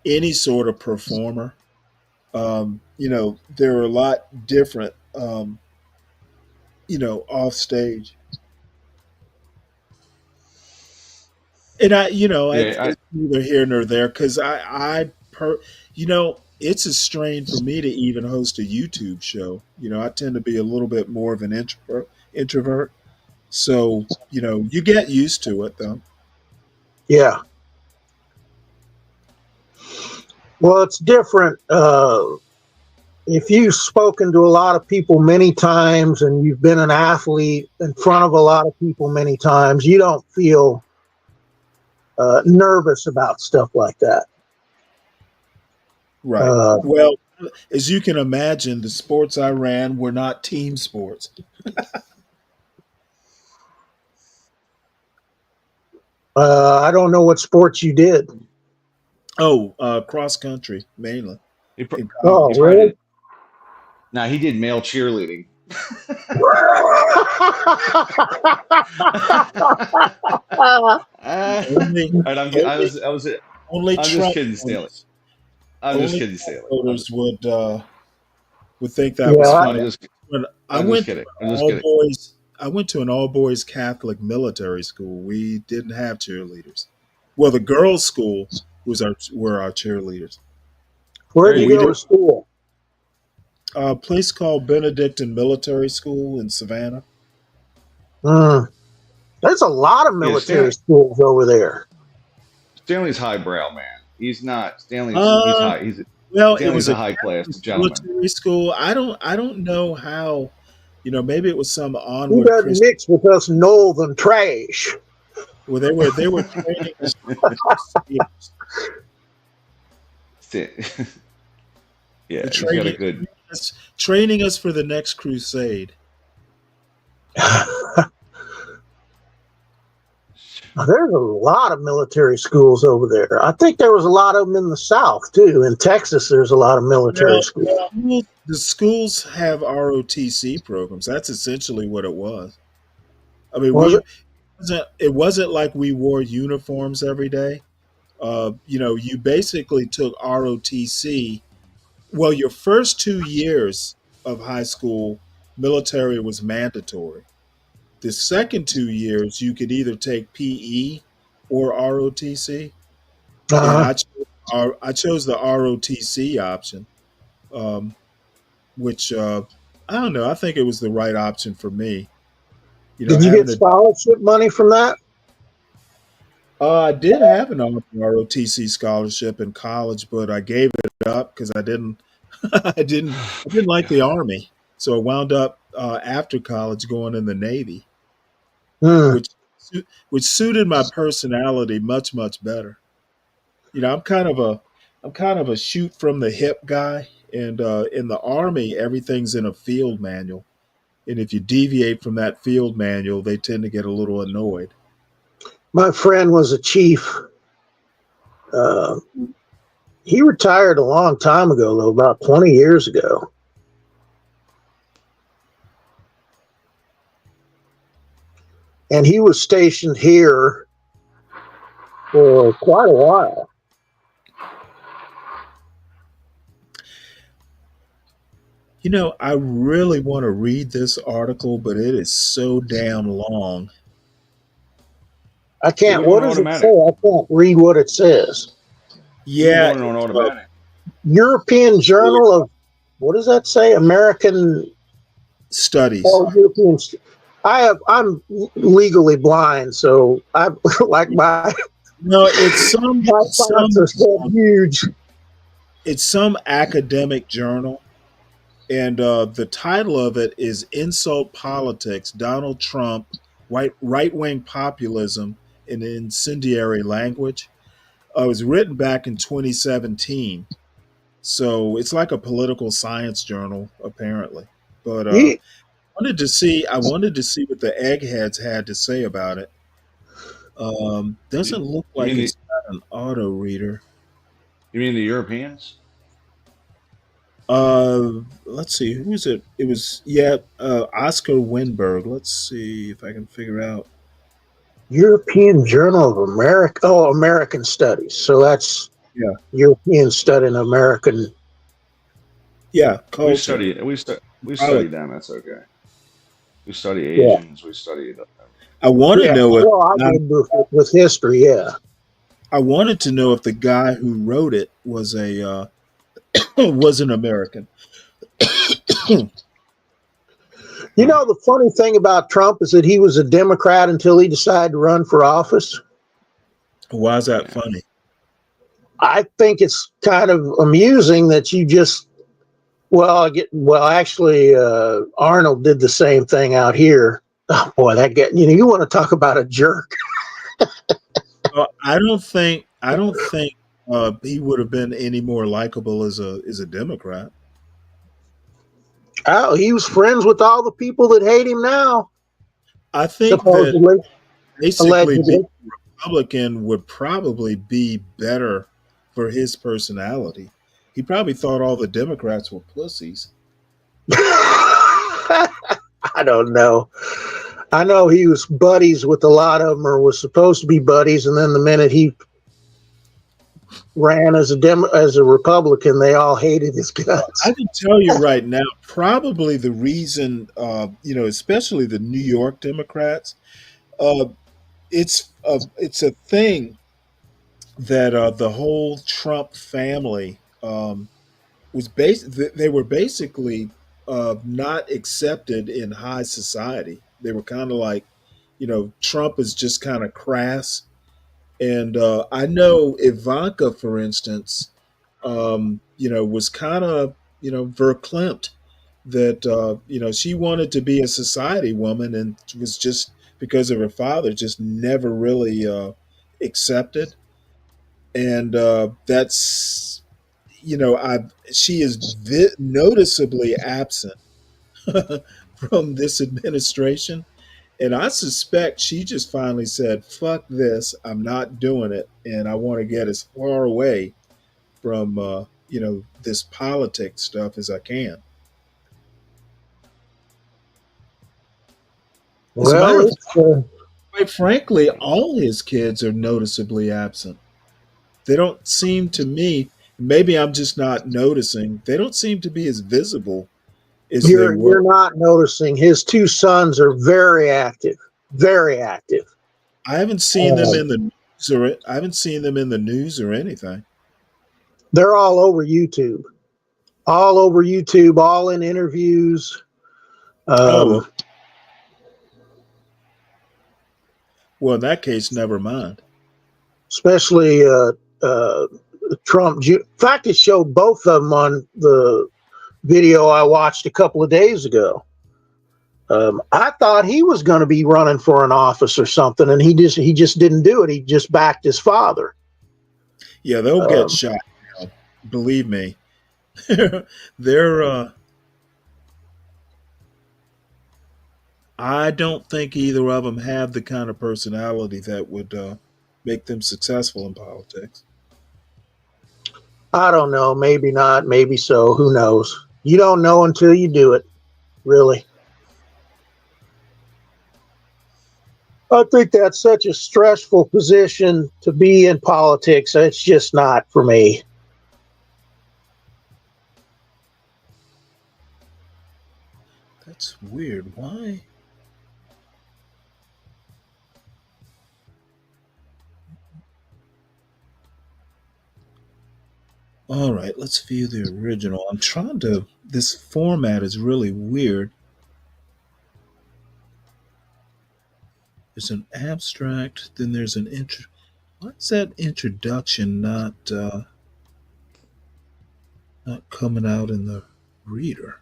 any sort of performer, they're a lot different, off stage. And Yeah, it's neither here nor there because it's a strain for me to even host a YouTube show. I tend to be a little bit more of an introvert. So, you get used to it though. Yeah. Well, it's different. If you've spoken to a lot of people many times and you've been an athlete in front of a lot of people many times, you don't feel nervous about stuff like that. Right. Well, as you can imagine, the sports I ran were not team sports. I don't know what sports you did. Oh, cross country mainly. he, Oh, he probably really? did. Now he did male cheerleading. Only, And only, only I'm just Trump kidding, Stanley. voters, I'm just only kidding, Trump Stanley. voters would think that was Yeah, funny. When I I'm just went to kidding. an I'm just all kidding. boys, I went to an all boys Catholic military school. We didn't have cheerleaders. Well, the girls' school were our cheerleaders. where'd There you you go to go. school? A place called Benedictine Military School in Savannah. Mm. There's a lot of Yeah, military schools over there. Stanley's highbrow, man. He's not He's Uh, high. well, it was Stanley's a a high class Catholic gentleman. military school. I don't know how. Maybe it was some He onward doesn't Christian. mix with us northern trash. Well, they were training us for the Crusades. Yeah, The he's got a training, good. training us for the next crusade. There's a lot of military schools over there. I think there was a lot of them in the South too. In Texas, there's a lot of military schools. The schools have ROTC programs. That's essentially what it was. I mean, Was it? it wasn't like we wore uniforms every day. You basically took ROTC. Well, your first 2 years of high school, military was mandatory. The second 2 years, you could either take PE or ROTC, and Uh-huh. I chose the ROTC option, um, which I don't know. I think it was the right option for me. Did you Having get a scholarship money from that? I did have an ROTC scholarship in college, but I gave it up because I didn't I didn't like the army, so I wound up after college going in the Navy, Hmm. which which suited my personality much better. I'm kind of a shoot from the hip guy, and in the army, everything's in a field manual, and if you deviate from that field manual, they tend to get a little annoyed. My friend was a chief. Uh, he retired a long time ago, though, about 20 years ago. And he was stationed here for quite a while. I really want to read this article, but it is so damn long. I You can can't, go what on does it say? automatic. I can't read what it says. You can Yeah, go on automatic. European Journal of, what does that say? American, studies. oh, European. I'm legally blind, so I like my No, it's some my fonts are some so huge. it's some academic journal, and the title of it is "Insult Politics: Donald Trump, Right Wing Populism in Incendiary Language." It was written back in 2017, so it's like a political science journal, apparently. But You, I wanted to see what the eggheads had to say about it. You Doesn't look you like mean it's got an auto reader. the Europeans? Let's see, who's it? It was Oscar Winberg. Let's see if I can figure out. European Journal of America, oh, American Studies. So that's Yeah, European study in American. yeah, We culture. study we study Probably. them. That's okay. We study Yeah, Asians. We study. I want to yeah. know if Well, I did with history. Yeah. I wanted to know if the guy who wrote it was a was an American. You know, the funny thing about Trump is that he was a Democrat until he decided to run for office. Why is that funny? I think it's kind of amusing that you just, actually, Arnold did the same thing out here. Oh, boy, you want to talk about a jerk. I don't think he would have been any more likable as a Democrat. Oh, he was friends with all the people that hate him now, I think that supposedly, basically being allegedly. a Republican would probably be better for his personality. He probably thought all the Democrats were pussies. I don't know. I know he was buddies with a lot of them, or was supposed to be buddies, and then the minute he ran as a Republican, they all hated his guts. I can tell you right now, probably the reason, especially the New York Democrats, uh, it's a thing that the whole Trump family they were basically not accepted in high society. They were kind of like, Trump is just kind of crass. And I know Ivanka, for instance, was kind of, verklempt that, she wanted to be a society woman and was just because of her father, just never really accepted. And that's, I she is noticeably absent from this administration. And I suspect she just finally said, fuck this, I'm not doing it. And I want to get as far away from, this politics stuff as I can. As a matter Well, of fact, quite frankly, all his kids are noticeably absent. They don't seem to me, maybe I'm just not noticing, they don't seem to be as visible as they you're were. not noticing. His two sons are very active, very active. I haven't seen them in the news I haven't seen them in the news or anything. They're all over YouTube, all in interviews. Oh, well, in that case, never mind. Especially Trump. In fact, it showed both of them on the video I watched a couple of days ago. I thought he was going to be running for an office or something, and he just didn't do it. He just backed his father. Yeah, they'll get shot now. Believe me. They're I don't think either of them have the kind of personality that would make them successful in politics. I don't know. Maybe not. Maybe so. Who knows? You don't know until you do it. Really. I think that's such a stressful position to be in politics. It's just not for me. That's weird. Why? All right, let's view the original. I'm trying to. This format is really weird. There's an abstract, then there's an intro. Why is that introduction not coming out in the reader?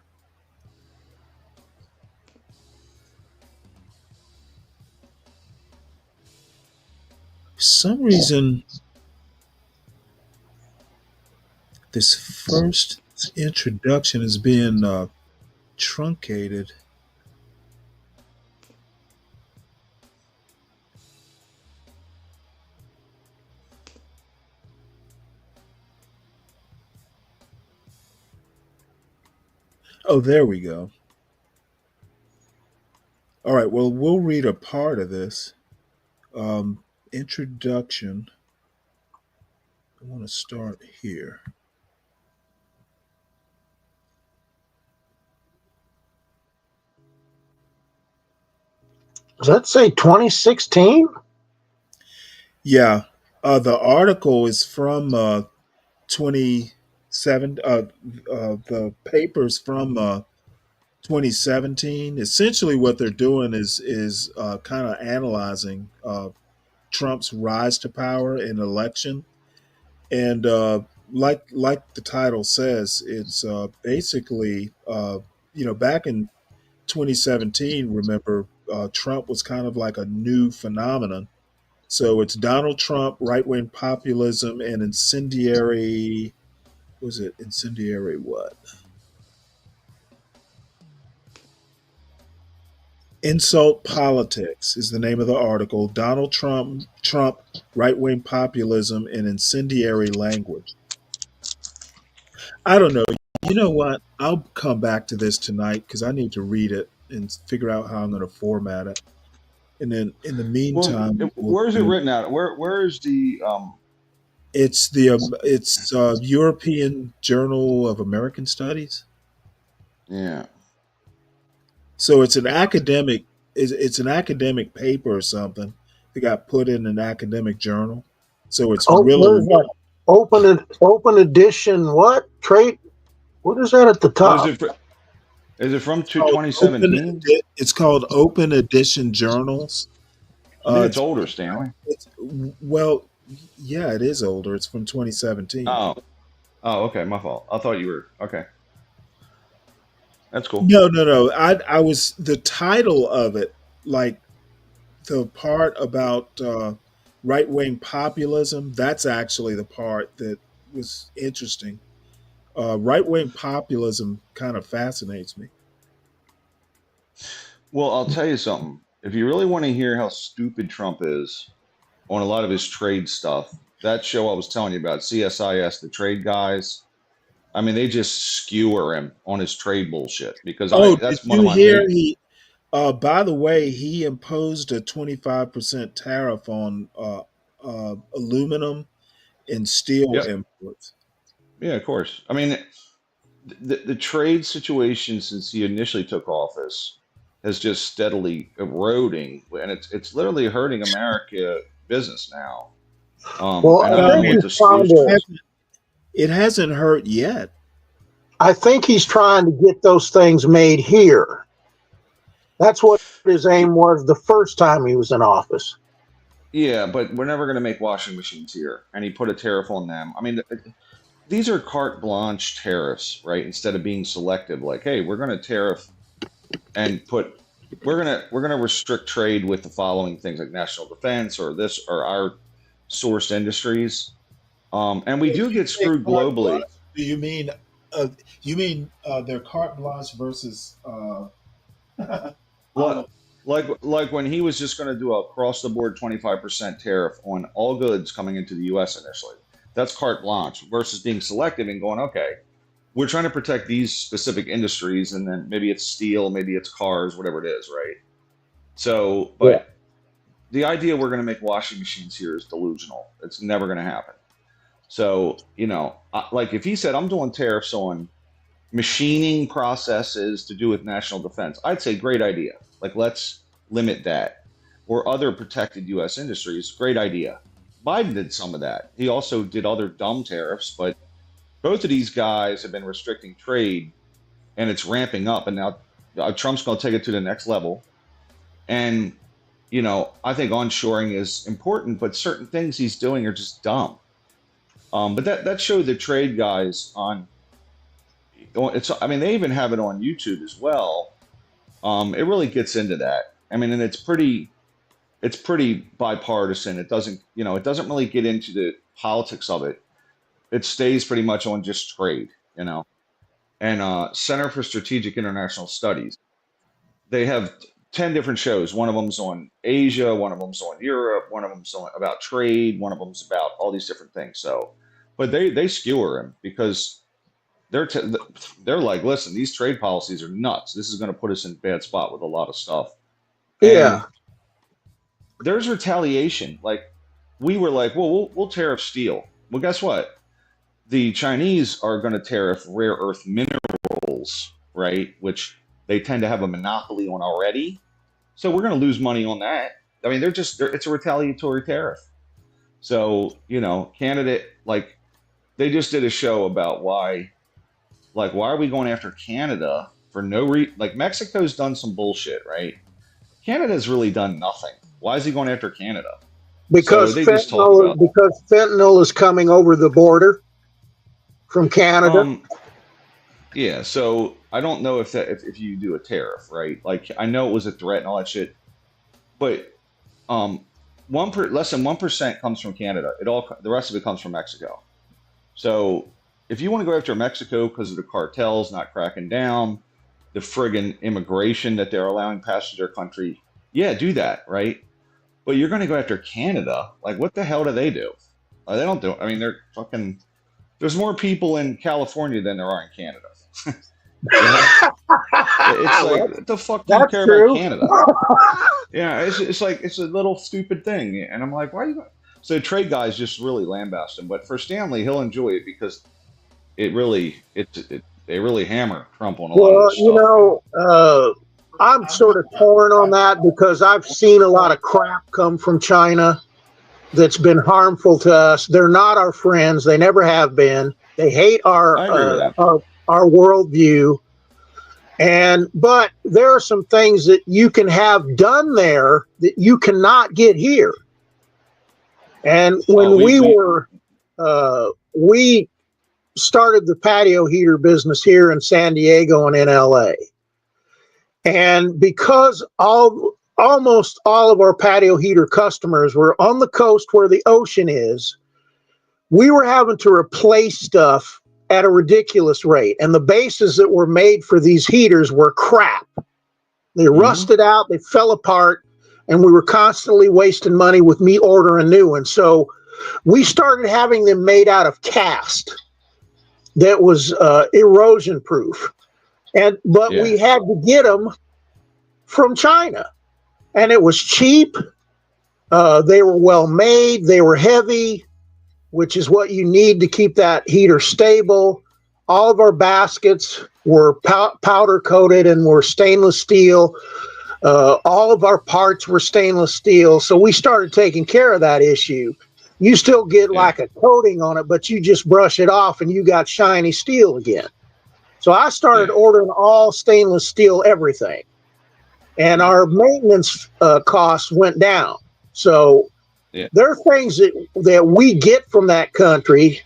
For some reason, this first introduction is being truncated. Oh, there we go. All right, well, we'll read a part of this. Introduction. I want to start here. Does that say 2016? Yeah, the article is from 27. The papers from 2017. Essentially, what they're doing is kind of analyzing Trump's rise to power in election, and like the title says, it's basically back in 2017. Remember, Trump was kind of like a new phenomenon. So it's Donald Trump, right wing populism, and incendiary. Was it incendiary what? Insult Politics is the name of the article. Donald Trump, right wing populism, and incendiary language. I don't know. You know what? I'll come back to this tonight because I need to read it and figure out how I'm going to format it. And then in the Well, meantime, we'll where is it do. written out? Where is the It's European Journal of American Studies. yeah. So it's an academic. It's an academic paper or something that got put in an academic journal. So it's Oh, really where's that? Open edition. What trade? What is that at the What is top? it? Is it from called open. 2017? It's called Open Edition Journals. Then it's It's older, Stanley. well, yeah, it is older. It's from 2017. Oh, okay, my fault. I thought you were okay. That's cool. No. I was the title of it, like the part about right wing populism. That's actually the part that was interesting. Right wing populism kind of fascinates me. Well, I'll tell you something. If you really want to hear how stupid Trump is on a lot of his trade stuff, that show I was telling you about, CSIS, the trade guys, I mean, they just skewer him on his trade bullshit because Oh, did that's one of you my hear main. he? By the way, he imposed a 25% tariff on aluminum and steel Yep. imports. Yeah, of course. I mean, the trade situation since he initially took office has just steadily eroding, and it's literally hurting America business now. Well, And I I don't know think what he's the trying solution to. is. It hasn't hurt yet. I think he's trying to get those things made here. That's what his aim was the first time he was in office. Yeah, but we're never going to make washing machines here, and he put a tariff on them. I mean, these are carte blanche tariffs, right? Instead of being selective, like, hey, we're going to tariff and put we're gonna restrict trade with the following things like national defense or this or our sourced industries. And we When do you get say screwed carte globally. blanche, do you mean their carte blanche versus Like, like when he was just going to do a across the board 25% tariff on all goods coming into the US initially. That's carte blanche versus being selective and going, okay, we're trying to protect these specific industries, and then maybe it's steel, maybe it's cars, whatever it is, right? So, Yeah. but the idea we're going to make washing machines here is delusional. It's never going to happen. So, like if he said, I'm doing tariffs on machining processes to do with national defense, I'd say great idea. Like, let's limit that. Or other protected US industries, great idea. Biden did some of that. He also did other dumb tariffs, but both of these guys have been restricting trade, and it's ramping up. And now Trump's going to take it to the next level. And, I think onshoring is important, but certain things he's doing are just dumb. But that showed the trade guys on I mean, they even have it on YouTube as well. It really gets into that. I mean, and it's pretty bipartisan. It doesn't really get into the politics of it. It stays pretty much on just trade. And Center for Strategic International Studies, they have 10 different shows. One of them's on Asia, one of them's on Europe, one of them's about trade, one of them's about all these different things. So, but they skewer him because they're like, listen, these trade policies are nuts. This is going to put us in a bad spot with a lot of stuff. Yeah. And there's retaliation. Like, we were like, well, we'll tariff steel. Well, guess what? The Chinese are going to tariff rare earth minerals, right? Which they tend to have a monopoly on already. So we're going to lose money on that. I mean, it's a retaliatory tariff. So, Canada, like, they just did a show about why are we going after Canada for no reason? Like, Mexico's done some bullshit, right? Canada's really done nothing. Why is he going after Canada? Because So they just talk about fentanyl is coming over the border from Canada. Yeah, so I don't know if you do a tariff, right? Like, I know it was a threat and all that shit, but less than 1% comes from Canada. The rest of it comes from Mexico. So if you want to go after Mexico because of the cartels not cracking down, the friggin' immigration that they're allowing past their country, yeah, do that, right? But you're going to go after Canada? Like, what the hell do? They don't do. I mean, they're fucking. There's more people in California than there are in Canada. It's like, what the fuck do you That's care about true. Canada? Yeah, it's like it's a little stupid thing, and I'm like, why are you? So trade guys just really lambast him, but for Stanley, he'll enjoy it because they really hammer Trump on a lot of Well, this stuff. I'm sort of torn on that because I've seen a lot of crap come from China that's been harmful to us. They're not our friends. They never have been. They hate our I agree with that. our worldview. But there are some things that you can have done there that you cannot get here. And when we started the patio heater business here in San Diego and in LA. And because almost all of our patio heater customers were on the coast where the ocean is, we were having to replace stuff at a ridiculous rate. And the bases that were made for these heaters were crap. They rusted out, they fell apart, and we were constantly wasting money with me ordering new ones. So we started having them made out of cast that was erosion proof. But we had to get them from China, and it was cheap. They were well made. They were heavy, which is what you need to keep that heater stable. All of our baskets were powder coated and were stainless steel. All of our parts were stainless steel. So we started taking care of that issue. You still get like a coating on it, but you just brush it off and you got shiny steel again. So I started ordering all stainless steel everything. And our maintenance costs went down. So there are things that we get from that country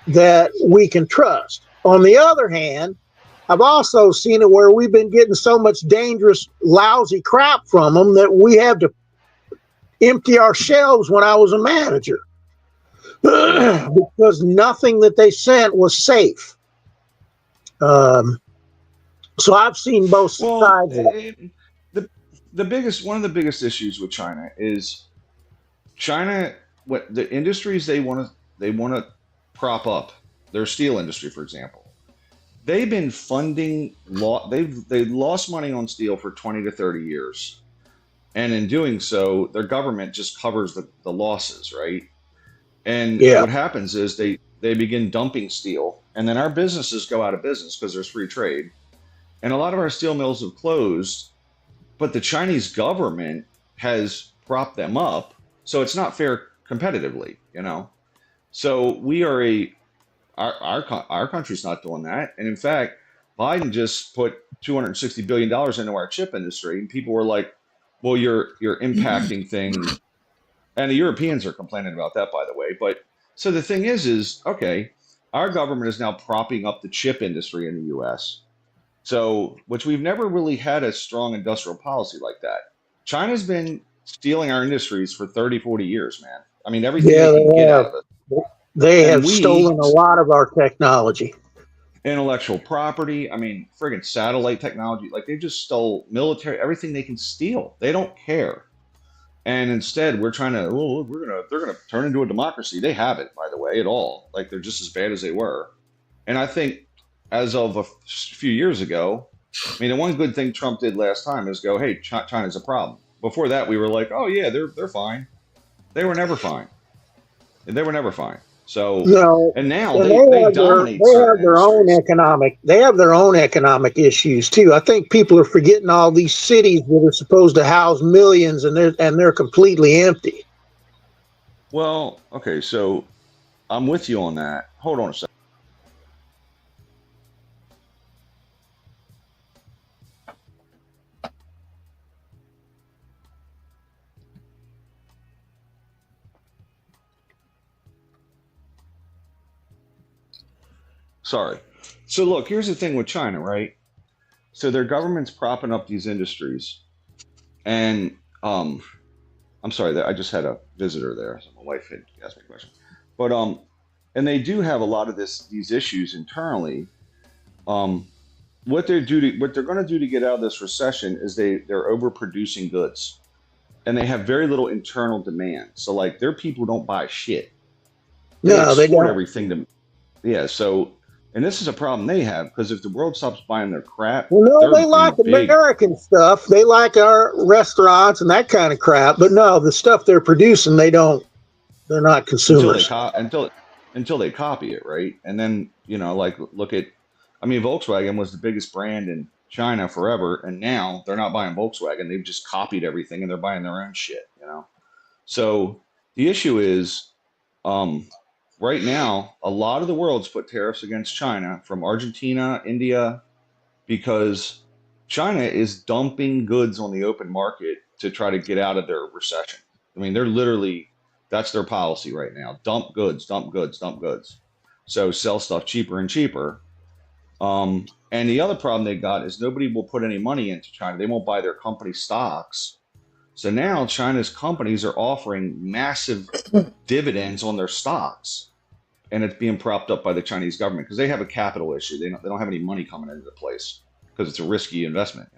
that we can trust. On the other hand, I've also seen it where we've been getting so much dangerous, lousy crap from them that we have to empty our shelves when I was a manager because nothing that they sent was safe. So I've seen both sides. One of the biggest issues with China is what the industries they want to prop up, their steel industry, for example. They've been funding they've lost money on steel for 20 to 30 years. And in doing so, their government just covers the losses, right? And what happens is they begin dumping steel, and then our businesses go out of business because there's free trade. And a lot of our steel mills have closed, but the Chinese government has propped them up, so it's not fair competitively, So we are our country's not doing that. And in fact, Biden just put $260 billion into our chip industry, and people were like, well, you're impacting things. And the Europeans are complaining about that, by the way. But so the thing is okay, our government is now propping up the chip industry in the U.S. So, which we've never really had a strong industrial policy like that. China's been stealing our industries for 30, 40 years, man. I mean, everything they can get out of it. They have stolen a lot of our technology. Intellectual property. I mean, friggin' satellite technology. Like, they just stole military, everything they can steal. They don't care. And instead, we're trying to, they're gonna turn into a democracy. They haven't, by the way, at all. Like, they're just as bad as they were. And I think as of a few years ago, I mean, the one good thing Trump did last time is go, hey, China's a problem. Before that, we were like, oh yeah, they're fine. They were never fine. They were never fine. So and now they dominate. They have their own economic. They have their own economic issues too. I think people are forgetting all these cities that are supposed to house millions, and they're completely empty. Well, okay, so I'm with you on that. Hold on a second. Sorry. So look, here's the thing with China, right? So their government's propping up these industries, and I'm sorry that I just had a visitor there. So my wife had asked me a question, but and they do have a lot of these issues internally. What they're going to do to get out of this recession is they're overproducing goods, and they have very little internal demand. So like their people don't buy shit. They export everything to, so And this is a problem they have because if the world stops buying their crap, Well, no, they're they like in big. American stuff. They like our restaurants and that kind of crap. But no, the stuff they're producing, they don't. They're not until consumers. until they copy it, right? And then like look at, I mean, Volkswagen was the biggest brand in China forever, and now they're not buying Volkswagen. They've just copied everything, and they're buying their own shit. So the issue is, right now, a lot of the world's put tariffs against China from Argentina, India, because China is dumping goods on the open market to try to get out of their recession. I mean, they're literally, that's their policy right now. Dump goods, dump goods, dump goods. So sell stuff cheaper and cheaper. And the other problem they got is nobody will put any money into China. They won't buy their company stocks. So now China's companies are offering massive dividends on their stocks, and it's being propped up by the Chinese government because they have a capital issue. They don't have any money coming into the place because it's a risky investment,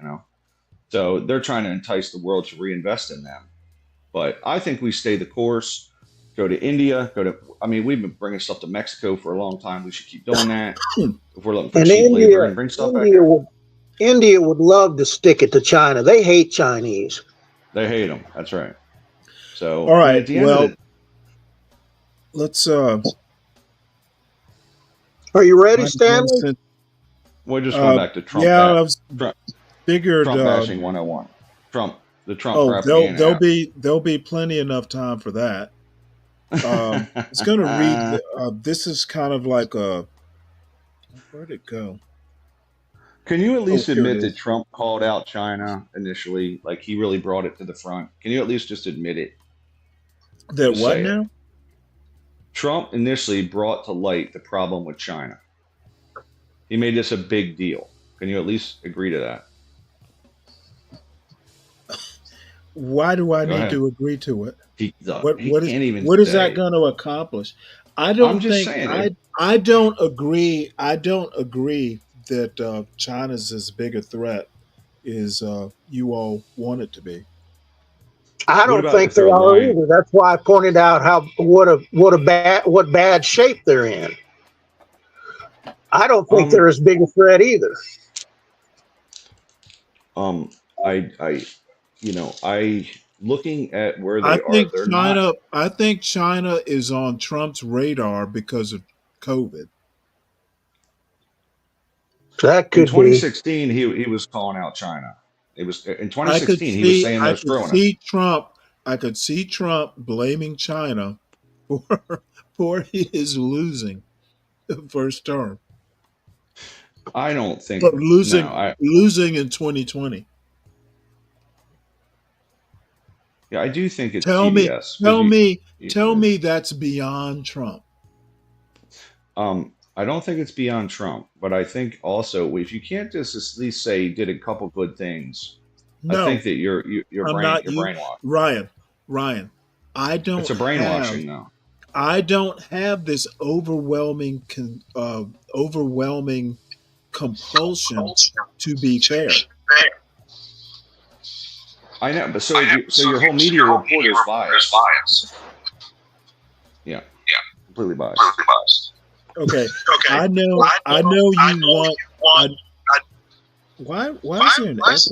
So they're trying to entice the world to reinvest in them. But I think we stay the course. Go to India. I mean, we've been bringing stuff to Mexico for a long time. We should keep doing that. If we're looking for And cheap labor and bring stuff back. India would love to stick it to China. They hate Chinese. They hate them. That's right. So, all right. at the end of it, let's. Are you ready, Stanley? We're just going back to Trump. Yeah, I was figured. Trump bashing 101. The Trump Oh, propaganda. there'll be plenty enough time for that. It's going to read. This is kind of like a. Where'd it go? Can you at least admit that Trump called out China initially? Like he really brought it to the front. Can you at least just admit it? That just what now? Trump initially brought to light the problem with China. He made this a big deal. Can you at least agree to that? Why do I need to agree to it? What is that going to accomplish? I don't think I don't agree. I don't agree that China's as big a threat as you all want it to be. I don't think they are either. That's why I pointed out what bad shape they're in. I don't think they're as big a threat either. I looking at where they are. I think China is on Trump's radar because of COVID. That could in 2016, he was calling out China. It was in 2016. He was saying they're screwing us. I could see Trump blaming China for his losing the first term. I don't think losing in 2020. Yeah, I do think it's tell CBS. me that's beyond Trump. I don't think it's beyond Trump, but I think also if you can't just at least say he did a couple good things, I think that you're brainwashed. Ryan, I don't. It's a brainwashing though. I don't have this overwhelming compulsion to be fair. I know, but so your whole media report is biased. Yeah, completely biased. Okay. I know you want. Why is there an echo?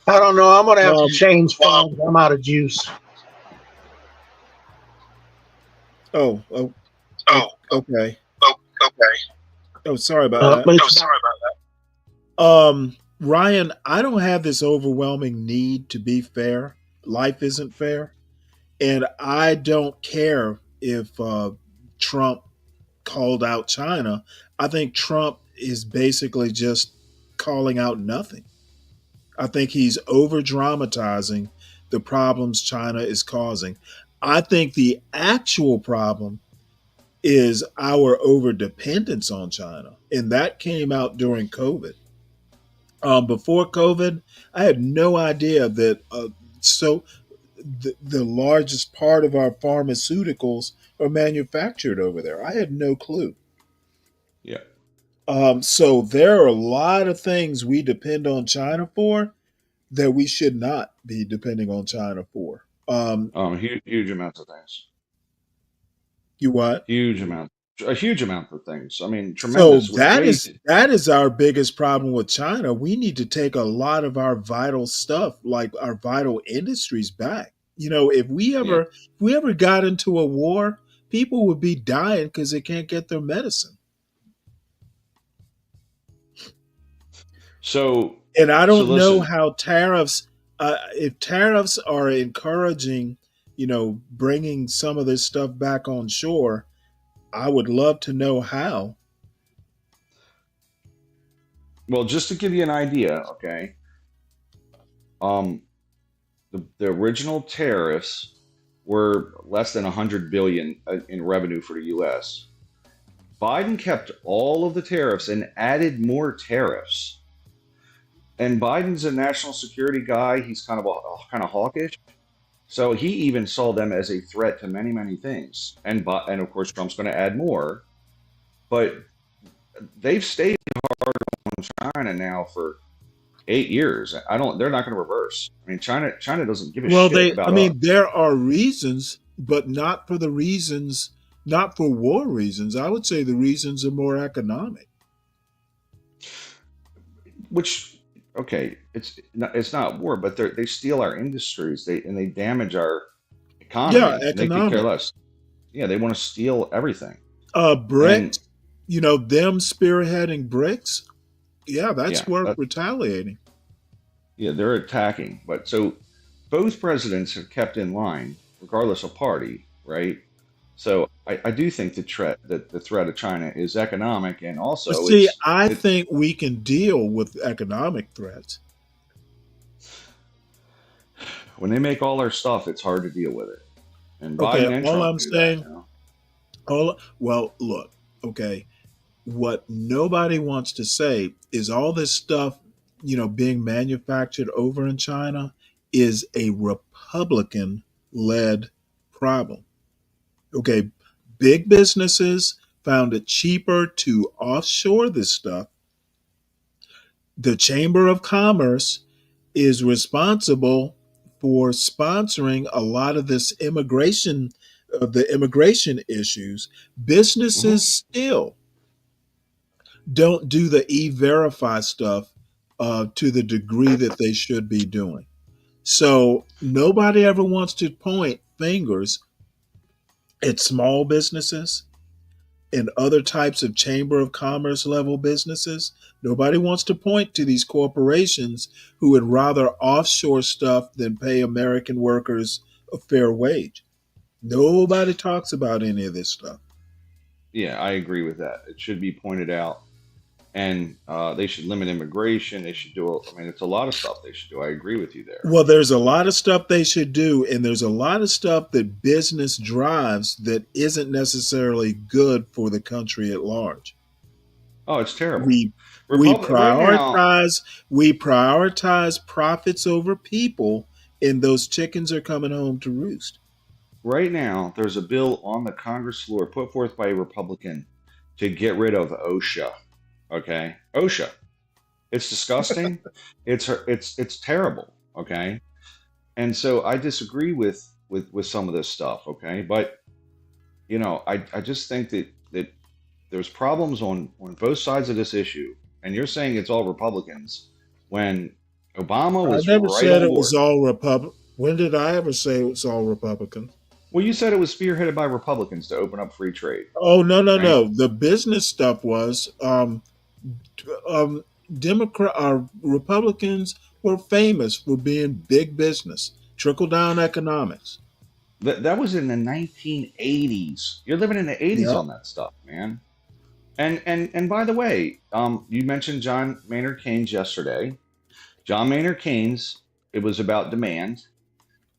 I don't know. I'm gonna have to change phones. I'm out of juice. Okay. Oh, sorry about that. Ryan, I don't have this overwhelming need to be fair. Life isn't fair. And I don't care if Trump called out China. I think Trump is basically just calling out nothing. I think he's over dramatizing the problems China is causing. I think the actual problem is our over dependence on China. And that came out during COVID. Before COVID, I had no idea that the largest part of our pharmaceuticals are manufactured over there. I had no clue. Yeah. So there are a lot of things we depend on China for that we should not be depending on China for. Huge amounts of things. You what? Huge amounts. a huge amount of things. I mean, So tremendous. that Way is our biggest problem with China. We need to take a lot of our vital stuff, like our vital industries, back. You know, yeah. if we ever got into a war, people would be dying because they can't get their medicine. So And I so don't know listen. how tariffs, if tariffs are encouraging, bringing some of this stuff back on shore, I would love to know how. Well, just to give you an idea, okay. Um, the original tariffs were less than 100 billion in revenue for the U.S. Biden kept all of the tariffs and added more tariffs. And Biden's a national security guy. He's kind of hawkish. So he even saw them as a threat to many, many things. And of course, Trump's going to add more. But they've stayed hard on China now for 8 years. They're not going to reverse. I mean, China doesn't give a Well, shit I about us. mean, there are reasons, but not for war reasons. I would say the reasons are more economic. Which, okay, it's not war, but they steal our industries. They damage our Yeah, economy, and they could care economic. less. Yeah, they want to steal everything. And BRICS, them spearheading BRICS. Yeah, that's yeah, worth retaliating. yeah, they're attacking. But so both presidents have kept in line, regardless of party, right? So I do think that the threat of China is economic, and But also see, it's I it think we can deal with economic threats. when they make all our stuff, it's hard to deal with it. And Okay, Biden and all Trump I'm knew that. saying, well, look, okay, what nobody wants to say is all this stuff, being manufactured over in China is a Republican led problem. Okay, big businesses found it cheaper to offshore this stuff. The Chamber of Commerce is responsible for sponsoring a lot of this the immigration issues. Businesses still don't do the e-verify stuff to the degree that they should be doing. So nobody ever wants to point fingers at small businesses and other types of chamber of commerce level businesses. Nobody wants to point to these corporations who would rather offshore stuff than pay American workers a fair wage. Nobody talks about any of this stuff. Yeah, I agree with that. It should be pointed out, and they should limit immigration. They should do. I mean, it's a lot of stuff they should do. I agree with you there. Well, there's a lot of stuff they should do, and there's a lot of stuff that business drives that isn't necessarily good for the country at large. Oh, it's terrible. We Right now, prioritize profits over people, and those chickens are coming home to roost. right now, there's a bill on the Congress floor put forth by a Republican to get rid of OSHA. Okay, OSHA. It's disgusting. It's terrible. Okay, and so I disagree with some of this stuff. Okay, but I just think that there's problems on both sides of this issue, and you're saying it's all Republicans when Obama I was never right said on it was board. all Republican. When did I ever say it was all Republican? Well, you said it was spearheaded by Republicans to open up free trade, Oh, no, no, right? no. The business stuff was Democrat Republicans were famous for being big business, trickle down economics. That was in the 1980s. You're living in the 80s Yep. on that stuff, man. And by the way, you mentioned John Maynard Keynes yesterday. John Maynard Keynes, it was about demand,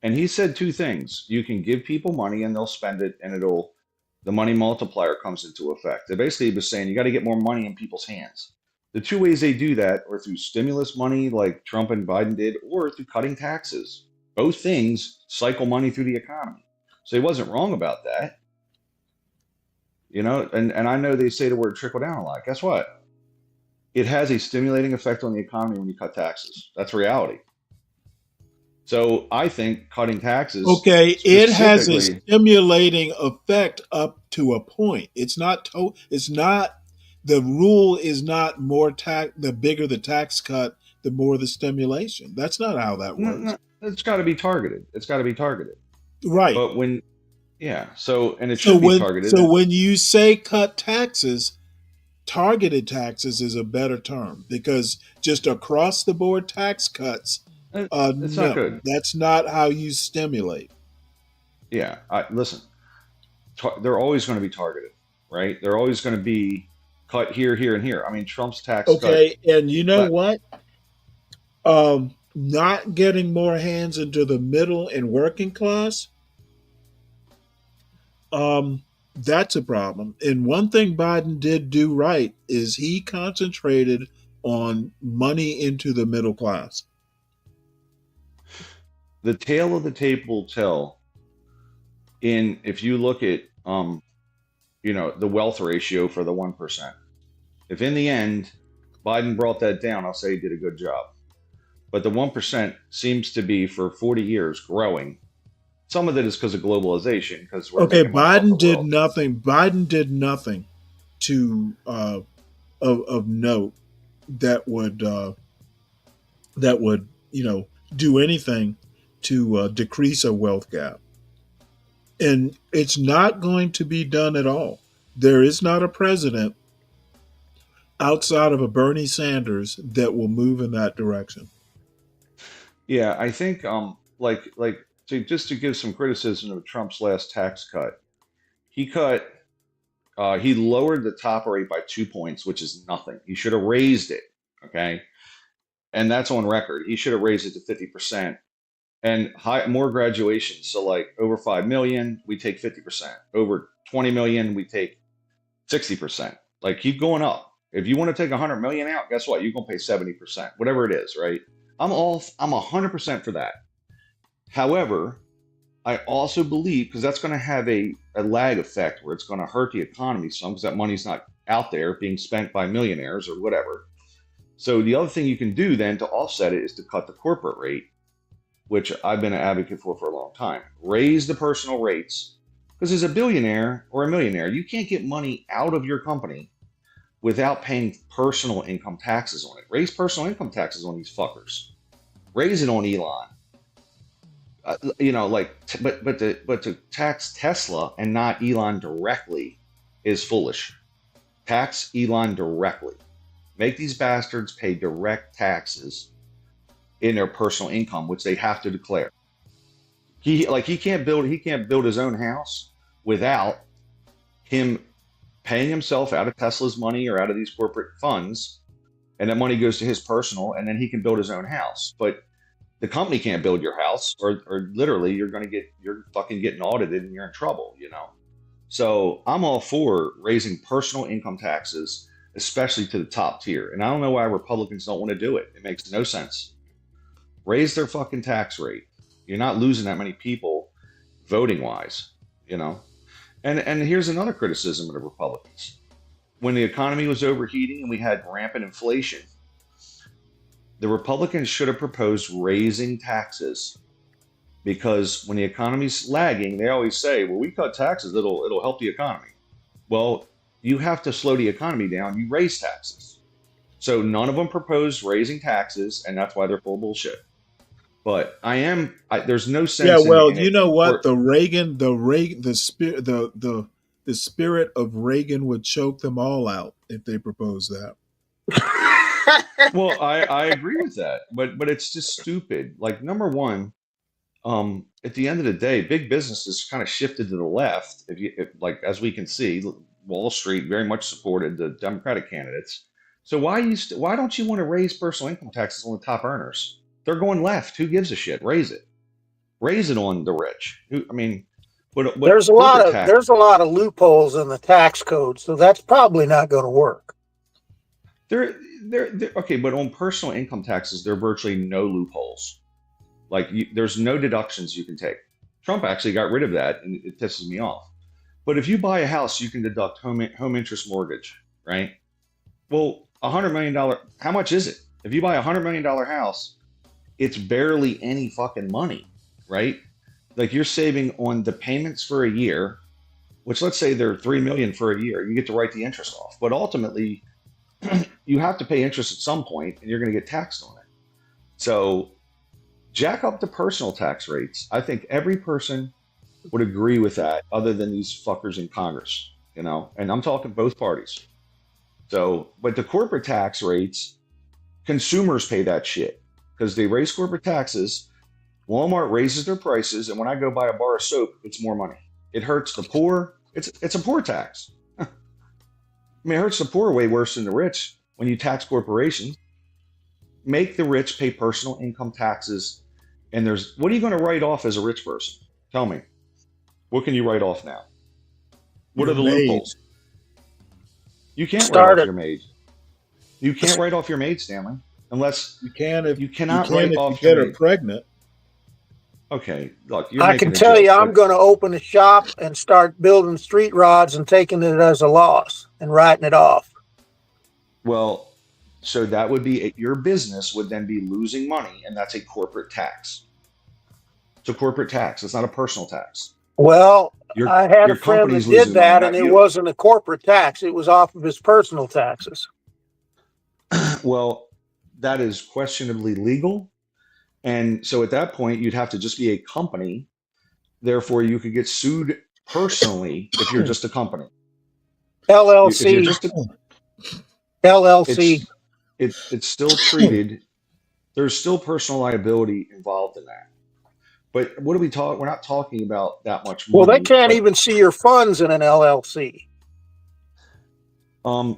and he said two things: you can give people money and they'll spend it, and the money multiplier comes into effect. They basically was saying you got to get more money in people's hands. The two ways they do that are through stimulus money, like Trump and Biden did, or through cutting taxes. Both things cycle money through the economy. So he wasn't wrong about that. And I know they say the word trickle down a lot. Guess what? It has a stimulating effect on the economy when you cut taxes. That's reality. So I think cutting taxes Okay, it has a specifically. stimulating effect up to a point. It's not. It's not. The rule is not more tax. The bigger the tax cut, the more the stimulation. That's not how that works. No, it's got to be targeted. It's got to be targeted. Right. But when, yeah. So and it So should be when targeted. so when you say cut taxes, targeted taxes is a better term because just across the board tax cuts, It's not no, good. that's not how you stimulate. Yeah. Listen. They're always going to be targeted, right? They're always going to be cut here, here, and here. I mean, Trump's tax cut. Okay, and you know what? Not getting more hands into the middle and working class, that's a problem. And one thing Biden did do right is he concentrated on money into the middle class. The tale of the tape will tell if you look at the wealth ratio for the 1%. If in the end Biden brought that down, I'll say he did a good job. But the 1% seems to be for 40 years growing. Some of it is because of globalization. Because Biden did nothing. Biden did nothing to of note that would do anything to decrease a wealth gap, and it's not going to be done at all. There is not a president outside of a Bernie Sanders that will move in that direction. Yeah, I think just to give some criticism of Trump's last tax cut, he lowered the top rate by 2 points, which is nothing. He should have raised it, okay? And that's on record. He should have raised it to 50%. And more graduations. So like over 5 million, we take 50%. Over 20 million, we take 60%. Like keep going up. If you want to take 100 million out, guess what? You're going to pay 70%, whatever it is, right? I'm 100% for that. However, I also believe, because that's going to have a lag effect where it's going to hurt the economy some, because that money's not out there being spent by millionaires or whatever. So the other thing you can do then to offset it is to cut the corporate rate, which I've been an advocate for a long time. Raise the personal rates, because as a billionaire or a millionaire, you can't get money out of your company without paying personal income taxes on it. Raise personal income taxes on these fuckers. Raise it on Elon. But to tax Tesla and not Elon directly is foolish. Tax Elon directly. Make these bastards pay direct taxes in their personal income, which they have to declare. He can't build his own house without him paying himself out of Tesla's money or out of these corporate funds, and that money goes to his personal, and then he can build his own house. But the company can't build your house, or literally you're fucking getting audited and you're in trouble, So I'm all for raising personal income taxes, especially to the top tier. And I don't know why Republicans don't want to do it. It makes no sense. Raise their fucking tax rate. You're not losing that many people voting wise, And here's another criticism of the Republicans. When the economy was overheating and we had rampant inflation, the Republicans should have proposed raising taxes, because when the economy's lagging, they always say, well, we cut taxes, it'll help the economy. Well, you have to slow the economy down, you raise taxes. So none of them proposed raising taxes, and that's why they're full of bullshit. But there's no sense. Yeah, well, you know what? The spirit of Reagan would choke them all out if they proposed that. Well, I agree with that, but it's just stupid. Like, number one, at the end of the day, big business has kind of shifted to the left. As we can see, Wall Street very much supported the Democratic candidates. So why don't you want to raise personal income taxes on the top earners? They're going left. Who gives a shit? Raise it on the rich. But there's a lot of loopholes in the tax code, so that's probably not going to work. Okay, but on personal income taxes, there are virtually no loopholes. There's no deductions you can take. Trump actually got rid of that, and it pisses me off. But if you buy a house, you can deduct home interest mortgage, right? Well, $100 million, how much is it? If you buy $100 million house, it's barely any fucking money, right? Like you're saving on the payments for a year, which let's say they're $3 million for a year. You get to write the interest off, but ultimately you have to pay interest at some point, and you're going to get taxed on it. So jack up the personal tax rates. I think every person would agree with that, other than these fuckers in Congress, you know. And I'm talking both parties. So, but the corporate tax rates, consumers pay that shit because they raise corporate taxes. Walmart raises their prices, and when I go buy a bar of soap, it's more money. It hurts the poor. It's a poor tax. I mean, it hurts the poor way worse than the rich when you tax corporations. Make the rich pay personal income taxes. And what are you going to write off as a rich person? Tell me. What can you write off now? What are the loopholes? You can't write off your maid. You can't write off your maid, Stanley, unless you can if you cannot you write if off you get your her maid. pregnant. Okay, look, you're I making can a tell joke, you, I'm but- going to open a shop and start building street rods and taking it as a loss and writing it off. Well, so that would be your business would then be losing money, and that's a corporate tax. It's a corporate tax. It's not a personal tax. Well, Your- I had your a friend that company's did losing money, that, not and it you. wasn't a corporate tax. It was off of his personal taxes. Well, that is questionably legal. And so at that point, you'd have to just be a company. Therefore, you could get sued personally if you're just a company. If you're LLC. just a, LLC. it's still treated. There's still personal liability involved in that. But what do we talk? We're not talking about that much money. Well, they can't but, even see your funds in an LLC.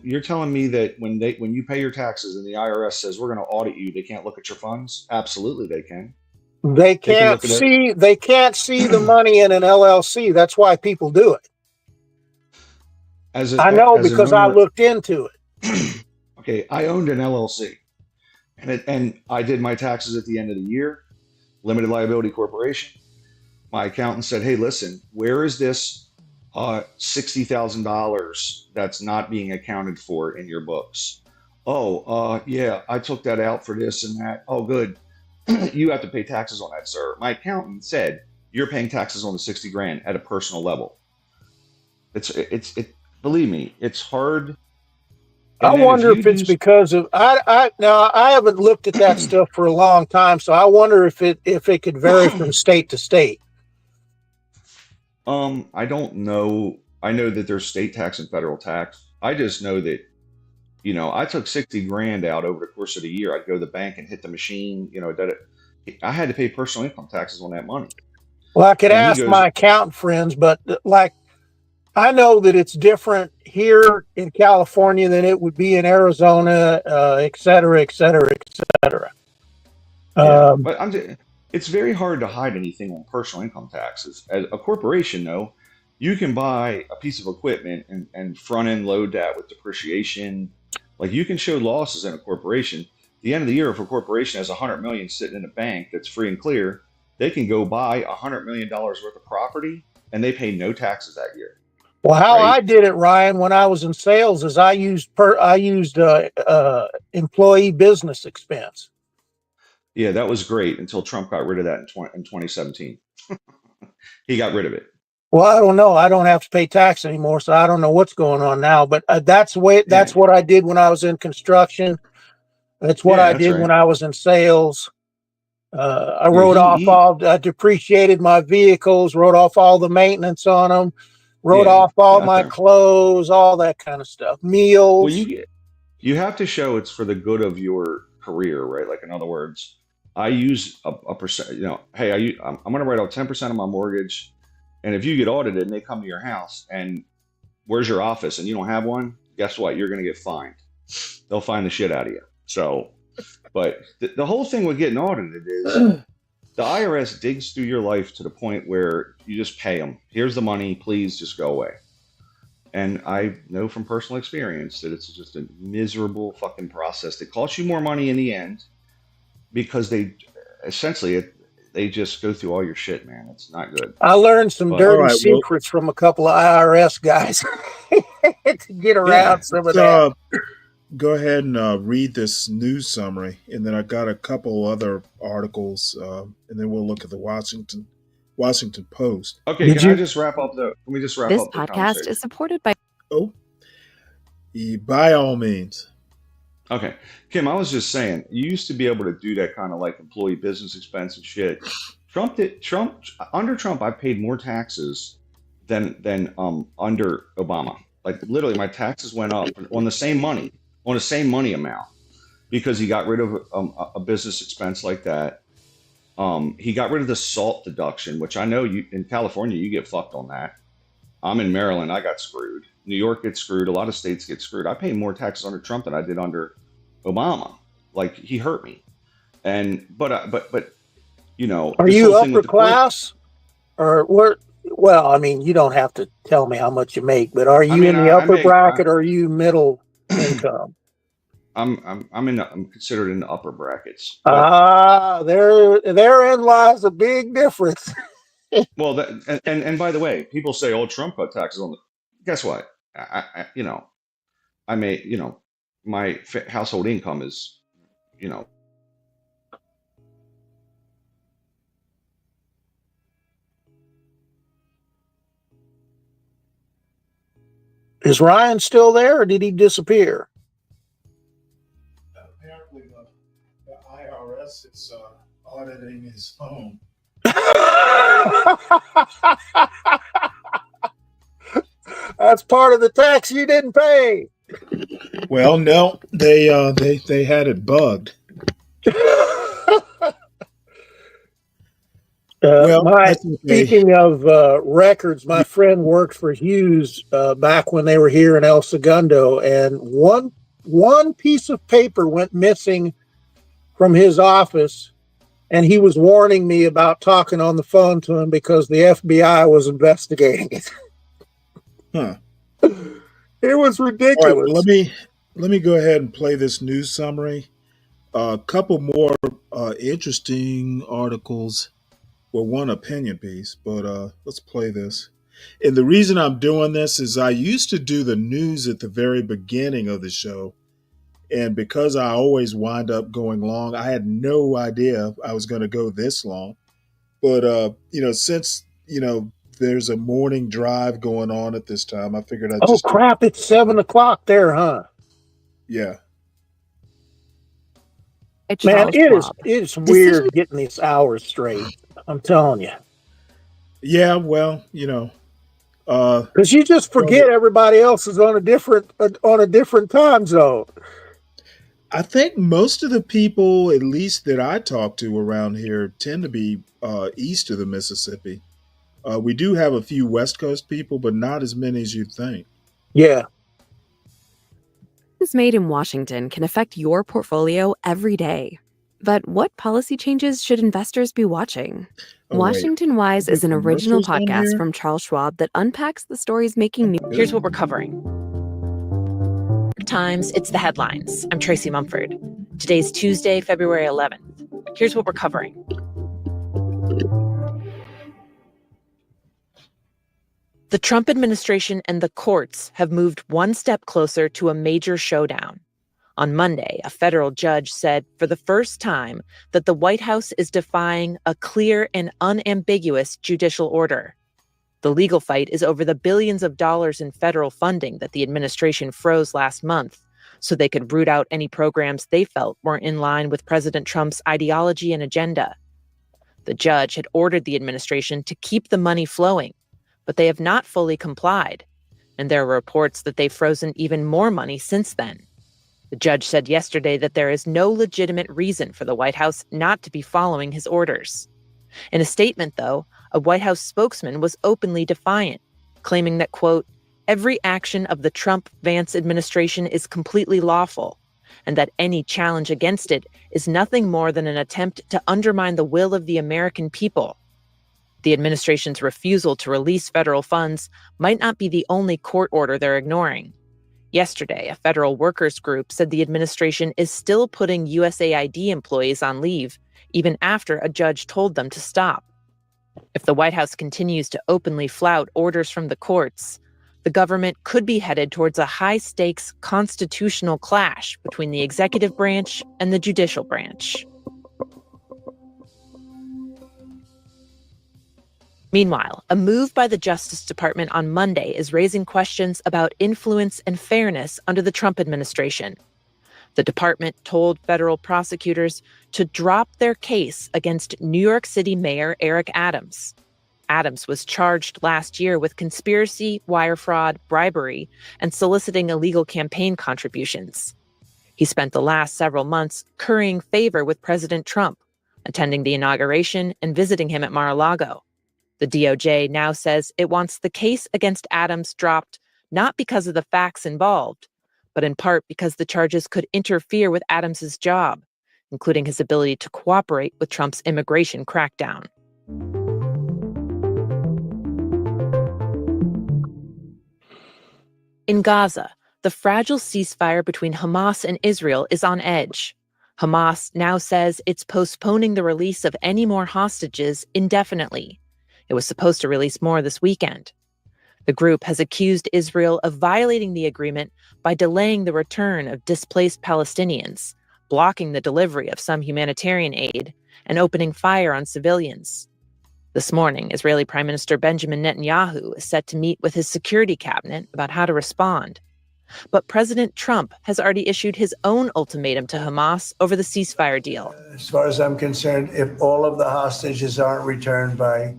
You're telling me that when you pay your taxes and the IRS says we're going to audit you, they can't look at your funds? Absolutely, they can. They can't look at see. They can't see the money in an LLC. That's why people do it. I know because I looked into it. Okay, I owned an LLC, and I did my taxes at the end of the year. Limited liability corporation. My accountant said, "Hey, listen, where is this $60,000 that's not being accounted for in your books?" "Oh, yeah, I took that out for this and that." "Oh, good. You have to pay taxes on that, sir." My accountant said, "You're paying taxes on the 60 grand at a personal level." Believe me, it's hard. I wonder if it's because of I haven't looked at that stuff for a long time, so I wonder if it could vary from state to state. I don't know. I know that there's state tax and federal tax. I just know that, I took 60 grand out over the course of the year. I'd go to the bank and hit the machine, I had to pay personal income taxes on that money. Well, I could ask my accountant friends, but I know that it's different here in California than it would be in Arizona, et cetera, et cetera, et cetera. But it's very hard to hide anything on personal income taxes. As a corporation, though, you can buy a piece of equipment and front end load that with depreciation. Like you can show losses in a corporation. At the end of the year, if a corporation has $100 million sitting in a bank that's free and clear, they can go buy $100 million worth of property and they pay no taxes that year. Well, how I did it, Ryan, when I was in sales is I used employee business expense. Yeah, that was great until Trump got rid of that in 2017. He got rid of it. Well, I don't know. I don't have to pay tax anymore, so I don't know what's going on now. But that's what I did when I was in construction. That's what I did when I was in sales. I depreciated my vehicles, wrote off all the maintenance on them, wrote off all my clothes, all that kind of stuff. Meals. Well, you have to show it's for the good of your career, right? Like in other words, I use a percent. Hey, I'm going to write off 10% of my mortgage, and if you get audited and they come to your house and where's your office and you don't have one, guess what? You're going to get fined. They'll fine the shit out of you. So, but the whole thing with getting audited is the IRS digs through your life to the point where you just pay them. Here's the money, please just go away. And I know from personal experience that it's just a miserable fucking process that costs you more money in the end because they just go through all your shit, man. It's not good. I learned some dirty secrets from a couple of IRS guys to get around some of that. go ahead and read this news summary, and then I got a couple other articles, and then we'll look at the Washington Post. Okay, Did can I you? just wrap up the? Let me just wrap This up the podcast conversation. is supported by. Oh, by all means. Okay, Kim, I was just saying, you used to be able to do that kind of like employee business expense and shit. Under Trump, I paid more taxes than under Obama. Like literally, my taxes went up on the same money amount because he got rid of a business expense like that. He got rid of the SALT deduction, which I know you in California you get fucked on that. I'm in Maryland, I got screwed. New York gets screwed. A lot of states get screwed. I paid more taxes under Trump than I did under Obama. Like he hurt me. And but you know Are this you whole thing upper with the court. class or what? Well, I mean, you don't have to tell me how much you make, but are I you mean, in the I upper make bracket or are you middle income? I'm considered in the upper brackets. But Ah, therein lies a big difference. well, and by the way, people say, "Oh, Trump cut taxes on the." Guess what? I may, my household income is, you know, Is Ryan still there or did he disappear? Apparently, the IRS is auditing his phone. That's part of the tax you didn't pay. Well, no, they had it bugged. Well, that's okay. Speaking of records, my friend worked for Hughes back when they were here in El Segundo, and one piece of paper went missing from his office, and he was warning me about talking on the phone to him because the FBI was investigating it. Huh. It was ridiculous. All right, well, let me go ahead and play this news summary. A couple more interesting articles. Well, one opinion piece, but let's play this. And the reason I'm doing this is I used to do the news at the very beginning of the show. And because I always wind up going long, I had no idea I was going to go this long. But, since, there's a morning drive going on at this time, I figured I'd just. Oh, crap. It's 7 o'clock there, huh? Yeah. Man, it's weird getting these hours straight. I'm telling you. Yeah, well, because you just forget everybody else is on a different time zone. I think most of the people, at least that I talk to around here, tend to be east of the Mississippi. We do have a few West Coast people, but not as many as you'd think. Yeah. Decisions made in Washington can affect your portfolio every day. But what policy changes should investors be watching? Washington Wise is an original podcast from Charles Schwab that unpacks the stories making news. Here's what we're covering. Times, it's the headlines. I'm Tracy Mumford. Today's Tuesday, February 11th. Here's what we're covering. The Trump administration and the courts have moved one step closer to a major showdown. On Monday, a federal judge said for the first time that the White House is defying a clear and unambiguous judicial order. The legal fight is over the billions of dollars in federal funding that the administration froze last month so they could root out any programs they felt weren't in line with President Trump's ideology and agenda. The judge had ordered the administration to keep the money flowing, but they have not fully complied, and there are reports that they've frozen even more money since then. The judge said yesterday that there is no legitimate reason for the White House not to be following his orders. In a statement, though, a White House spokesman was openly defiant, claiming that, quote, every action of the Trump-Vance administration is completely lawful, and that any challenge against it is nothing more than an attempt to undermine the will of the American people. The administration's refusal to release federal funds might not be the only court order they're ignoring. Yesterday, a federal workers group said the administration is still putting USAID employees on leave, even after a judge told them to stop. If the White House continues to openly flout orders from the courts, the government could be headed towards a high-stakes constitutional clash between the executive branch and the judicial branch. Meanwhile, a move by the Justice Department on Monday is raising questions about influence and fairness under the Trump administration. The department told federal prosecutors to drop their case against New York City Mayor Eric Adams. Adams was charged last year with conspiracy, wire fraud, bribery, and soliciting illegal campaign contributions. He spent the last several months currying favor with President Trump, attending the inauguration and visiting him at Mar-a-Lago. The DOJ now says it wants the case against Adams dropped not because of the facts involved, but in part because the charges could interfere with Adams's job, including his ability to cooperate with Trump's immigration crackdown. In Gaza, the fragile ceasefire between Hamas and Israel is on edge. Hamas now says it's postponing the release of any more hostages indefinitely. It was supposed to release more this weekend. The group has accused Israel of violating the agreement by delaying the return of displaced Palestinians, blocking the delivery of some humanitarian aid, and opening fire on civilians. This morning, Israeli Prime Minister Benjamin Netanyahu is set to meet with his security cabinet about how to respond. But President Trump has already issued his own ultimatum to Hamas over the ceasefire deal. As far as I'm concerned, if all of the hostages aren't returned by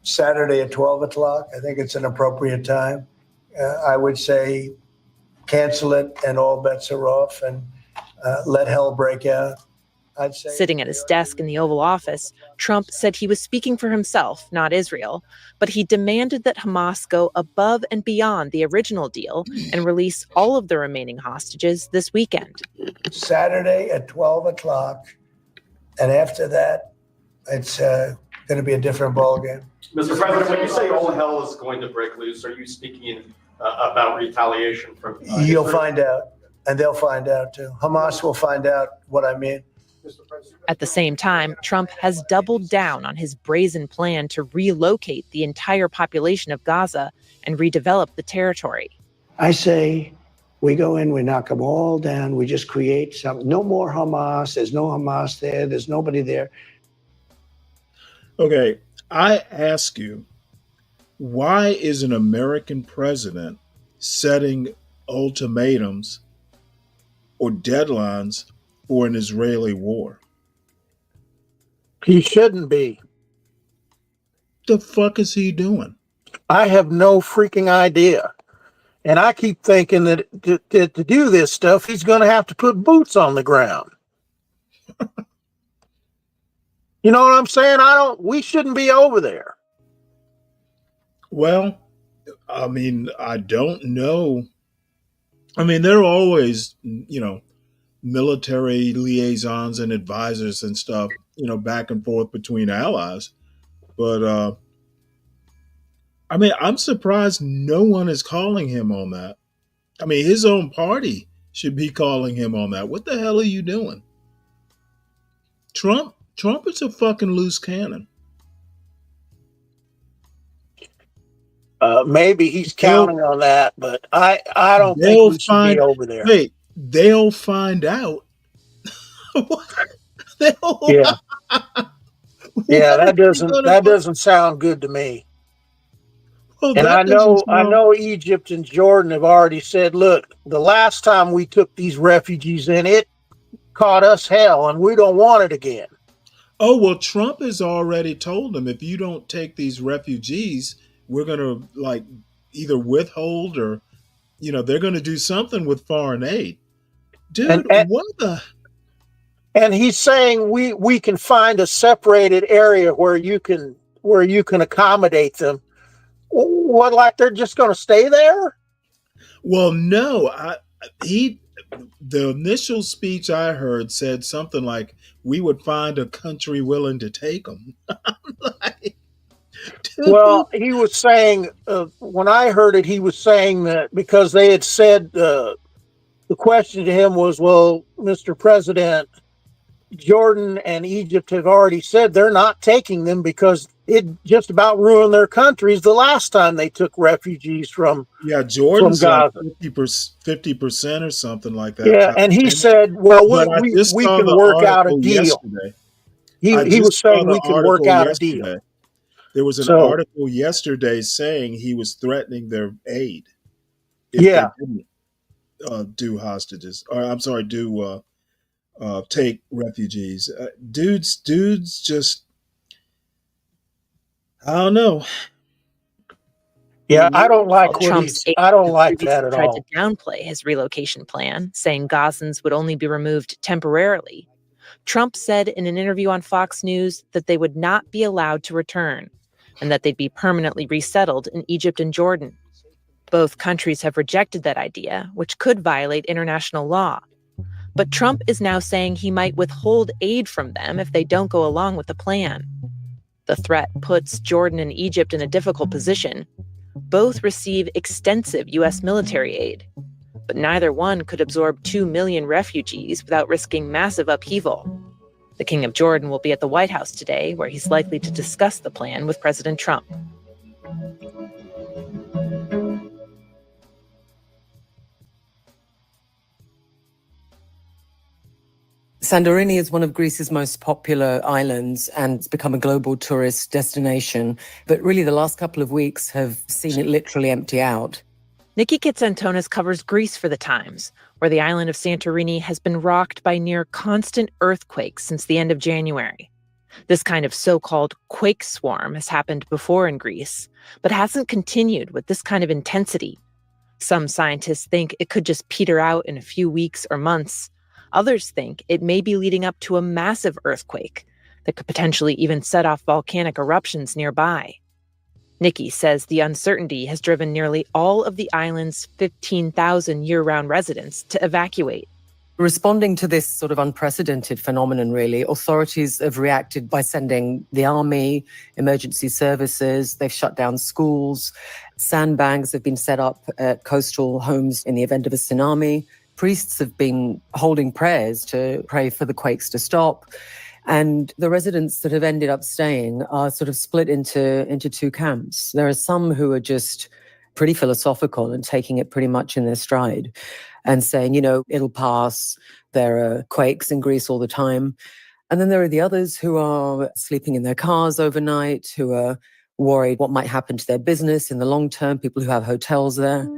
Saturday at 12 o'clock, I think it's an appropriate time. I would say cancel it and all bets are off and let hell break out. I'd say. Sitting at his desk in the Oval Office, Trump said he was speaking for himself, not Israel, but he demanded that Hamas go above and beyond the original deal and release all of the remaining hostages this weekend. Saturday at 12 o'clock, and after that, it's going to be a different ballgame. Mr. President, when you say all hell is going to break loose, are you speaking about retaliation from You'll Israel? find out, and they'll find out too. Hamas will find out what I mean. At the same time, Trump has doubled down on his brazen plan to relocate the entire population of Gaza and redevelop the territory. I say we go in, we knock them all down, we just create some. No more Hamas. There's no Hamas there. There's nobody there. Okay, I ask you, why is an American president setting ultimatums or deadlines for an Israeli war? He shouldn't be. The fuck is he doing? I have no freaking idea. And I keep thinking that to do this stuff, he's going to have to put boots on the ground. You know what I'm saying? We shouldn't be over there. Well, I mean, I don't know. I mean, there are always, military liaisons and advisors and stuff, back and forth between allies. But, I mean, I'm surprised no one is calling him on that. I mean, his own party should be calling him on that. What the hell are you doing? Trump is a fucking loose cannon. Maybe he's counting on that, but I don't think we should be over there. Wait, they'll find out. Yeah. Yeah, that doesn't sound good to me. Well, and I know Egypt and Jordan have already said, look, the last time we took these refugees in, it caught us hell, and we don't want it again. Oh, well, Trump has already told them, if you don't take these refugees, we're going to either withhold or, they're going to do something with foreign aid. Dude, what the? And he's saying we can find a separated area where you can accommodate them. What, like they're just going to stay there? Well, no. The initial speech I heard said something like, we would find a country willing to take them. Well, he was saying, when I heard it, he was saying that because they had said, the question to him was, well, Mr. President, Jordan and Egypt have already said they're not taking them because it just about ruined their countries the last time they took refugees from Jordan's like Gaza. 50% or something like that. Yeah, and he said, "Well, But I just we saw can the work out a article deal." yesterday. He was saying we can work out a deal. There was an So, article yesterday saying he was threatening their aid if yeah, they didn't do hostages, or I'm sorry, take refugees. Dudes just, I don't know. yeah, I don't like what Trump's aide I don't like previously that at tried to all. downplay his relocation plan, saying Gazans would only be removed temporarily. Trump said in an interview on Fox News that they would not be allowed to return and that they'd be permanently resettled in Egypt and Jordan. Both countries have rejected that idea, which could violate international law. But Trump is now saying he might withhold aid from them if they don't go along with the plan. The threat puts Jordan and Egypt in a difficult position. Both receive extensive U.S. military aid, but neither one could absorb 2 million refugees without risking massive upheaval. The King of Jordan will be at the White House today, where he's likely to discuss the plan with President Trump. Santorini is one of Greece's most popular islands and it's become a global tourist destination. But really, the last couple of weeks have seen it literally empty out. Nikki Kitsantonis covers Greece for The Times, where the island of Santorini has been rocked by near constant earthquakes since the end of January. This kind of so-called quake swarm has happened before in Greece, but hasn't continued with this kind of intensity. Some scientists think it could just peter out in a few weeks or months. Others think it may be leading up to a massive earthquake that could potentially even set off volcanic eruptions nearby. Nikki says the uncertainty has driven nearly all of the island's 15,000 year-round residents to evacuate. Responding to this sort of unprecedented phenomenon, really, authorities have reacted by sending the army, emergency services, they've shut down schools, sandbags have been set up at coastal homes in the event of a tsunami. Priests have been holding prayers to pray for the quakes to stop. And the residents that have ended up staying are sort of split into two camps. There are some who are just pretty philosophical and taking it pretty much in their stride and saying, it'll pass. There are quakes in Greece all the time. And then there are the others who are sleeping in their cars overnight, who are worried what might happen to their business in the long term, people who have hotels there.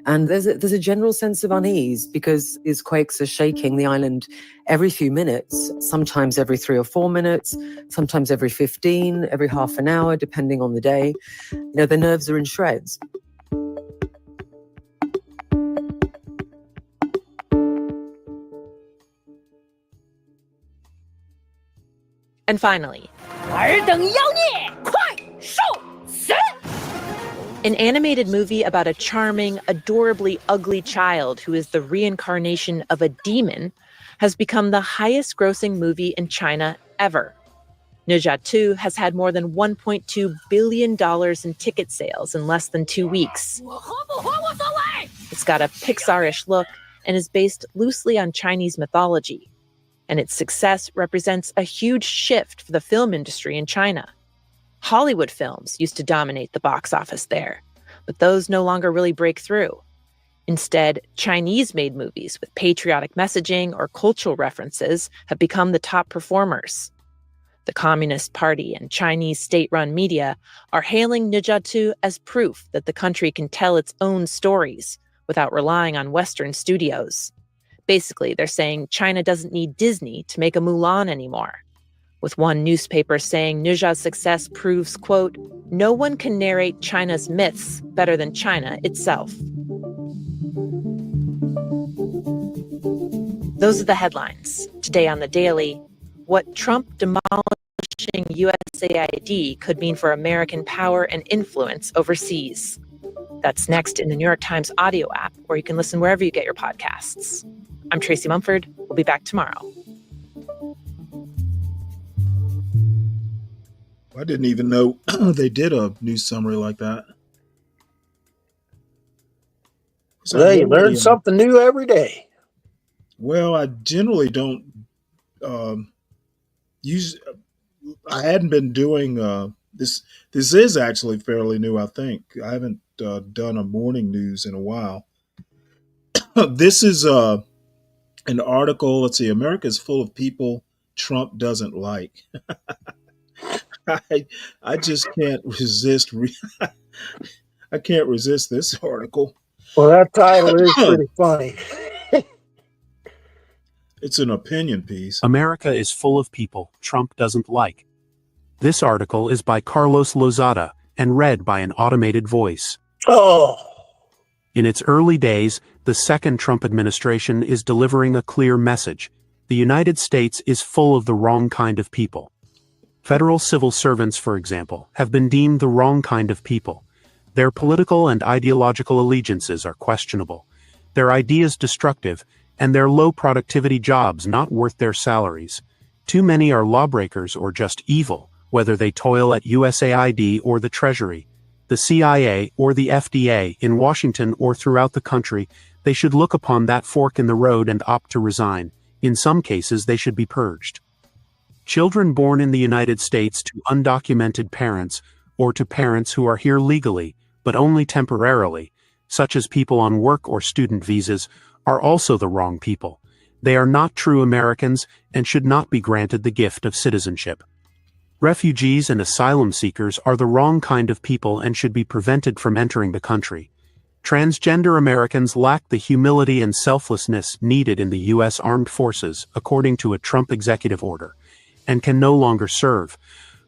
And there's a general sense of unease because these quakes are shaking the island every few minutes, sometimes every 3 or 4 minutes, sometimes every 15, every half an hour, depending on the day. The nerves are in shreds. And finally, an animated movie about a charming, adorably ugly child who is the reincarnation of a demon has become the highest-grossing movie in China ever. Ne Zha 2 has had more than $1.2 billion in ticket sales in less than 2 weeks. It's got a Pixar-ish look and is based loosely on Chinese mythology. And its success represents a huge shift for the film industry in China. Hollywood films used to dominate the box office there, but those no longer really break through. Instead, Chinese-made movies with patriotic messaging or cultural references have become the top performers. The Communist Party and Chinese state-run media are hailing Ne Zha 2 as proof that the country can tell its own stories without relying on Western studios. Basically, they're saying China doesn't need Disney to make a Mulan anymore. With one newspaper saying Ne Zha's success proves, quote, no one can narrate China's myths better than China itself. Those are the headlines. Today on The Daily, what Trump demolishing USAID could mean for American power and influence overseas. That's next in the New York Times audio app, or you can listen wherever you get your podcasts. I'm Tracy Mumford. We'll be back tomorrow. I didn't even know they did a news summary like that. Well, you learn something new every day. Well, I generally don't use. I hadn't been doing This is actually fairly new, I think. I haven't done a morning news in a while. This is an article. Let's see. America is full of people Trump doesn't like. I just can't resist. I can't resist this article. Well, that title is pretty funny. It's an opinion piece. America is full of people Trump doesn't like. This article is by Carlos Lozada and read by an automated voice. Oh. In its early days, the second Trump administration is delivering a clear message. The United States is full of the wrong kind of people. Federal civil servants, for example, have been deemed the wrong kind of people. Their political and ideological allegiances are questionable, their ideas destructive, and their low productivity jobs not worth their salaries. Too many are lawbreakers or just evil, whether they toil at USAID or the Treasury, the CIA or the FDA, in Washington or throughout the country. They should look upon that fork in the road and opt to resign. In some cases, they should be purged. Children born in the United States to undocumented parents, or to parents who are here legally, but only temporarily, such as people on work or student visas, are also the wrong people. They are not true Americans and should not be granted the gift of citizenship. Refugees and asylum seekers are the wrong kind of people and should be prevented from entering the country. Transgender Americans lack the humility and selflessness needed in the U.S. Armed Forces, according to a Trump executive order, and can no longer serve.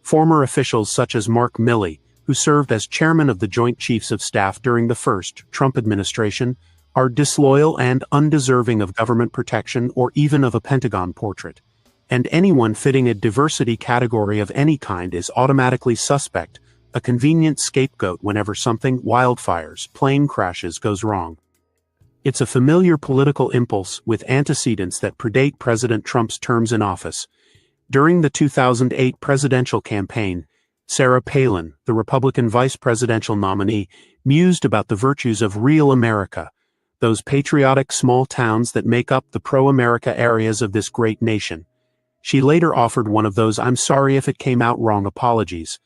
Former officials such as Mark Milley, who served as chairman of the Joint Chiefs of Staff during the first Trump administration, are disloyal and undeserving of government protection or even of a Pentagon portrait. And anyone fitting a diversity category of any kind is automatically suspect, a convenient scapegoat whenever something, wildfires, plane crashes, goes wrong. It's a familiar political impulse with antecedents that predate President Trump's terms in office. During the 2008 presidential campaign, Sarah Palin, the Republican vice presidential nominee, mused about the virtues of real America, those patriotic small towns that make up the pro-America areas of this great nation. She later offered one of those "I'm sorry if it came out wrong" apologies.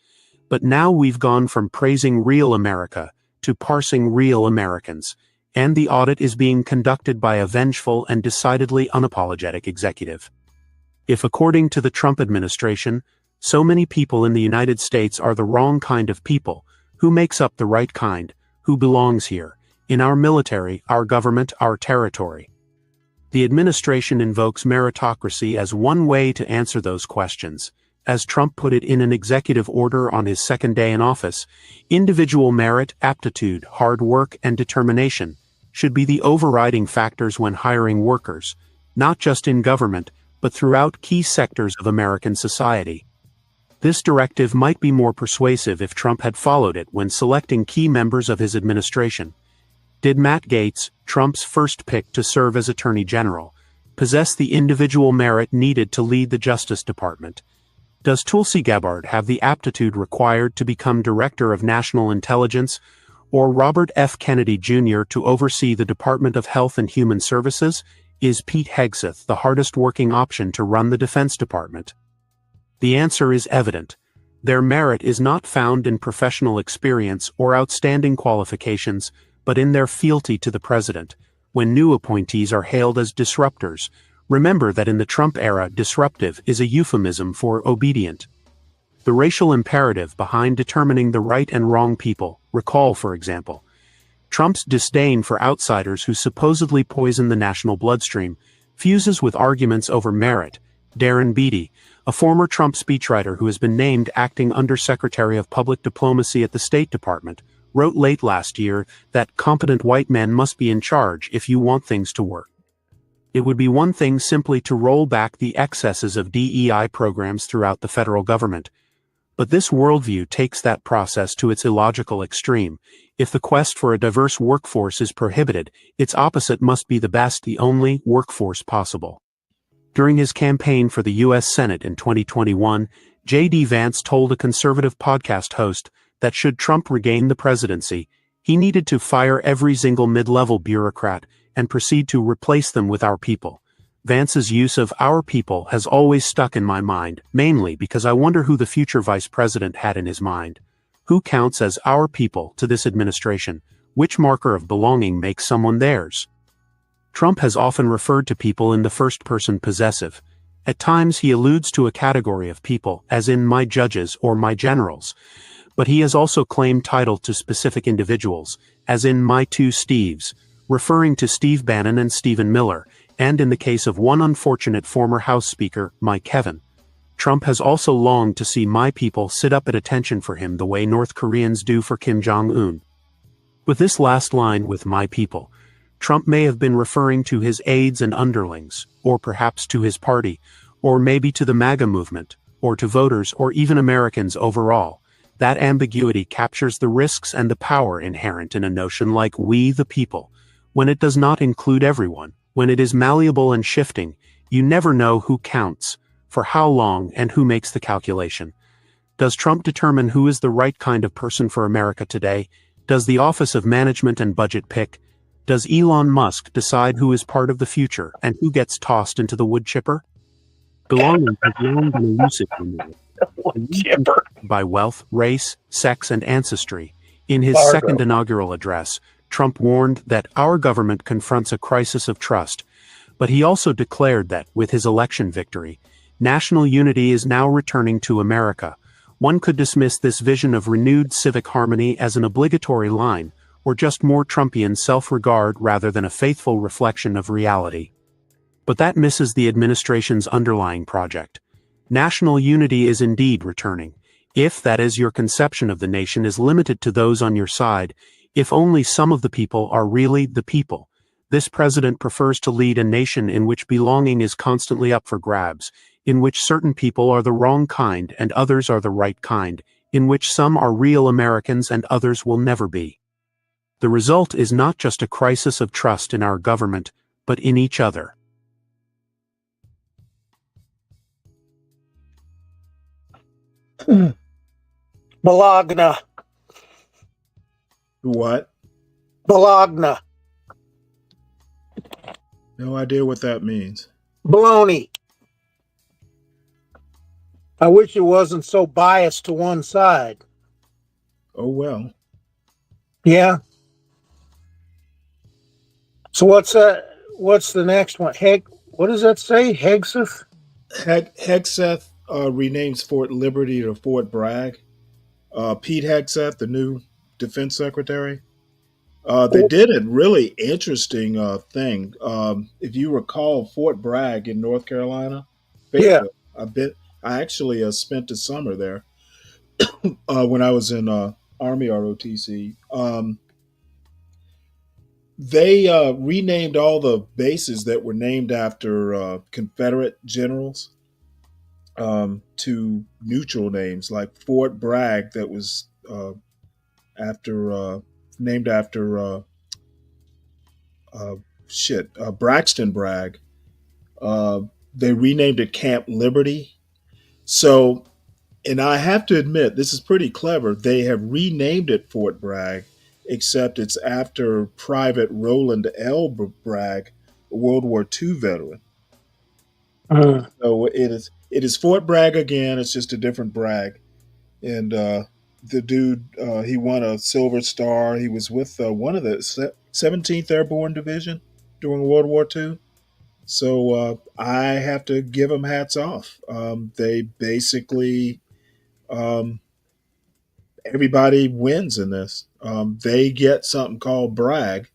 But now we've gone from praising real America to parsing real Americans, and the audit is being conducted by a vengeful and decidedly unapologetic executive. If, according to the Trump administration, so many people in the United States are the wrong kind of people, who makes up the right kind, who belongs here, in our military, our government, our territory? The administration invokes meritocracy as one way to answer those questions. As Trump put it in an executive order on his second day in office, individual merit, aptitude, hard work, and determination should be the overriding factors when hiring workers, not just in government, but throughout key sectors of American society. This directive might be more persuasive if Trump had followed it when selecting key members of his administration. Did Matt Gaetz, Trump's first pick to serve as Attorney General, possess the individual merit needed to lead the Justice Department? Does Tulsi Gabbard have the aptitude required to become Director of National Intelligence, or Robert F. Kennedy Jr. to oversee the Department of Health and Human Services? Is Pete Hegseth the hardest working option to run the Defense Department? The answer is evident. Their merit is not found in professional experience or outstanding qualifications, but in their fealty to the president. When new appointees are hailed as disruptors, remember that in the Trump era, disruptive is a euphemism for obedient. The racial imperative behind determining the right and wrong people, recall, for example, Trump's disdain for outsiders who supposedly poison the national bloodstream, fuses with arguments over merit. Darren Beattie, a former Trump speechwriter who has been named acting Undersecretary of Public Diplomacy at the State Department, wrote late last year that competent white men must be in charge if you want things to work. It would be one thing simply to roll back the excesses of DEI programs throughout the federal government. But this worldview takes that process to its illogical extreme. If the quest for a diverse workforce is prohibited, its opposite must be the best, the only workforce possible. During his campaign for the U.S. Senate in 2021, J.D. Vance told a conservative podcast host that should Trump regain the presidency, he needed to fire every single mid-level bureaucrat and proceed to replace them with our people. Vance's use of "our people" has always stuck in my mind, mainly because I wonder who the future vice president had in his mind. Who counts as "our people" to this administration? Which marker of belonging makes someone theirs? Trump has often referred to people in the first-person possessive. At times he alludes to a category of people, as in "my judges" or "my generals." But he has also claimed title to specific individuals, as in "my two Steves," referring to Steve Bannon and Stephen Miller, and in the case of one unfortunate former House Speaker, "my Kevin." Trump has also longed to see "my people" sit up at attention for him the way North Koreans do for Kim Jong-un. With this last line, "with my people," Trump may have been referring to his aides and underlings, or perhaps to his party, or maybe to the MAGA movement, or to voters or even Americans overall. That ambiguity captures the risks and the power inherent in a notion like "we the people." When it does not include everyone, when it is malleable and shifting, you never know who counts, for how long, and who makes the calculation. Does Trump determine who is the right kind of person for America today? Does the Office of Management and Budget pick? Does Elon Musk decide who is part of the future and who gets tossed into the wood chipper? Belonging has long been elusive in the Chipper. by wealth, race, sex, and ancestry. In his Fargo. second inaugural address, Trump warned that our government confronts a crisis of trust, but he also declared that, with his election victory, national unity is now returning to America. One could dismiss this vision of renewed civic harmony as an obligatory line, or just more Trumpian self-regard rather than a faithful reflection of reality. But that misses the administration's underlying project. National unity is indeed returning, if that is your conception of the nation is limited to those on your side, if only some of the people are really the people. This president prefers to lead a nation in which belonging is constantly up for grabs, in which certain people are the wrong kind and others are the right kind, in which some are real Americans and others will never be. The result is not just a crisis of trust in our government, but in each other. Bologna. What? Bologna. No idea what that means. Baloney. I wish it wasn't so biased to one side. Oh, well. Yeah. So what's the next one? What does that say? Hegseth? Hegseth renames Fort Liberty to Fort Bragg. Pete Hegseth, the new defense secretary, they did a really interesting thing. If you recall, Fort Bragg in North Carolina, Yeah. I actually spent the summer there when I was in Army ROTC. They renamed all the bases that were named after Confederate generals to neutral names, like Fort Bragg, that was named after Braxton Bragg. They renamed it Camp Liberty. So, and I have to admit, this is pretty clever. They have renamed it Fort Bragg, except it's after Private Roland L. Bragg, a World War II veteran. So it is Fort Bragg again. It's just a different Bragg. And the dude, he won a Silver Star. He was with one of the 17th Airborne Division during World War II. So I have to give them hats off. They basically, everybody wins in this. They get something called brag,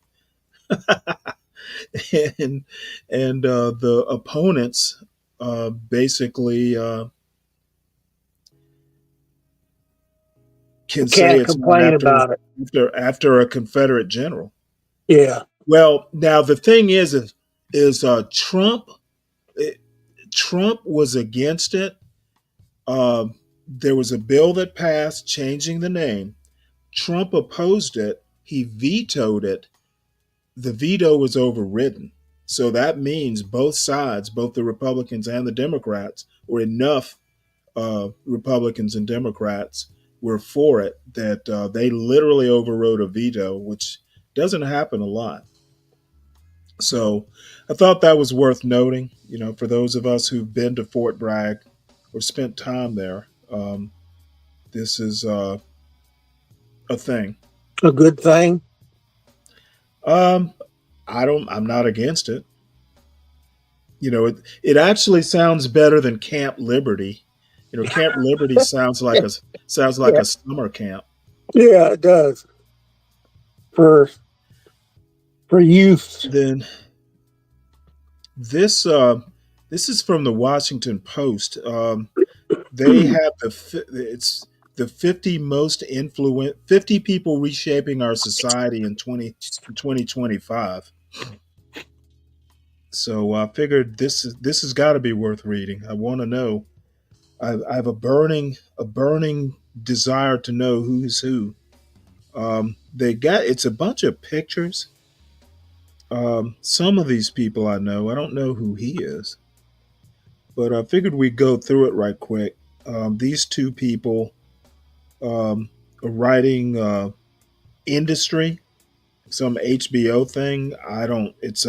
and the opponents basically can say Can't it's not complain about it. after a Confederate general. Yeah. Well, now the thing is Trump. Trump was against it. There was a bill that passed changing the name. Trump opposed it. He vetoed it. The veto was overridden. So that means both sides, both the Republicans and the Democrats, or enough Republicans and Democrats were for it that they literally overrode a veto, which doesn't happen a lot. So I thought that was worth noting. For those of us who've been to Fort Bragg or spent time there, this is a thing. A good thing. Um, I'm not against it. It actually sounds better than Camp Liberty. Camp Liberty sounds like Yeah, a summer camp. yeah, it does for youth. Then this this is from the Washington Post. They have it's the 50 people reshaping our society in 2025. So I figured this has got to be worth reading. I want to know. I have a burning desire to know who's who. It's a bunch of pictures. Some of these people I know. I don't know who he is, but I figured we'd go through it right quick. These two people are writing industry, some HBO thing. I don't. It's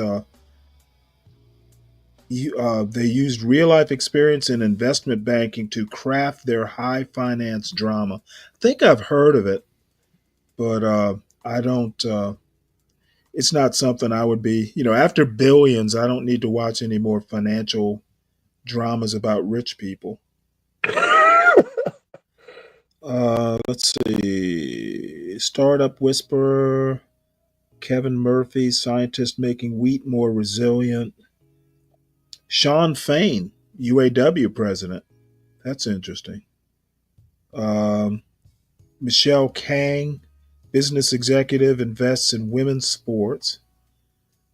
they used real life experience in investment banking to craft their high finance drama. I think I've heard of it, but I don't. It's not something I would be. After Billions, I don't need to watch any more financial dramas about rich people. Let's see. Startup Whisperer, Kevin Murphy, scientist making wheat more resilient. Sean Fain, UAW president. That's interesting. Um, Michelle Kang, business executive, invests in women's sports.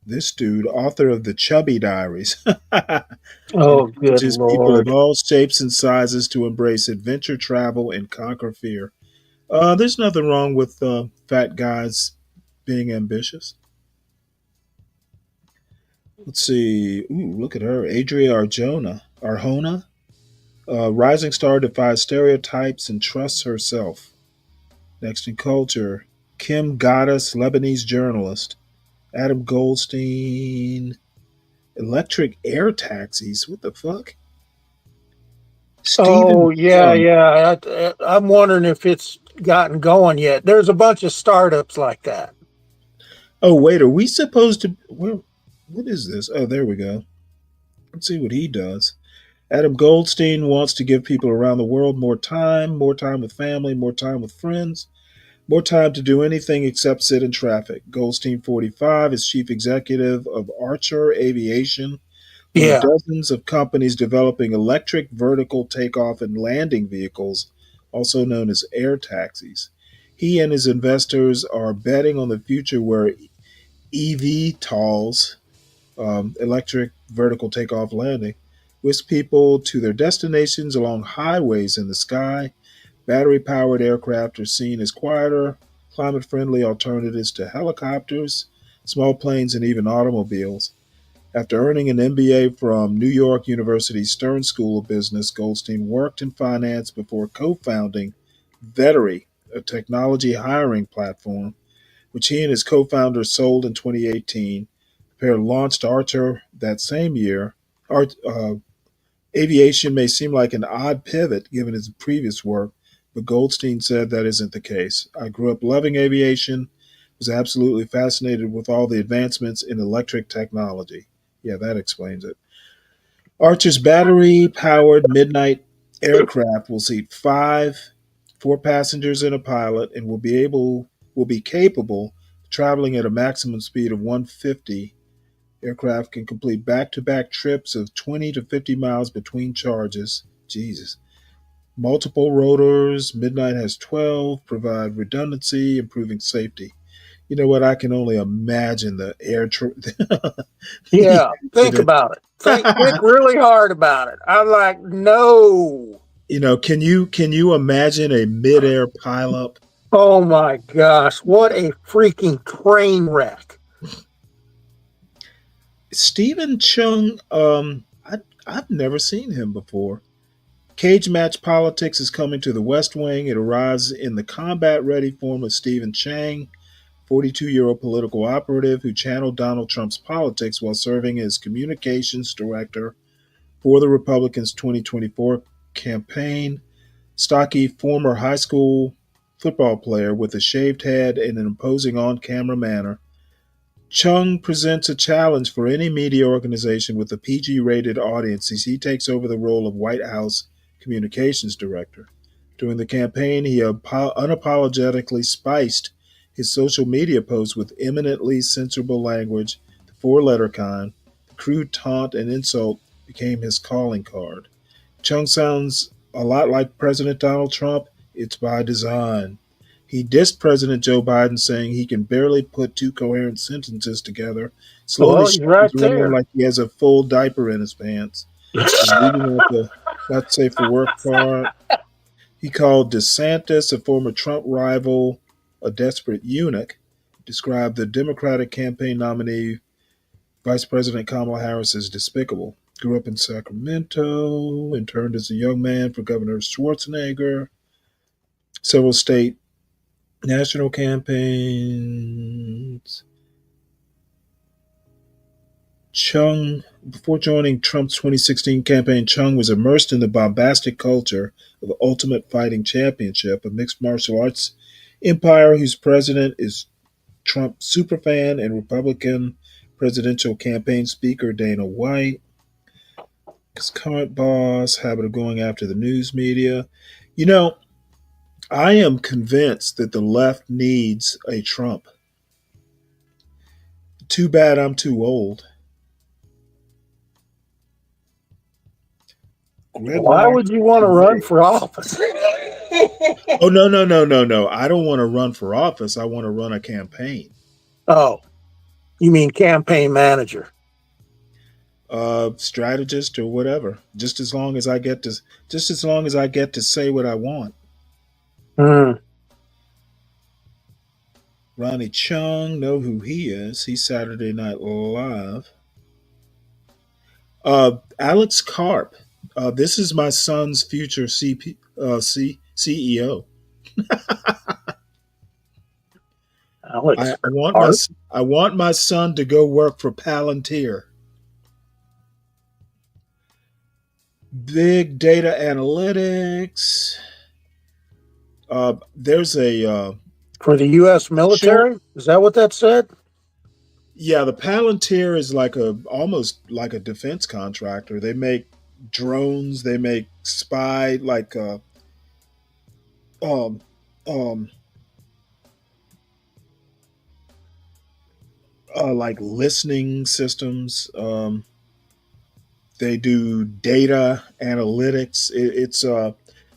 This dude, author of the Chubby Diaries, Oh, good encourages people of lord. all shapes and sizes to embrace adventure travel and conquer fear. There's nothing wrong with fat guys being ambitious. Let's see. Ooh, look at her. Adria Arjona, rising star defies stereotypes and trusts herself. Next in culture, Kim Goddess, Lebanese journalist. Adam Goldstein, electric air taxis. What the fuck? Oh Stephen yeah, Chung. yeah. I'm wondering if it's gotten going yet. There's a bunch of startups like that. Oh, wait, are we supposed to? What is this? Oh, there we go. Let's see what he does. Adam Goldstein wants to give people around the world more time with family, more time with friends, more time to do anything except sit in traffic. Goldstein, 45, is chief executive of Archer Aviation, one of Yeah. dozens of companies developing electric vertical takeoff and landing vehicles, also known as air taxis. He and his investors are betting on the future where EVTOLs, electric vertical takeoff landing, whisk people to their destinations along highways in the sky. Battery powered aircraft are seen as quieter, climate friendly alternatives to helicopters, small planes, and even automobiles. After earning an MBA from New York University's Stern School of Business, Goldstein worked in finance before co founding Vettery, a technology hiring platform, which he and his co founders sold in 2018. The pair launched Archer that same year. Art, Aviation may seem like an odd pivot given his previous work, but Goldstein said that isn't the case. I grew up loving aviation, was absolutely fascinated with all the advancements in electric technology. Yeah, that explains it. Archer's battery powered midnight aircraft will seat four passengers and a pilot, and will be capable of traveling at a maximum speed of 150. Aircraft can complete back-to-back trips of 20 to 50 miles between charges. Jesus. Multiple rotors. Midnight has 12. Provide redundancy, improving safety. You know what? I can only imagine the the Yeah. Think accident. about it. Think really hard about it. I'm like, no. Can you imagine a midair pileup? Oh my gosh. What a freaking train wreck. Stephen Chung, I've never seen him before. Cage match politics is coming to the West Wing. It arrives in the combat ready form of Stephen Chang, 42-year-old political operative who channeled Donald Trump's politics while serving as communications director for the Republicans' 2024 campaign. Stocky, former high school football player with a shaved head and an imposing on camera manner, Chung presents a challenge for any media organization with a PG rated audience as he takes over the role of White House communications director. During the campaign, he unapologetically spiced his social media posts with eminently censorable language, the four letter kind. The crude taunt and insult became his calling card. Chung sounds a lot like President Donald Trump. It's by design. He dissed President Joe Biden, saying he can barely put two coherent sentences together, slowly Well, he's right shuffles around there. like he has a full diaper in his pants, and leaving out the not safe for work part. He called DeSantis, a former Trump rival, a desperate eunuch, described the Democratic campaign nominee, Vice President Kamala Harris, as despicable. Grew up in Sacramento, interned as a young man for Governor Schwarzenegger, several state national campaigns. Chung, before joining Trump's 2016 campaign, Chung was immersed in the bombastic culture of the Ultimate Fighting Championship, a mixed martial arts empire whose president is Trump superfan and Republican presidential campaign speaker Dana White. His current boss, habit of going after the news media. You know, I am convinced that the left needs a Trump. Too bad I'm too old. Why Gridlock. would you want to run for office? Oh, no. I don't want to run for office. I want to run a campaign. Oh, you mean campaign manager? Strategist or whatever. Just as long as I get to say what I want. Mm. Ronnie Chung, know who he is. He's Saturday Night Live. Alex Karp. This is my son's future CEO. Alex I want my son to go work for Palantir. Big data analytics. There's a for the U.S. military. Is that what that said? Yeah, the Palantir is almost like a defense contractor. They make drones. They make spy um like listening systems. They do data analytics.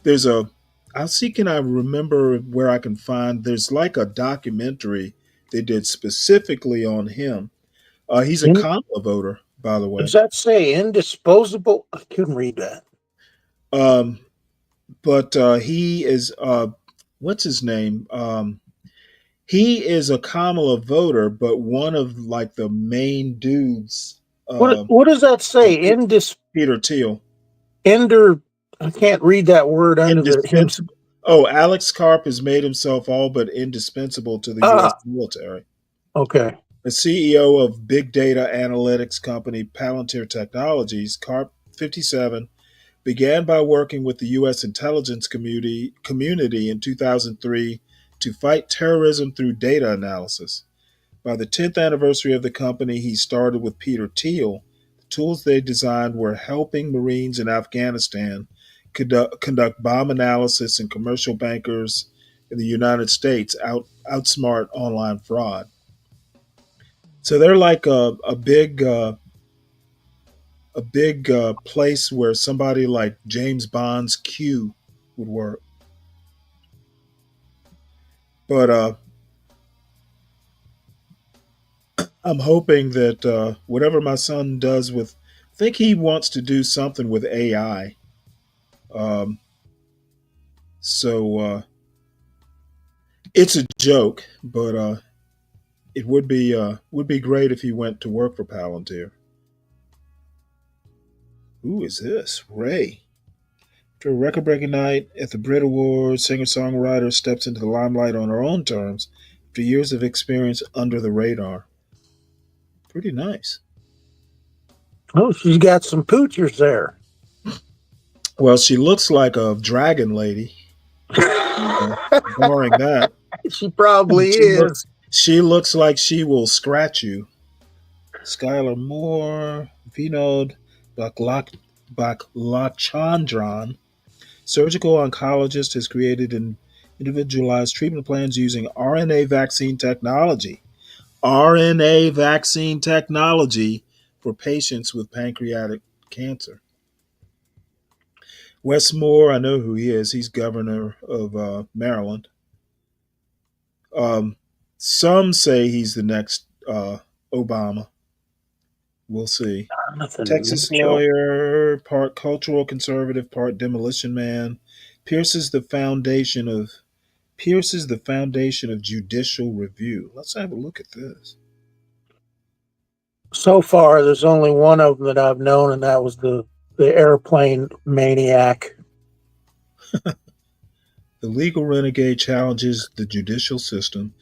There's a I'll see, can I remember where I can find, there's like a documentary they did specifically on him. He's a Kamala voter, by the way. Does that say indisposable? I couldn't read that. But he is what's his name? He is a Kamala voter, but one of like the main dudes. What does that say? Peter Thiel. I can't read that word under the him. Oh, Alex Karp has made himself all but indispensable to the U.S. military. Okay. The CEO of big data analytics company Palantir Technologies, Karp, 57, began by working with the U.S. intelligence community in 2003 to fight terrorism through data analysis. By the 10th anniversary of the company, he started with Peter Thiel. The tools they designed were helping Marines in Afghanistan conduct bomb analysis and commercial bankers in the United States outsmart online fraud. So they're like a big place where somebody like James Bond's Q would work. But I'm hoping that whatever my son does I think he wants to do something with AI. So it's a joke, but it would be great if he went to work for Palantir. Who is this? Ray. After a record-breaking night at the Brit Awards, singer-songwriter steps into the limelight on her own terms after years of experience under the radar. Pretty nice. Oh, she's got some poochers there. Well, she looks like a dragon lady. Barring that, She probably she is. looks like she will scratch you. Skylar Moore, Vinod Baklachandran, surgical oncologist, has created an individualized treatment plans using RNA vaccine technology. RNA vaccine technology for patients with pancreatic cancer. Wes Moore, I know who he is. He's governor of Maryland. Some say he's the next Obama. We'll see. Jonathan Texas Mitchell. lawyer, part cultural conservative, part demolition man, pierces the foundation of judicial review. Let's have a look at this. So far, there's only one of them that I've known, and that was the airplane maniac. The legal renegade challenges the judicial system.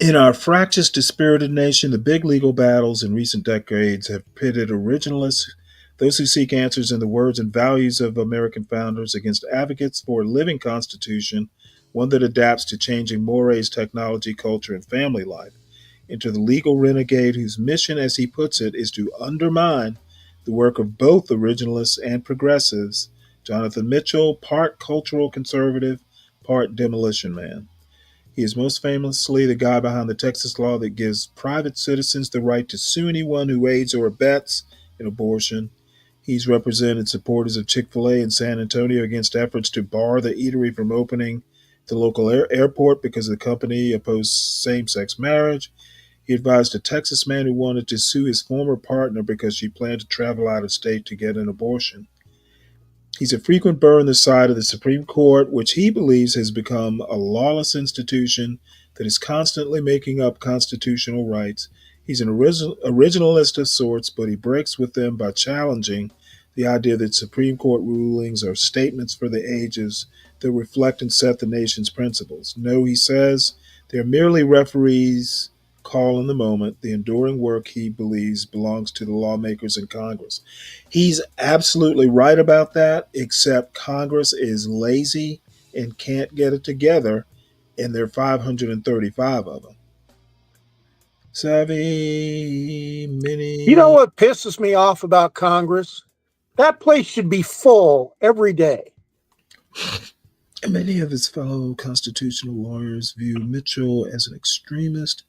In our fractious, dispirited nation, the big legal battles in recent decades have pitted originalists, those who seek answers in the words and values of American founders, against advocates for a living constitution, one that adapts to changing mores, technology, culture, and family life. Enter the legal renegade whose mission, as he puts it, is to undermine the work of both originalists and progressives. Jonathan Mitchell, part cultural conservative, part demolition man. He is most famously the guy behind the Texas law that gives private citizens the right to sue anyone who aids or abets an abortion. He's represented supporters of Chick-fil-A in San Antonio against efforts to bar the eatery from opening the local airport because the company opposed same-sex marriage. He advised a Texas man who wanted to sue his former partner because she planned to travel out of state to get an abortion. He's a frequent burr in the side of the Supreme Court, which he believes has become a lawless institution that is constantly making up constitutional rights. He's an originalist of sorts, but he breaks with them by challenging the idea that Supreme Court rulings are statements for the ages that reflect and set the nation's principles. No, he says, they're merely referees call in the moment. The enduring work, he believes, belongs to the lawmakers in Congress. He's absolutely right about that, except Congress is lazy and can't get it together, and there are 535 of them. Savvy, Mini. You know what pisses me off about Congress? That place should be full every day. Many of his fellow constitutional lawyers view Mitchell as an extremist,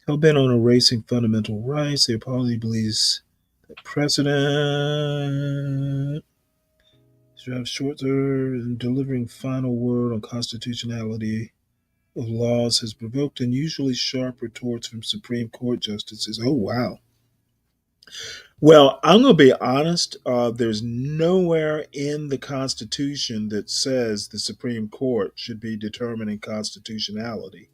hell-bent on erasing fundamental rights. They probably believes that precedent should shorter in delivering final word on constitutionality of laws has provoked unusually sharp retorts from Supreme Court justices. Oh, wow. Well, I'm going to be honest. There's nowhere in the Constitution that says the Supreme Court should be determining constitutionality.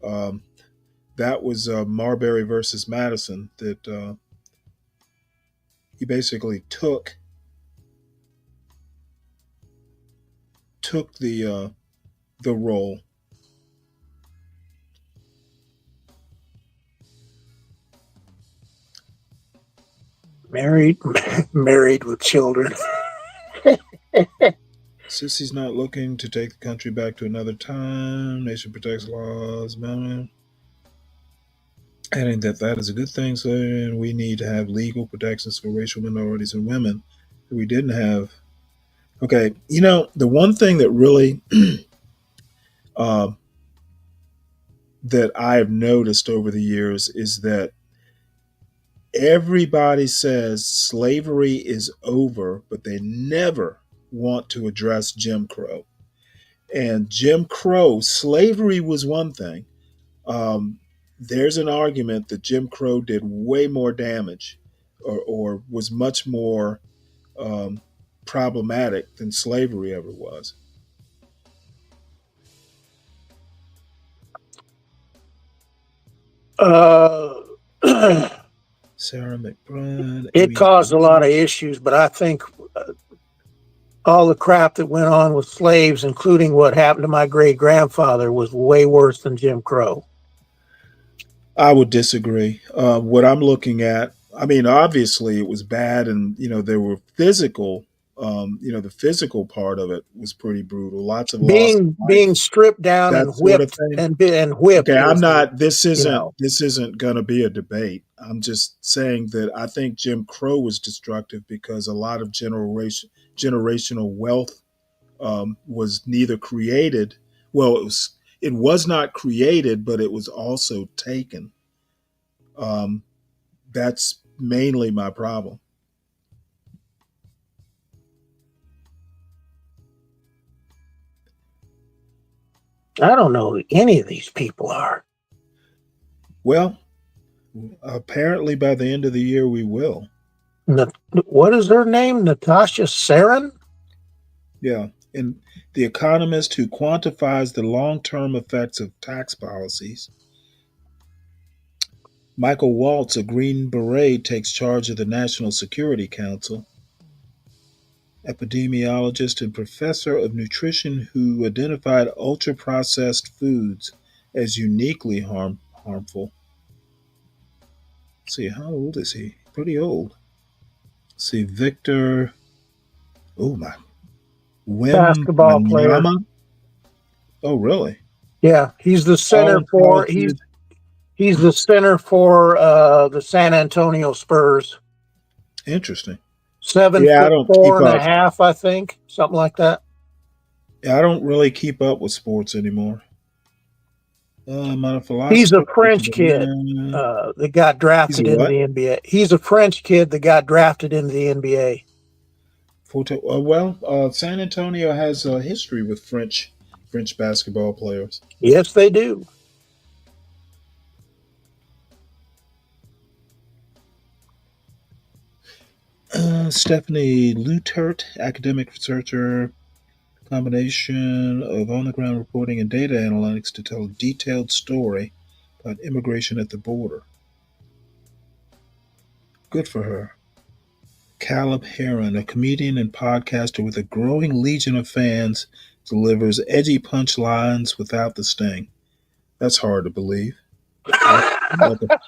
That was Marbury versus Madison that he basically took the role. Married with children. Sissy's not looking to take the country back to another time. Nation protects laws. Adding that is a good thing, saying we need to have legal protections for racial minorities and women that we didn't have. Okay, the one thing that really that I've noticed over the years is that everybody says slavery is over, but they never want to address Jim Crow. And Jim Crow, slavery was one thing. There's an argument that Jim Crow did way more damage or was much more problematic than slavery ever was. Sarah McBride. It caused a lot of issues, but I think all the crap that went on with slaves, including what happened to my great grandfather, was way worse than Jim Crow. I would disagree. What I'm looking at, I mean, obviously it was bad, and there were physical. The physical part of it was pretty brutal. Lots of loss of Being life, stripped down that and sort of whipped thing. and whipped Okay, I'm was not. This you isn't. know This isn't going to be a debate. I'm just saying that I think Jim Crow was destructive because a lot of generational wealth was neither created. Well, it was not created, but it was also taken. Um, that's mainly my problem. I don't know who any of these people are. Well, apparently by the end of the year we will. What is her name? Natasha Sarin? Yeah, and the economist who quantifies the long-term effects of tax policies. Michael Waltz, a Green Beret, takes charge of the National Security Council. Epidemiologist and professor of nutrition who identified ultra processed foods as uniquely harmful. Let's see, how old is he? Pretty old. Let's see, Victor. Oh my. Wim Basketball player. Wanyama. Oh, really? Yeah, he's the center All for talented. he's the center for the San Antonio Spurs. Interesting. 7 Yeah, I foot don't four keep and a up. half, I think, something like that. I don't really keep up with sports anymore. I'm not a He's a philosopher. French kid that got He's a drafted into what? the NBA. He's a French kid that got drafted into the NBA. San Antonio has a history with French basketball players. Yes, they do. Stephanie Lutert, academic researcher, combination of on-the-ground reporting and data analytics to tell a detailed story about immigration at the border. Good for her. Caleb Heron, a comedian and podcaster with a growing legion of fans, delivers edgy punchlines without the sting. That's hard to believe. The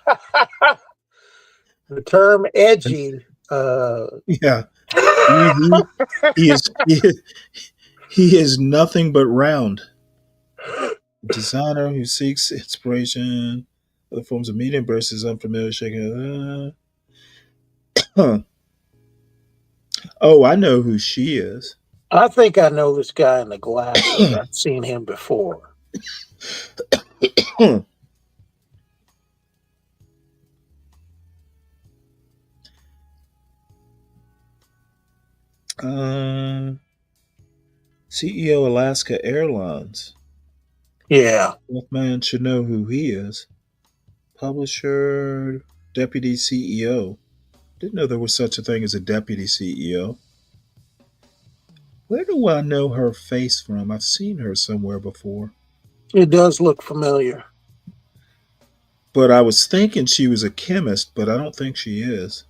term edgy. Yeah, he is he is nothing but round. A designer who seeks inspiration, other forms of media versus unfamiliar shaking. Huh. Oh, I know who she is. I think I know this guy in the glasses. I've seen him before. CEO Alaska Airlines. Yeah. That man should know who he is. Publisher, deputy CEO. Didn't know there was such a thing as a deputy CEO. Where do I know her face from? I've seen her somewhere before. It does look familiar. But I was thinking she was a chemist, but I don't think she is.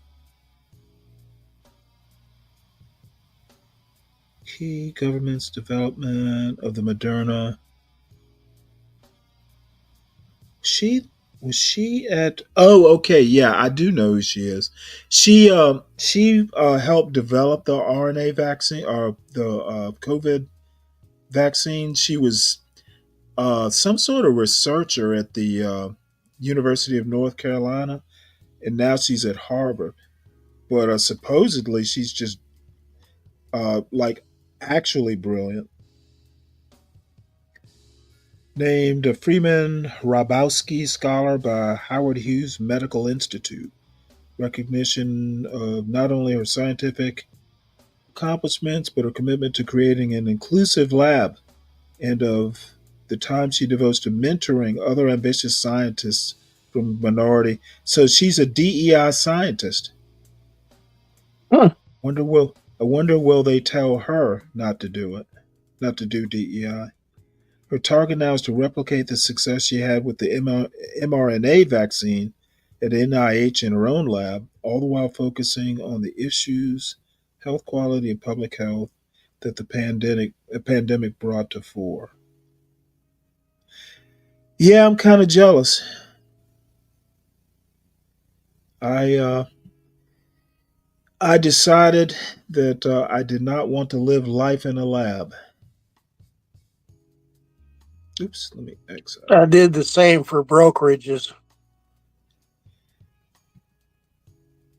Key government's development of the Moderna. Was she at? Oh, okay, yeah, I do know who she is. She helped develop the RNA vaccine or the COVID vaccine. She was some sort of researcher at the University of North Carolina, and now she's at Harvard. But supposedly she's just like actually brilliant. Named a Freeman Rabowski Scholar by Howard Hughes Medical Institute. Recognition of not only her scientific accomplishments, but her commitment to creating an inclusive lab and of the time she devotes to mentoring other ambitious scientists from minority. So she's a DEI scientist. I wonder will they tell her not to do it, not to do DEI. Her target now is to replicate the success she had with the mRNA vaccine at NIH in her own lab, all the while focusing on the issues, health quality, and public health that the pandemic brought to fore. Yeah, I'm kind of jealous. I I decided that I did not want to live life in a lab. Oops, let me exit. I did the same for brokerages.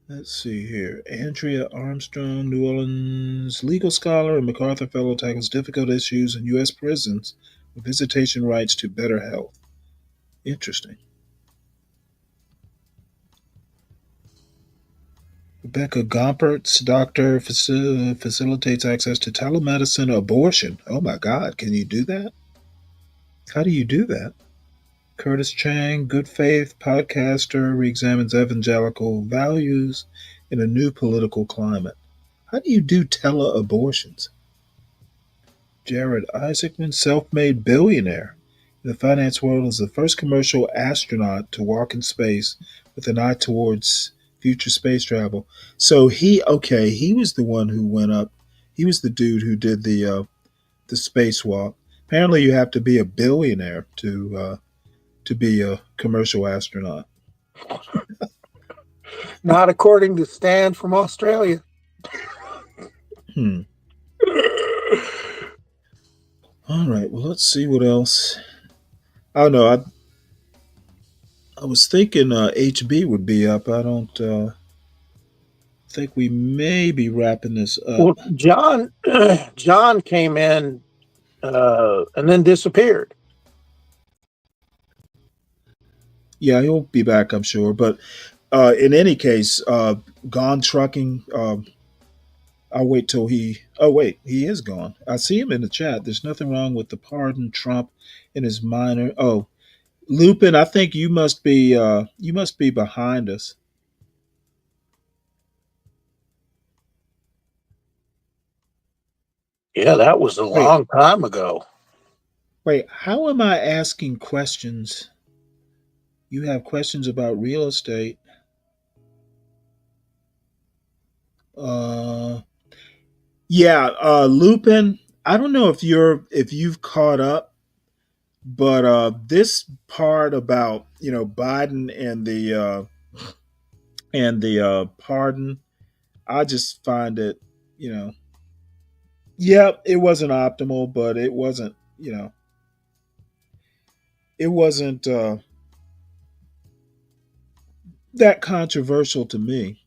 Let's see here. Andrea Armstrong, New Orleans legal scholar and MacArthur Fellow, tackles difficult issues in U.S. prisons with visitation rights to better health. Interesting. Rebecca Gompertz, doctor, facilitates access to telemedicine abortion. Oh my God, can you do that? How do you do that? Curtis Chang, good faith podcaster, reexamines evangelical values in a new political climate. How do you do tele-abortions? Jared Isaacman, self-made billionaire in the finance world, is the first commercial astronaut to walk in space with an eye towards future space travel. So he was the one who went up. He was the dude who did the spacewalk. Apparently, you have to be a billionaire to be a commercial astronaut. Not according to Stan from Australia. All right. Well, let's see what else. Oh no, I was thinking HB would be up. I don't think we may be wrapping this up. Well, John came in and then disappeared. Yeah, he'll be back, I'm sure. But in any case, Gone Trucking. I'll wait till he. Oh wait, he is gone. I see him in the chat. There's nothing wrong with the pardon Trump and his minor. Oh, Lupin, I think you must be behind us. Yeah, that was a long time ago. Wait, how am I asking questions? You have questions about real estate. Yeah, Lupin. I don't know if you've caught up, but this part about Biden and the pardon, I just find it, yeah, it wasn't optimal, but it wasn't, it wasn't that controversial to me.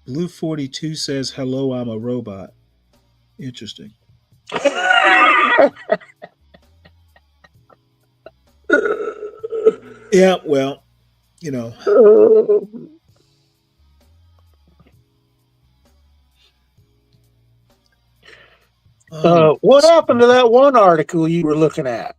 Blue 42 says, "Hello, I'm a robot." Interesting. Yeah, well, What happened to that one article you were looking at?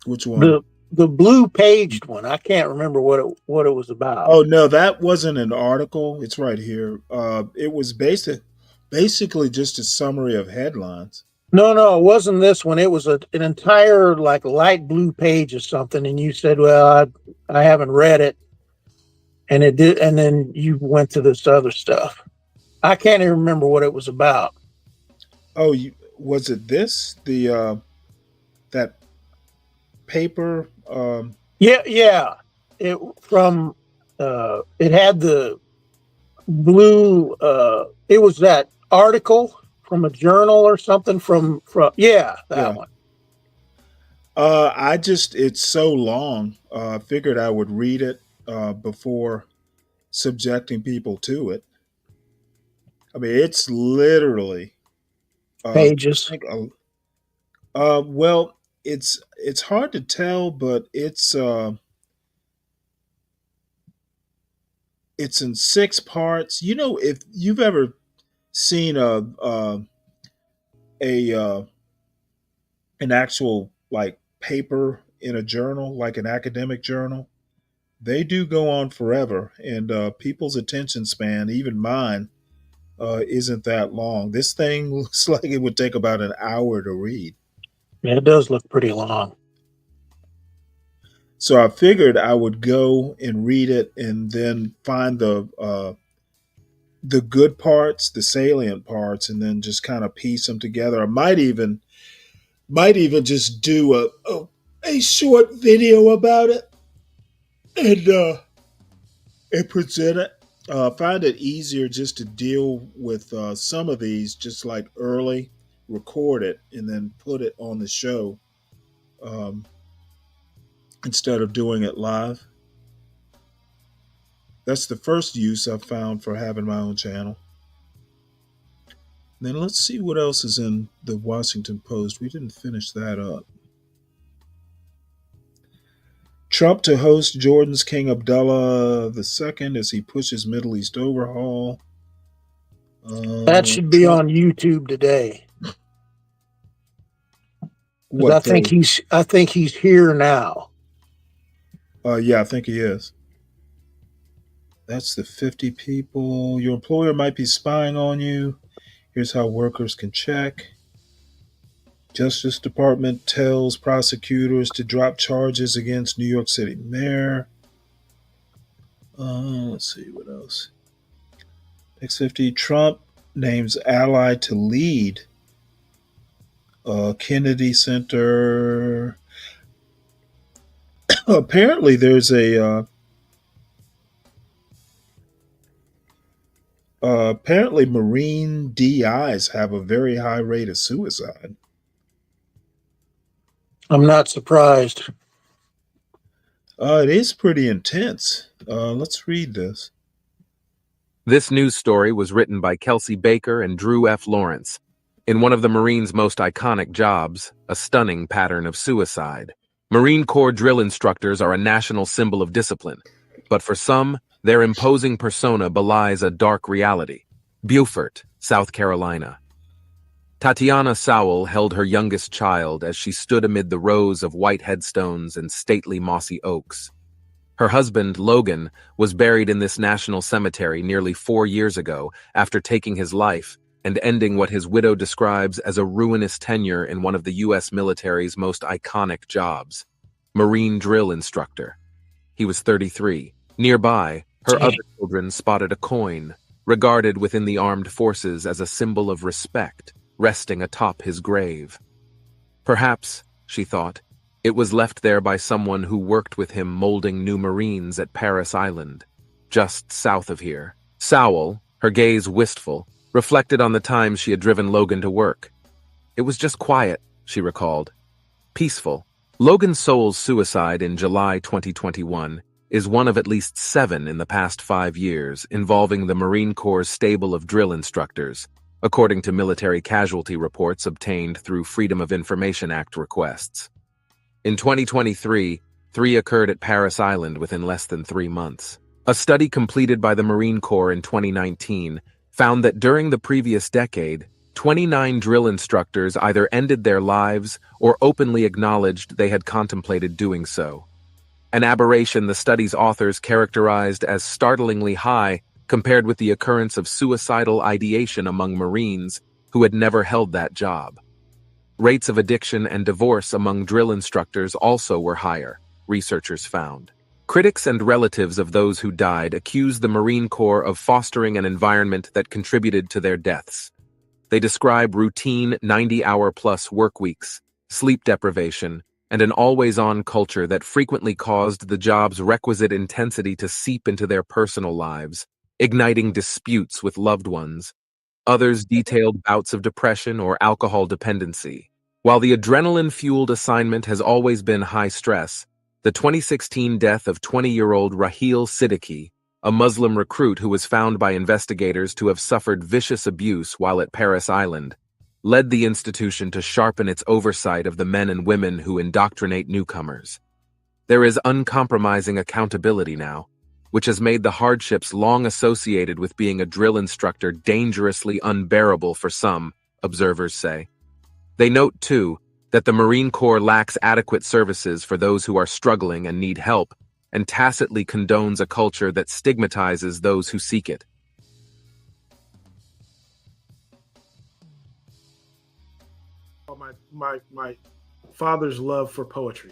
Which one? The blue paged one. I can't remember what it was about. Oh no, that wasn't an article. It's right here. It was basically just a summary of headlines. No, it wasn't this one. It was an entire like light blue page or something, and you said, "Well, I haven't read it," and it did, and then you went to this other stuff. I can't even remember what it was about. Oh, was it this that paper? Yeah. It it had the blue. It was that article from a journal or something from that one. It's so long. I figured I would read it before subjecting people to it. I mean, it's literally pages. Well, it's hard to tell, but it's in 6 parts. If you've ever seen an actual like paper in a journal, like an academic journal, they do go on forever, and people's attention span, even mine, isn't that long. This thing looks like it would take about an hour to read. Yeah, it does look pretty long. So I figured I would go and read it and then find the good parts, the salient parts, and then just kind of piece them together. I might even just do a short video about it and present it. Find it easier just to deal with some of these, just like early, record it, and then put it on the show um, instead of doing it live. That's the first use I've found for having my own channel. Then let's see what else is in the Washington Post. We didn't finish that up. Trump to host Jordan's King Abdullah II as he pushes Middle East overhaul. That should be Trump, on YouTube today. 'Cause what? I think he's here now. Yeah, I think he is. That's the 50 people. Your employer might be spying on you. Here's how workers can check. Justice Department tells prosecutors to drop charges against New York City mayor. Let's see what else. Next 50. Trump names ally to lead Kennedy Center. Apparently, there's apparently Marine DIs have a very high rate of suicide. I'm not surprised. It is pretty intense. Let's read this. This news story was written by Kelsey Baker and Drew F. Lawrence. In one of the Marines' most iconic jobs, a stunning pattern of suicide. Marine Corps drill instructors are a national symbol of discipline, but for some, their imposing persona belies a dark reality. Beaufort, South Carolina. Tatiana Sowell held her youngest child as she stood amid the rows of white headstones and stately mossy oaks. Her husband, Logan, was buried in this national cemetery nearly 4 years ago after taking his life and ending what his widow describes as a ruinous tenure in one of the U.S. military's most iconic jobs, Marine drill instructor. He was 33. Nearby, her other children spotted a coin, regarded within the armed forces as a symbol of respect, resting atop his grave. Perhaps, she thought, it was left there by someone who worked with him molding new Marines at Paris Island, just south of here. Sowell, her gaze wistful, reflected on the times she had driven Logan to work. It was just quiet, she recalled. Peaceful. Logan Sowell's suicide in July 2021 is one of at least 7 in the past 5 years involving the Marine Corps' stable of drill instructors, according to military casualty reports obtained through Freedom of Information Act requests. In 2023, 3 occurred at Paris Island within less than 3 months. A study completed by the Marine Corps in 2019 found that during the previous decade, 29 drill instructors either ended their lives or openly acknowledged they had contemplated doing so. An aberration the study's authors characterized as startlingly high compared with the occurrence of suicidal ideation among Marines who had never held that job. Rates of addiction and divorce among drill instructors also were higher, researchers found. Critics and relatives of those who died accused the Marine Corps of fostering an environment that contributed to their deaths. They describe routine 90-hour-plus work weeks, sleep deprivation, and an always-on culture that frequently caused the job's requisite intensity to seep into their personal lives, igniting disputes with loved ones. Others detailed bouts of depression or alcohol dependency. While the adrenaline-fueled assignment has always been high stress, the 2016 death of 20-year-old Raheel Siddiqui, a Muslim recruit who was found by investigators to have suffered vicious abuse while at Paris Island, led the institution to sharpen its oversight of the men and women who indoctrinate newcomers. There is uncompromising accountability now, which has made the hardships long associated with being a drill instructor dangerously unbearable for some, observers say. They note, too, that the Marine Corps lacks adequate services for those who are struggling and need help, and tacitly condones a culture that stigmatizes those who seek it. My father's love for poetry.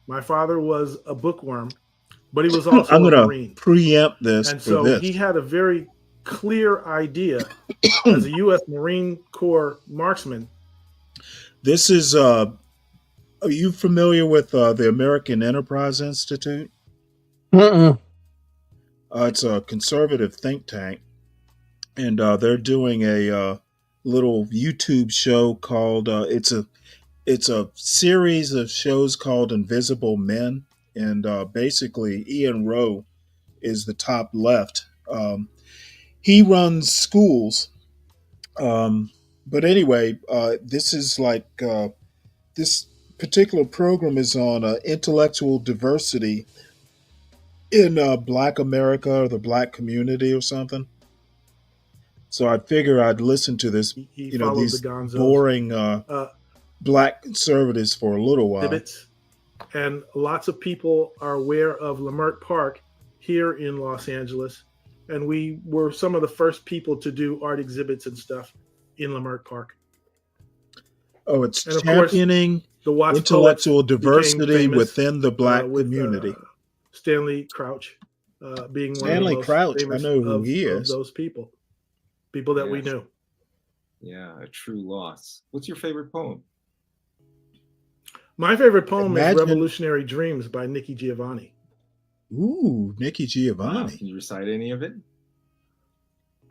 My father was a bookworm, but he was I'm also a going to Marine. preempt this And for so this. he had a very clear idea as a U.S. Marine Corps marksman. This is, are you familiar with the American Enterprise Institute? It's a conservative think tank, and they're doing a little YouTube show called it's a series of shows called Invisible Men, and basically Ian Rowe is the top left. He runs schools, but anyway, this is like this particular program is on intellectual diversity in Black America or the Black community or something. So I figure I'd listen to this, He you know, followed the these Gonzos. boring Black conservatives for a little while. Exhibits, and lots of people are aware of Leimert Park here in Los Angeles. And we were some of the first people to do art exhibits and stuff in Leimert Park. Oh, it's and of course, championing the Watts intellectual Poets became diversity famous, within the Black with, community. Stanley Crouch being one Stanley of the most Crouch, I famous know who he of is. those people that we Yes. knew. Yeah, a true loss. What's your favorite poem? My favorite poem is Imagine- Revolutionary Dreams by Nikki Giovanni. Ooh, Nikki Wow, Giovanni. can you recite any of it?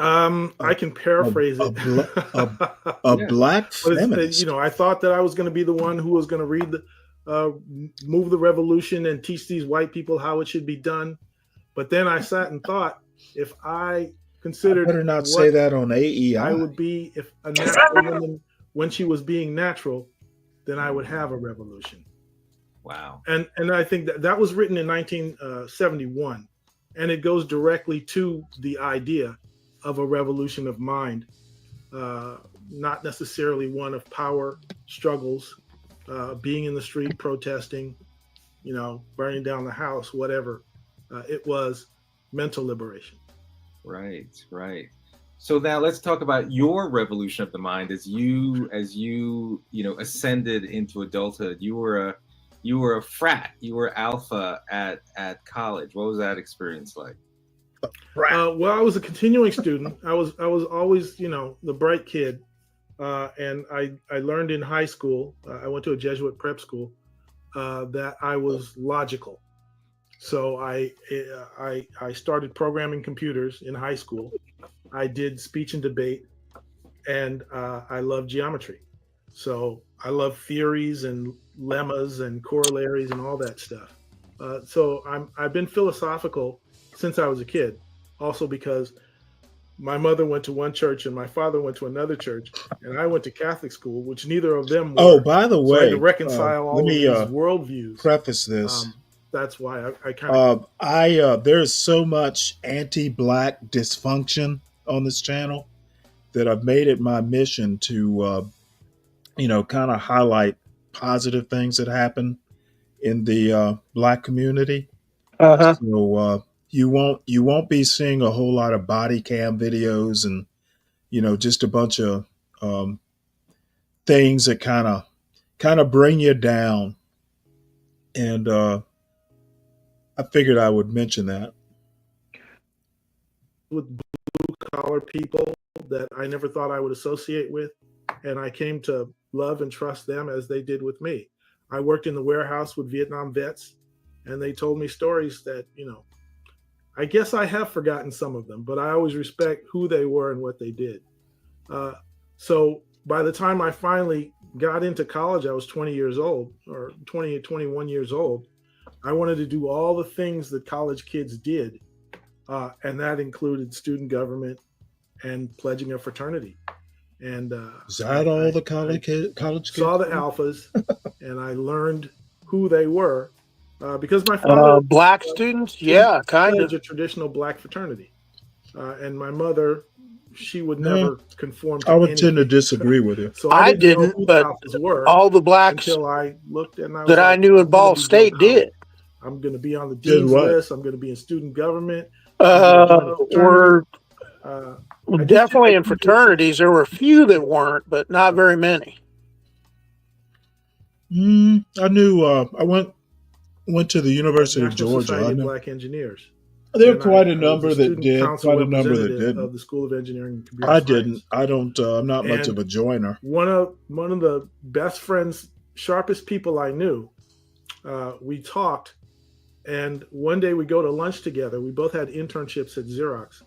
I can paraphrase a it. Black But it's, feminist. you know, I thought that I was going to be the one who was going to read move the revolution and teach these white people how it should be done. But then I sat and thought, if I considered better not what say that on AEI. I would be if a natural woman when she was being natural, then I would have a revolution. Wow. And I think that was written in 1971, and it goes directly to the idea of a revolution of mind, not necessarily one of power struggles, being in the street protesting, you know, burning down the house, whatever. It was mental liberation. Right, right. So now let's talk about your revolution of the mind as you ascended into adulthood. You were a frat, you were alpha at college. What was that experience like? Well, I was a continuing student. I was always, you know, the bright kid, and I learned in high school. I went to a Jesuit prep school that I was logical. So I started programming computers in high school. I did speech and debate, and I love geometry. So I love theories and lemmas and corollaries and all that stuff. So I've been philosophical since I was a kid, also because my mother went to one church and my father went to another church, and I went to Catholic school, which neither of them were. Oh, by the So I had way, to reconcile let all me of these worldviews. preface this. That's why I kind of There's so much anti-Black dysfunction on this channel that I've made it my mission to kind of highlight positive things that happen in the Black community. So you won't be seeing a whole lot of body cam videos and just a bunch of things that kind of bring you down. And I figured I would mention that. with blue collar people that I never thought I would associate with, and I came to love and trust them as they did with me. I worked in the warehouse with Vietnam vets, and they told me stories that, you know, I guess I have forgotten some of them, but I always respect who they were and what they did. So by the time I finally got into college, I was 20 years old, or 20, 21 years old. I wanted to do all the things that college kids did, and that included student government and pledging a fraternity. And Is that all the college kids saw the alphas, and I learned who they were because my father Black students, yeah, kind pledged of. a traditional Black fraternity, and my mother, she would No, never conform to I would anything. tend to disagree with you. So I I didn't know didn't, who the but alphas were all the blacks until I looked and I was that I like, knew in I'm gonna Ball be State Joe Collins. did. I'm going to be on the Did dean's what? list. I'm going to be in student government. I'm gonna join a fraternity. Were I just definitely in didn't know who- fraternities. There were a few that weren't, but not very many. I knew. I went Went to the University of National Georgia. Society I of know. Black Engineers. There are And quite a I was number a that student did, council quite a number that representative didn't. of the School of Engineering and Computer I Science. didn't. I don't. I'm not much And of a joiner. one of the best friends, sharpest people I knew, we talked, and one day we go to lunch together. We both had internships at Xerox,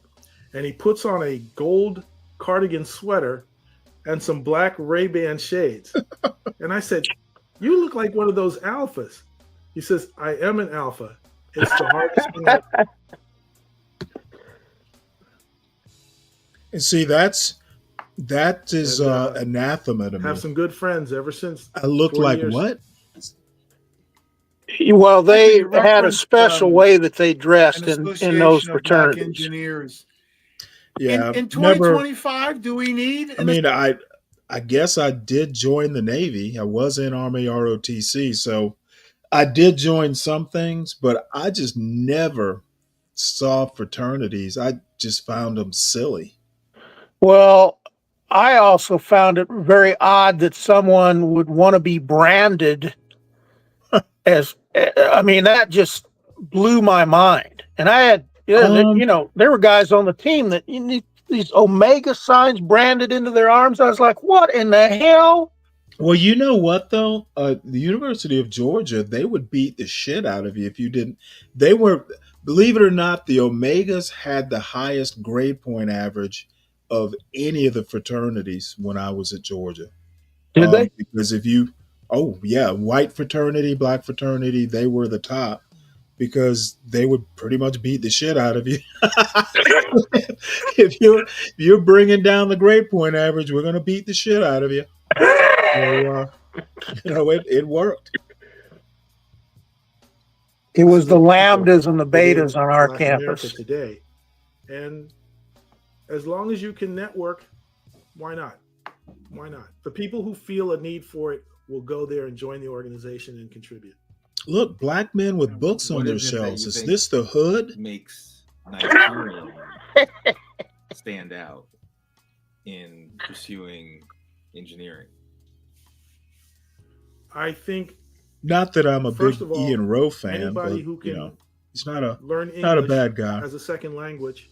and he puts on a gold cardigan sweater and some black Ray-Ban shades. And I said, "You look like one of those alphas." He says, "I am an alpha. It's the hardest thing I..." And see, that is And, anathema to me. have some good friends ever since. I look 40 like years. what? Well, they You had a referenced, special way that they an dressed in those association of black fraternities. engineers. Yeah, In never. 2025, do we need? I mean, I guess I did join the Navy. I was in Army ROTC, so I did join some things, but I just never saw fraternities. I just found them silly. Well, I also found it very odd that someone would want to be branded as, I mean, that just blew my mind. And I had, there were guys on the team that these Omega signs branded into their arms. I was like, what in the hell? Well, you know what though? The University of Georgia, they would beat the shit out of you if you didn't. They were, believe it or not, the Omegas had the highest grade point average of any of the fraternities when I was at Georgia. Did they? Because oh yeah, white fraternity, black fraternity, they were the top because they would pretty much beat the shit out of you. If you're bringing down the grade point average, we're going to beat the shit out of you. So, it worked. It was the lambdas and the betas on our Black campus. America today. And as long as you can network, why not? Why not? The people who feel a need for it will go there and join the organization and contribute. Look, black men with books on their shelves. Is this the hood? Makes Nigerian stand out in pursuing engineering? I think, not that I'm a big first of all, Ian Rowe fan, anybody but who can he's not a learn English not a bad guy. as a second language,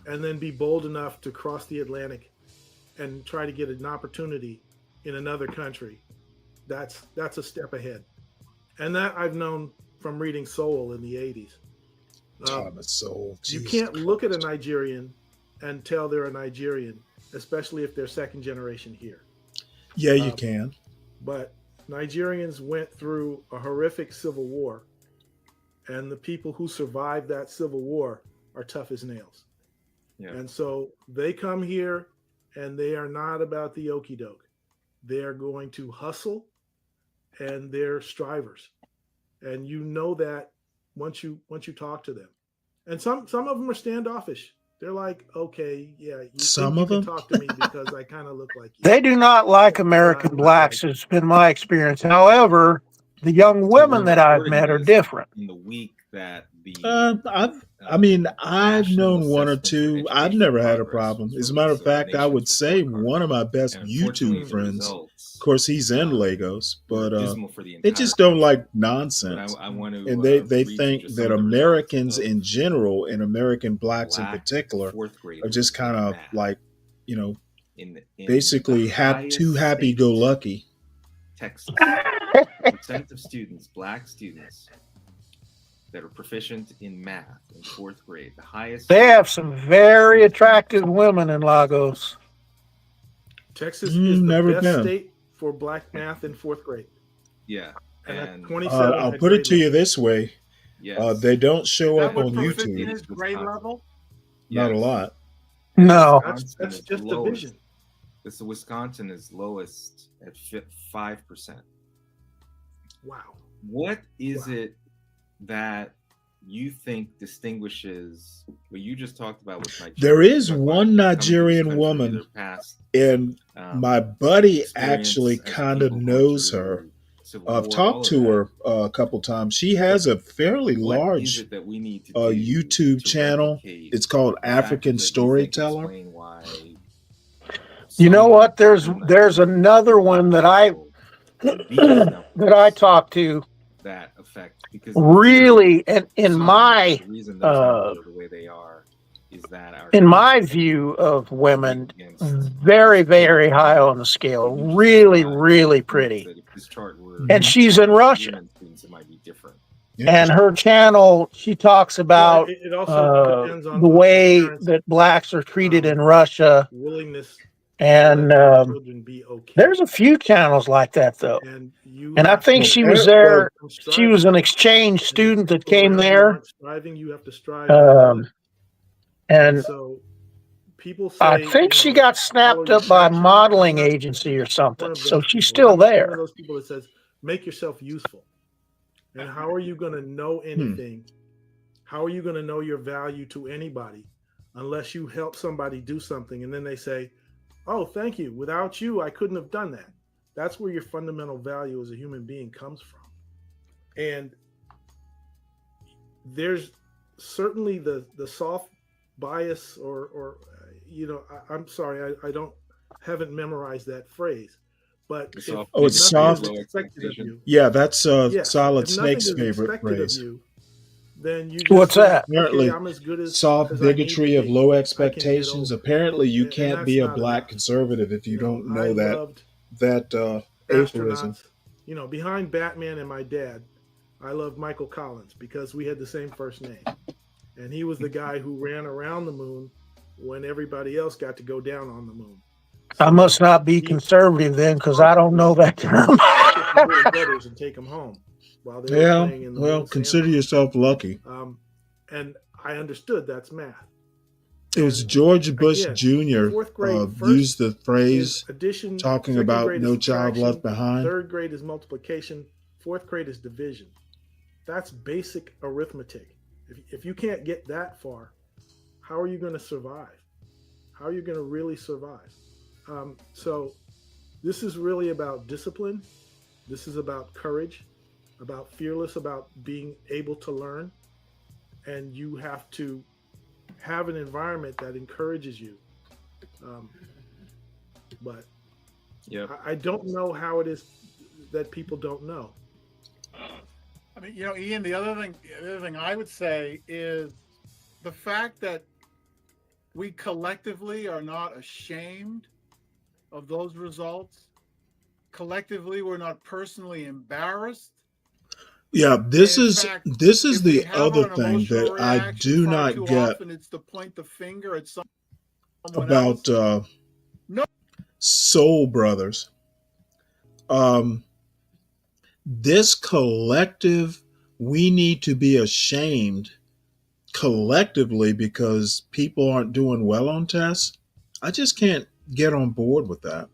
and then be bold enough to cross the Atlantic and try to get an opportunity in another country. That's a step ahead, and that I've known from reading Soul in the '80s. Thomas Soul. You Jesus can't look at a Christ. Nigerian and tell they're a Nigerian, especially if they're second generation here. Yeah, you can. But Nigerians went through a horrific civil war, and the people who survived that civil war are tough as nails. Yeah. And so they come here, and they are not about the okie doke. They are going to hustle, and they're strivers, and you know that once you talk to them. And some of them are standoffish. They're like, okay, yeah, you can talk to me because I kind of look like you. They do not like American blacks, it's been my experience. However, the young women that I've met are different. In the week that the I've known one or two. I've never had a problem. As a matter of fact, I would say one of my best YouTube friends. Of course, he's in Lagos, but they just don't like nonsense, and they think that Americans in general and American blacks in particular are just kind of like, basically too happy-go-lucky. Texas, percent of students, black students, that are proficient in math in fourth grade, the highest. They have some very attractive women in Lagos. Texas is the best state for black math in fourth grade. Yeah, and I'll put it to you this way: they don't show up on in YouTube. his grade level? Not a lot. No, that's just division. This Wisconsin is lowest at 5%. Wow. What is it that you think distinguishes what you just talked about with Nigeria? There is one Nigerian woman, and my buddy actually kind of knows her. I've talked to her a couple times. She has a fairly large YouTube channel. It's called African Storyteller. You know what? There's another one that I talked to. That affect Because really, and in some my the reason those numbers are the way they are is that our in country my view of women, against very, very high on the scale, really, really pretty. that if this chart were And she's in Russia. women students, it might be different. And her channel, she talks about it also depends the way that blacks are treated in Russia. willingness And children be okay. there's a few channels like that, though. And you And I have think to- she was there. She was an exchange student that came around you there. aren't striving, you have to strive. And And so people say, I think she got snapped up by a modeling agency or something. So she's still I'm one of there. those people that says, make yourself useful. And how are you going to know anything? How are you going to know your value to anybody unless you help somebody do something and then they say, oh, thank you. Without you, I couldn't have done that. That's where your fundamental value as a human being comes from. And there's certainly the soft bias or I'm sorry, I haven't memorized that phrase. But it's soft. Yeah, that's Solid Snake's favorite phrase. Then you just What's that? Apparently, I'm as good as soft as I need bigotry to of be. low I can get expectations. over it. Apparently, you And can't that's be a not black enough. conservative if you don't know I that loved aphorism. astronauts. Behind Batman and my dad, I loved Michael Collins because we had the same first name. And he was the guy who ran around the moon when everybody else got to go down on the moon. I must not be conservative then, because I don't know that term. Brothers and take them home while they were playing in the moon Consider yourself lucky. and I understood that's math. It was George Bush Again, Jr. fourth grade, Used the is phrase addition, talking second about grade is no child subtraction, left behind. Third grade is multiplication. Fourth grade is division. That's basic arithmetic. If you can't get that far, how are you going to survive? How are you going to really survive? So this is really about discipline. This is about courage, about fearless, about being able to learn. And you have to have an environment that encourages you. But I don't know how it is that people don't know. I mean, Ian, the other thing I would say is the fact that we collectively are not ashamed of those results. Collectively, we're not personally embarrassed. Yeah, this is the have other an thing that emotional I reaction do far not too get often, it's to point the finger at someone about else. Soul Brothers. This collective, we need to be ashamed collectively because people aren't doing well on tests. I just can't get on board with that.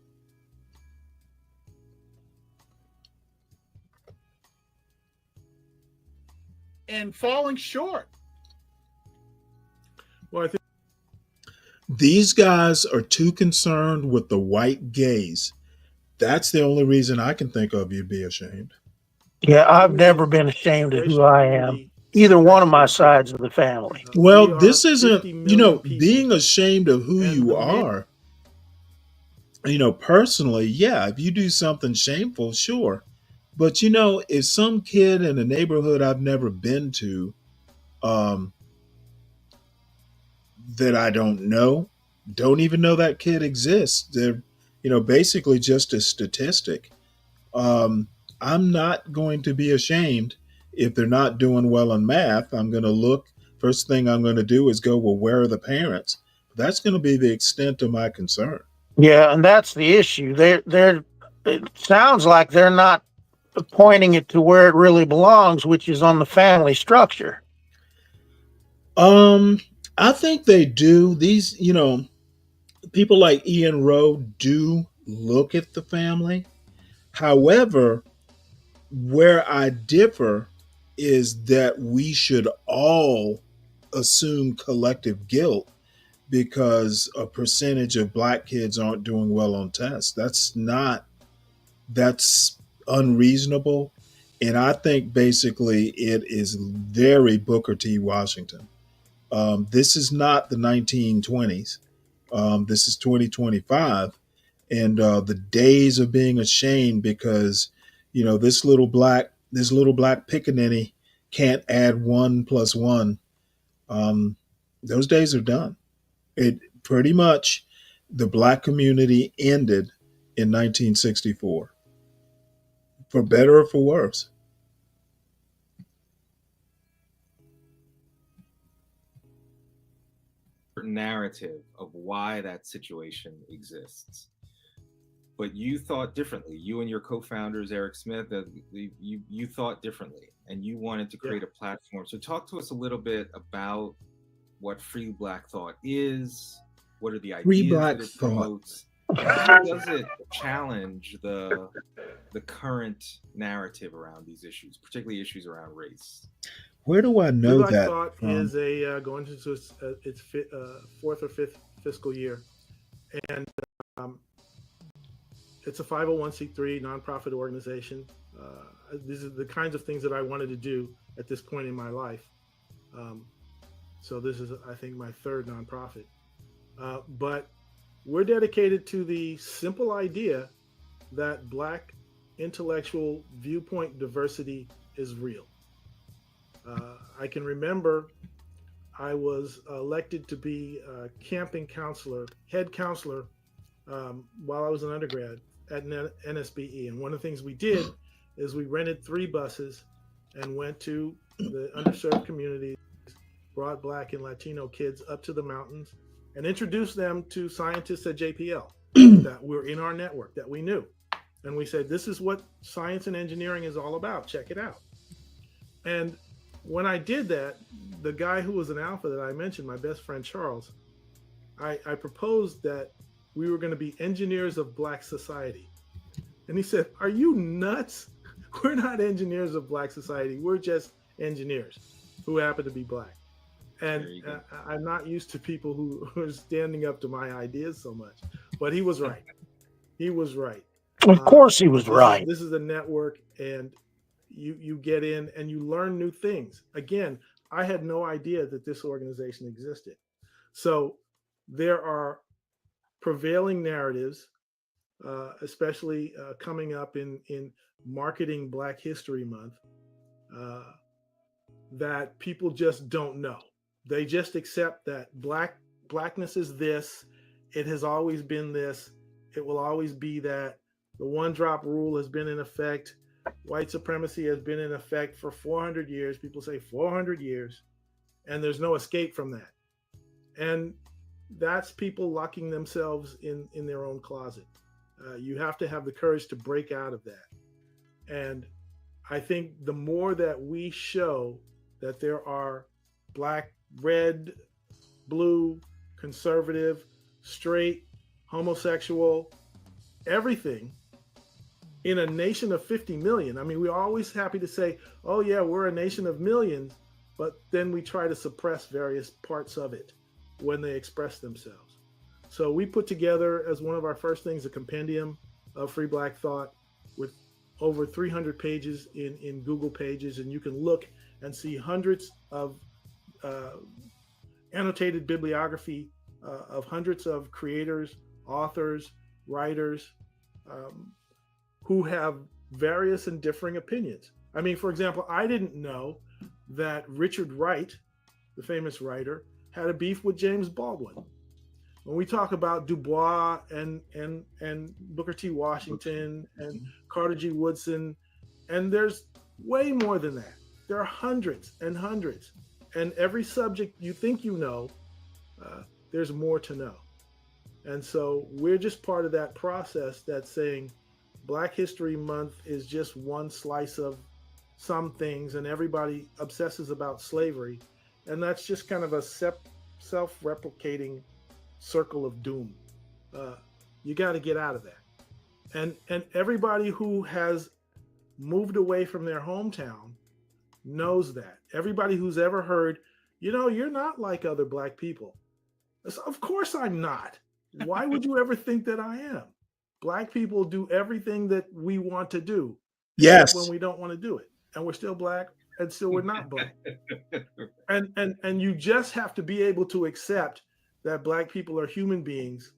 And falling short. Well, I think these guys are too concerned with the white gaze. That's the only reason I can think of you'd be ashamed. Yeah, I've never been ashamed of who I am, either one of my sides of the family. Well, this isn't, being ashamed of who you are. Personally, yeah, if you do something shameful, sure. But, if some kid in a neighborhood I've never been to, that I don't even know that kid exists. They're, basically just a statistic. I'm not going to be ashamed if they're not doing well in math. I'm going to look, first thing I'm going to do is go, well, where are the parents? That's going to be the extent of my concern. Yeah, and that's the issue. It sounds like they're not pointing it to where it really belongs, which is on the family structure. I think they do. These, people like Ian Rowe do look at the family. However, where I differ is that we should all assume collective guilt because a percentage of black kids aren't doing well on tests. That's unreasonable. And I think basically it is very Booker T. Washington. This is not the 1920s. This is 2025. And the days of being ashamed because, this little black pickaninny can't add 1+1. Those days are done. It pretty much, the black community ended in 1964, for better or for worse. Narrative of why that situation exists. But you thought differently. You and your co-founders, Eric Smith, you thought differently, and you wanted to create a platform. So talk to us a little bit about what Free Black Thought is. What are the Free ideas Black that it Thought. promotes? And how does it challenge the current narrative around these issues, particularly issues around race? Where do I Free know Black that Thought from? is going into its fourth or fifth fiscal year, and it's a 501c3 nonprofit organization. These are the kinds of things that I wanted to do at this point in my life. So this is, I think, my third nonprofit. But we're dedicated to the simple idea that Black intellectual viewpoint diversity is real. I can remember I was elected to be a camping counselor, head counselor, while I was an undergrad at NSBE. And one of the things we did is we rented 3 buses and went to the underserved communities, brought Black and Latino kids up to the mountains and introduced them to scientists at JPL that were in our network that we knew. And we said, this is what science and engineering is all about. Check it out. And when I did that, the guy who was an alpha that I mentioned, my best friend Charles, I proposed that we were going to be engineers of Black society. And he said, are you nuts? We're not engineers of Black society. We're just engineers who happen to be Black. And I'm not used to people who are standing up to my ideas so much. But he was right. He was right. Of course he was right. This is a network, and you get in and you learn new things. Again, I had no idea that this organization existed. So there are prevailing narratives, especially coming up in marketing Black History Month, that people just don't know. They just accept that Blackness is this. It has always been this. It will always be that. The one-drop rule has been in effect. White supremacy has been in effect for 400 years. People say 400 years, and there's no escape from that. And that's people locking themselves in their own closet. You have to have the courage to break out of that. And I think the more that we show that there are Black, red, blue, conservative, straight, homosexual, everything in a nation of 50 million. I mean, we're always happy to say, oh yeah, we're a nation of millions, but then we try to suppress various parts of it when they express themselves. So we put together as one of our first things a compendium of Free Black Thought with over 300 pages in Google Pages, and you can look and see hundreds of annotated bibliography of hundreds of creators, authors, writers, who have various and differing opinions. I mean, for example, I didn't know that Richard Wright, the famous writer, had a beef with James Baldwin. When we talk about Du Bois and Booker T. Washington and Carter G. Woodson, and there's way more than that. There are hundreds and hundreds. And every subject you think you know, there's more to know. And so we're just part of that process that's saying Black History Month is just one slice of some things, and everybody obsesses about slavery. And that's just kind of a self-replicating circle of doom. You got to get out of that. And everybody who has moved away from their hometown knows that. Everybody who's ever heard, you're not like other Black people. Of course I'm not. Why would you ever think that I am? Black people do everything that we want to do. Yes. Except when we don't want to do it. And we're still Black, and still we're not Black. And you just have to be able to accept that Black people are human beings,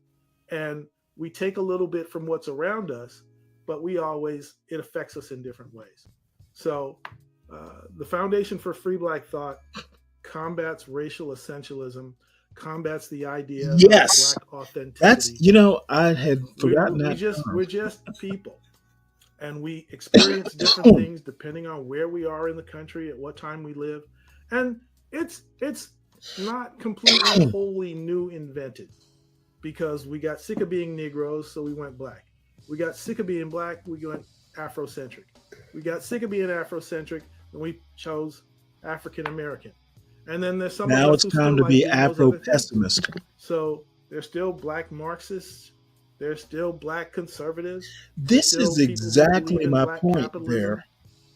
and we take a little bit from what's around us, but it affects us in different ways. So The Foundation for Free Black Thought combats racial essentialism, combats the idea of Yes, black that's authenticity. I had forgotten that term. We're just people, and we experience different things depending on where we are in the country at what time we live, and it's not completely wholly new invented, because we got sick of being Negroes, so we went black. We got sick of being black, we went Afrocentric. We got sick of being Afrocentric, and we chose African American. And then there's some of Now us it's who still time to like be being those Afro other things. pessimist. So there's still black Marxists. There's still black conservatives. This is exactly my Black point capitalism. there.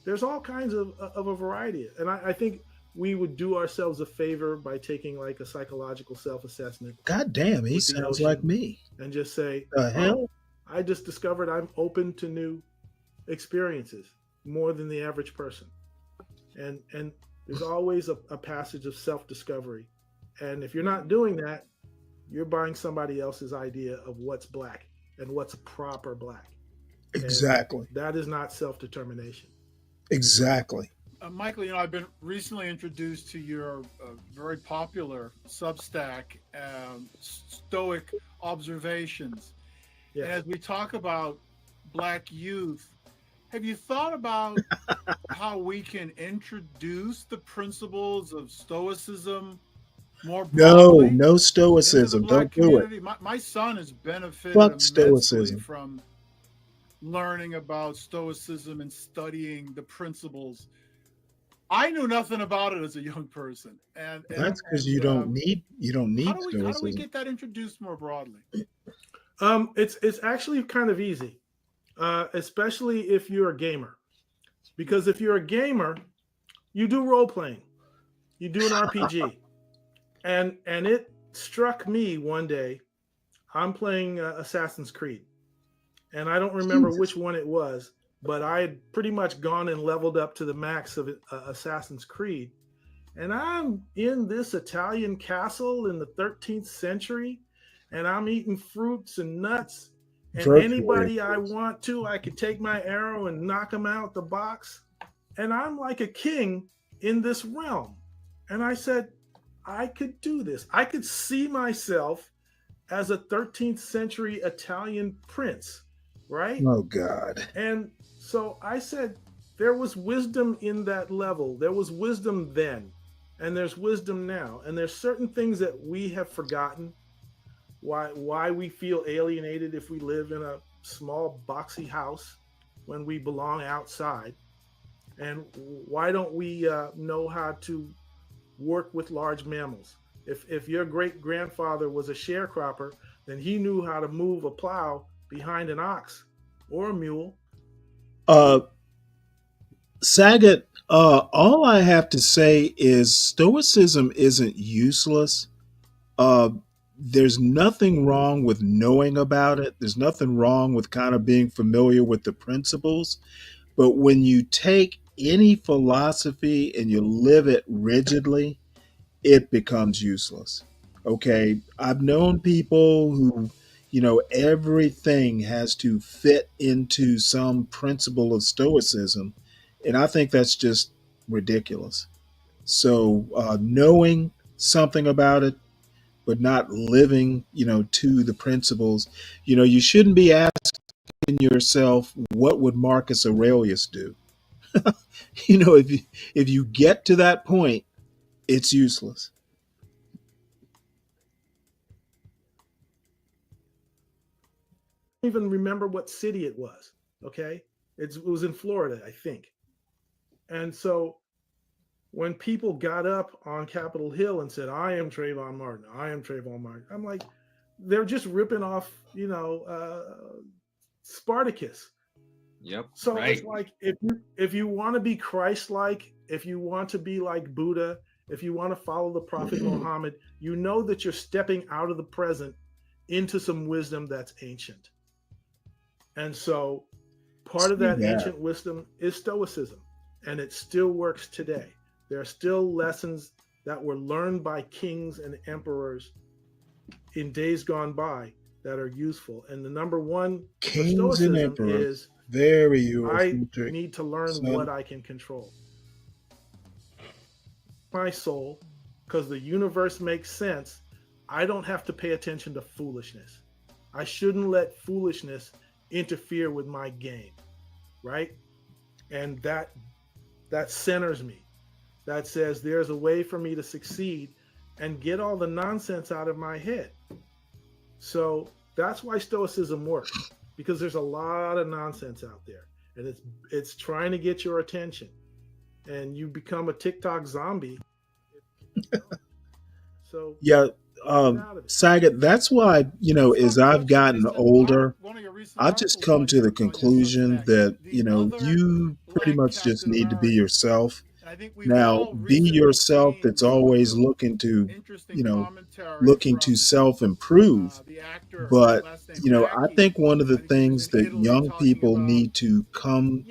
There's all kinds of a variety. And I think we would do ourselves a favor by taking like a psychological self-assessment. God damn, he with the sounds notion like me. And just say, The hell? I just discovered I'm open to new experiences more than the average person. And there's always a passage of self-discovery. And if you're not doing that, you're buying somebody else's idea of what's black and what's proper black. Exactly. And that is not self-determination. Exactly. Michael, you know, I've been recently introduced to your very popular Substack, Stoic Observations. Yes. And as we talk about Black youth, have you thought about how we can introduce the principles of Stoicism more broadly? No stoicism. Don't do it. My son has benefited Fuck immensely stoicism. from learning about Stoicism and studying the principles. I knew nothing about it as a young person, and that's because you don't need how do stoicism. we get that introduced more broadly? It's actually kind of easy, especially if you're a gamer, because if you're a gamer, you do role playing, you do an RPG, and it struck me one day. I'm playing Assassin's Creed, and I don't remember which one it was, but I had pretty much gone and leveled up to the max of Assassin's Creed. And I'm in this Italian castle in the 13th century, and I'm eating fruits and nuts. And anybody I want to, I could take my arrow and knock them out the box. And I'm like a king in this realm. And I said, I could do this. I could see myself as a 13th century Italian prince, right? Oh, God. And so I said, there was wisdom in that level. There was wisdom then, and there's wisdom now. And there's certain things that we have forgotten, why we feel alienated if we live in a small boxy house when we belong outside. And why don't we know how to work with large mammals? If your great-grandfather was a sharecropper, then he knew how to move a plow behind an ox or a mule. Saget, all I have to say is stoicism isn't useless. There's nothing wrong with knowing about it. There's nothing wrong with kind of being familiar with the principles. But when you take any philosophy and you live it rigidly, it becomes useless. Okay. I've known people who, everything has to fit into some principle of stoicism. And I think that's just ridiculous. So knowing something about it, but not living, to the principles, you shouldn't be asking yourself, what would Marcus Aurelius do? If you get to that point, it's useless. I don't even remember what city it was. Okay. It was in Florida, I think. And so when people got up on Capitol Hill and said, I am Trayvon Martin, I am Trayvon Martin, I'm like, they're just ripping off, Spartacus. Yep. So right. It's like, if you want to be Christ-like, if you want to be like Buddha, if you want to follow the Prophet Muhammad, you know that you're stepping out of the present into some wisdom that's ancient. And so part of that ancient wisdom is Stoicism, and it still works today. There are still lessons that were learned by kings and emperors in days gone by that are useful. And the number one Kings for Stoicism and emperors, is very I need to learn what I can control. my soul, because the universe makes sense, I don't have to pay attention to foolishness. I shouldn't let foolishness interfere with my game, right? And that centers me. That says there's a way for me to succeed and get all the nonsense out of my head. So that's why Stoicism works, because there's a lot of nonsense out there, and it's trying to get your attention, and you become a TikTok zombie. So yeah, Saget, that's why, as I've gotten older, I've just come to the conclusion that, you pretty much just need to be yourself. Now, be yourself that's always looking to self-improve. But, I think one of the things that young people need to come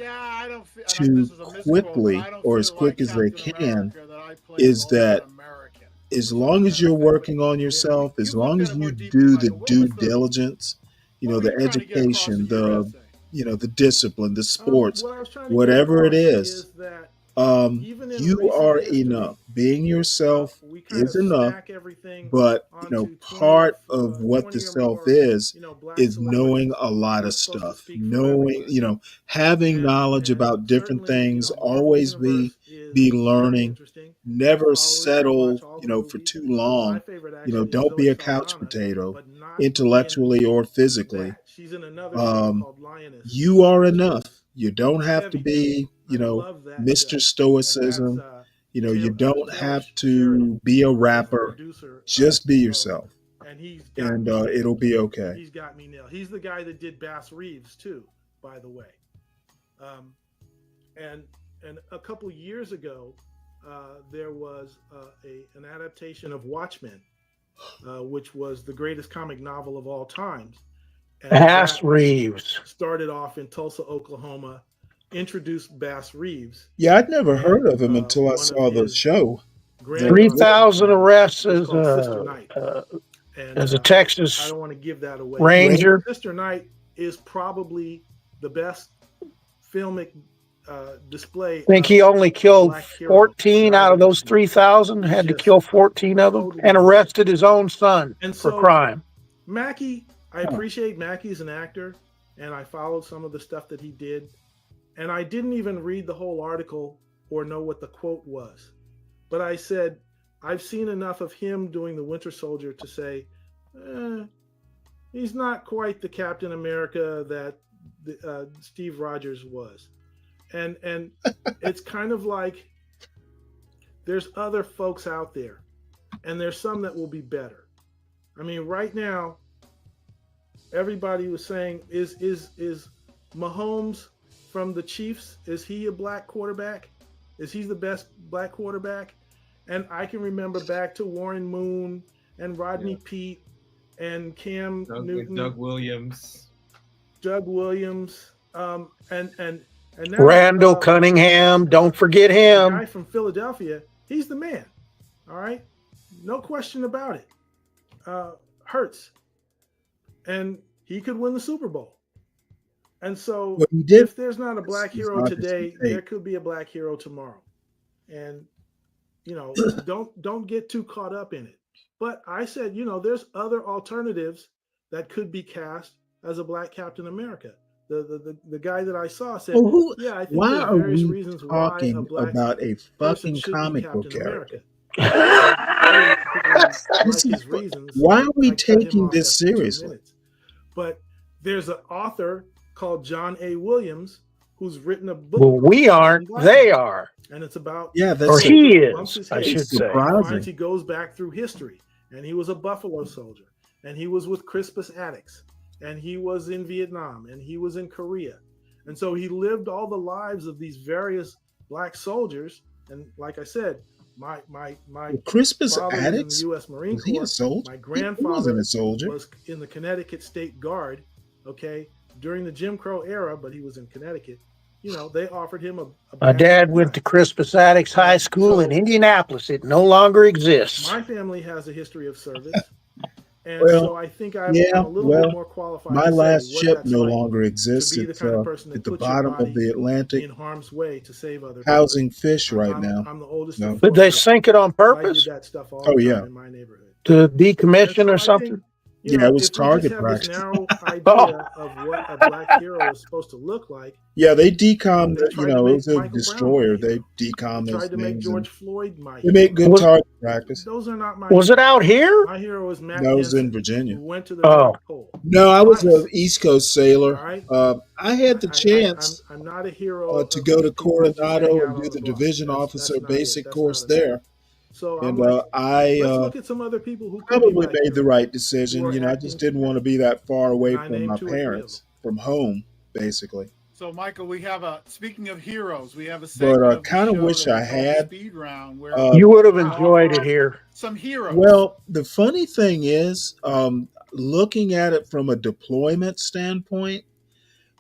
to quickly, or as quick as they can, is that as long as you're working on yourself, as long as you do the due diligence, the education, the discipline, the sports, whatever it is, you are enough. Being yourself is enough. But, part of what the self is knowing a lot of stuff, knowing, having knowledge about different things, always be learning, never settle, for too long. Don't be a couch potato, intellectually or physically. You are enough. You don't have to be, Mr. Stoicism. You don't have to be a rapper. Just be yourself, and it'll be okay. He's got me nailed. He's the guy that did Bass Reeves too, by the way. And a couple years ago, there was an adaptation of Watchmen, which was the greatest comic novel of all times. And Bass Reeves started off in Tulsa, Oklahoma, introduced Bass Reeves. Yeah, I'd never heard of him until I saw the show. 3,000 arrests as a Texas I don't want to give that away. Ranger. Sister Night is probably the best filmic display. I think he only killed 14 out of those 3,000, had to kill 14 of them, and arrested his own son for crime. Mackie, I appreciate Mackie as an actor, and I followed some of the stuff that he did. And I didn't even read the whole article or know what the quote was. But I said, I've seen enough of him doing the Winter Soldier to say, he's not quite the Captain America that Steve Rogers was. And it's kind of like there's other folks out there, and there's some that will be better. I mean, right now, everybody was saying, is Mahomes from the Chiefs, is he a black quarterback? Is he the best black quarterback? And I can remember back to Warren Moon and Rodney Peete and Cam Newton, Doug Williams, and now, Randall Cunningham, don't forget him. The guy from Philadelphia, he's the man. All right, no question about it. Hurts, and he could win the Super Bowl. And so, if there's not a black hero today, there could be a black hero tomorrow. And don't get too caught up in it. But I said, there's other alternatives that could be cast as a black Captain America. The guy that I saw said, I think why there's are various we reasons why talking a black about a person fucking should be comic Captain book character? Reasons. Why are we I cut him taking off this after 2 seriously? minutes. But there's an author called John A. Williams who's written a book. Well, we aren't. They are. And it's about or he is, I should say. He goes back through history, and he was a Buffalo Soldier, and he was with Crispus Attucks, and he was in Vietnam, and he was in Korea, and so he lived all the lives of these various black soldiers. And like I said, my Crispus father was Attucks? in the U.S. Marine Was he a Corps. soldier? My He grandfather wasn't a soldier. was in the Connecticut State Guard. Okay, during the Jim Crow era, but he was in Connecticut. They offered him a My dad went to Crispus Attucks High School in Indianapolis. It no longer exists. My family has a history of service, And Well, so I think I'm yeah, a little bit well, more qualified my to say last what ship that's no like longer to exists. be the It's kind of person at that the puts your bottom of body the Atlantic, in harm's way to save other people. housing fish right I'm now. I'm the oldest of No. Did four they men, sink it on and I did purpose that stuff all Oh the yeah, time in my neighborhood. to And decommission so or I think, something? yeah. It was if we just target have this practice. narrow Oh, idea of what a black hero is supposed to look like, Yeah, they decom. they You tried to know, it was make a Michael Brown my destroyer. They hero. They decom those tried to make things, and George Floyd my they make hero. good was target practice. Those are not my was it heroes. out here? My hero is Matt No, it was in Henson, Virginia. who went to the Oh, North Pole No, I was an twice. East Coast All sailor. right, I had the I'm chance not a hero to of go these to people that just hang Coronado out and do on the the block. division That's officer not it. basic That's not course enough. there, So I'm and like, I let's look at some other people who could be probably black made the heroes right who decision. are You know, I just acting didn't want today, to be that far and away I from named my 2 or 3 of them. parents, from home, basically. So, Michael, we have speaking of heroes, we have a But segment of the kind of show wish that we I call the had. speed round, where Uh, you would have we enjoyed offer it up here. some heroes. well, the funny thing is, looking at it from a deployment standpoint,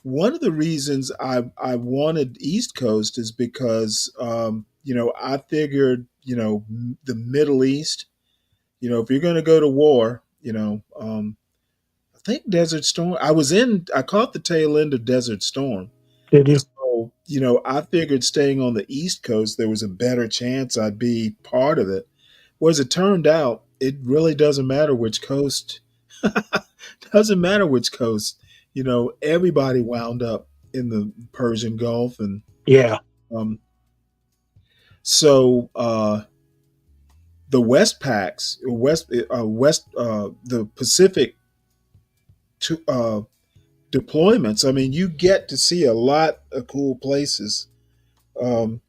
one of the reasons I wanted East Coast is because you know, I figured, you know, the Middle East, you know, if you're going to go to war, you know, I think Desert Storm. I caught the tail end of Desert Storm. Did you? So, you know, I figured staying on the East Coast, there was a better chance I'd be part of it. Well, as it turned out, it really doesn't matter which coast. Doesn't matter which coast. You know, everybody wound up in the Persian Gulf, and Yeah. um, so the West Packs, the Pacific to, deployments. I mean, you get to see a lot of cool places. Um,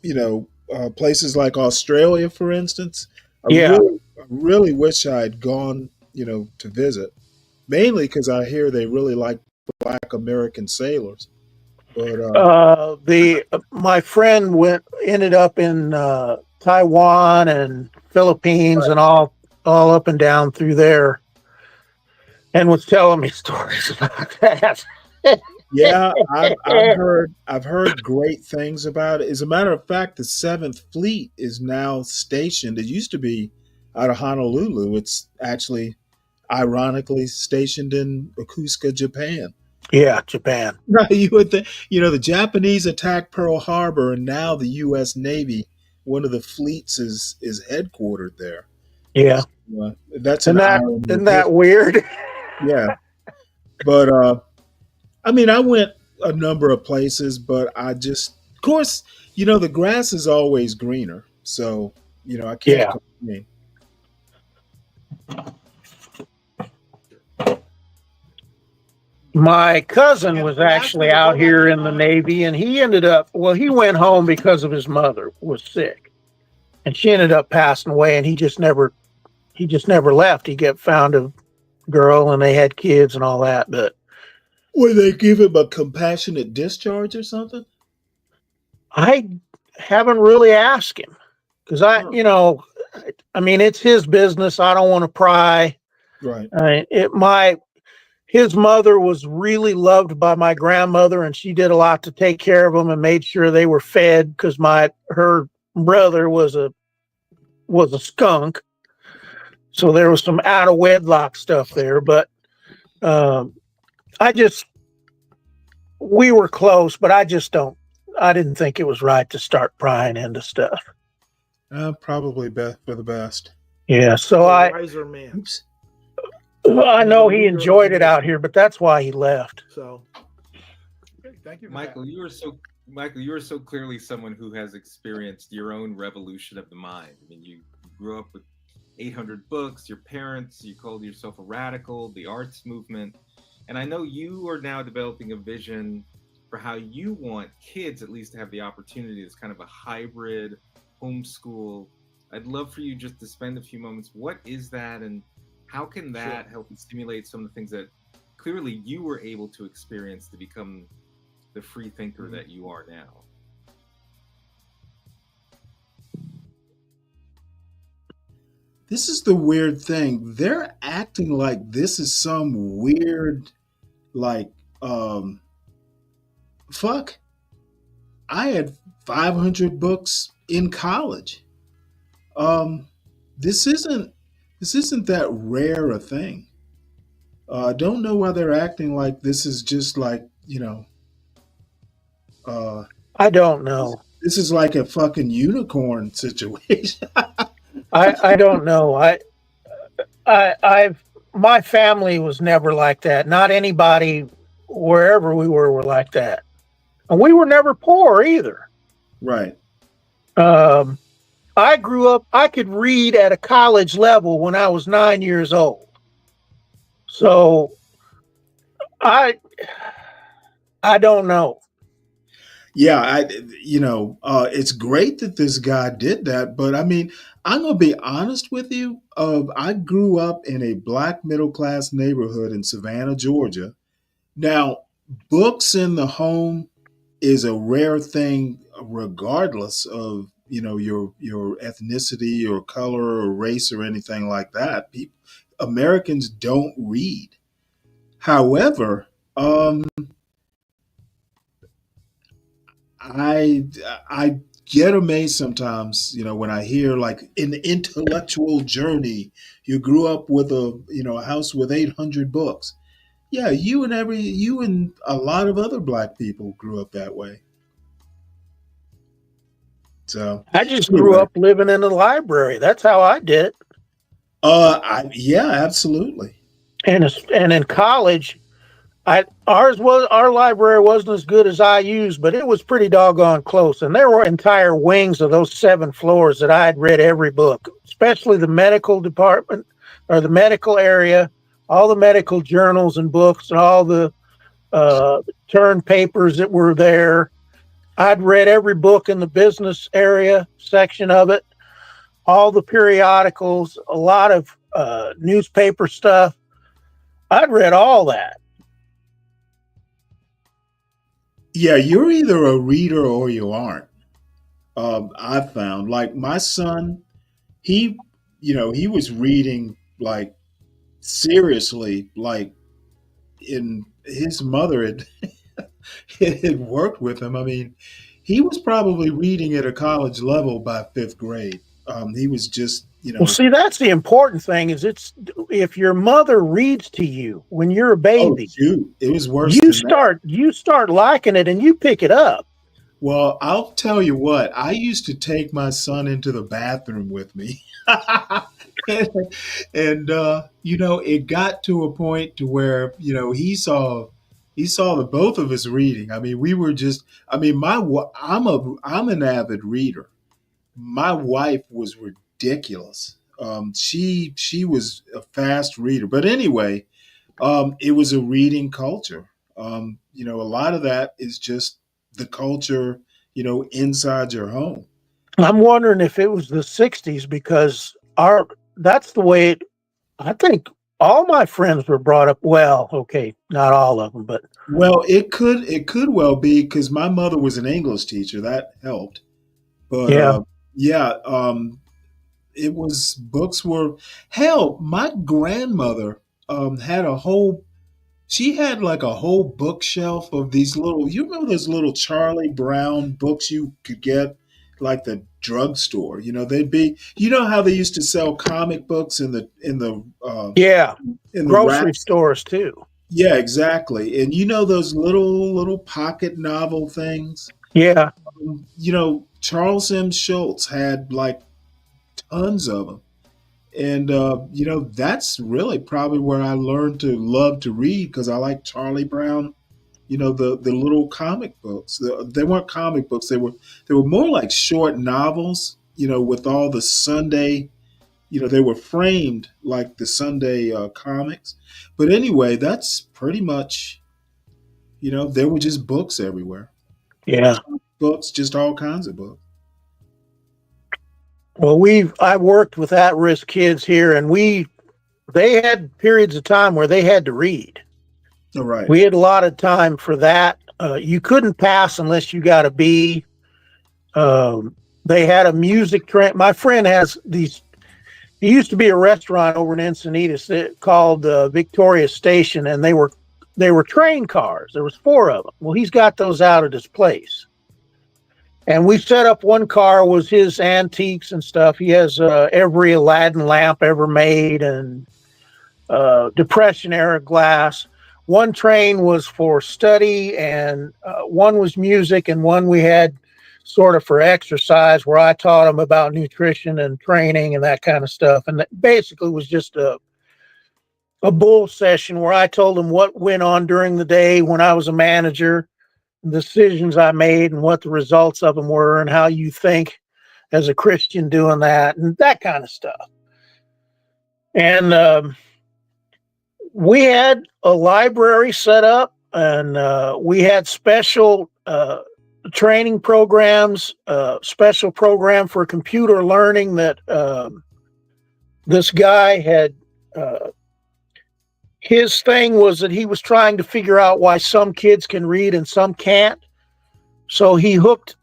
you know, places like Australia, for instance. Yeah. I really wish I had gone, you know, to visit. Mainly because I hear they really like Black American sailors. But The my friend ended up in Taiwan and Philippines and all up and down through there, and was telling me stories about that. yeah, I've heard great things about it. As a matter of fact, the Seventh Fleet is now stationed. It used to be out of Honolulu. It's actually, ironically, stationed in Yokosuka, Japan. Yeah, Japan. Right, you would think, you know, the Japanese attacked Pearl Harbor, and now the U.S. Navy, one of the fleets, is headquartered there. Yeah, That's an irony isn't of that history. weird? Yeah, but I mean, I went a number of places, but I just, of course, you know, the grass is always greener, so you know, I can't Yeah. complain. My cousin was actually out here in the Navy, and he ended up, well, he went home because of his mother was sick, and she ended up passing away, and he just never left. He kept found a girl, and they had kids and all that, but Would they give him a compassionate discharge or something? I haven't really asked him because you know, I mean, it's his business. I don't want to pry. Right. His mother was really loved by my grandmother, and she did a lot to take care of them and made sure they were fed because her brother was a skunk, so there was some out of wedlock stuff there. But I just we were close, but I didn't think it was right to start prying into stuff. Probably for the best. Yeah, so a wiser man. Oops. I know he enjoyed it out here, but that's why he left. So, okay, thank you, Michael. You are so clearly someone who has experienced your own revolution of the mind. I mean, you grew up with 800 books. Your parents, you called yourself a radical. The arts movement, and I know you are now developing a vision for how you want kids at least to have the opportunity as kind of a hybrid homeschool. I'd love for you just to spend a few moments. What is that, and how can that help stimulate some of the things that clearly you were able to experience to become the free thinker that you are now? This is the weird thing. They're acting like this is some weird, like, fuck. I had 500 books in college. This isn't, this isn't that rare a thing. I don't know why they're acting like this is just like, uh, I don't know. this is like a fucking unicorn situation. I don't know. I've my family was never like that. Not anybody wherever we were like that. And we were never poor either. Right. Um, I grew up, I could read at a college level when I was 9 years old. So I I don't know. Yeah, it's great that this guy did that, but I mean, I'm gonna be honest with you. I grew up in a black middle class neighborhood in Savannah, Georgia. Now, books in the home is a rare thing, regardless of your ethnicity or color or race or anything like that. Americans don't read. However, I I get amazed sometimes, when I hear like an intellectual journey. You grew up with a house with 800 books. Yeah, you and a lot of other black people grew up that way. So I just grew anyway, up living in a library. That's how I did it. yeah, absolutely. And in college, our library wasn't as good as I used, but it was pretty doggone close. And there were entire wings of those 7 floors that I had read every book, especially the medical department or the medical area, all the medical journals and books and all the turn papers that were there. I'd read every book in the business area section of it, all the periodicals, a lot of newspaper stuff. I'd read all that. Yeah, you're either a reader or you aren't. I've found like my son, he was reading like seriously, like in his mother had had worked with him. I mean, he was probably reading at a college level by 5th grade. He was just, Well, see, that's the important thing is if your mother reads to you when you're a oh baby, shoot, it was worse you than that. start liking it and you pick it up. Well, I'll tell you what, I used to take my son into the bathroom with me. And it got to a point to where, he saw the both of us reading. I mean, we were just I mean, I'm an avid reader. My wife was ridiculous. She was a fast reader. But anyway, it was a reading culture. A lot of that is just the culture, inside your home. I'm wondering if it was the 60s because that's the way I think all my friends were brought up. Well, okay, not all of them, but Well, it could well be because my mother was an English teacher. That helped. But yeah. yeah, it was books were hell. My grandmother had a whole. She had like a whole bookshelf of these little. You remember those little Charlie Brown books you could get like the drugstore? They'd be. You know how they used to sell comic books Yeah, in the grocery racks. stores too. Yeah, exactly. And those little pocket novel things. Yeah. Charles M. Schultz had like tons of them. And, that's really probably where I learned to love to read because I like Charlie Brown, the little comic books. They weren't comic books. They were more like short novels, with all the Sunday, they were framed like the Sunday comics. But anyway, that's pretty much, there were just books everywhere. Yeah. Books, just all kinds of books. Well, I worked with at-risk kids here, and they had periods of time where they had to read. All right. We had a lot of time for that. You couldn't pass unless you got a B. They had a music train. My friend has these. He used to be a restaurant over in Encinitas called Victoria Station, and they were train cars. There was 4 of them. Well, he's got those out at his place. And we set up one car was his antiques and stuff. He has every Aladdin lamp ever made and Depression era glass. One train was for study, and one was music, and one we had sort of for exercise, where I taught him about nutrition and training and that kind of stuff. And that basically was just a bull session where I told him what went on during the day when I was a manager, the decisions I made, and what the results of them were, and how you think as a Christian doing that, and that kind of stuff. And we had a library set up, and we had special training programs, special program for computer learning that this guy had. His thing was that he was trying to figure out why some kids can read and some can't. So he hooked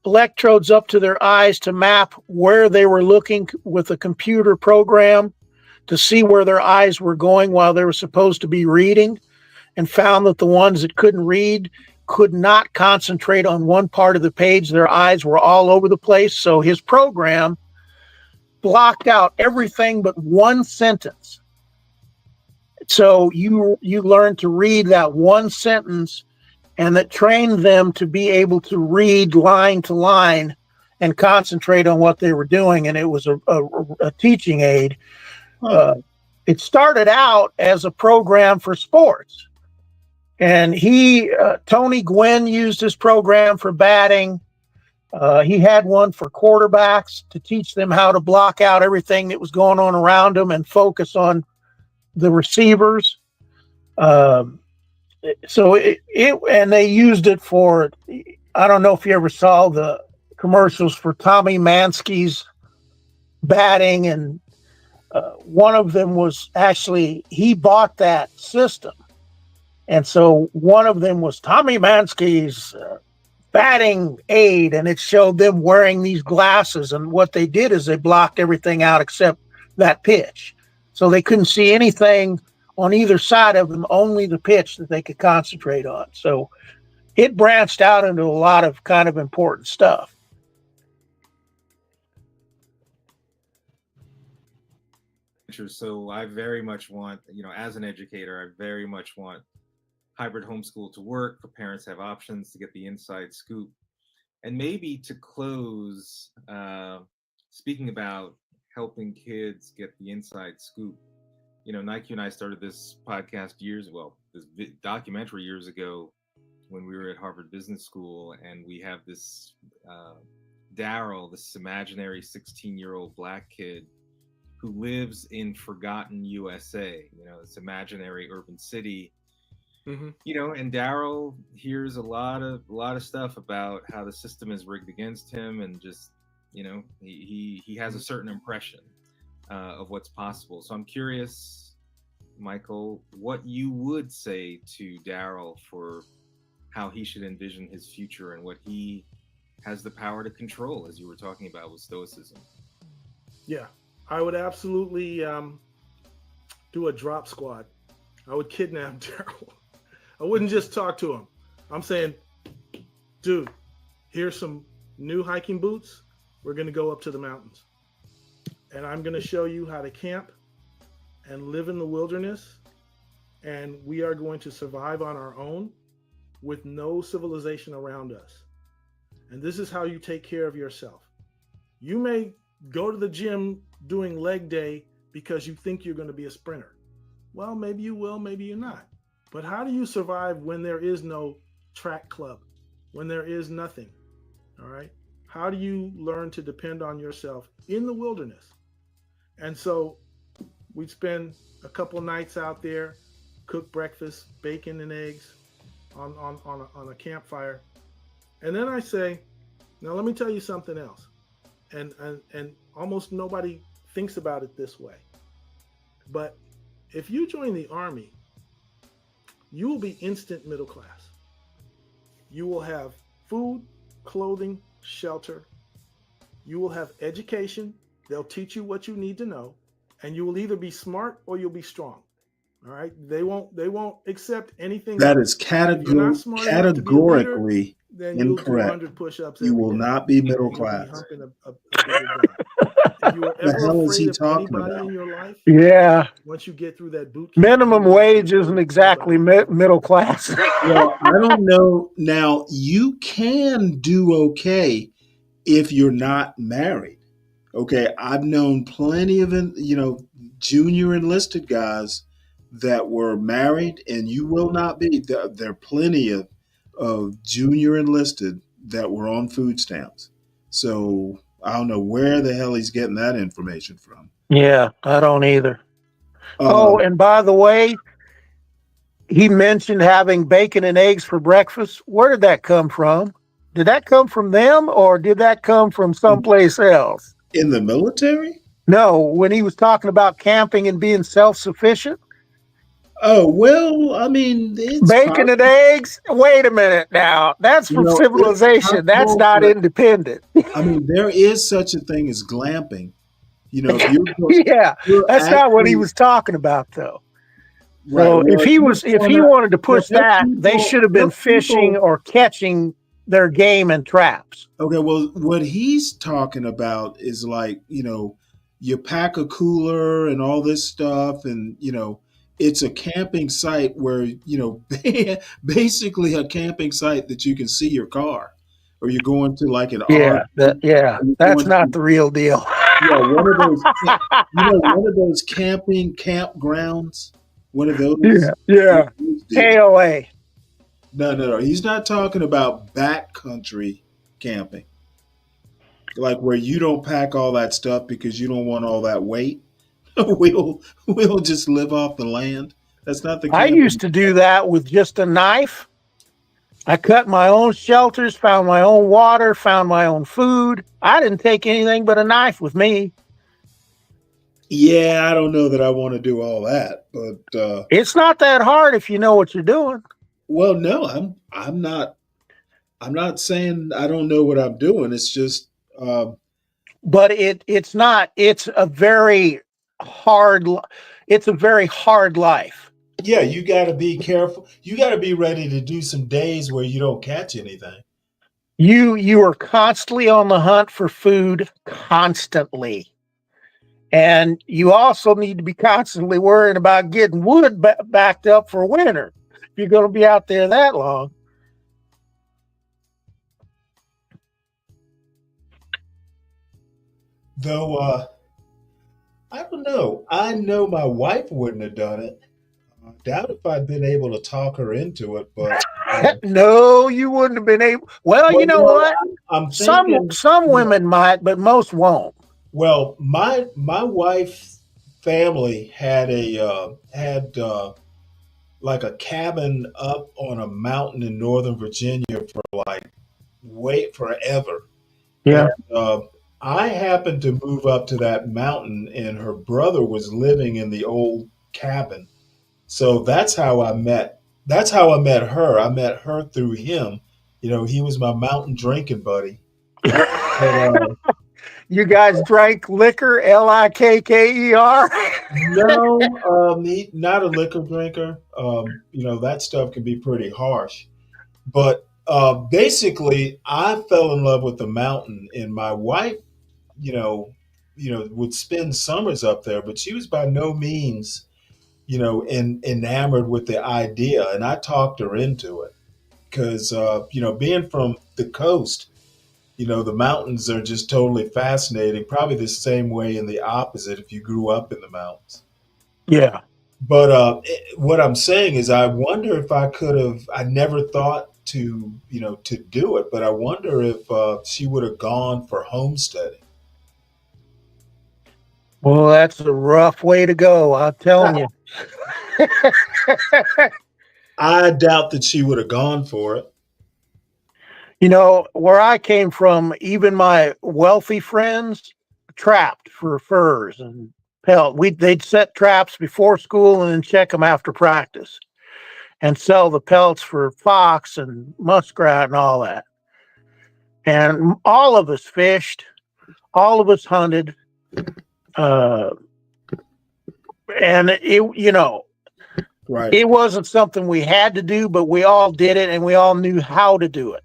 electrodes up to their eyes to map where they were looking with a computer program to see where their eyes were going while they were supposed to be reading, and found that the ones that couldn't read could not concentrate on one part of the page. Their eyes were all over the place. So his program blocked out everything but one sentence. So you learn to read that one sentence, and that trained them to be able to read line to line and concentrate on what they were doing. And it was a teaching aid. It started out as a program for sports. And Tony Gwynn used his program for batting. He had one for quarterbacks to teach them how to block out everything that was going on around them and focus on the receivers. And they used it for, I don't know if you ever saw the commercials for Tommy Mansky's batting, and one of them was actually, he bought that system. And so one of them was Tommy Mansky's batting aid, and it showed them wearing these glasses. And what they did is they blocked everything out except that pitch. So they couldn't see anything on either side of them, only the pitch that they could concentrate on. So it branched out into a lot of kind of important stuff. So I very much want, as an educator, I very much want hybrid homeschool to work, for parents to have options to get the inside scoop. And maybe to close, speaking about helping kids get the inside scoop, Nike and I started this podcast this documentary years ago when we were at Harvard Business School, and we have this Daryl, this imaginary 16-year-old black kid who lives in forgotten USA, this imaginary urban city. Mm-hmm. And Daryl hears a lot of stuff about how the system is rigged against him, and just, he has a certain impression of what's possible. So I'm curious, Michael, what you would say to Daryl for how he should envision his future and what he has the power to control, as you were talking about with Stoicism. Yeah, I would absolutely do a drop squad. I would kidnap Daryl. I wouldn't just talk to him. I'm saying, dude, here's some new hiking boots. We're going to go up to the mountains. And I'm going to show you how to camp and live in the wilderness. And we are going to survive on our own with no civilization around us. And this is how you take care of yourself. You may go to the gym doing leg day because you think you're going to be a sprinter. Well, maybe you will, maybe you're not. But how do you survive when there is no track club, when there is nothing? All right. How do you learn to depend on yourself in the wilderness? And so we'd spend a couple nights out there, cook breakfast, bacon and eggs on a campfire. And then I say, now let me tell you something else. And almost nobody thinks about it this way. But if you join the Army, you will be instant middle class. You will have food, clothing, shelter. You will have education. They'll teach you what you need to know. And you will either be smart or you'll be strong. All right, they won't accept anything That less. is If you're not smart enough to be a leader, categorically then you'll do incorrect. 100 push-ups You every will day, not be middle and you'll be class. humping a bigger dump. If you were The ever hell is afraid he of talking anybody about? in your life, Yeah. once you get through that boot camp, Minimum you will not be wage isn't afraid of exactly anybody. middle class. Well, I don't know. Now, you can do okay if you're not married. Okay, I've known plenty of junior enlisted guys that were married, and you will not be. There are plenty of junior enlisted that were on food stamps. So I don't know where the hell he's getting that information from. Yeah, I don't either. Oh, Um, and by the way, he mentioned having bacon and eggs for breakfast. Where did that come from? Did that come from them or did that come from someplace else? in the military? No, when he was talking about camping and being self sufficient. Oh, well, I mean, it's Bacon and possible. eggs? Wait a minute now. That's from It's civilization. That's possible, not but independent. I mean, there is such a thing as glamping. If Yeah, you're that's not what he actually was talking about, though. right. So Well, you're if going he out. wanted to There push are that, they people. should have There been are fishing people. or catching their game in traps. Okay, well, what he's talking about is like you pack a cooler and all this stuff, and it's a camping site where basically a camping site that you can see your car, or you're going to like an RV, Yeah, or you're that's going not to the real deal. one of those one of those camping campgrounds, one of Yeah, those yeah. deals. KOA. No. He's not talking about backcountry camping, like where you don't pack all that stuff because you don't want all that weight. We'll just live off the land. That's not the I used camping. to do that with just a knife. I cut my own shelters, found my own water, found my own food. I didn't take anything but a knife with me. Yeah, I don't know that I want to do all that, but It's not that hard if you know what you're doing. well, no, I'm not saying I don't know what I'm doing. It's just But it's not. It's a very hard. It's a very hard life. yeah, you got to be careful. You got to be ready to do some days where you don't catch anything. You are constantly on the hunt for food, constantly. And you also need to be constantly worrying about getting wood backed up for winter if you're going to be out there that long. Though I don't know. I know my wife wouldn't have done it. I doubt if I'd been able to talk her into it, but No, you wouldn't have been able. Well, you well, know what? I'm Some thinking. some women might, but most won't. Well, my wife's family had like a cabin up on a mountain in Northern Virginia for like wait forever, and Yeah. I happened to move up to that mountain, and her brother was living in the old cabin. So that's how I met. That's how I met her. I met her through him. He was my mountain drinking buddy. But You guys drank liquor, Likker. no, not a liquor drinker. That stuff can be pretty harsh. But basically, I fell in love with the mountain, and my wife, you know, would spend summers up there, but she was by no means, enamored with the idea, and I talked her into it because, being from the coast, the mountains are just totally fascinating. Probably the same way in the opposite if you grew up in the mountains. Yeah. But what I'm saying is, I wonder if I could have. I never thought to do it, but I wonder if she would have gone for homesteading. Well, that's a rough way to go. I'm telling you. I doubt that she would have gone for it. Where I came from, even my wealthy friends trapped for furs and pelt. They'd set traps before school and then check them after practice and sell the pelts for fox and muskrat and all that. And all of us fished, all of us hunted, and Right. It wasn't something we had to do, but we all did it and we all knew how to do it.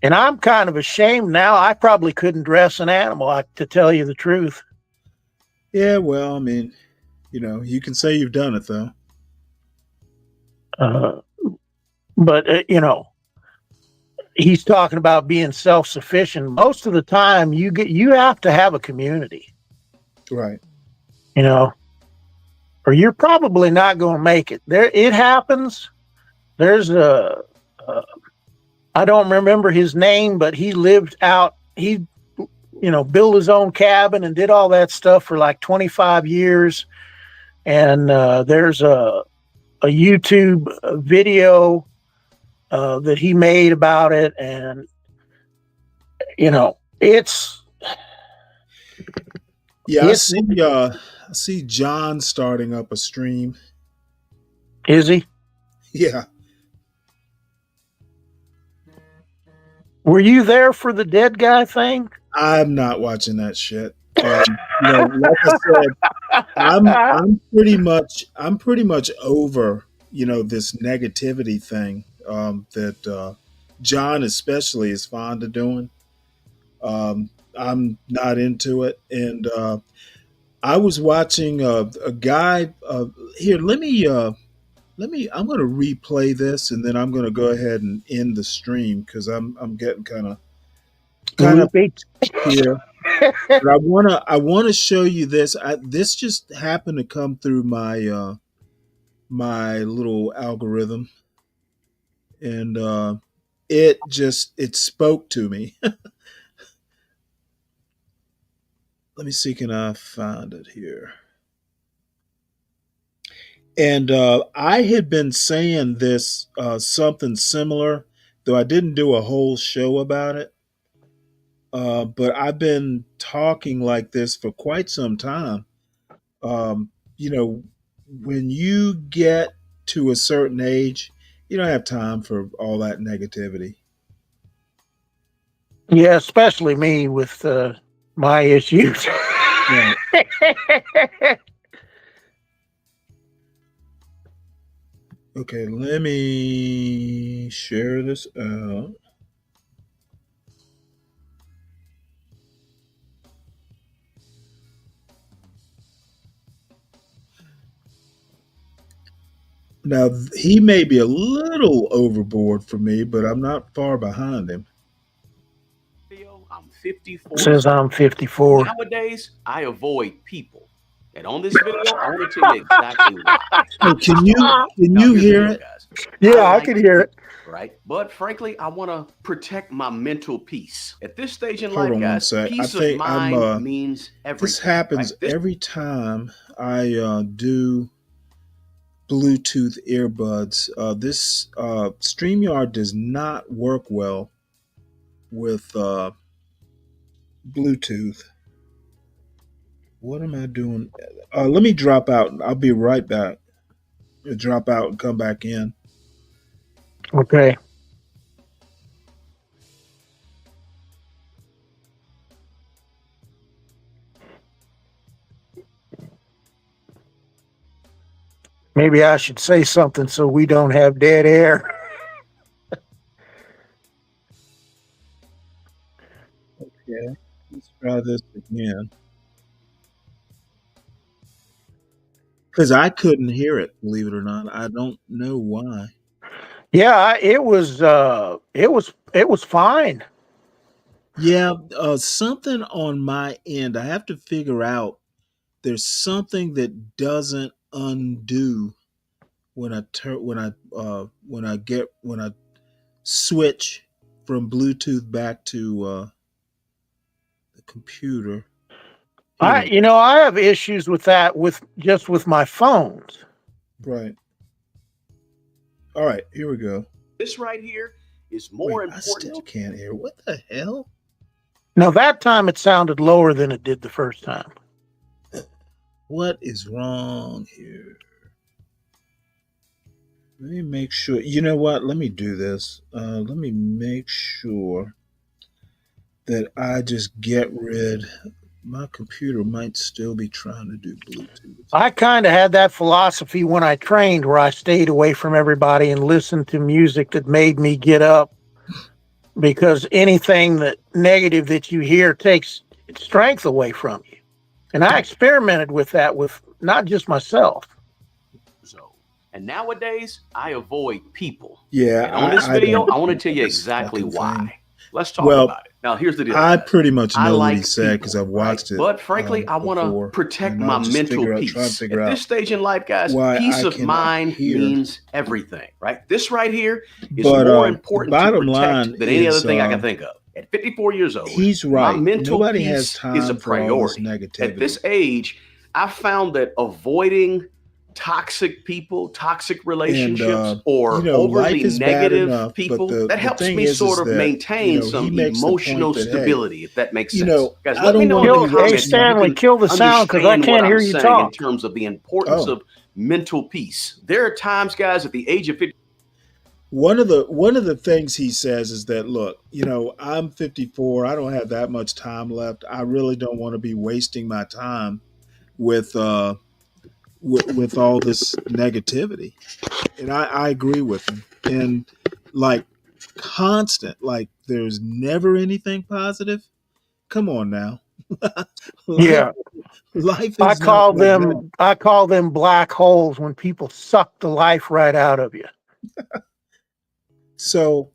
And I'm kind of ashamed now. I probably couldn't dress an animal, to tell you the truth. Yeah, well, I mean, you can say you've done it though. But he's talking about being self-sufficient. Most of the time, you have to have a community, Right. Or you're probably not going to make it. It happens. There's I don't remember his name, but he lived out. He built his own cabin and did all that stuff for like 25 years. And there's a YouTube video that he made about it, and it's yeah. I see John starting up a stream. Is he? Yeah. Were you there for the dead guy thing? I'm not watching that shit. Like I said, I'm pretty much over this negativity thing that John especially is fond of doing. I'm not into it, and I was watching a guy here. Let me. I'm going to replay this, and then I'm going to go ahead and end the stream because I'm getting kind of here. But I want to show you this. This just happened to come through my my little algorithm, and it spoke to me. Let me see, can I find it here? And I had been saying this something similar, though I didn't do a whole show about it. But I've been talking like this for quite some time. Um, when you get to a certain age, you don't have time for all that negativity. Yeah, especially me with my issues. Right. Okay, let me share this out. Now, he may be a little overboard for me, but I'm not far behind him. I'm 54. Says I'm 54. Nowadays, I avoid people. And on this video, I want to tell you exactly why. Hey, can you hear it? Guys. Yeah, I can hear it. Right? But frankly, I want to protect my mental peace. At this stage in Hold life, on guys, one sec. peace I think of mind means everything. this happens every time I do Bluetooth earbuds. This StreamYard does not work well with Bluetooth. What am I doing? Let me drop out. I'll be right back. Drop out and come back in. Okay. Maybe I should say something so we don't have dead air. Okay, let's try this again. Because I couldn't hear it, believe it or not. I don't know why. Yeah, it was fine. Yeah, something on my end. I have to figure out. There's something that doesn't undo when I switch from Bluetooth back to the computer. I have issues with that with my phones. Right. All right, here we go. This right here is more important. I still can't hear. What the hell? Now that time it sounded lower than it did the first time. What is wrong here? Let me make sure. You know what? Let me do this. Let me make sure that I just get rid My computer might still be trying to do Bluetooth. I kind of had that philosophy when I trained, where I stayed away from everybody and listened to music that made me get up, because anything that negative that you hear takes strength away from you. And I experimented with that with not just myself. And nowadays, I avoid people. Yeah, And on this I video, don't I want to know tell you this exactly fucking why. thing. Let's talk Well, about it. Now, here's the deal, I guys. pretty much I know what he like said because people, I've right? watched it But frankly, I want to before, protect and my I'll just mental try to peace. figure At out this stage in life, guys, why peace I of cannot mind hear. means everything, right? This right here is But more the important to bottom protect line than any other is, thing I can think of. At 54 years old, he's my right. mental Nobody has peace is a time for all this priority. At negativity. this age, I found that avoiding toxic people, toxic And relationships, or you know, overly life is bad negative enough, but people, that the helps thing me is sort of that, you maintain know, he some makes the emotional point that, hey, stability, if that makes you sense. know, Guys, I let me don't know want in to the be Hey, comments wasting if my. you Stanley, can kill the sound, because I understand what can't I'm hear you saying in talk. terms of the importance Oh, of mental peace. There are times, guys, at the age of 50. one of the things he says is that, look, you know, I'm 54. I don't have that much time left. I really don't want to be wasting my time with with all this negativity. And I agree with him. And like constant, like there's never anything positive. Come on now. life Yeah. life is not like that. I call them black holes, when people suck the life right out of you. So,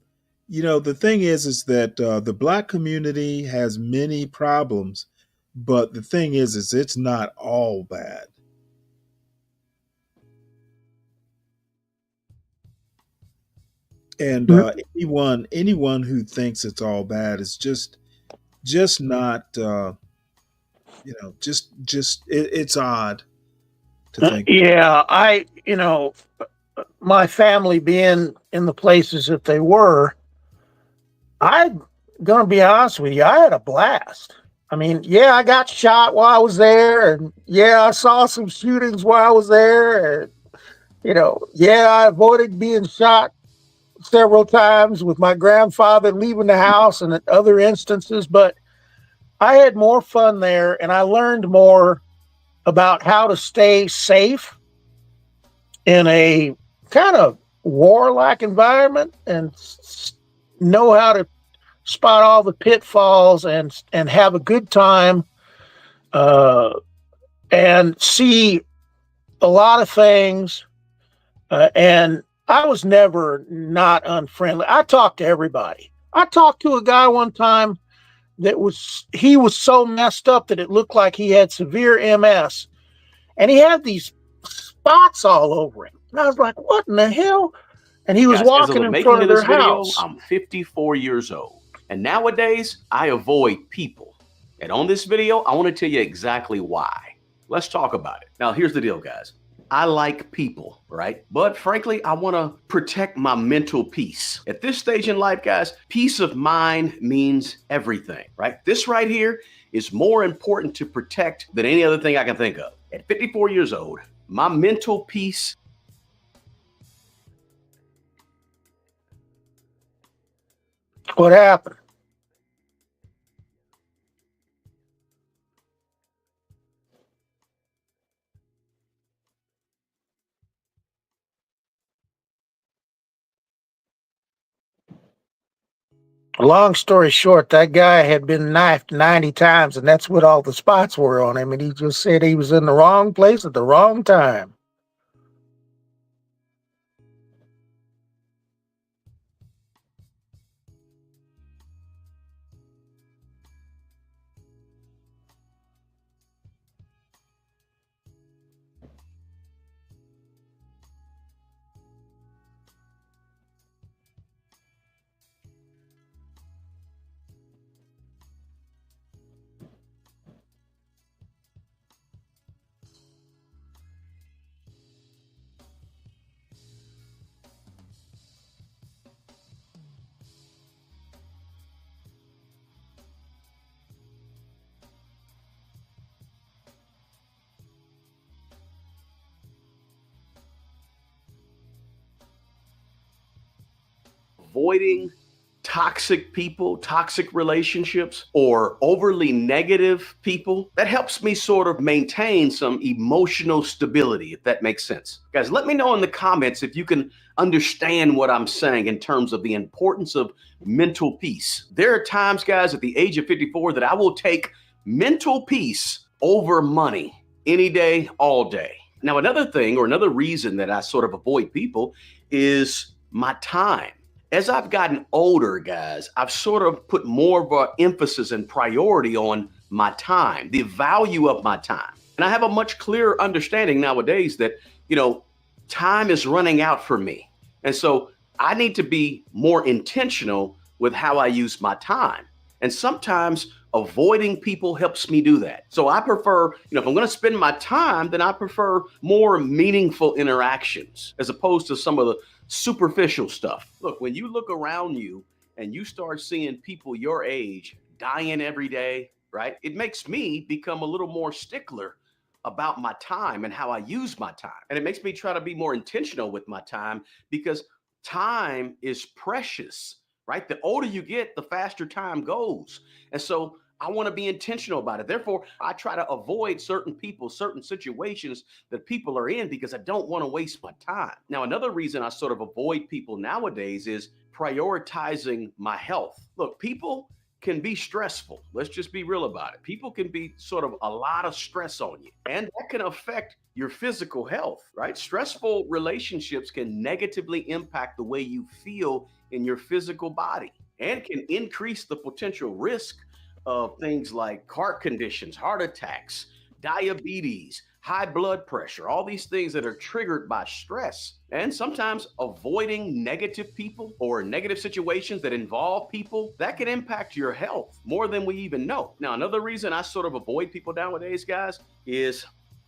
you know, the thing is that the black community has many problems, but the thing is it's not all bad. And anyone who thinks it's all bad is just not you know, it's odd to think. Yeah, my family being in the places that they were, I'm gonna be honest with you, I had a blast. I mean, yeah, I got shot while I was there, and yeah, I saw some shootings while I was there, and yeah, I avoided being shot several times with my grandfather leaving the house and at other instances, but I had more fun there, and I learned more about how to stay safe in a kind of warlike environment, and know how to spot all the pitfalls and have a good time, uh, and see a lot of things. And I was never not unfriendly. I talked to everybody. I talked to a guy one time he was so messed up that it looked like he had severe MS, and he had these spots all over him. And I was like, what in the hell? And he was Guys, as of walking the in making front of of this their video, house. I'm 54 years old. And nowadays, I avoid people. And on this video, I want to tell you exactly why. Let's talk about it. Now, here's the deal, guys. I like people, right? But frankly, I want to protect my mental peace. At this stage in life, guys, peace of mind means everything, right? This right here is more important to protect than any other thing I can think of. At 54 years old, my mental peace. What happened? Long story short, that guy had been knifed 90 times, and that's what all the spots were on him. And he just said he was in the wrong place at the wrong time. Avoiding toxic people, toxic relationships, or overly negative people, that helps me sort of maintain some emotional stability, if that makes sense. Guys, let me know in the comments if you can understand what I'm saying in terms of the importance of mental peace. There are times, guys, at the age of 54 that I will take mental peace over money any day, all day. Now, another thing or another reason that I sort of avoid people is my time. As I've gotten older, guys, I've sort of put more of an emphasis and priority on my time, the value of my time. And I have a much clearer understanding nowadays that, time is running out for me. And so I need to be more intentional with how I use my time. And sometimes avoiding people helps me do that. So I prefer, if I'm going to spend my time, then I prefer more meaningful interactions as opposed to some of the superficial stuff. Look, when you look around you and you start seeing people your age dying every day, right? It makes me become a little more stickler about my time and how I use my time. And it makes me try to be more intentional with my time because time is precious, right? The older you get, the faster time goes. And so I want to be intentional about it. Therefore, I try to avoid certain people, certain situations that people are in because I don't want to waste my time. Now, another reason I sort of avoid people nowadays is prioritizing my health. Look, people can be stressful. Let's just be real about it. People can be sort of a lot of stress on you, and that can affect your physical health, right? Stressful relationships can negatively impact the way you feel in your physical body and can increase the potential risk of things like heart conditions, heart attacks, diabetes, high blood pressure, all these things that are triggered by stress. And sometimes avoiding negative people or negative situations that involve people, that can impact your health more than we even know. Now, another reason I sort of avoid people nowadays, guys, is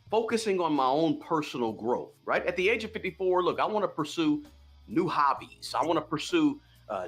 focusing on my own personal growth, right? At the age of 54, look, I want to pursue new hobbies. I want to pursue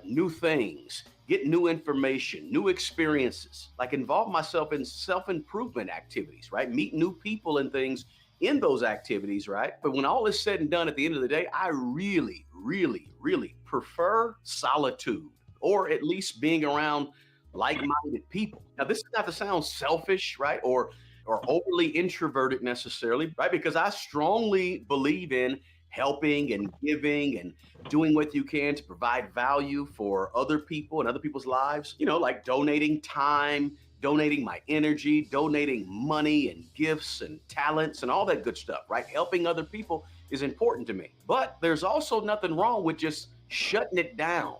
new things, get new information, new experiences, like involve myself in self-improvement activities, right? Meet new people and things in those activities, right? But when all is said and done at the end of the day, I really, really, really prefer solitude, or at least being around like-minded people. Now, this is not to sound selfish, right? Or overly introverted necessarily, right? Because I strongly believe in helping and giving and doing what you can to provide value for other people and other people's lives, like donating time, donating my energy, donating money and gifts and talents and all that good stuff, right? Helping other people is important to me. But there's also nothing wrong with just shutting it down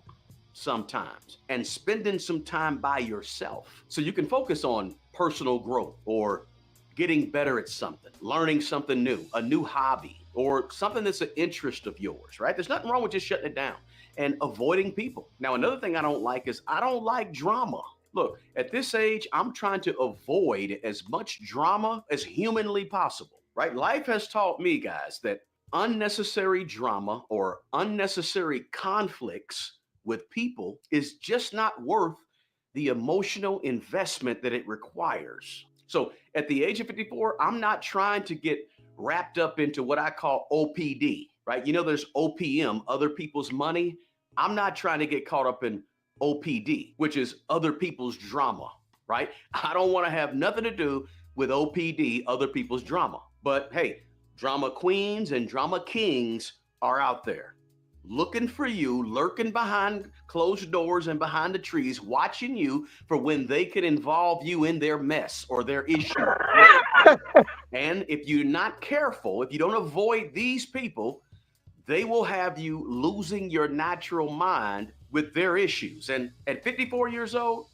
sometimes and spending some time by yourself so you can focus on personal growth or getting better at something, learning something new, a new hobby, or something that's an interest of yours, right? There's nothing wrong with just shutting it down and avoiding people. Now, another thing I don't like is I don't like drama. Look, at this age, I'm trying to avoid as much drama as humanly possible, right? Life has taught me, guys, that unnecessary drama or unnecessary conflicts with people is just not worth the emotional investment that it requires. So at the age of 54, I'm not trying to get wrapped up into what I call OPD, right? There's OPM, other people's money. I'm not trying to get caught up in OPD, which is other people's drama, right? I don't want to have nothing to do with OPD, other people's drama. But hey, drama queens and drama kings are out there looking for you, lurking behind closed doors and behind the trees, watching you for when they can involve you in their mess or their issue. And if you're not careful, if you don't avoid these people, they will have you losing your natural mind with their issues. And at 54 years old,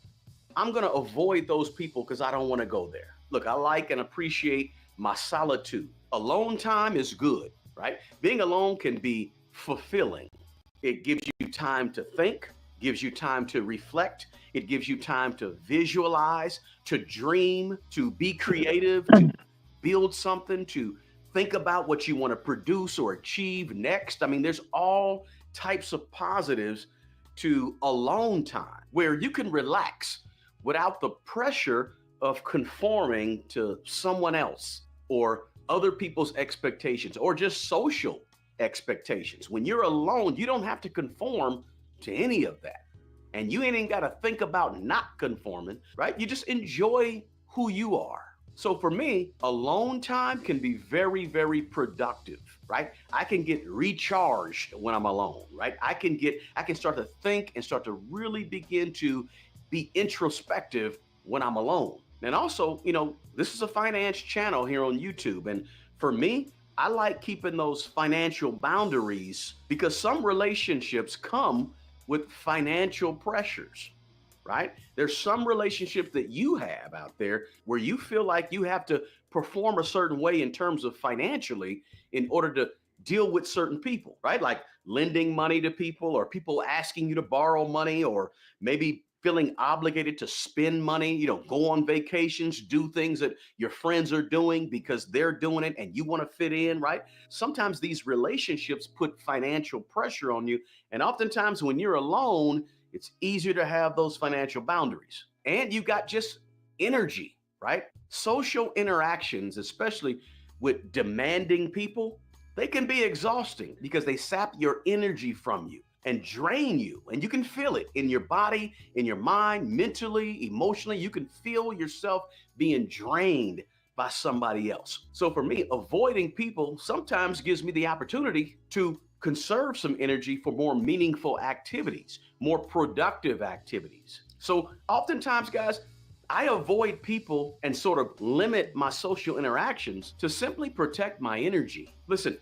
I'm going to avoid those people because I don't want to go there. Look, I like and appreciate my solitude. Alone time is good, right? Being alone can be fulfilling. It gives you time to think, gives you time to reflect. It gives you time to visualize, to dream, to be creative, to build something, to think about what you want to produce or achieve next. I mean, there's all types of positives to alone time where you can relax without the pressure of conforming to someone else or other people's expectations or just social expectations. When you're alone, you don't have to conform to any of that. And you ain't even got to think about not conforming, right? You just enjoy who you are. So for me, alone time can be very, very productive, right? I can get recharged when I'm alone, right? I can start to think and start to really begin to be introspective when I'm alone. And also, this is a finance channel here on YouTube. And for me, I like keeping those financial boundaries because some relationships come with financial pressures, right? There's some relationships that you have out there where you feel like you have to perform a certain way in terms of financially in order to deal with certain people, right? Like lending money to people or people asking you to borrow money or maybe feeling obligated to spend money, go on vacations, do things that your friends are doing because they're doing it and you want to fit in, right? Sometimes these relationships put financial pressure on you. And oftentimes when you're alone, it's easier to have those financial boundaries. And you got just energy, right? Social interactions, especially with demanding people, they can be exhausting because they sap your energy from you and drain you. And you can feel it in your body, in your mind, mentally, emotionally. You can feel yourself being drained by somebody else. So for me, avoiding people sometimes gives me the opportunity to conserve some energy for more meaningful activities, more productive activities. So oftentimes, guys, I avoid people and sort of limit my social interactions to simply protect my energy. Listen,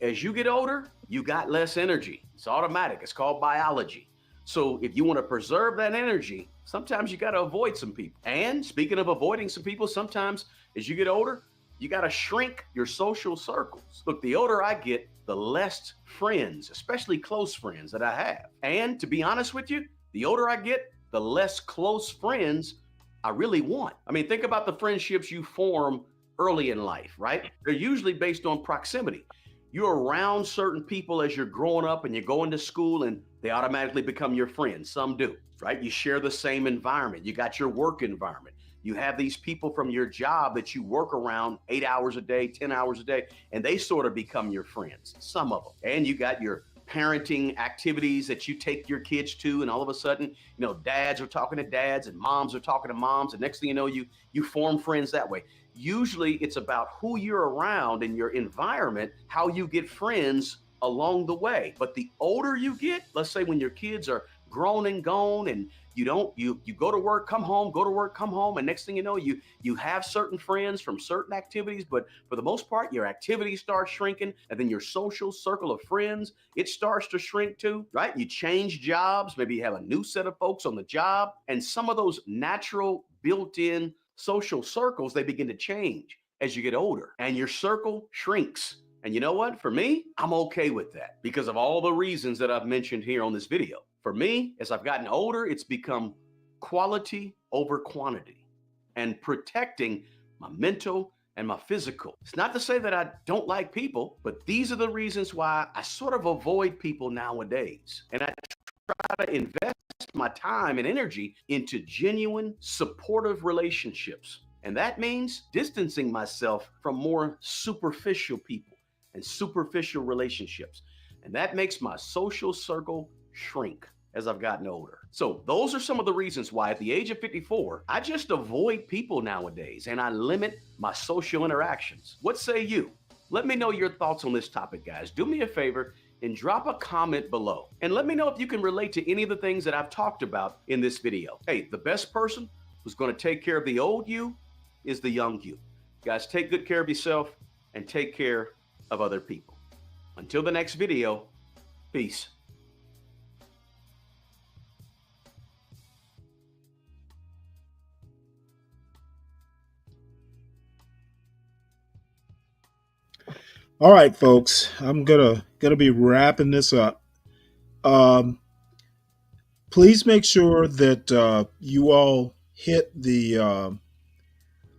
as you get older, you got less energy. It's automatic. It's called biology. So if you want to preserve that energy, sometimes you got to avoid some people. And speaking of avoiding some people, sometimes as you get older, you got to shrink your social circles. Look, the older I get, the less friends, especially close friends, that I have. And to be honest with you, the older I get, the less close friends I really want. I mean, think about the friendships you form early in life, right? They're usually based on proximity. You're around certain people as you're growing up and you're going to school and they automatically become your friends. Some do, right? You share the same environment. You got your work environment. You have these people from your job that you work around 8 hours a day, 10 hours a day, and they sort of become your friends, some of them. And you got your parenting activities that you take your kids to, and all of a sudden, dads are talking to dads and moms are talking to moms, and next thing you know, you form friends that way. Usually it's about who you're around in your environment, how you get friends along the way. But the older you get, let's say when your kids are grown and gone and you go to work, come home, go to work, come home, and next thing you know, you have certain friends from certain activities, but for the most part, your activities start shrinking, and then your social circle of friends, it starts to shrink too, right? You change jobs, maybe you have a new set of folks on the job, and some of those natural built-in social circles, they begin to change as you get older, and your circle shrinks. And you know what? For me, I'm okay with that because of all the reasons that I've mentioned here on this video. For me, as I've gotten older, it's become quality over quantity and protecting my mental and my physical. It's not to say that I don't like people, but these are the reasons why I sort of avoid people nowadays. And I try to invest my time and energy into genuine, supportive relationships. And that means distancing myself from more superficial people and superficial relationships. And that makes my social circle shrink as I've gotten older. So those are some of the reasons why at the age of 54, I just avoid people nowadays and I limit my social interactions. What say you? Let me know your thoughts on this topic, guys. Do me a favor and drop a comment below. And let me know if you can relate to any of the things that I've talked about in this video. Hey, the best person who's going to take care of the old you is the young you. Guys, take good care of yourself and take care of other people. Until the next video, peace. All right, folks, I'm gonna be wrapping this up. Please make sure that you all hit the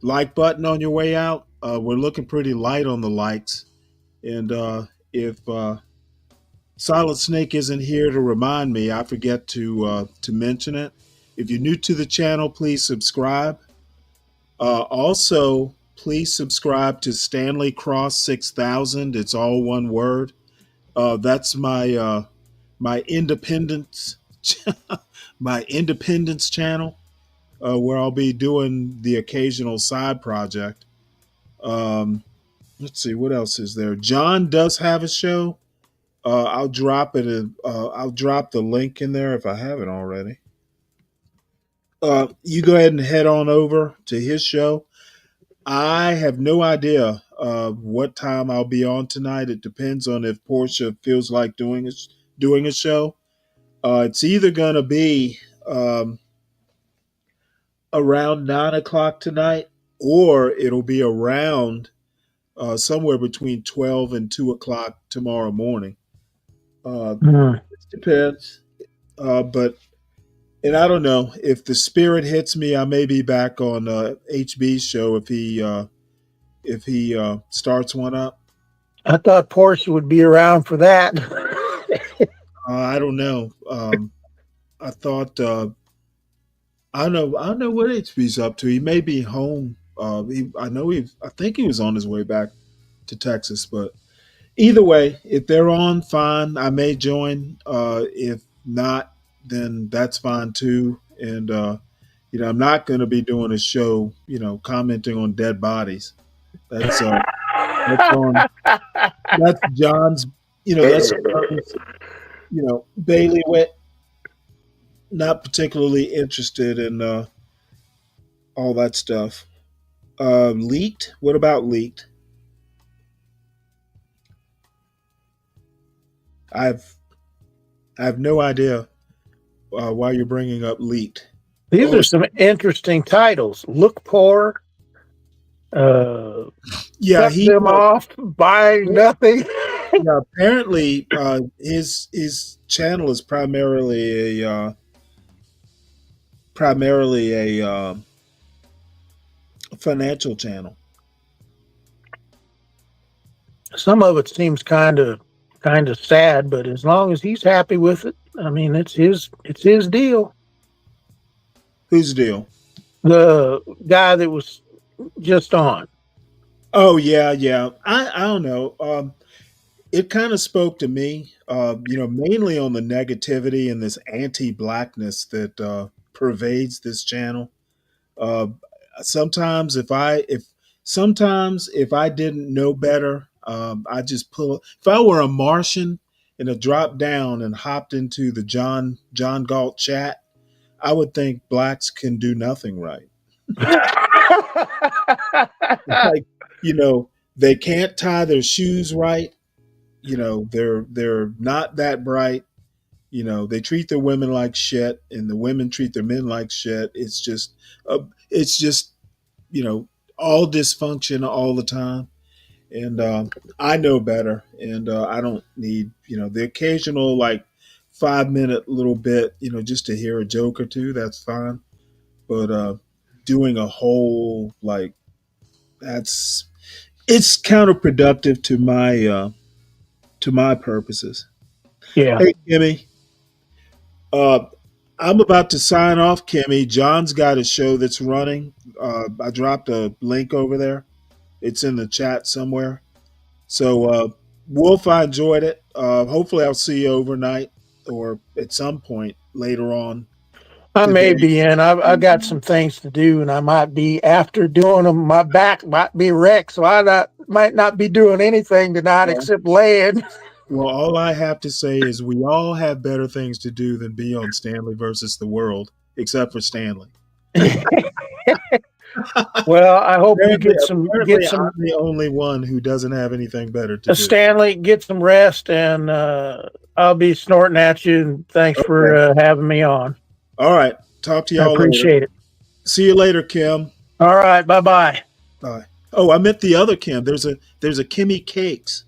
like button on your way out. We're looking pretty light on the likes, and if Silent Snake isn't here to remind me, I forget to mention it. If you're new to the channel, please subscribe. Also, please subscribe to Stanley Cross 6000. It's all one word. That's my my independence my Independence channel, where I'll be doing the occasional side project. Um, let's see, what else is there? John does have a show. I'll drop it. I'll drop the link in there if I haven't already. You go ahead and head on over to his show. I have no idea what time I'll be on tonight. It depends on if Portia feels like doing a show. It's either going to be around 9 o'clock tonight, or it'll be around somewhere between 12 and 2 o'clock tomorrow morning. Hmm. It depends. But and I don't know if the spirit hits me. I may be back on HB's show if he starts one up. I thought Portia would be around for that. I don't know. I thought I don't know what HB's up to. He may be home. I think he was on his way back to Texas. But either way, if they're on, fine. I may join. If not, then that's fine too. And I'm not going to be doing a show. Commenting on dead bodies. That's on. That's John's. That's bailiwick. Not particularly interested in all that stuff. Leaked? What about leaked? I have no idea why you're bringing up leaked. These are some interesting titles. Look poor. Yeah, Cut them off. Buy nothing. Yeah, apparently his channel is primarily a financial channel. Some of it seems kind of sad, but as long as he's happy with it, I mean, it's his deal. Whose deal? The guy that was just on. Oh yeah. I don't know. It kind of spoke to me, mainly on the negativity and this anti-blackness that pervades this channel. Uh, sometimes if I didn't know better, I just pull. If I were a Martian and a drop down and hopped into the John Galt chat, I would think blacks can do nothing right. Like, they can't tie their shoes right. They're not that bright. They treat their women like shit, and the women treat their men like shit. It's just all dysfunction all the time. And I know better, and I don't need the occasional 5 minute little bit, just to hear a joke or two. That's fine, but doing a whole it's counterproductive to my purposes. Yeah. Hey, Kimmy. I'm about to sign off, Kimmy. John's got a show that's running. I dropped a link over there. It's in the chat somewhere. So, Wolf, I enjoyed it. Hopefully, I'll see you overnight or at some point later on. I may be in. I got some things to do, and I might be after doing them. My back might be wrecked, so might not be doing anything tonight except laying. Well, all I have to say is we all have better things to do than be on Stanley versus the World, except for Stanley. Well, I hope you get some. I'm the only one who doesn't have anything better to do. Stanley, get some rest, and I'll be snorting at you. And thanks for having me on. All right, talk to y'all. I appreciate it. See you later, Kim. All right, bye. Bye. Oh, I meant the other Kim. There's a Kimmy Cakes.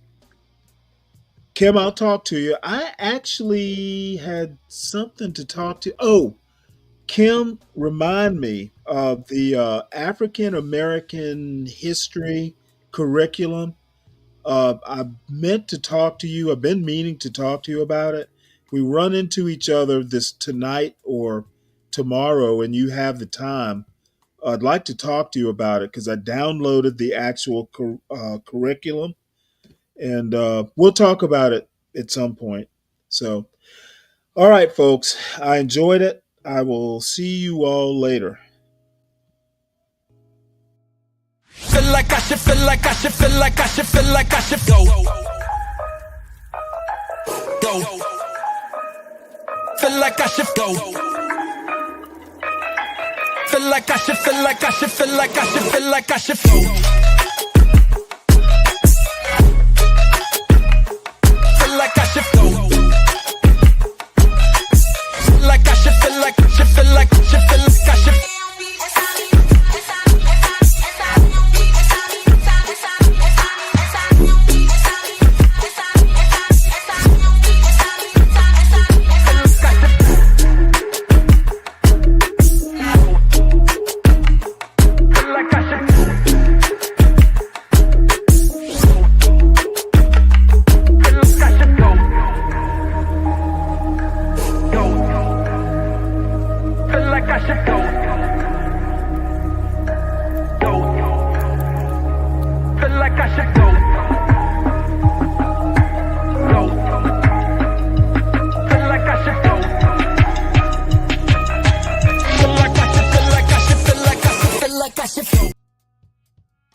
Kim, I'll talk to you. I actually had something to talk to. Oh, Kim, remind me of the African American history curriculum. I meant to talk to you. I've been meaning to talk to you about it. We run into each other this tonight or tomorrow, and you have the time. I'd like to talk to you about it because I downloaded the actual curriculum, and we'll talk about it at some point. So, all right, folks, I enjoyed it. I will see you all later. Feel like I should, feel like I should, feel like I should, feel like I should go. Go. Feel like I should go. Feel like I should, feel like I should, feel like I should, feel like I should go. Feel like I should go. Feel like I should, feel like I should, feel like I should, feel like I should. Feel like I should go.